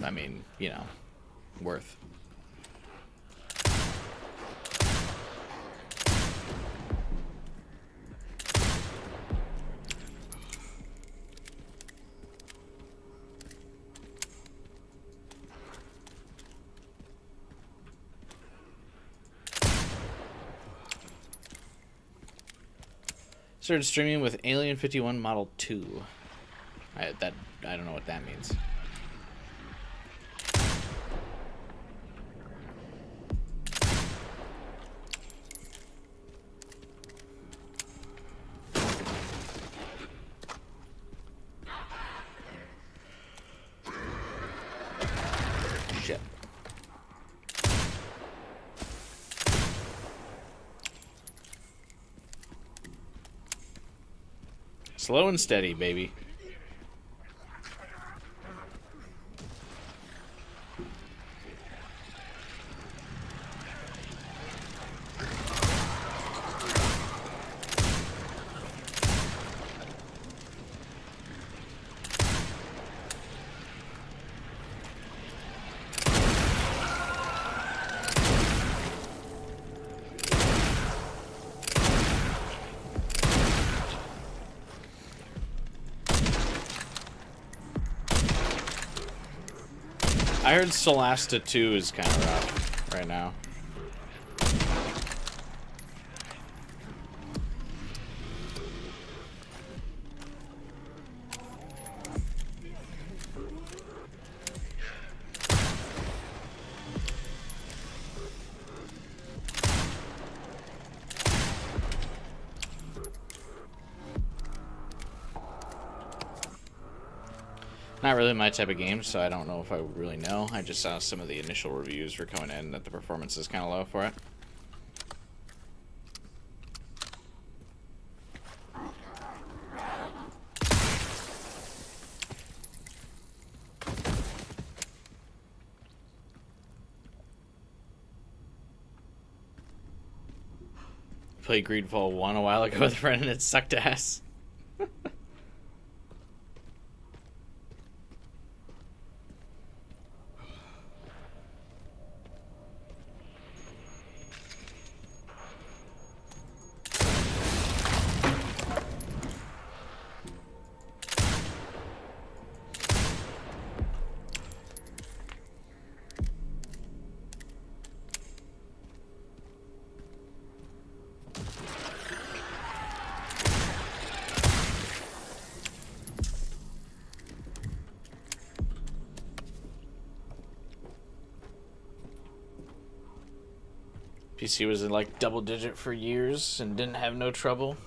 I mean, you know, worth. Started streaming with Alien 51 Model 2. I don't know what that means. Shit. Slow and steady, baby. I heard Solasta 2 is kind of rough right now. Not really my type of game, so I don't know if I really know. I just saw some of the initial reviews for coming in that the performance is kind of low for it. Played Greedfall 1 a while ago with a friend and it sucked ass. PC was in like double digit for years and didn't have no trouble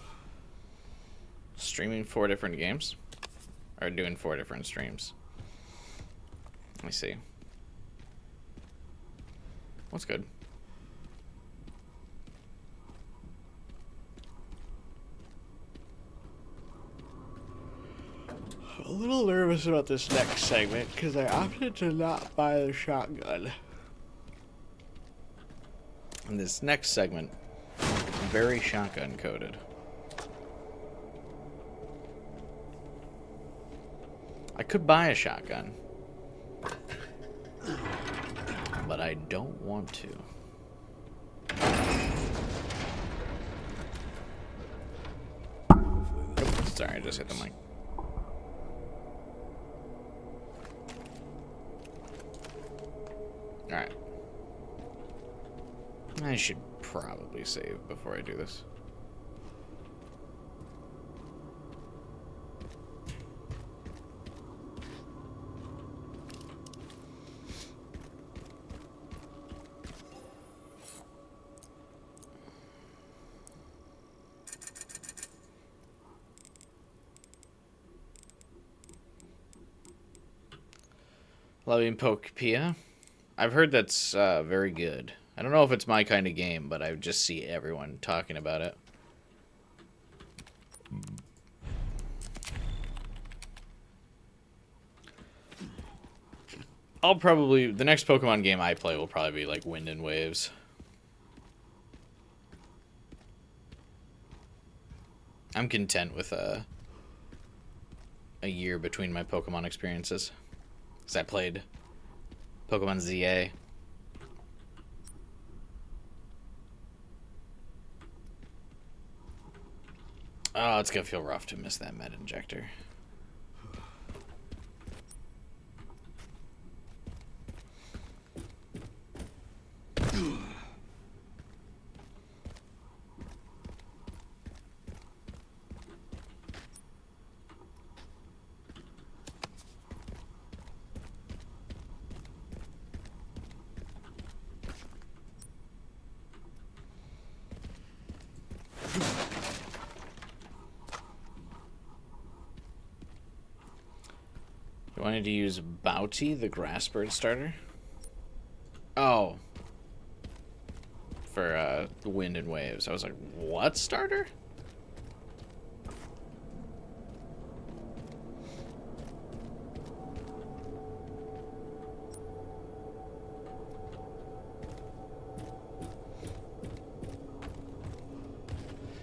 streaming 4 different games or doing 4 different streams. Let me see. What's good? A little nervous about this next segment because I opted to not buy the shotgun. And this next segment, very shotgun coded. I could buy a shotgun, but I don't want to. Oops, sorry, I just hit the mic. Alright. I should probably save before I do this. Loving Pokepia. I've heard that's very good. I don't know if it's my kind of game, but I just see everyone talking about it. The next Pokemon game I play will probably be like Wind and Waves. I'm content with a year between my Pokemon experiences. Because I played Pokemon ZA. Oh, it's gonna feel rough to miss that med injector. I need to use Bounty, the grass bird starter. Oh. For wind and waves. I was like, what starter?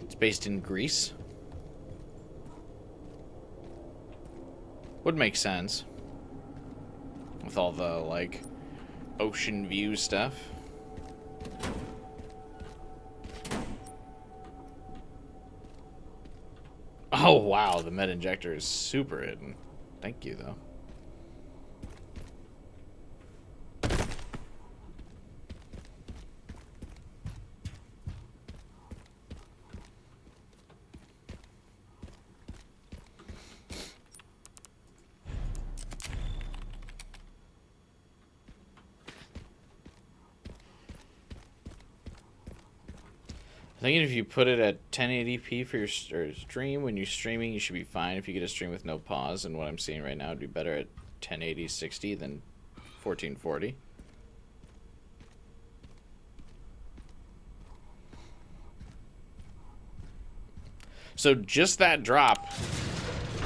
It's based in Greece. Would make sense. With all the, like, ocean view stuff. Oh, wow. The med injector is super hidden. Thank you, though. I think if you put it at 1080p for your stream, when you're streaming, you should be fine. If you get a stream with no pause, and what I'm seeing right now, it'd be better at 1080 60 than 1440. So just that drop,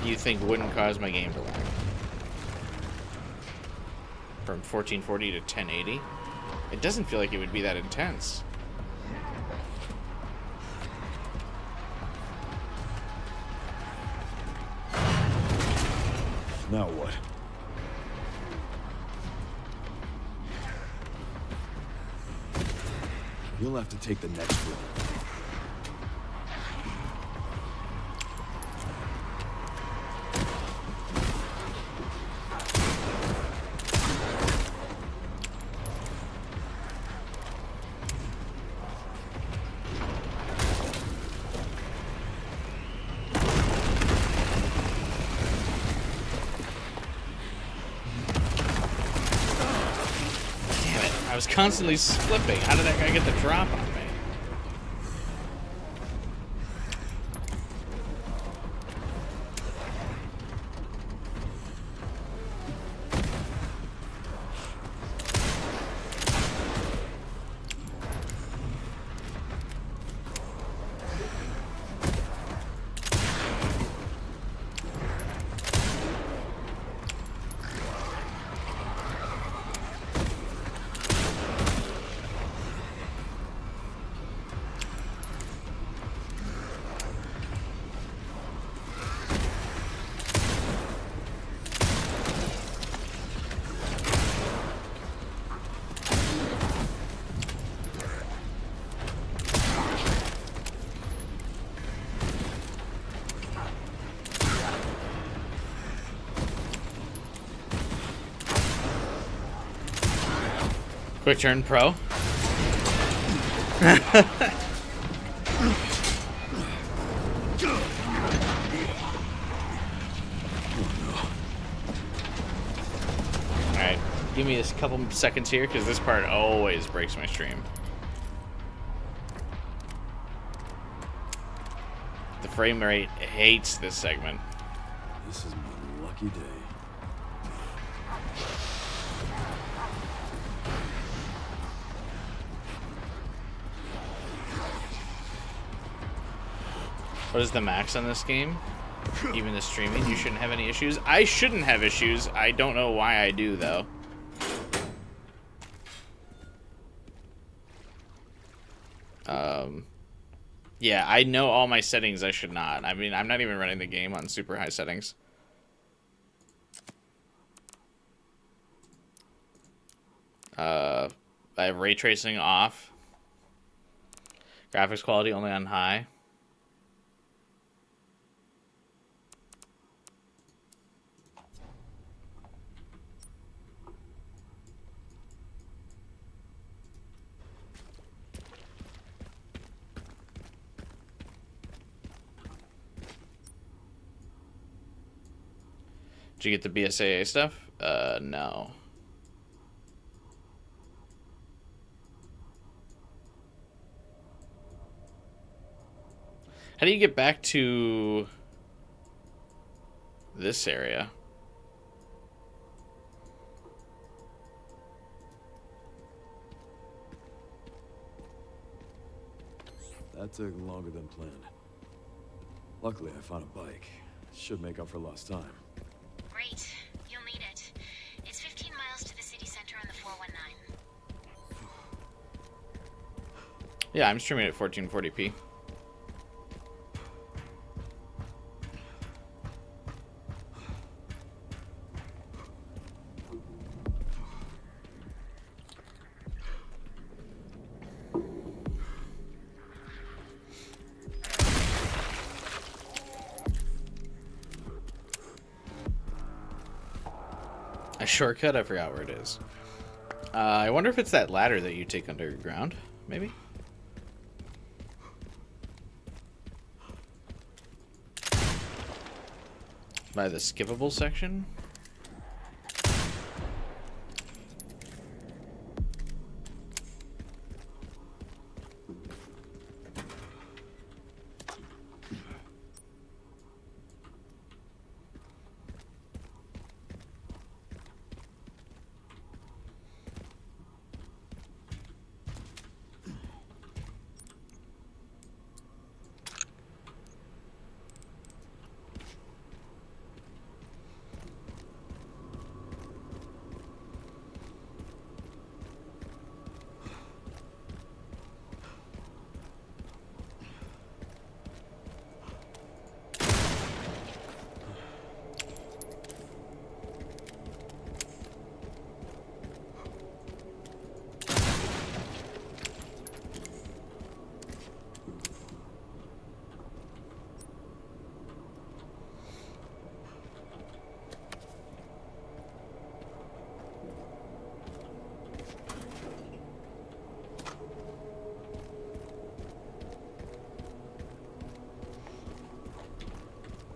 you think wouldn't cause my game to lag? From 1440 to 1080? It doesn't feel like it would be that intense. Now what? You'll have to take the next room. I was constantly flipping. How did that guy get the drop on me? Quick turn pro. Alright, give me this couple seconds here because this part always breaks my stream. The frame rate hates this segment. This is my lucky day. What is the max on this game? Even the streaming, you shouldn't have any issues. I shouldn't have issues. I don't know why I do, though. Yeah, I know all my settings I should not. I mean, I'm not even running the game on super high settings. I have ray tracing off. Graphics quality only on high. Did you get the BSAA stuff? No. How do you get back to this area? That took longer than planned. Luckily, I found a bike. Should make up for lost time. Great. You'll need it. It's 15 miles to the city center on the 419. Yeah, I'm streaming at 1440p. A shortcut? I forgot where it is. I wonder if it's that ladder that you take underground, maybe? By the skippable section?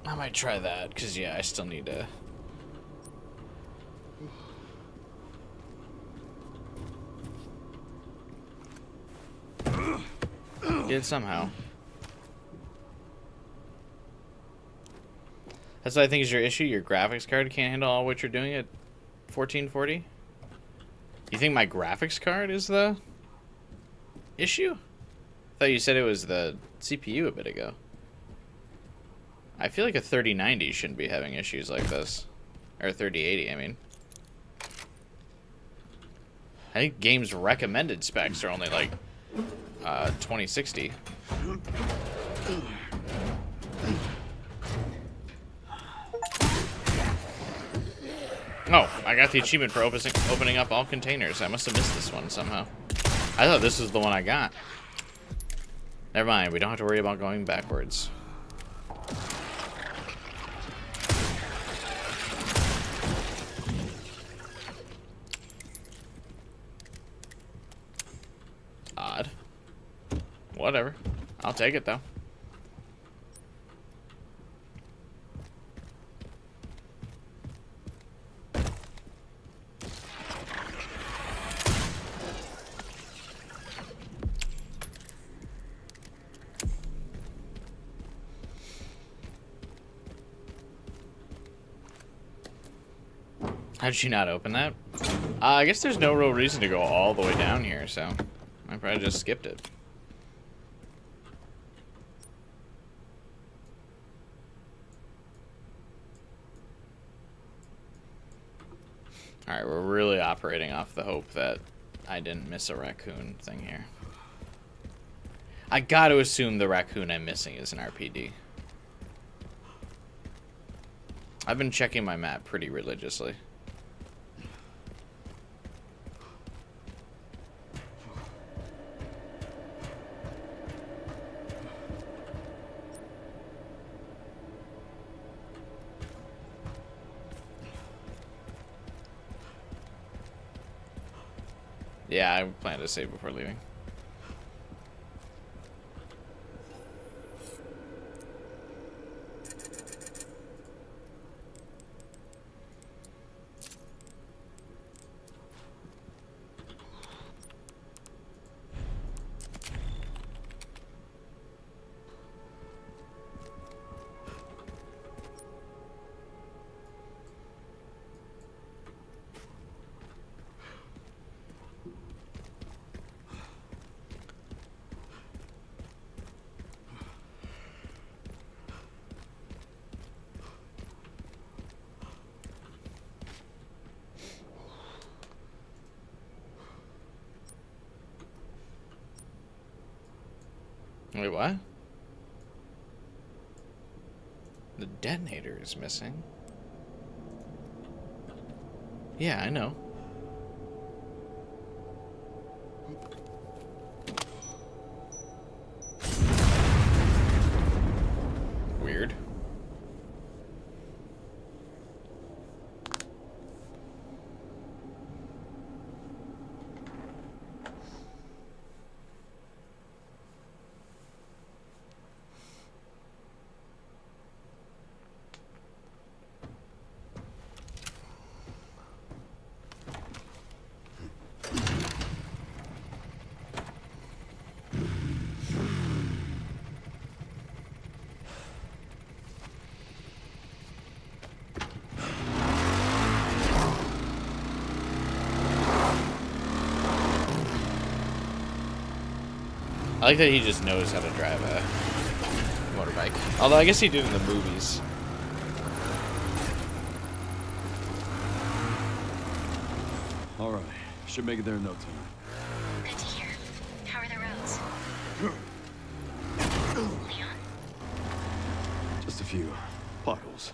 I might try that, because, yeah, I still need to... get it somehow. That's what I think is your issue? Your graphics card can't handle all what you're doing at 1440? You think my graphics card is the issue? I thought you said it was the CPU a bit ago. I feel like a 3090 shouldn't be having issues like this. Or 3080, I mean. I think games recommended specs are only like 2060. Oh, I got the achievement for opening up all containers. I must have missed this one somehow. I thought this was the one I got. Never mind, we don't have to worry about going backwards. Odd. Whatever. I'll take it, though. How'd she not open that? I guess there's no real reason to go all the way down here, so I probably just skipped it. Alright, we're really operating off the hope that I didn't miss a raccoon thing here. I gotta assume the raccoon I'm missing is an RPD. I've been checking my map pretty religiously. Yeah, I plan to save before leaving. Wait, what? The detonator is missing. Yeah, I know. Weird. I like that he just knows how to drive a motorbike. Although I guess he did in the movies. All right, should make it there in no time. Good to hear. How are the roads? Leon? Just a few potholes.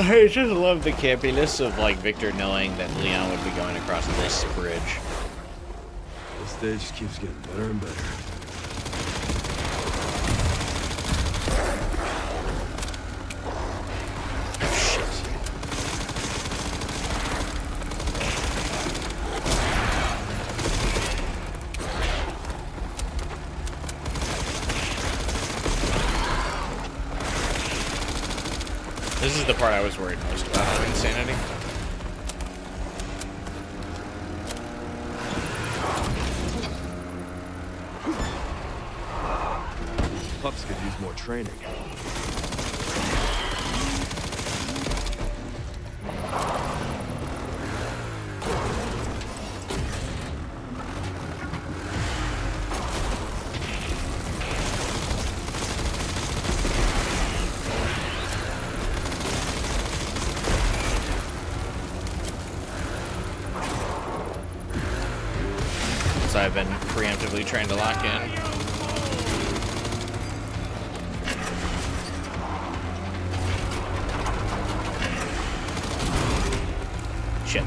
I just love the campiness of like Victor knowing that Leon would be going across this bridge. This day just keeps getting better and better. This is the part I was worried most about, insanity. Pups could use more training. So I've been preemptively trying to lock in. Shit.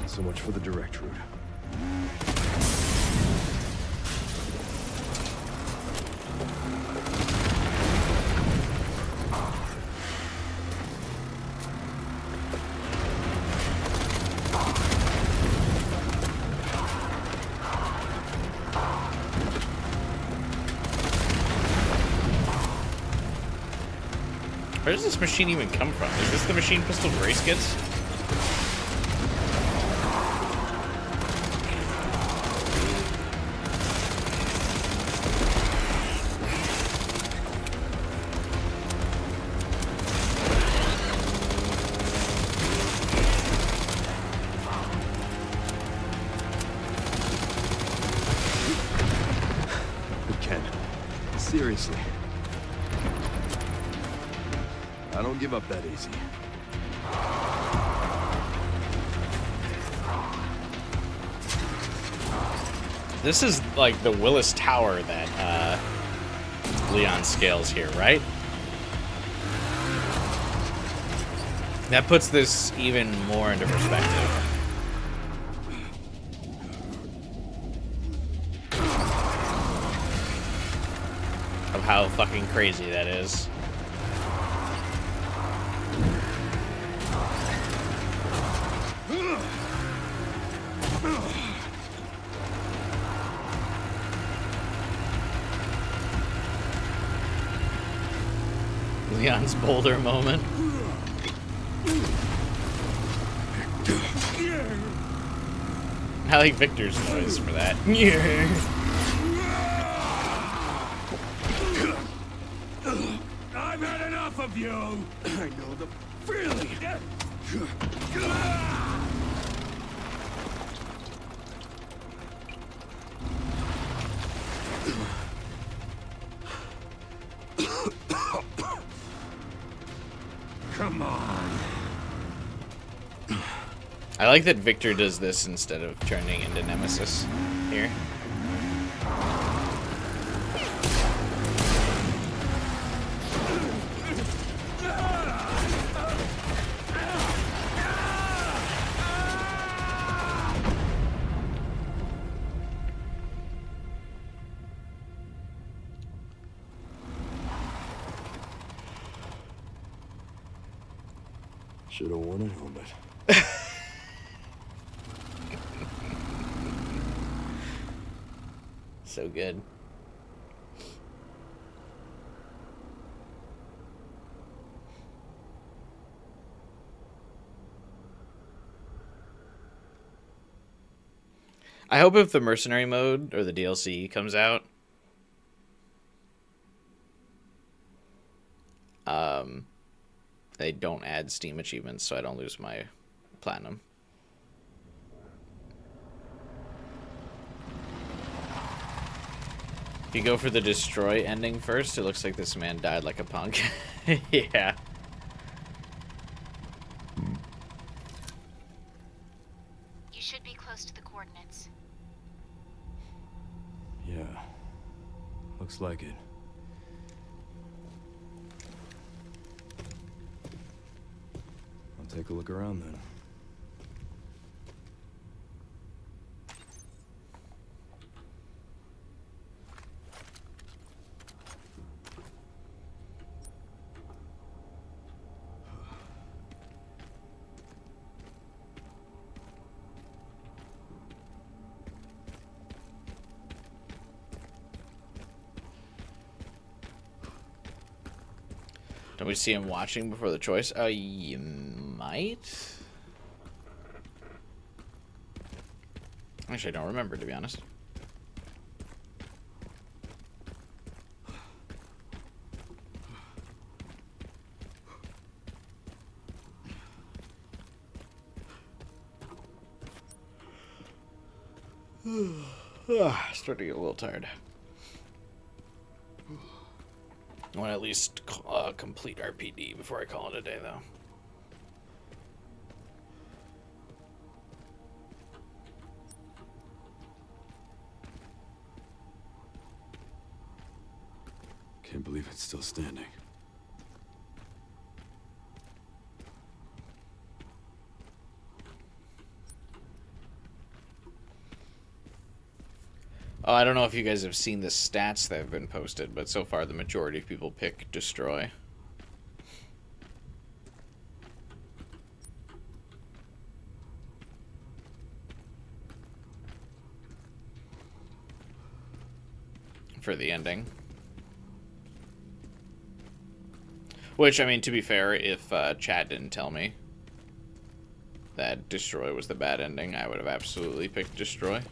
So much for the direct route. Where does this machine even come from? Is this the machine Pistol Grace gets? Ken, seriously. I don't give up that easy. This is like the Willis Tower that Leon scales here, right? That puts this even more into perspective. Of how fucking crazy that is. Leon's boulder moment. I like Victor's noise for that. I've had enough of you! I know the feeling! Come on! I like that Victor does this instead of turning into Nemesis here. Should have worn a helmet. So good. I hope if the mercenary mode or the DLC comes out, they don't add Steam achievements so I don't lose my platinum. If you go for the destroy ending first, it looks like this man died like a punk. Yeah. You should be close to the coordinates. Yeah. Looks like it. I'll take a look around then. Don't we see him watching before the choice? You might. Actually, I don't remember, to be honest. Starting to get a little tired. I want to at least complete RPD before I call it a day, though. Can't believe it's still standing. Oh, I don't know if you guys have seen the stats that have been posted, but so far the majority of people pick destroy. For the ending. Which, I mean, to be fair, if chat didn't tell me that destroy was the bad ending, I would have absolutely picked destroy.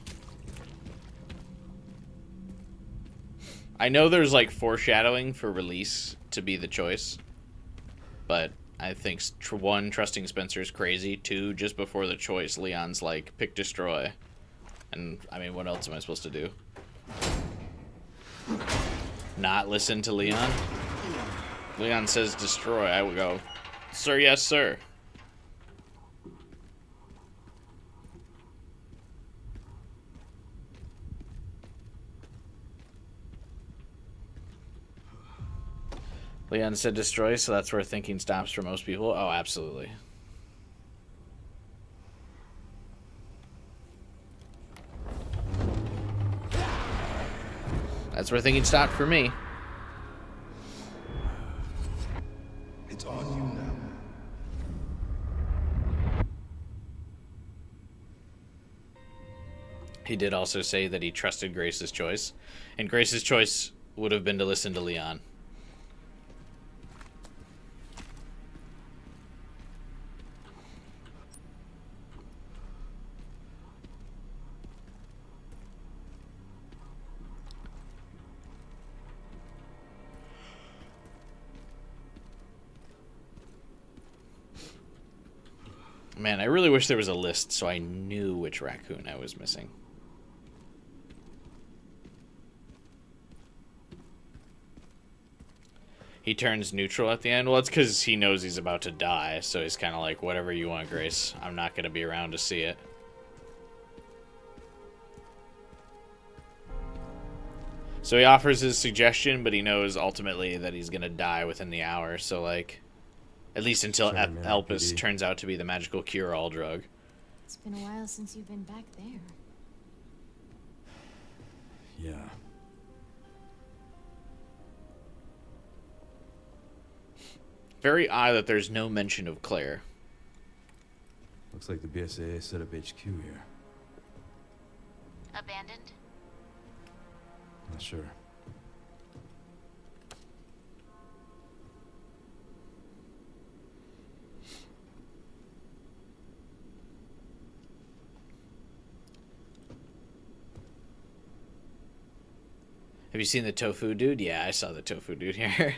I know there's like foreshadowing for release to be the choice, but I think one, trusting Spencer's crazy. Two, just before the choice, Leon's like, pick destroy. And I mean, what else am I supposed to do? Not listen to Leon? Leon says destroy, I would go, sir, yes, sir. Leon said destroy, so that's where thinking stops for most people. Oh, absolutely. That's where thinking stopped for me. It's on you now. He did also say that he trusted Grace's choice, and Grace's choice would have been to listen to Leon. Man, I really wish there was a list so I knew which raccoon I was missing. He turns neutral at the end. Well, it's because he knows he's about to die, so he's kind of like, whatever you want, Grace. I'm not going to be around to see it. So he offers his suggestion, but he knows ultimately that he's going to die within the hour. So, like, at least until Elpis turns out to be the magical cure-all drug. It's been a while since you've been back there. Yeah. Very odd that there's no mention of Claire. Looks like the BSAA set up HQ here. Abandoned? Not sure. Have you seen the tofu dude? Yeah, I saw the tofu dude here.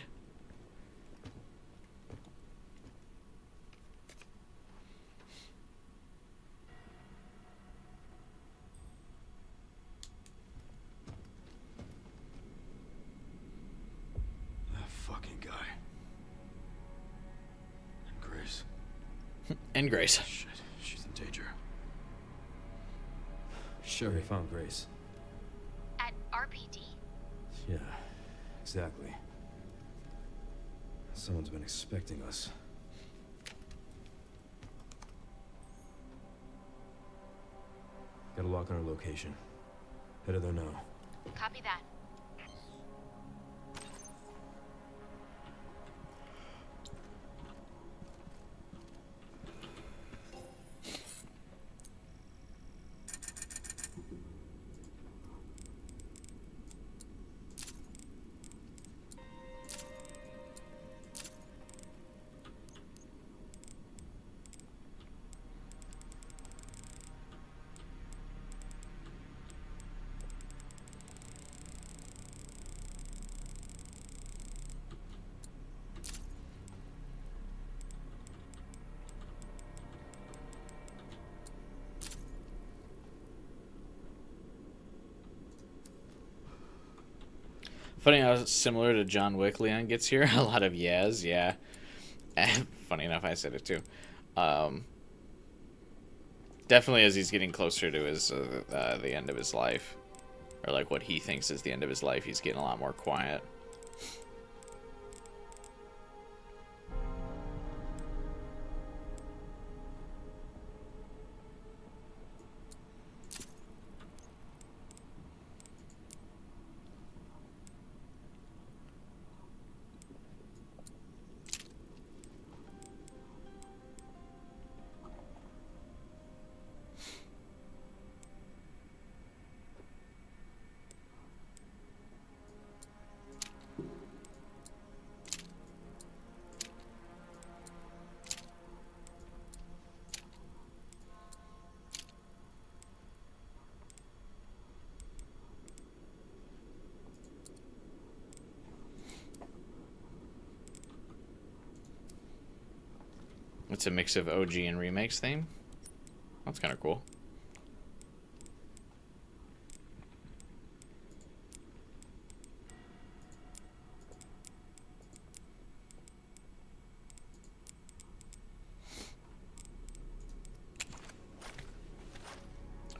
And Grace. Shit, she's in danger. Sherry found Grace. At RPD? Yeah, exactly. Someone's been expecting us. Got a lock on her location. Headed there now. Copy that. Funny how similar to John Wick Leon gets here. A lot of yes, yeah. Funny enough, I said it too. Definitely as he's getting closer to his the end of his life, or like what he thinks is the end of his life, he's getting a lot more quiet. It's a mix of OG and remakes theme. That's kind of cool.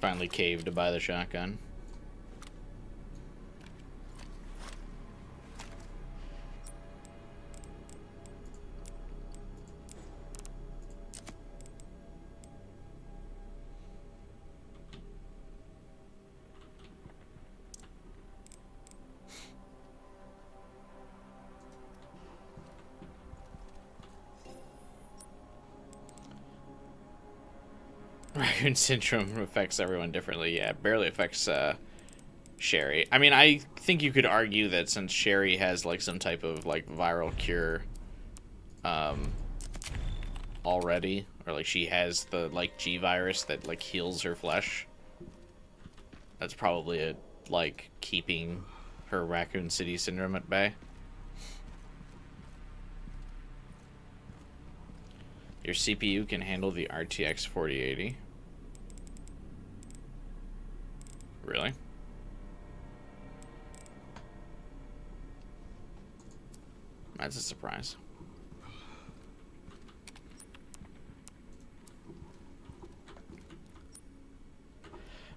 Finally caved to buy the shotgun. Raccoon syndrome affects everyone differently. Yeah, it barely affects Sherry. I mean, I think you could argue that since Sherry has like some type of like viral cure already, or like she has the like G virus that like heals her flesh, that's probably a like keeping her Raccoon City syndrome at bay. Your CPU can handle the RTX 4080. Really? That's a surprise.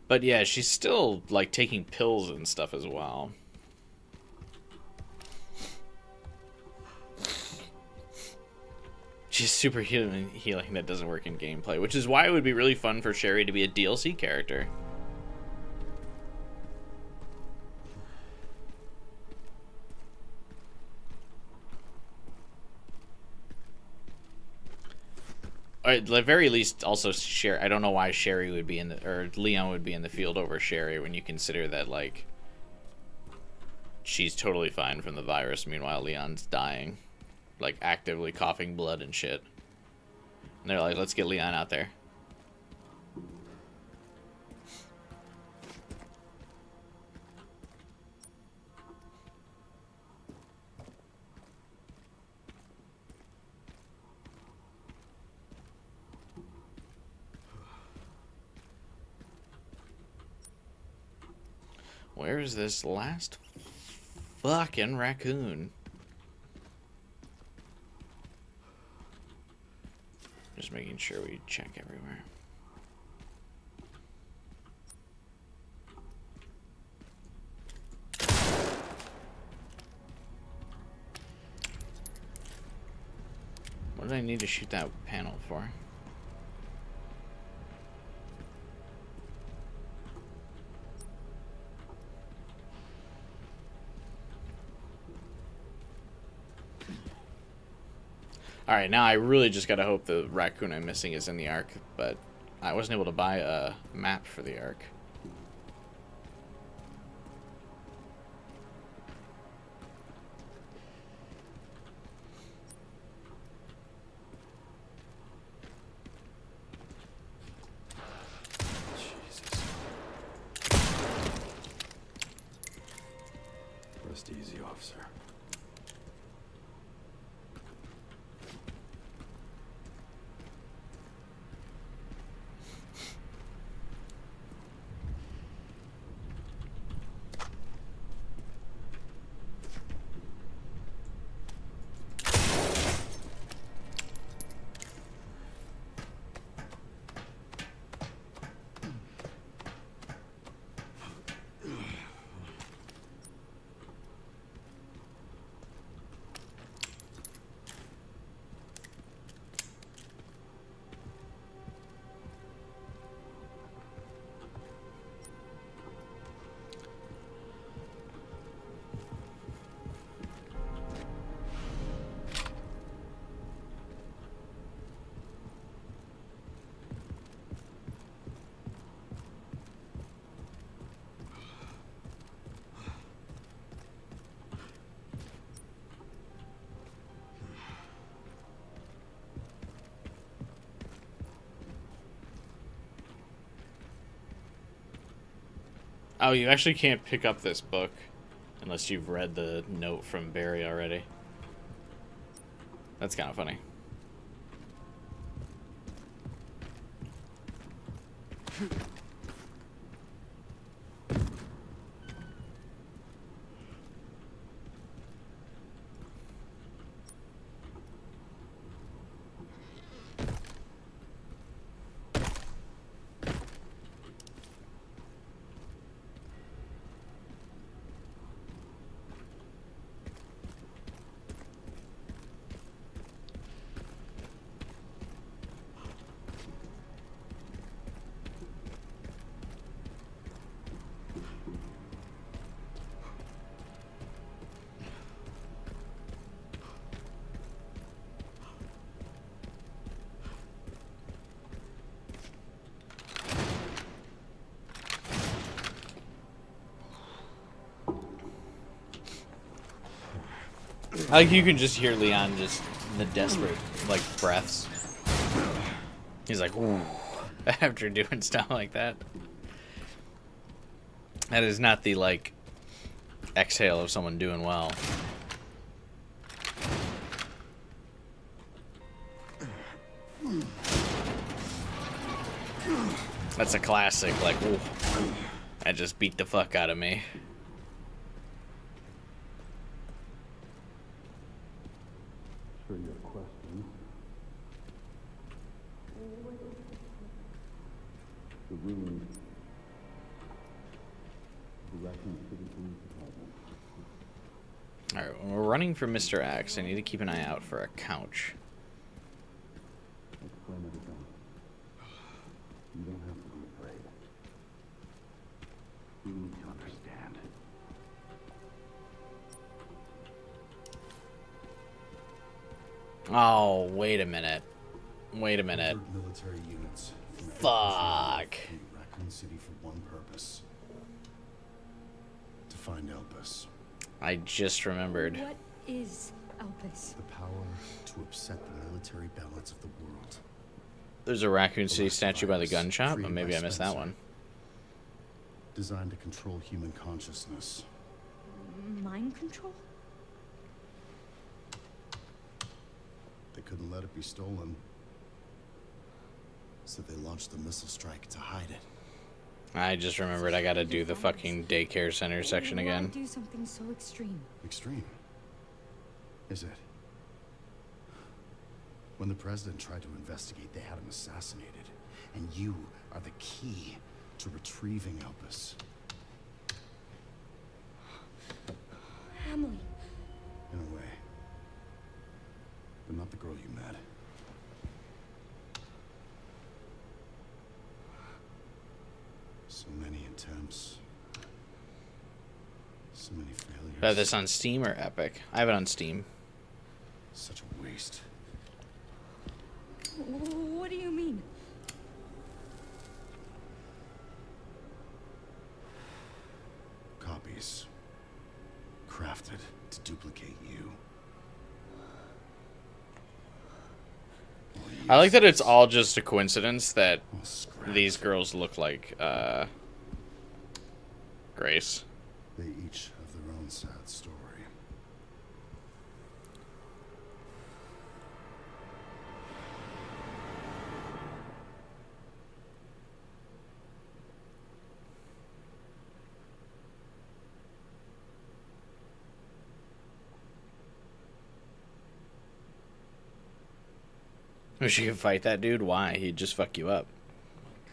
But yeah, she's still like taking pills and stuff as well. She's super healing that doesn't work in gameplay, which is why it would be really fun for Sherry to be a DLC character. Or at the very least, also Sherry. I don't know why Sherry would be in the, or Leon would be in the field over Sherry when you consider that, like, she's totally fine from the virus. Meanwhile, Leon's dying, like actively coughing blood and shit. And they're like, let's get Leon out there. Where is this last fucking raccoon? Just making sure we check everywhere. What did I need to shoot that panel for? Alright, now I really just gotta hope the raccoon I'm missing is in the Ark, but I wasn't able to buy a map for the Ark. Rest easy, officer. Oh, you actually can't pick up this book unless you've read the note from Barry already. That's kind of funny. Like, you can just hear Leon just the desperate, like, breaths. He's like, ooh, after doing stuff like that. That is not the, like, exhale of someone doing well. That's a classic, like, ooh, that just beat the fuck out of me. Sure you have questions. The ruins. The Raccoon City Police Department. Alright, when we're running from Mr. X, I need to keep an eye out for a couch. Explain everything. You don't have to be afraid. You need to understand. Oh, wait a minute. Wait a minute. Military units. Fuck. Raccoon City for one purpose. To find Elpis. I just remembered. What is Elpis? The power to upset the military balance of the world. There's a Raccoon City statue by the gun shop, but maybe I missed that one. Designed to control human consciousness. Mind control? They couldn't let it be stolen. So they launched the missile strike to hide it. I just remembered I gotta do the fucking daycare center section Why again. do something so extreme? Extreme? Is it? When the president tried to investigate, they had him assassinated. And you are the key to retrieving Elpis. Emily. In a way. But not the girl you met. So many attempts. So many failures. Have this on Steam or Epic? I have it on Steam. Such a waste. What do you mean? Copies. Crafted to duplicate you. I like that it's all just a coincidence that these girls look like Grace. They each have their own sad story. Wish you could fight that dude. Why? He'd just fuck you up.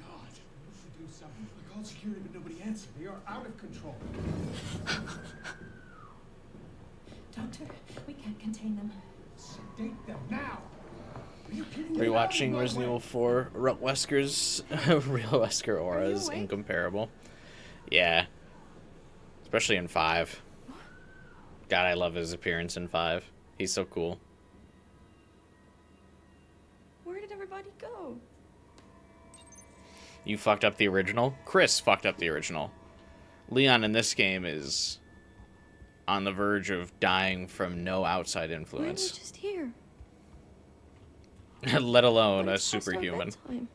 God, we should do something. I called security, but nobody answered. They are out of control. Doctor, we can't contain them. Sedate them now. Are you kidding me? Rewatching Resident Evil 4, Real Wesker aura is incomparable. Yeah. Especially in 5. God, I love his appearance in 5. He's so cool. Where did everybody go? You fucked up the original? Chris fucked up the original. Leon in this game is on the verge of dying from no outside Why are we influence. just here? Let alone But a it's past our superhuman. bedtime.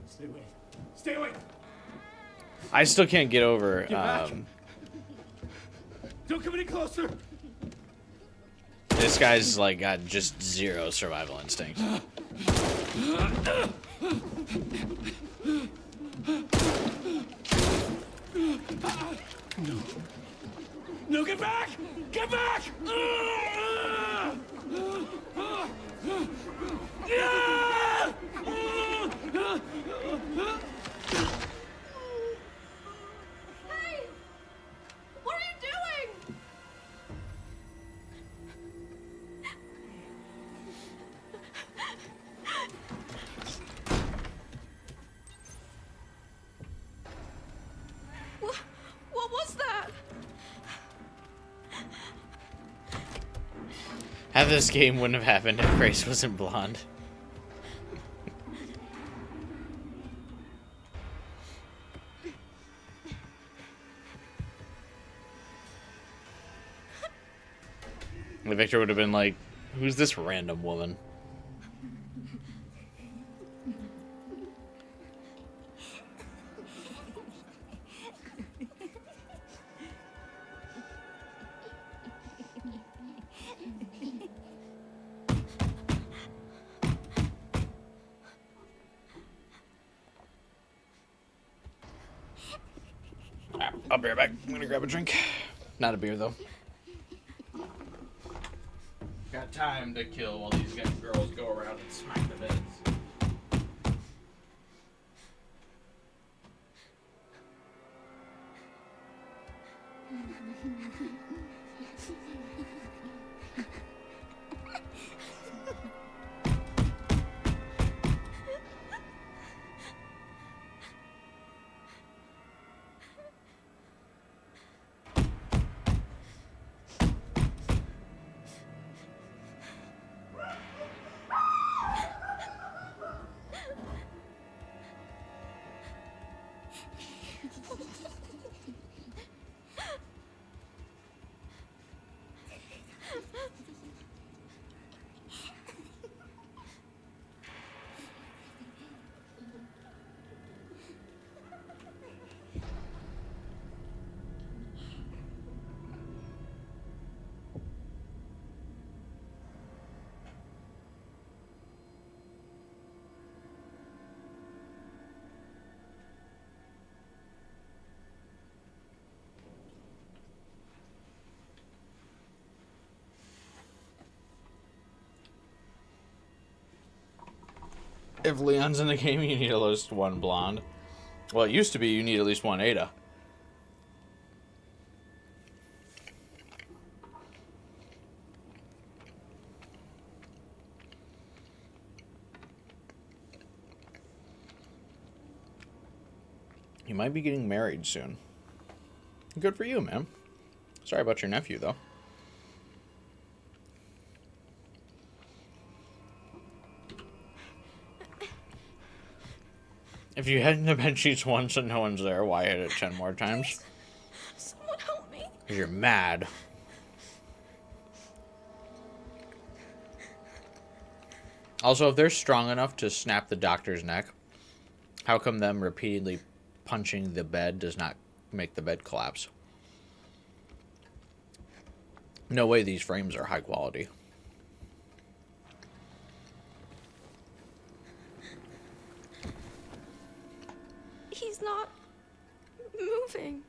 Stay away. Stay away. I still can't get over back. Don't come any closer. this guy's like got just zero survival instinct. No, get back! Get back! Hey! What are you doing? What was that? Half this game wouldn't have happened if Grace wasn't blonde. Victor would have been like, who's this random woman? I'll be right back. I'm gonna grab a drink. Not a beer, though. Got time to kill while these girls go around and smack the beds. If Leon's in the game, you need at least one blonde. Well, it used to be you need at least one Ada. You might be getting married soon. Good for you, man. Sorry about your nephew, though. If you hit the bed sheets once and no one's there, why hit it 10 more times? Someone help me. Because you're mad. Also, if they're strong enough to snap the doctor's neck, how come them repeatedly punching the bed does not make the bed collapse? No way these frames are high quality. He's not moving.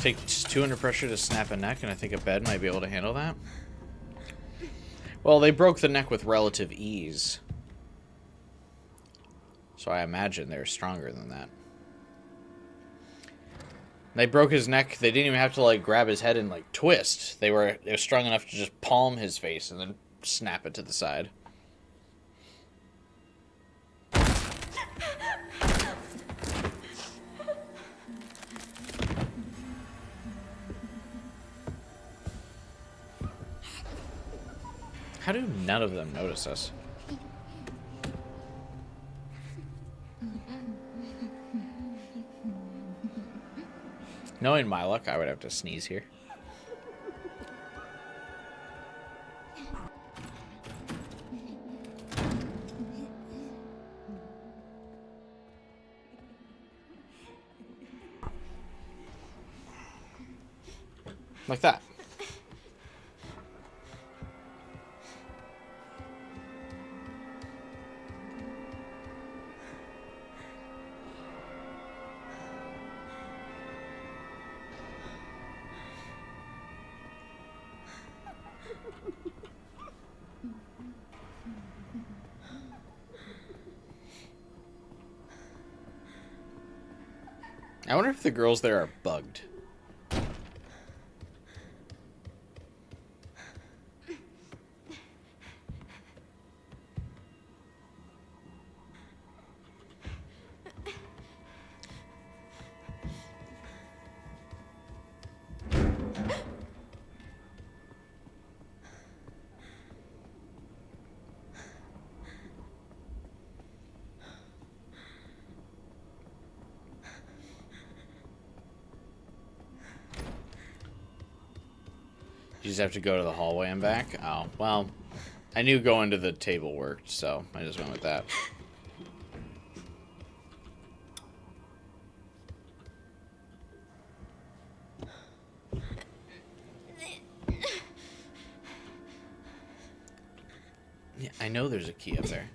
Takes 200 pressure to snap a neck, and I think a bed might be able to handle that. Well, they broke the neck with relative ease. So I imagine they're stronger than that. They broke his neck. They didn't even have to, like, grab his head and, like, twist. They were strong enough to just palm his face and then snap it to the side. How do none of them notice us? Knowing my luck, I would have to sneeze here. Like that. I wonder if the girls there are bugged. You just have to go to the hallway and back? Oh, well, I knew going to the table worked, so I just went with that. Yeah, I know there's a key up there.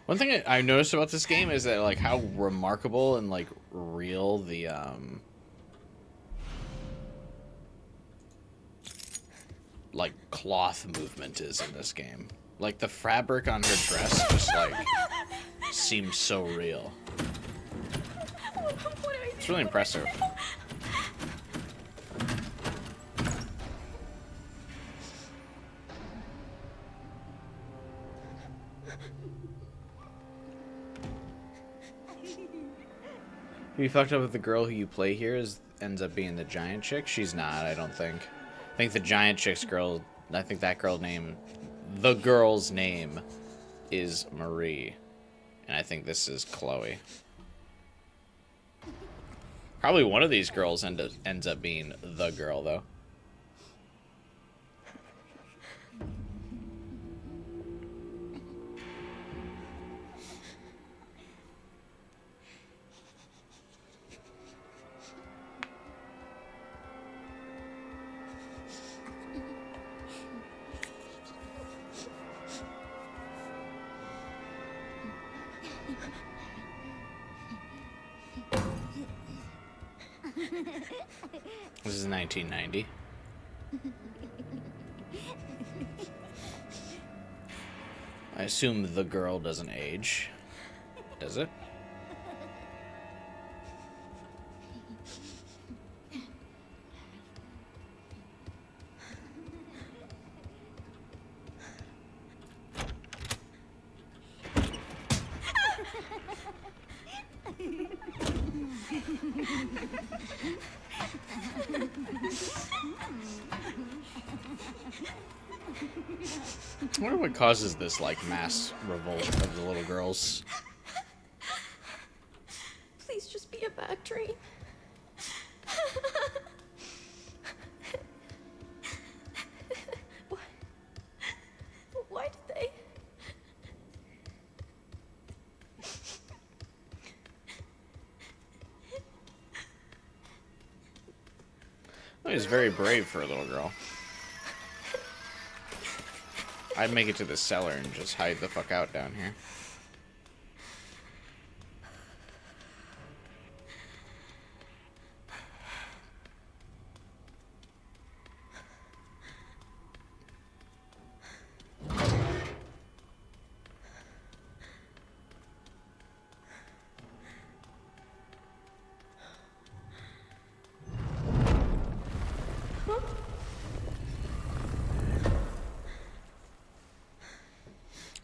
One thing I noticed about this game is that, like, how remarkable and, like, real the, like, cloth movement is in this game. Like, the fabric on her dress just, like, seems so real. It's really impressive. You fucked up with the girl who you play here ends up being the giant chick? She's not, I don't think. I think the giant chick's girl, I think that girl's name, the girl's name is Marie. And I think this is Chloe. Probably one of these girls ends up being the girl, though. This is 1990. I assume the girl doesn't age. Does it? I wonder what causes this, like, mass revolt of the little girls. Please just be a bad dream. Why did they? Well, he's very brave for a little girl. I'd make it to the cellar and just hide the fuck out down here.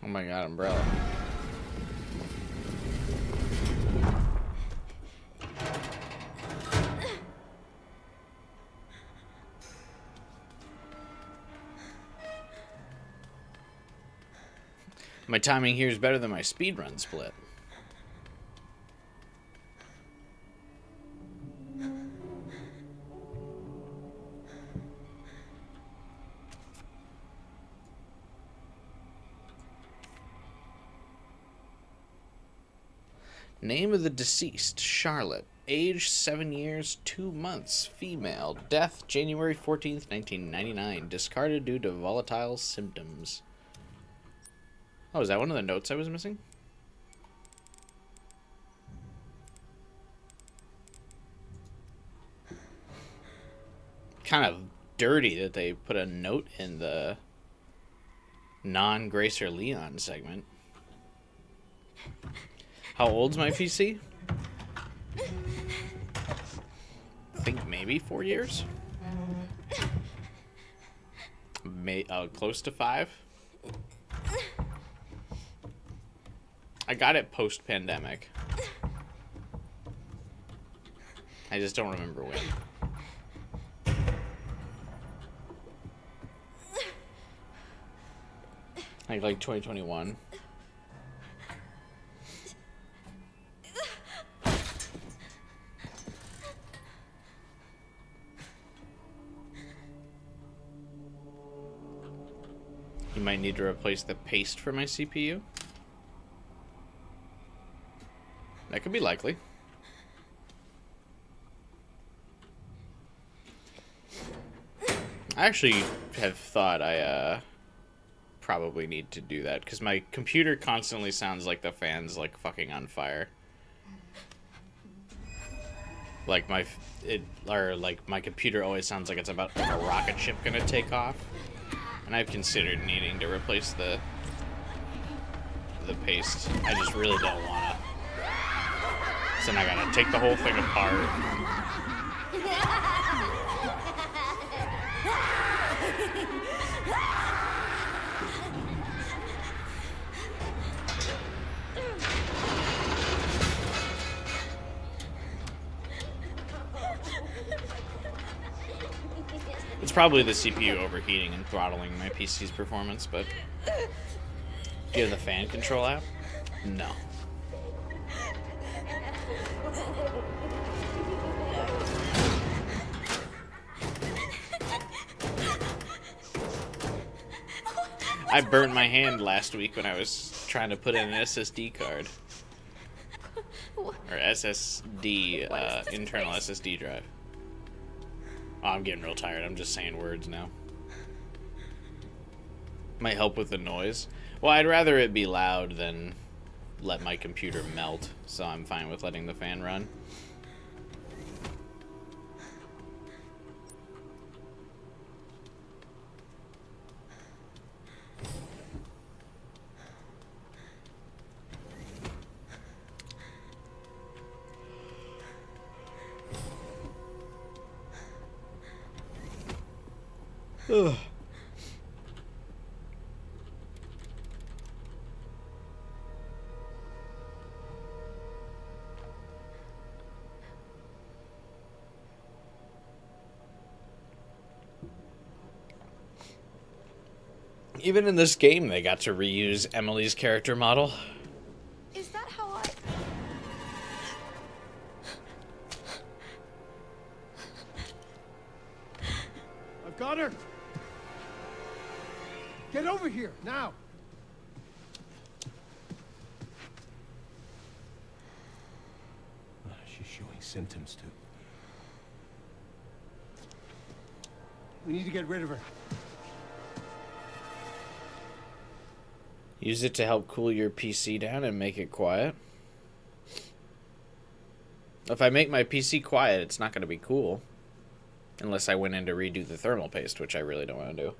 Oh my god, umbrella. My timing here is better than my speedrun split. Name of the deceased, Charlotte. Age 7 years, 2 months. Female. Death, January 14th, 1999. Discarded due to volatile symptoms. Oh, is that one of the notes I was missing? kind of dirty that they put a note in the non-Gracer Leon segment. How old's my PC? I think maybe 4 years. Close to 5. I got it post-pandemic. I just don't remember when. Like 2021. You might need to replace the paste for my CPU. That could be likely. I actually have thought I probably need to do that because my computer constantly sounds like the fan's like fucking on fire. Like my computer always sounds like it's about like a rocket ship gonna take off. And I've considered needing to replace the paste. I just really don't wanna. So then I gotta take the whole thing apart. It's probably the CPU overheating and throttling my PC's performance, but do you have the fan control app? No. I burnt my hand last week when I was trying to put in an SSD card. Or SSD, internal SSD drive. Oh, I'm getting real tired. I'm just saying words now. Might help with the noise. Well, I'd rather it be loud than let my computer melt, so I'm fine with letting the fan run. Ugh. Even in this game, they got to reuse Emily's character model. Is that how I... I've got her! Get over here, now! She's showing symptoms, too. We need to get rid of her. Use it to help cool your PC down and make it quiet. If I make my PC quiet, it's not going to be cool. Unless I went in to redo the thermal paste, which I really don't want to do.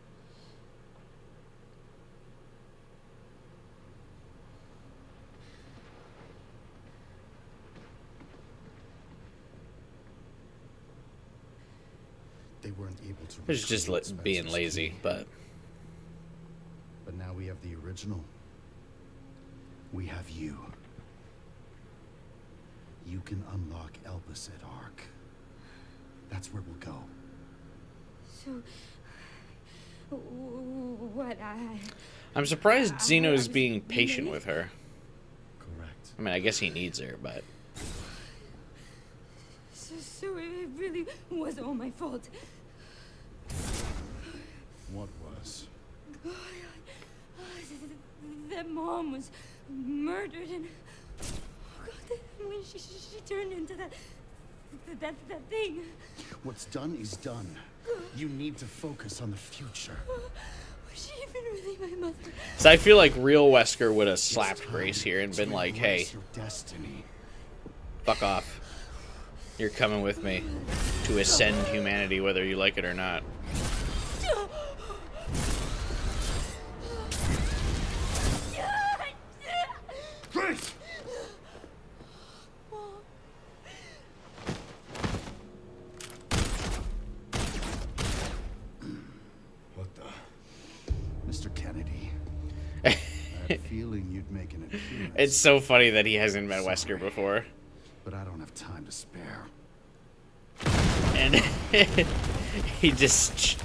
They weren't able to. It's just being lazy, but now we have the original. We have you. You can unlock Elpis at Ark. That's where we'll go. So, what I'm surprised Zeno's being patient with her. Correct. I mean, I guess he needs her, but... So it really was all my fault. What was? That mom was murdered, and when she turned into that thing. What's done is done. You need to focus on the future. Was she even really my mother? So I feel like real Wesker would have slapped Grace here and been like, "Hey, your destiny. fuck off." You're coming with me to ascend humanity, whether you like it or not. Grace! What the? Mr. Kennedy. I had a feeling you'd make an appearance. It's so funny that he hasn't met Wesker before. But I don't have time to spare. And he just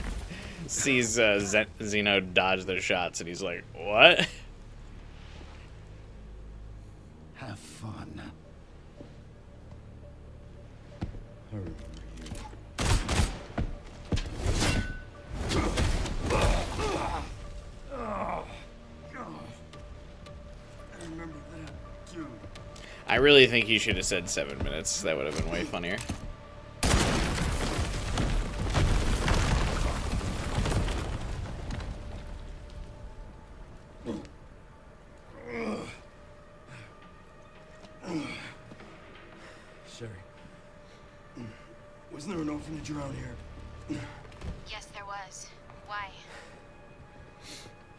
sees Zeno dodge their shots, and he's like, what? Have fun. I remember you. I remember that, too. I really think you should have said 7 minutes. That would have been way funnier. Sherry, wasn't there an orphanage around here? Yes, there was. Why?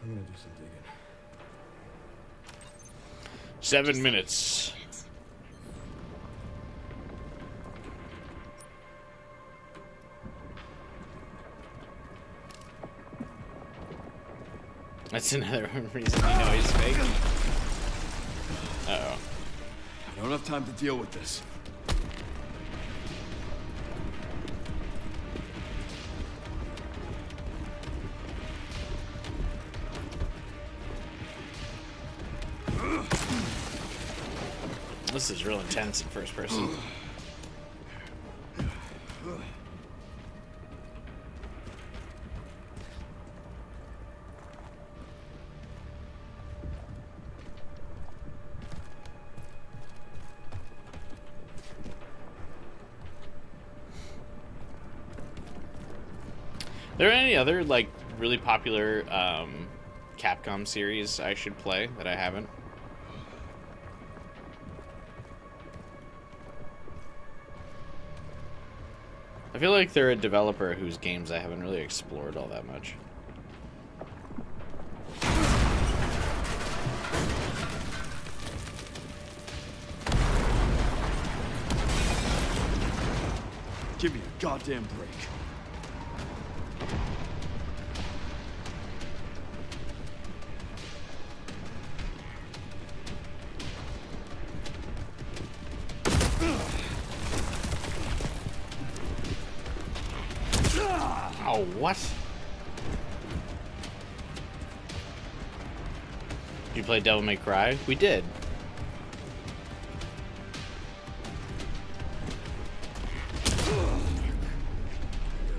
I'm gonna do some digging. 7 minutes. That's another reason you know he's fake. Uh-oh. I don't have time to deal with this. This is real intense in first person. Are there any other, like, really popular Capcom series I should play that I haven't? I feel like they're a developer whose games I haven't really explored all that much. Give me a goddamn break. Oh, what? Did you play Devil May Cry? We did.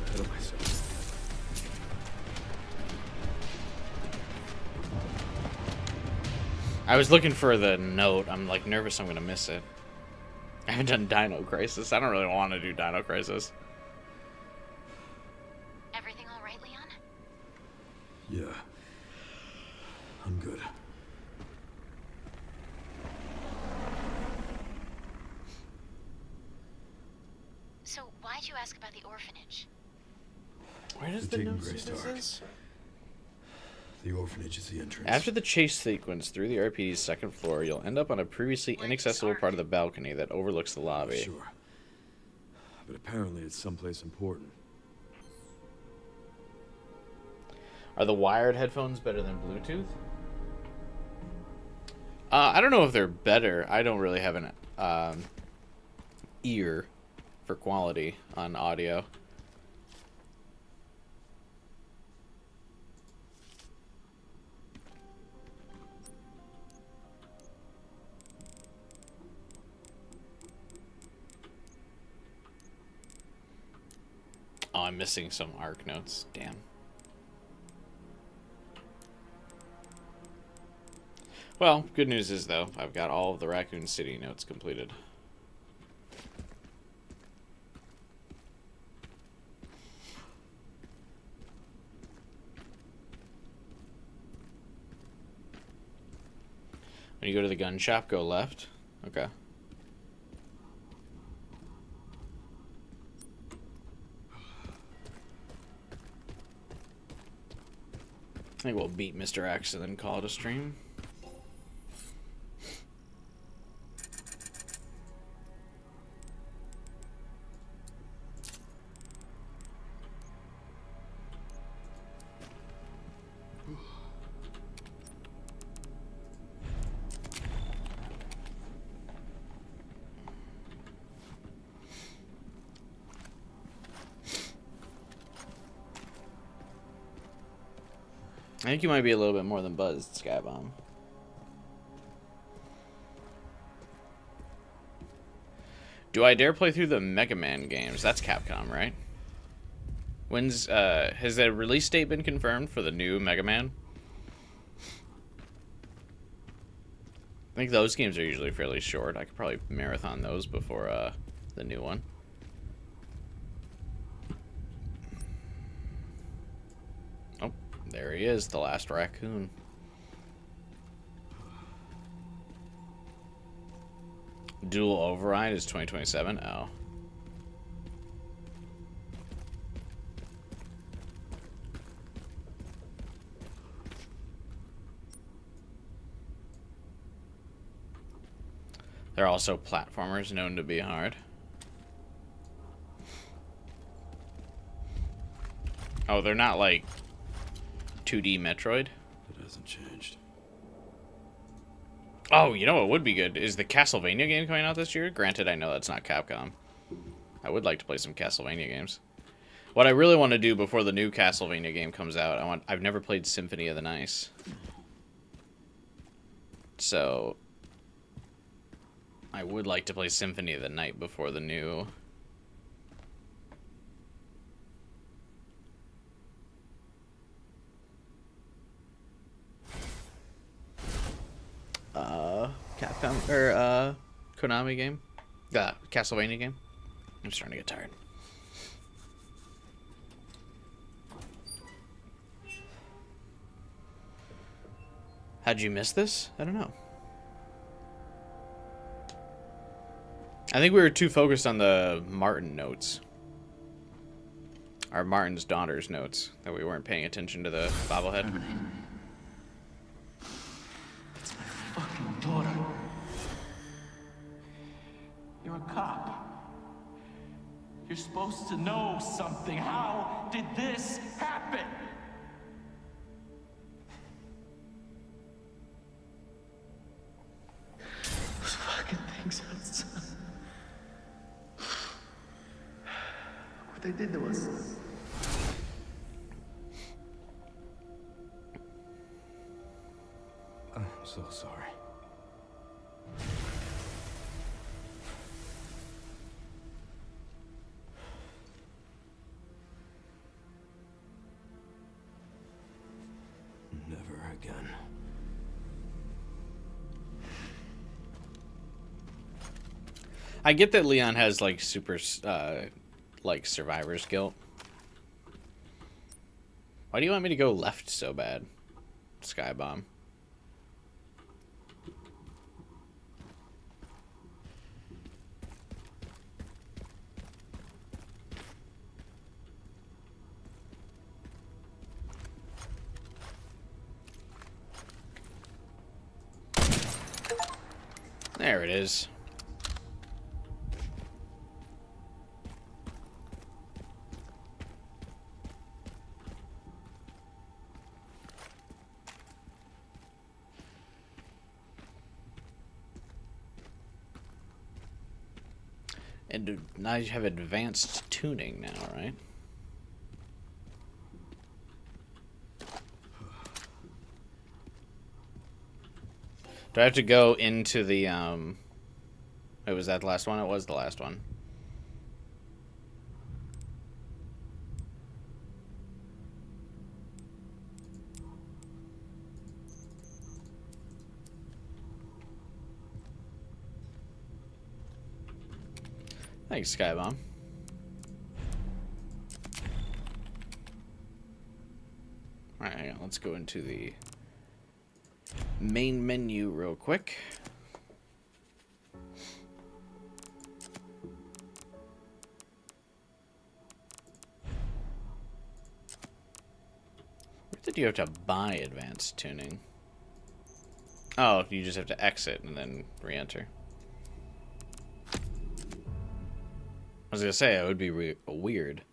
Ahead of myself. I was looking for the note. I'm like nervous I'm gonna miss it. I haven't done Dino Crisis. I don't really want to do Dino Crisis. Everything all right, Leon? Yeah. I'm good. So why'd you ask about the orphanage? Where does They're the taking note say Grace this to Ark. is? The orphanage is the entrance. After the chase sequence through the RPD's second floor, you'll end up on a previously inaccessible part of the balcony that overlooks the lobby. Sure. But apparently it's someplace important. Are the wired headphones better than Bluetooth? I don't know if they're better. I don't really have an ear for quality on audio. Oh, I'm missing some ARC notes. Damn. Well, good news is, though, I've got all of the Raccoon City notes completed. When you go to the gun shop, go left. Okay. think we'll beat Mr. X and then call it a stream. I think you might be a little bit more than buzzed, Skybomb. Do I dare play through the Mega Man games? That's Capcom, right? When's has the release date been confirmed for the new Mega Man? I think those games are usually fairly short. I could probably marathon those before the new one. Oh, there he is, the last raccoon. Dual Override is 2027. Oh. There are also platformers known to be hard. Oh, they're not like 2D Metroid? It hasn't changed. Oh, you know what would be good is the Castlevania game coming out this year. Granted, I know that's not Capcom. I would like to play some Castlevania games. What I really want to do before the new Castlevania game comes out, I've never played Symphony of the Night. So I would like to play Symphony of the Night before the new Capcom or Konami game. Castlevania game. I'm starting to get tired. How'd you miss this? I don't know. I think we were too focused on the Martin notes. Our Martin's daughter's notes. That we weren't paying attention to the bobblehead. It's my fucking daughter. You're a cop. You're supposed to know something. How did this happen? Those fucking things outside. What they did to us. I'm so sorry. Never again. I get that Leon has like super like survivor's guilt. Why do you want me to go left so bad, Skybomb? There it is. And now you have advanced tuning now, right? Do I have to go into the, wait, was that the last one? It was the last one. Thanks, Skybomb. Alright, hang on, let's go into the main menu real quick. Where'd the said you have to buy advanced tuning. Oh, you just have to exit and then re-enter. I was gonna say it would be weird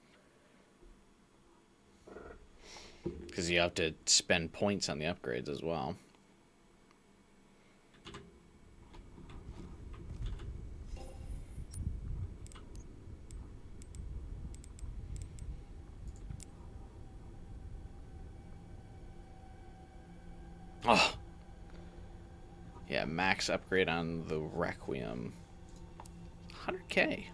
because you have to spend points on the upgrades as well. Oh. Yeah, max upgrade on the Requiem. 100K.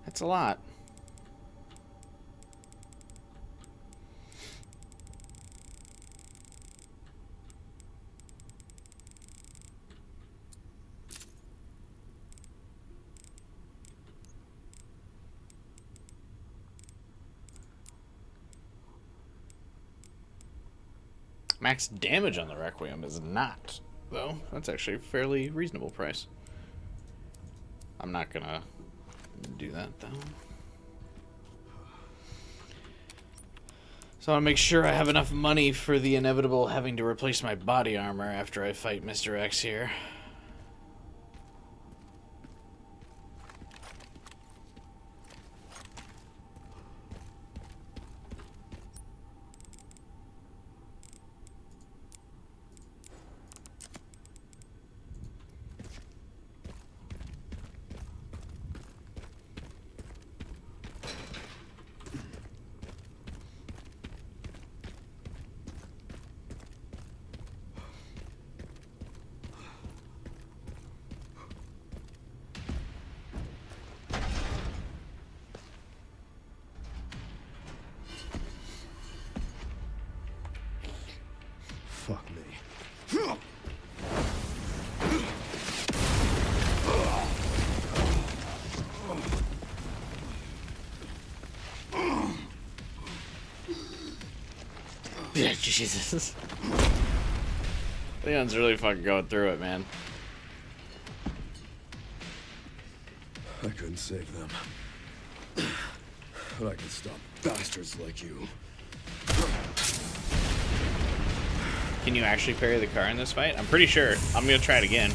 That's a lot. Max damage on the Requiem is not, though. That's actually a fairly reasonable price. I'm not gonna do that, though. So I want to make sure I have enough money for the inevitable having to replace my body armor after I fight Mr. X here. Fuck me. Yeah, Jesus. Leon's really fucking going through it, man. I couldn't save them. But I can stop bastards like you. Can you actually parry the car in this fight? I'm pretty sure. I'm gonna try it again.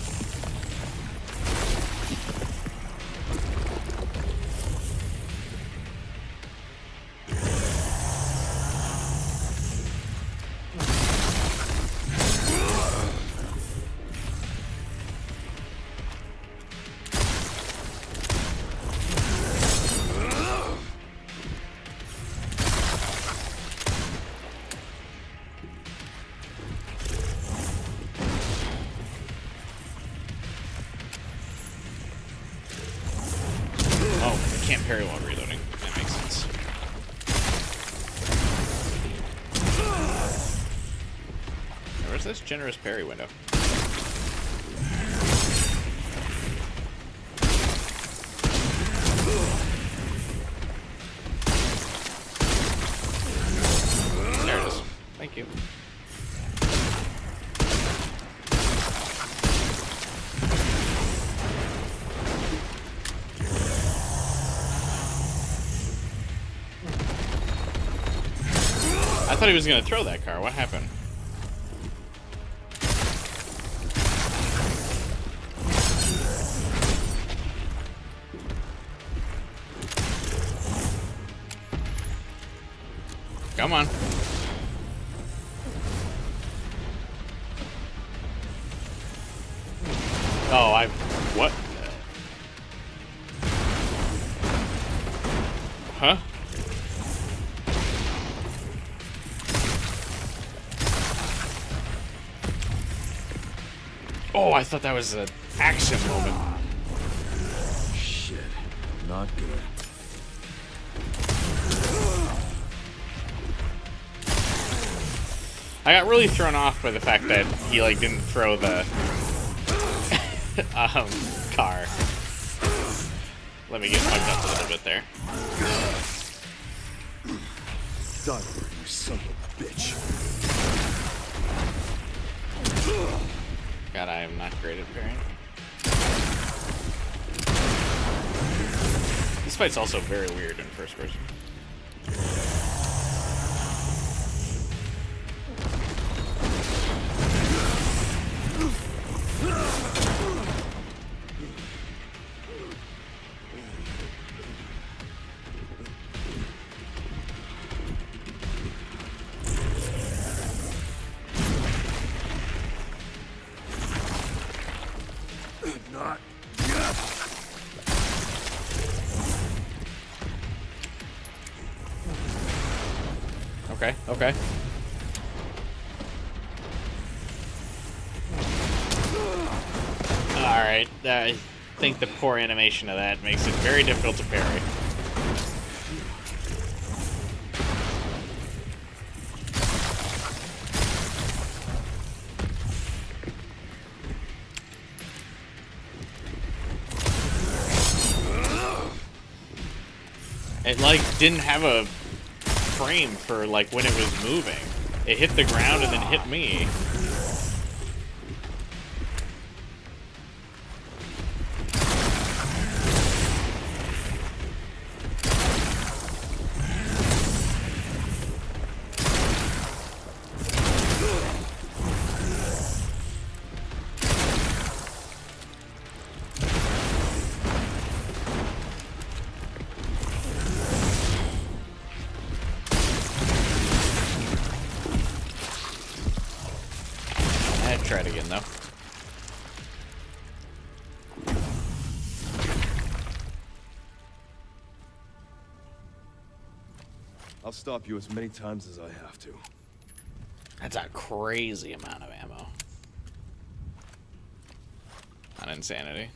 Can't parry while reloading. That makes sense. Where's this generous parry window? There it is. Thank you. I thought he was gonna throw that car. What happened? Come on. Oh, what? Huh? Oh, I thought that was an action moment. Shit. Not good. I got really thrown off by the fact that he, like, didn't throw the car. Let me get fucked up a little bit there. Die, you son of a bitch. God, I am not great at parrying. This fight's also very weird in first person. Not. Okay, okay. Alright, I think the poor animation of that makes it very difficult to parry. It, like, didn't have a frame for, like, when it was moving. It hit the ground and then hit me. Try it again, though. I'll stop you as many times as I have to. That's a crazy amount of ammo. On insanity.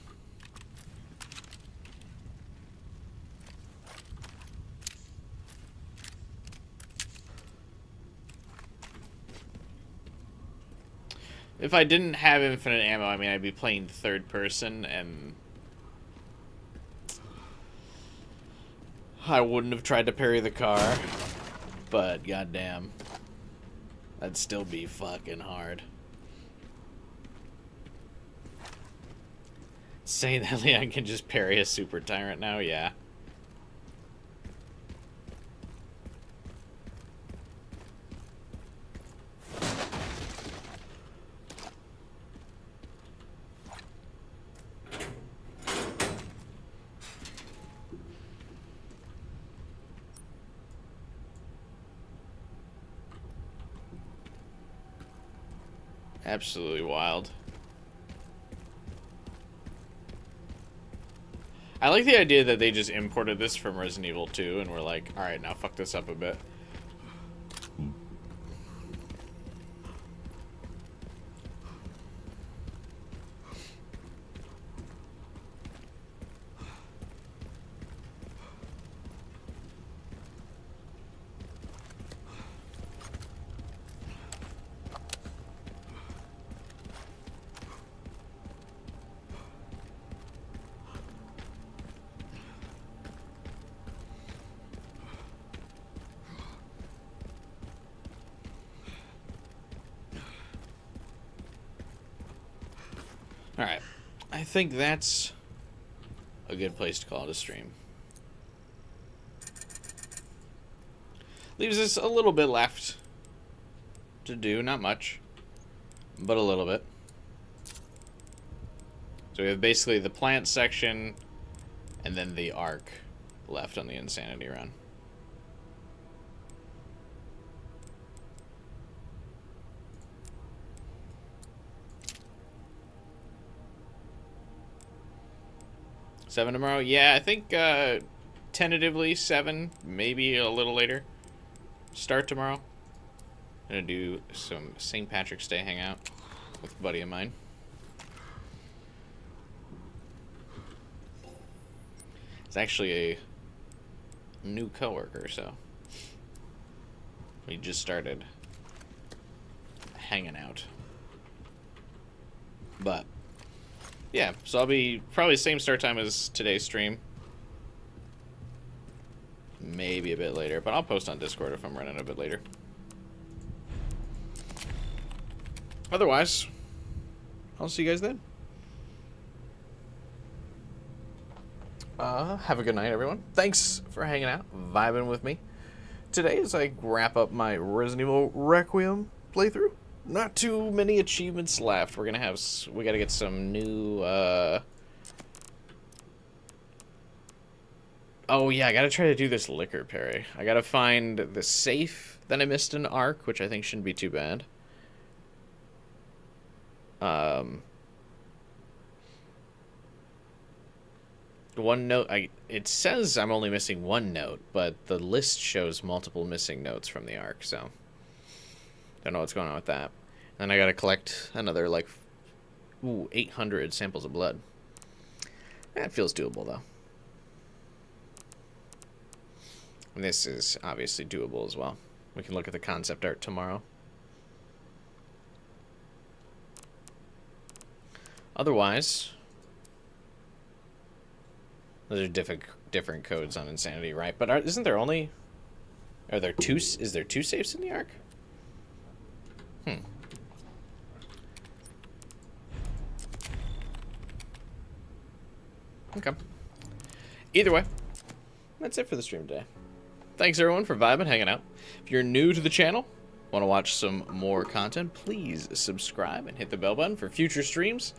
If I didn't have infinite ammo, I mean, I'd be playing third person, and I wouldn't have tried to parry the car, but goddamn, that'd still be fucking hard. Saying that Leon can just parry a super tyrant now, yeah. Absolutely wild. I like the idea that they just imported this from Resident Evil 2 and we're like, alright, now fuck this up a bit. Alright, I think that's a good place to call it a stream. Leaves us a little bit left to do, not much, but a little bit. So we have basically the plant section and then the arc left on the Insanity run. Seven tomorrow? Yeah, I think tentatively 7, maybe a little later. Start tomorrow. I'm gonna do some St. Patrick's Day hangout with a buddy of mine. It's actually a new coworker, so we just started hanging out. But, yeah, so I'll be probably the same start time as today's stream. Maybe a bit later, but I'll post on Discord if I'm running a bit later. Otherwise, I'll see you guys then. Have a good night, everyone. Thanks for hanging out, vibing with me today as I wrap up my Resident Evil Requiem playthrough. Not too many achievements left. We gotta get some new, oh yeah, I gotta try to do this liquor parry. I gotta find the safe that I missed in Ark, which I think shouldn't be too bad. One note, it says I'm only missing one note, but the list shows multiple missing notes from the Ark, so don't know what's going on with that. And I gotta collect another, like, 800 samples of blood. That feels doable, though. And this is obviously doable as well. We can look at the concept art tomorrow. Otherwise, those are different codes on Insanity, right? But isn't there only... Is there two safes in the Ark? Okay. Either way, that's it for the stream today. Thanks everyone for vibing, hanging out. If you're new to the channel, want to watch some more content, please subscribe and hit the bell button for future streams.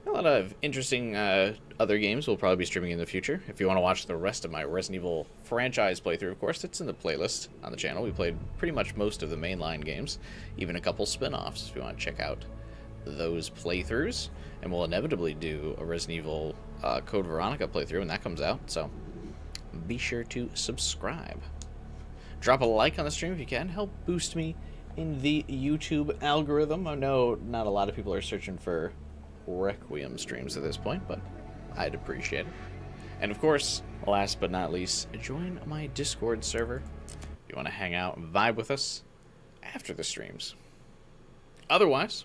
A lot of interesting other games we'll probably be streaming in the future. If you want to watch the rest of my Resident Evil franchise playthrough, of course, it's in the playlist on the channel. We played pretty much most of the mainline games, even a couple spin-offs if you want to check out those playthroughs. And we'll inevitably do a Resident Evil Code Veronica playthrough when that comes out, so be sure to subscribe. Drop a like on the stream if you can. Help boost me in the YouTube algorithm. I know not a lot of people are searching for Requiem streams at this point, but I'd appreciate it. And of course, last but not least, join my Discord server if you want to hang out and vibe with us after the streams. Otherwise,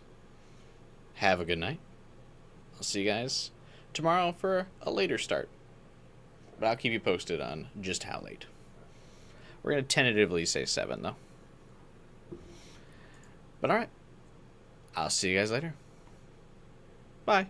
have a good night. I'll see you guys tomorrow for a later start, but I'll keep you posted on just how late. We're going to tentatively say 7, though. But alright, I'll see you guys later. Bye.